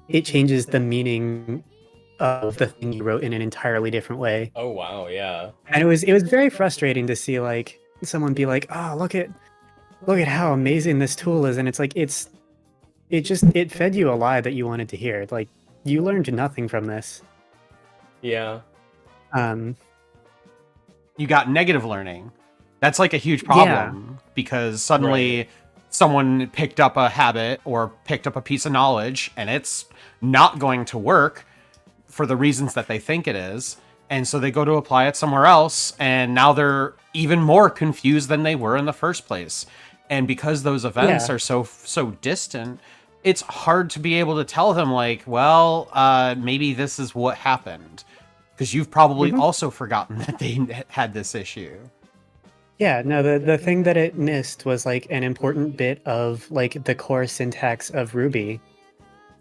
it changes the meaning of the thing you wrote in an entirely different way. Oh wow, yeah. And it was very frustrating to see like someone be like, oh, look at how amazing this tool is, and it's like it fed you a lie that you wanted to hear. Like you learned nothing from this. Yeah. You got negative learning. That's like a huge problem because suddenly someone picked up a habit or picked up a piece of knowledge and it's not going to work for the reasons that they think it is. And so they go to apply it somewhere else and now they're even more confused than they were in the first place. And because those events are so distant, it's hard to be able to tell them like, well, maybe this is what happened. Because you've probably also forgotten that they had this issue. Yeah, no, the thing that it missed was like an important bit of like the core syntax of Ruby.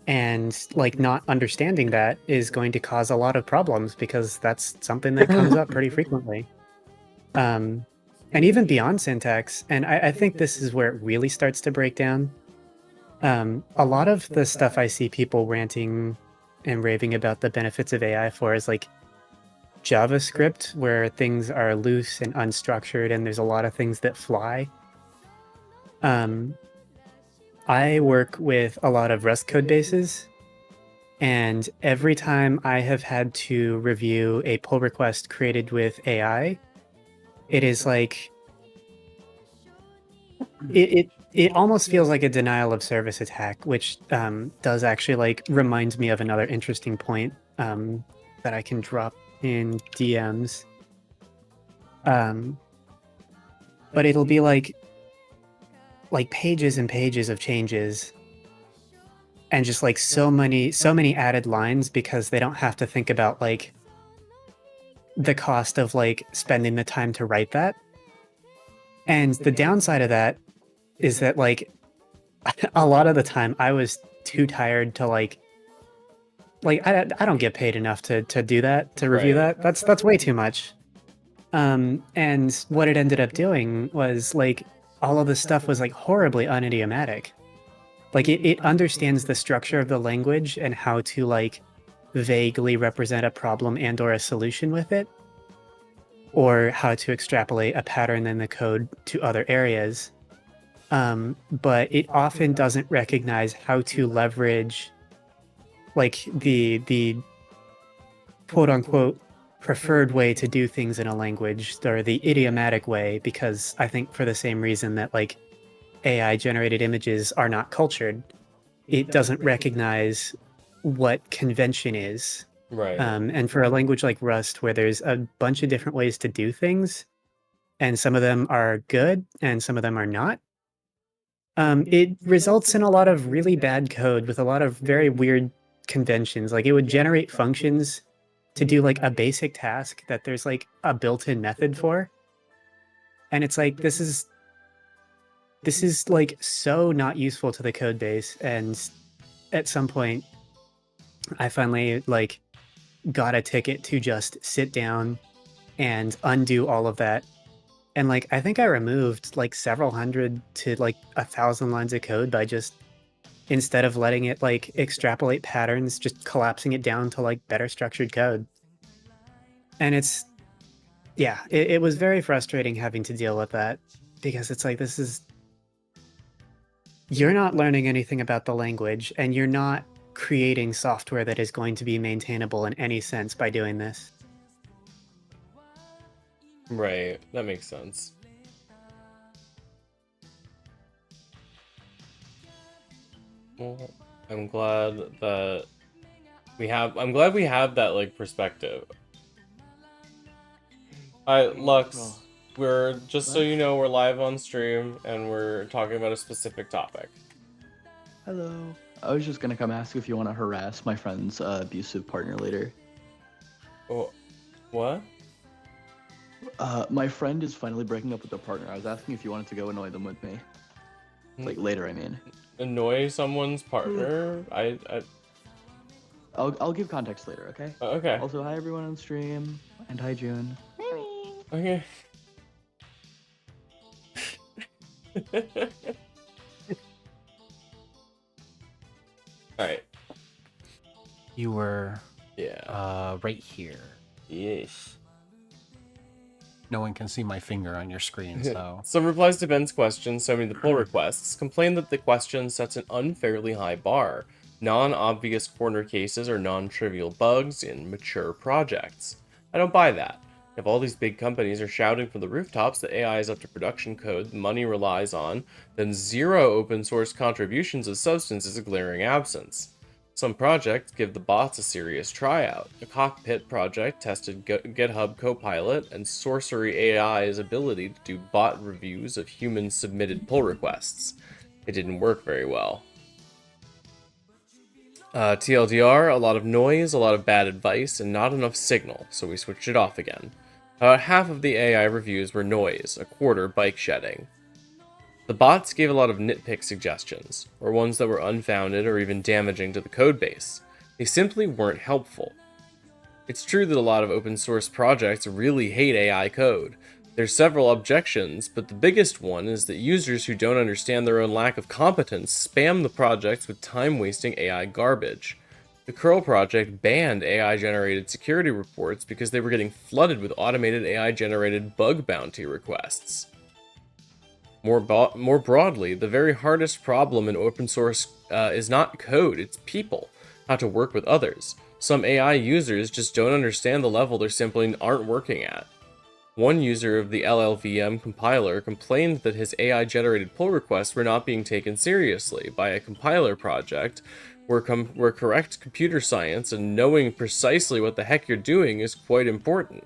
And like not understanding that is going to cause a lot of problems because that's something that comes up pretty frequently. And even beyond syntax, and I think this is where it really starts to break down. A lot of the stuff I see people ranting and raving about the benefits of AI for is like JavaScript, where things are loose and unstructured and there's a lot of things that fly. I work with a lot of Rust code bases, and every time I have had to review a pull request created with AI, it is like it almost feels like a denial of service attack, which does actually like remind me of another interesting point that I can drop in DMs. But it'll be like pages and pages of changes and just like so many added lines because they don't have to think about like the cost of like spending the time to write that. And the downside of that is that like a lot of the time I was too tired to like I don't get paid enough to do that, to review that. That's way too much. And what it ended up doing was like all of the stuff was like horribly unidiomatic. Like it understands the structure of the language and how to like vaguely represent a problem and or a solution with it, or how to extrapolate a pattern in the code to other areas. But it often doesn't recognize how to leverage like the quote unquote preferred way to do things in a language, or the idiomatic way, because I think for the same reason that like AI generated images are not cultured, it doesn't recognize what convention is. Right. And for a language like Rust, where there's a bunch of different ways to do things, and some of them are good and some of them are not, it results in a lot of really bad code with a lot of very weird conventions. Like it would generate functions to do like a basic task that there's like a built-in method for. And it's like, this is like so not useful to the code base. And at some point I finally like got a ticket to just sit down and undo all of that. And like, I think I removed like several hundred to like 1,000 lines of code by just, instead of letting it like extrapolate patterns, just collapsing it down to like better structured code. And it's, yeah, it was very frustrating having to deal with that, because it's like, you're not learning anything about the language, and you're not creating software that is going to be maintainable in any sense by doing this. Right, that makes sense. Well, I'm glad we have that like perspective. Alright, Lux, we're just so you know, we're live on stream and we're talking about a specific topic. Hello. I was just gonna come ask if you want to harass my friend's abusive partner later. Oh, what? My friend is finally breaking up with their partner. I was asking if you wanted to go annoy them with me. Like later, I mean. Annoy someone's partner? I'll give context later, okay? Okay. Also, hi everyone on stream, and hi June. Okay. Alright. You were yeah right here. Yes. No one can see my finger on your screen, so. Some replies to Ben's questions, so many of the pull requests, complain that the question sets an unfairly high bar. Non-obvious corner cases or non-trivial bugs in mature projects. I don't buy that. If all these big companies are shouting from the rooftops that AI is up to production code money relies on, then zero open source contributions of substance is a glaring absence. Some projects give the bots a serious tryout. A Cockpit project tested GitHub Copilot and Sorcery AI's ability to do bot reviews of human-submitted pull requests. It didn't work very well. TLDR, a lot of noise, a lot of bad advice, and not enough signal, so we switched it off again. About half of the AI reviews were noise, a quarter bike shedding. The bots gave a lot of nitpick suggestions, or ones that were unfounded or even damaging to the codebase. They simply weren't helpful. It's true that a lot of open source projects really hate AI code. There's several objections, but the biggest one is that users who don't understand their own lack of competence spam the projects with time-wasting AI garbage. The curl project banned AI-generated security reports because they were getting flooded with automated AI-generated bug bounty requests. More broadly, the very hardest problem in open source is not code, it's people, how to work with others. Some AI users just don't understand the level they simply aren't working at. One user of the LLVM compiler complained that his AI-generated pull requests were not being taken seriously by a compiler project where correct computer science and knowing precisely what the heck you're doing is quite important.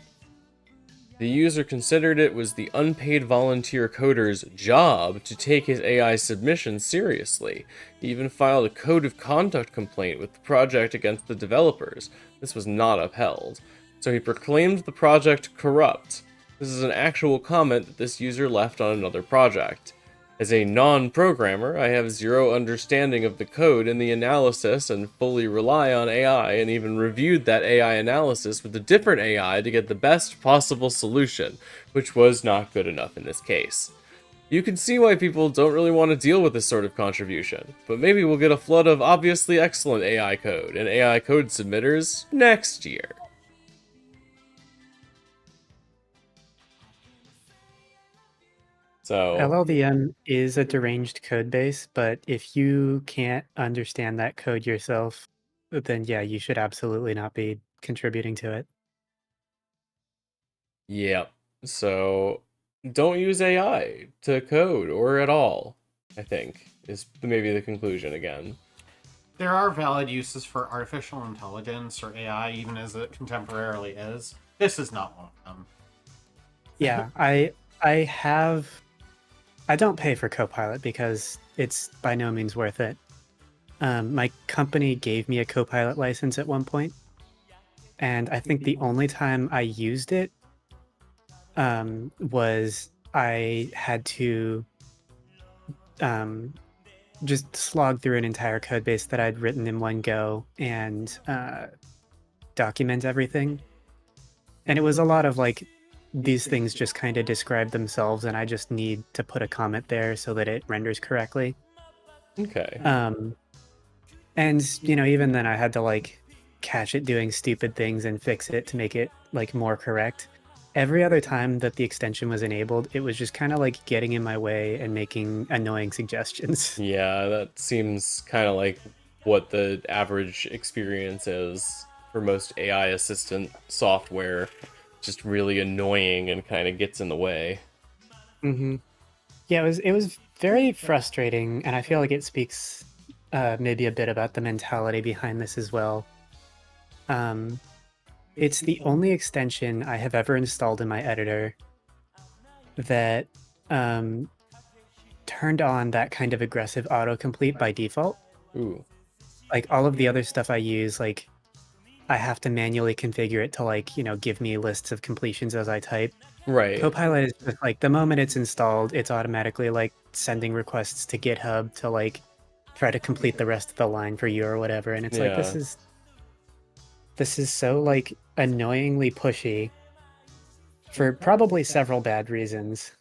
The user considered it was the unpaid volunteer coder's job to take his AI submissions seriously. He even filed a code of conduct complaint with the project against the developers. This was not upheld. So he proclaimed the project corrupt. This is an actual comment that this user left on another project. As a non-programmer, I have zero understanding of the code and the analysis and fully rely on AI, and even reviewed that AI analysis with a different AI to get the best possible solution, which was not good enough in this case. You can see why people don't really want to deal with this sort of contribution, but maybe we'll get a flood of obviously excellent AI code and AI code submitters next year. So LLVM is a deranged code base, but if you can't understand that code yourself, then yeah, you should absolutely not be contributing to it. Yep. So don't use AI to code or at all, I think, is maybe the conclusion again. There are valid uses for artificial intelligence or AI, even as it contemporarily is. This is not one of them. Yeah, I don't pay for Copilot because it's by no means worth it. My company gave me a Copilot license at one point, and I think the only time I used it was I had to just slog through an entire code base that I'd written in one go and document everything. And it was a lot of like, these things just kind of describe themselves and I just need to put a comment there so that it renders correctly. Okay. And, you know, even then I had to like catch it doing stupid things and fix it to make it like more correct. Every other time that the extension was enabled, it was just kind of like getting in my way and making annoying suggestions. Yeah, that seems kind of like what the average experience is for most AI assistant software. Just really annoying and kind of gets in the way. Mm-hmm. Yeah, it was very frustrating, and I feel like it speaks maybe a bit about the mentality behind this as well. It's the only extension I have ever installed in my editor that turned on that kind of aggressive autocomplete by default. Ooh. Like all of the other stuff I use, like I have to manually configure it to like, give me lists of completions as I type. Right. Copilot is just like the moment it's installed, it's automatically like sending requests to GitHub to like try to complete the rest of the line for you or whatever. And it's like this is so like annoyingly pushy for probably several bad reasons.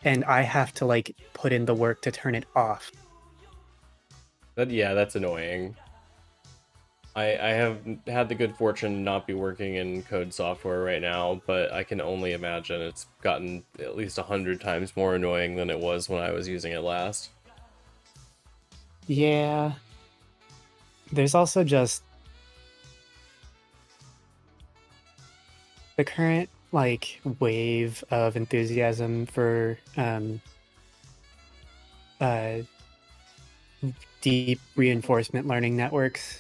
And I have to like put in the work to turn it off. That's annoying. I have had the good fortune to not be working in code software right now, but I can only imagine it's gotten at least 100 times more annoying than it was when I was using it last. Yeah. There's also just the current like wave of enthusiasm for deep reinforcement learning networks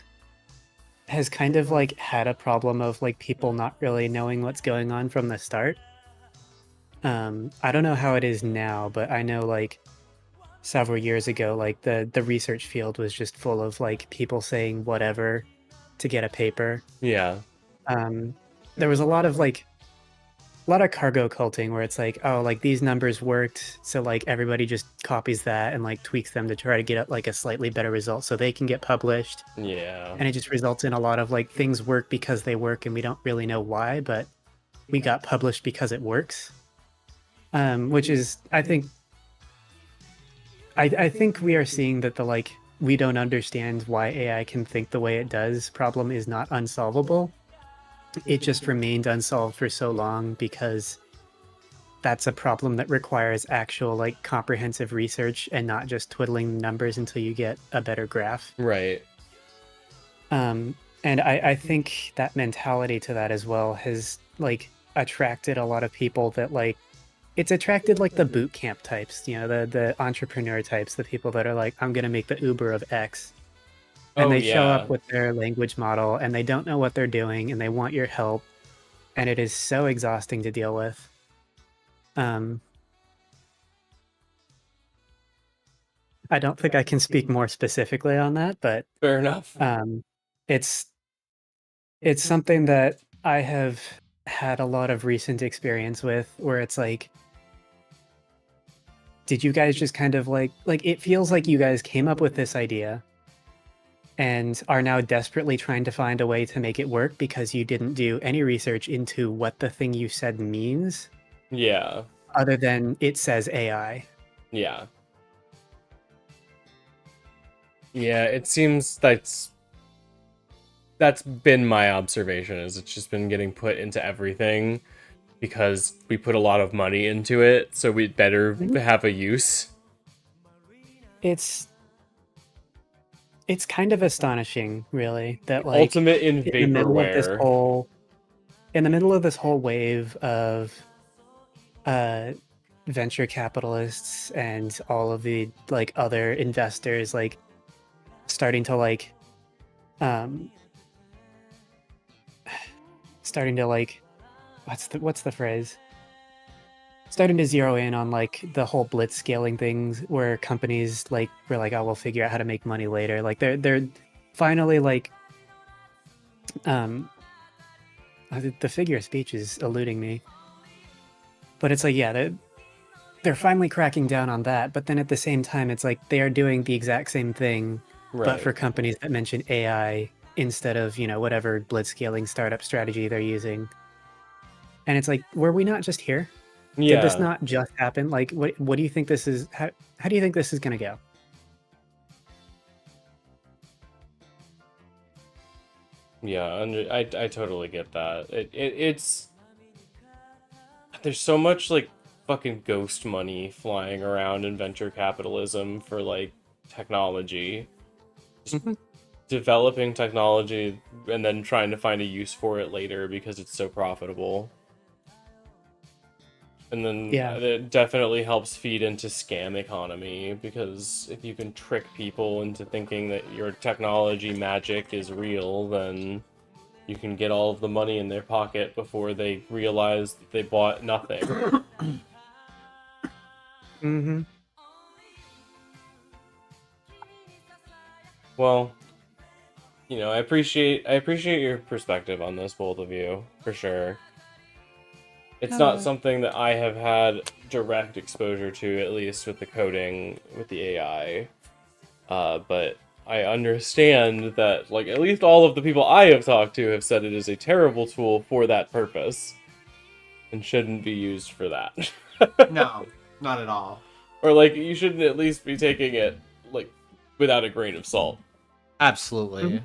has kind of like had a problem of like people not really knowing what's going on from the start. I don't know how it is now, but I know like several years ago, like the research field was just full of like people saying whatever to get a paper. Yeah. There was a lot of cargo culting where it's like, oh, like these numbers worked, so like everybody just copies that and like tweaks them to try to get like a slightly better result so they can get published. Yeah. And it just results in a lot of like things work because they work and we don't really know why, but we got published because it works. Which is, I think we are seeing that the like we don't understand why AI can think the way it does problem is not unsolvable. It just remained unsolved for so long because that's a problem that requires actual like comprehensive research and not just twiddling numbers until you get a better graph. Right. And I think that mentality to that as well has like attracted a lot of people that like it's attracted like the boot camp types, the entrepreneur types, the people that are like, I'm gonna make the Uber of X. And they show up with their language model and they don't know what they're doing and they want your help. And it is so exhausting to deal with. I don't think I can speak more specifically on that, but fair enough. It's something that I have had a lot of recent experience with where it's like, did you guys just kind of like it feels like you guys came up with this idea and are now desperately trying to find a way to make it work because you didn't do any research into what the thing you said means. Yeah. Other than it says AI. Yeah. Yeah, it seems that's been my observation, is it's just been getting put into everything because we put a lot of money into it, so we'd better have a use. It's kind of astonishing, really, that like ultimate in vaporware. In the middle of this whole wave of venture capitalists and all of the like other investors like starting to like what's the phrase? Starting to zero in on like the whole blitz scaling things where companies like were like, oh, we'll figure out how to make money later. Like they're finally like the figure of speech is eluding me. But it's like, yeah, they're finally cracking down on that. But then at the same time, it's like they are doing the exact same thing, but for companies that mention AI instead of, whatever blitz scaling startup strategy they're using. And it's like, were we not just here? Yeah. Did this not just happen? Like, what do you think this is? How do you think this is going to go? Yeah, I totally get that. It's there's so much like fucking ghost money flying around in venture capitalism for like technology. developing technology and then trying to find a use for it later because it's so profitable. And then it definitely helps feed into scam economy, because if you can trick people into thinking that your technology magic is real, then you can get all of the money in their pocket before they realize that they bought nothing. Mm-hmm. Well, you know, I appreciate your perspective on this, both of you, for sure. It's not something that I have had direct exposure to, at least with the coding, with the AI. But I understand that, like, at least all of the people I have talked to have said it is a terrible tool for that purpose. And shouldn't be used for that. No, not at all. Or, like, you shouldn't at least be taking it, like, without a grain of salt. Absolutely.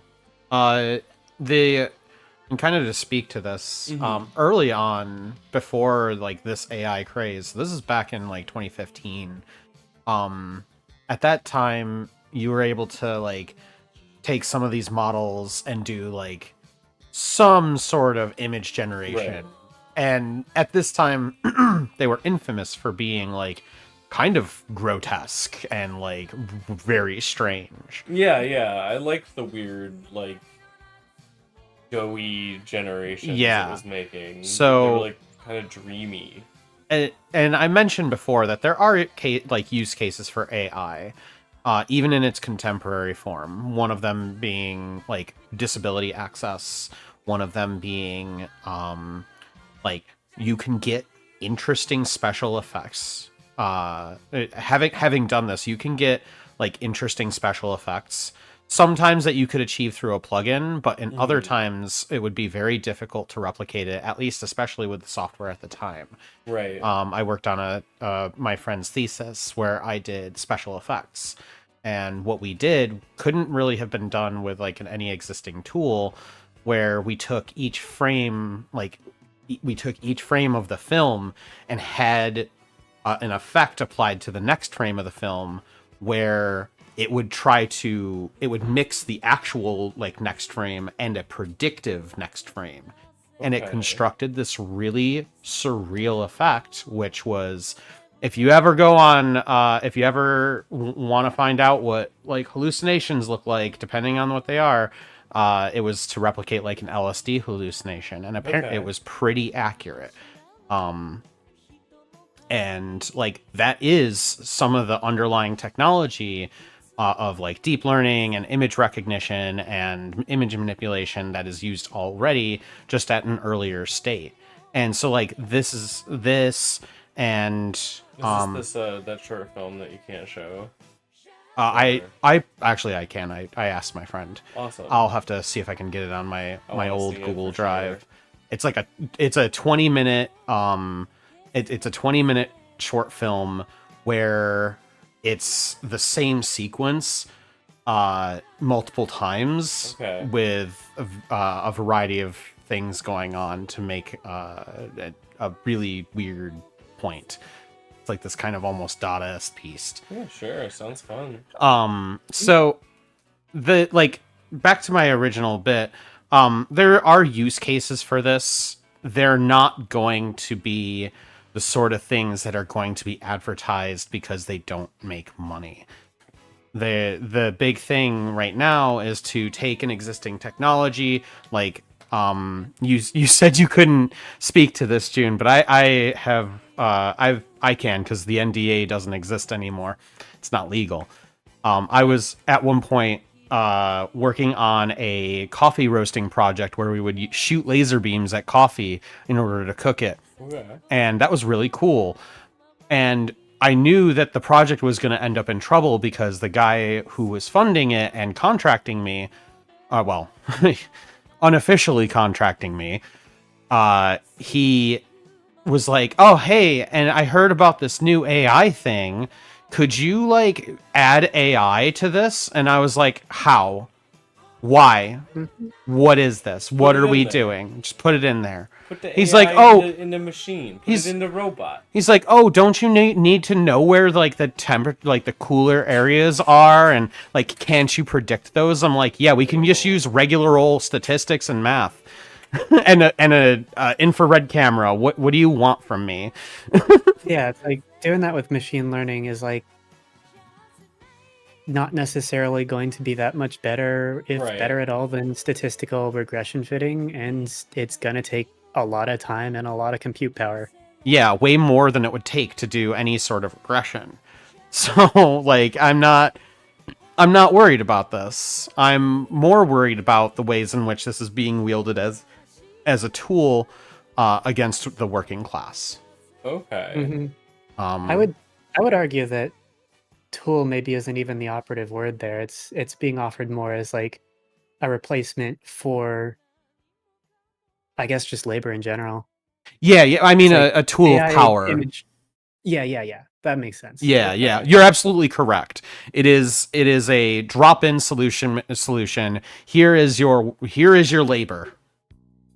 And kind of to speak to this, early on, before like this AI craze, this is back in like 2015. At that time, you were able to like take some of these models and do like some sort of image generation. Right. And at this time, they were infamous for being like kind of grotesque and like very strange. Yeah, I like the weird, like, Joey generations it was making. So they were, like, kind of dreamy. And I mentioned before that there are like use cases for AI, even in its contemporary form. One of them being like disability access. One of them being like you can get interesting special effects. Having done this, you can get like interesting special effects. Sometimes that you could achieve through a plugin, but in other times it would be very difficult to replicate it, at least especially with the software at the time. Right. I worked on my friend's thesis where I did special effects. And what we did couldn't really have been done with like any existing tool, where we took each frame, of the film and had an effect applied to the next frame of the film where it would mix the actual like next frame and a predictive next frame. And it constructed this really surreal effect, which was, if you ever want to find out what like hallucinations look like, depending on what they are, it was to replicate like an LSD hallucination. And apparently it was pretty accurate. And like that is some of the underlying technology of like deep learning and image recognition and image manipulation that is used already, just at an earlier state. And so like this and that short film that you can't show? I can. I asked my friend. Awesome. I'll have to see if I can get it on my old Google Drive. Sure. It's a 20-minute it's a 20-minute short film where it's the same sequence multiple times with a variety of things going on to make a really weird point. It's like this kind of almost Dadaist piece. Yeah, sure. Sounds fun. So back to my original bit, there are use cases for this. They're not going to be the sort of things that are going to be advertised because they don't make money. The big thing right now is to take an existing technology, like you said you couldn't speak to this, June, but I can, because the NDA doesn't exist anymore. It's not legal. I was at one point working on a coffee roasting project where we would shoot laser beams at coffee in order to cook it. Okay. And that was really cool. And I knew that the project was going to end up in trouble because the guy who was funding it and contracting me, unofficially contracting me, he was like, oh, hey, and I heard about this new AI thing. Could you like add AI to this? And I was like, how? Why? Mhm. What is this? What it are in we there. doing? Just put it in there. Put the He's AI like, oh, in the machine. Put he's- it in the robot. He's like, oh, don't you need to know where like the like the cooler areas are, and like, can't you predict those? I'm like, yeah, we can just use regular old statistics and math, and a infrared camera. What do you want from me? Yeah, it's like doing that with machine learning is like not necessarily going to be that much better, if Right. better at all, than statistical regression fitting, and it's gonna take a lot of time and a lot of compute power. Yeah, way more than it would take to do any sort of regression. So, like, I'm not worried about this. I'm more worried about the ways in which this is being wielded as a tool against the working class. Okay. Mhm. I would argue that tool maybe isn't even the operative word there. It's being offered more as like a replacement for, I guess, just labor in general. Yeah, I mean, It's like a tool AI of power. image. Yeah. That makes sense. Yeah, you're absolutely correct. It is a drop-in solution. Here is your labor.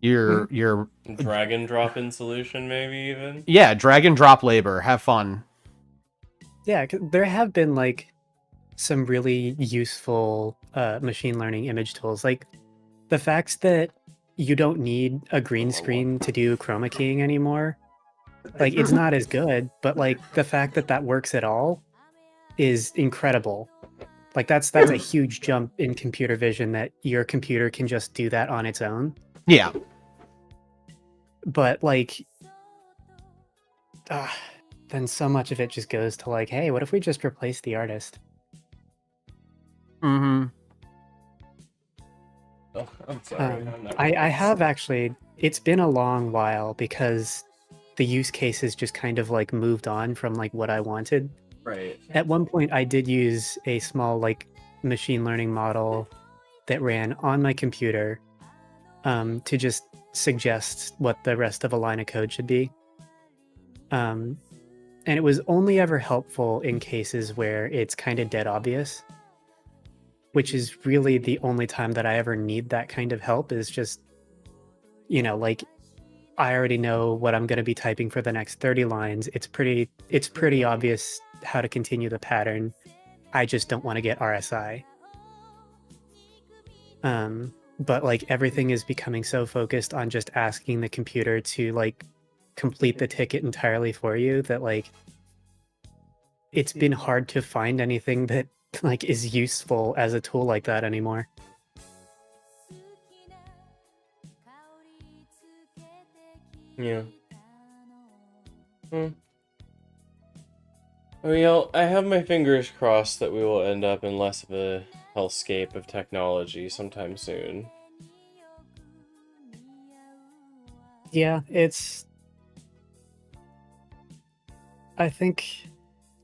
Your Drag and drop in solution, maybe even. yeah, drag and drop labor. Have fun. Yeah, 'cause there have been like some really useful machine learning image tools, like the fact that you don't need a green screen to do chroma keying anymore. Like, it's not as good, but like the fact that that works at all is incredible. Like that's a huge jump in computer vision, that your computer can just do that on its own. Yeah. But like, then so much of it just goes to like, hey, what if we just replace the artist? Mm-hmm. Oh, I'm sorry. I have actually, it's been a long while because the use cases just kind of like moved on from like what I wanted. Right. At one point I did use a small like machine learning model that ran on my computer to just suggest what the rest of a line of code should be. And it was only ever helpful in cases where it's kind of dead obvious, which is really the only time that I ever need that kind of help, is just, like, I already know what I'm going to be typing for the next 30 lines. It's pretty obvious how to continue the pattern. I just don't want to get RSI. But like everything is becoming so focused on just asking the computer to like complete the ticket entirely for you that like it's been hard to find anything that like is useful as a tool like that anymore. Yeah. I mean, I have my fingers crossed that we will end up in less of a hellscape of technology sometime soon. Yeah, I think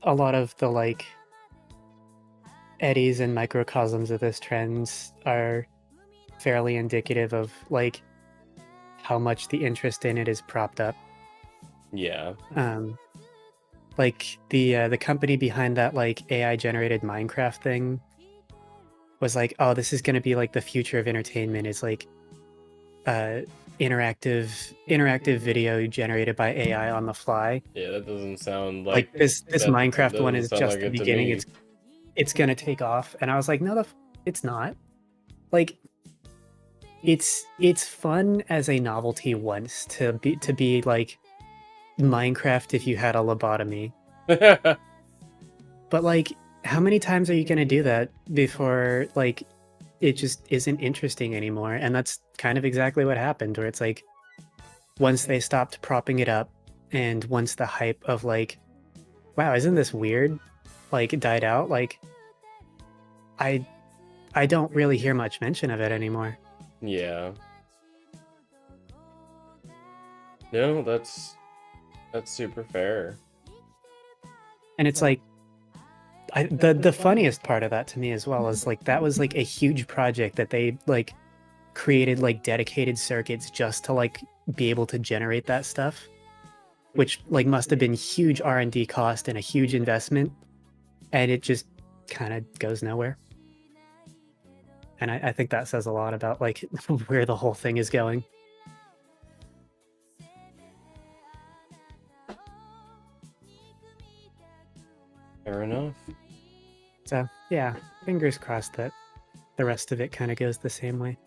a lot of the like eddies and microcosms of this trend are fairly indicative of like how much the interest in it is propped up. Yeah. Like the company behind that like AI generated Minecraft thing was like, oh, this is gonna be like the future of entertainment. It's like interactive video generated by AI on the fly. Yeah, that doesn't sound like this Minecraft that one doesn't is sound just like the it to beginning. me. It's gonna take off, and I was like, no, it's not. Like, it's fun as a novelty once to be like Minecraft if you had a lobotomy. But like, how many times are you gonna do that before like it just isn't interesting anymore? And that's kind of exactly what happened, where it's like once they stopped propping it up and once the hype of like, wow, isn't this weird, like it died out, like I don't really hear much mention of it anymore. Yeah. No, that's super fair. And it's like, the funniest part of that to me as well is like that was like a huge project that they like created like dedicated circuits just to like be able to generate that stuff, which like must have been huge R&D cost and a huge investment, and it just kind of goes nowhere. And I think that says a lot about like where the whole thing is going. Fair enough. So yeah, fingers crossed that the rest of it kind of goes the same way.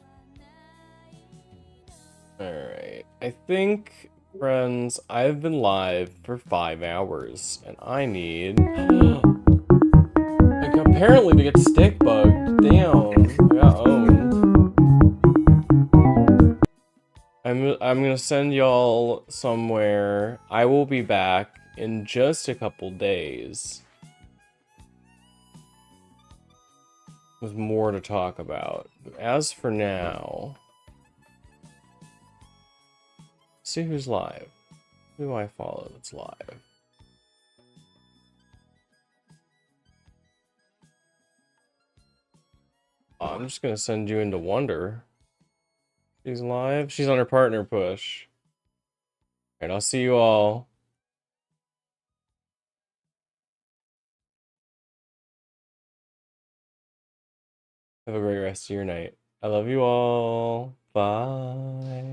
Alright. I think, friends, I've been live for 5 hours, and I need... like, apparently to get stick bugged. Damn. I got owned. I'm gonna send y'all somewhere. I will be back in just a couple days with more to talk about. As for now, see who's live. Who do I follow that's live? I'm just gonna send you into Wonder. She's live. She's on her partner push. Alright, I'll see you all. Have a great rest of your night. I love you all. Bye.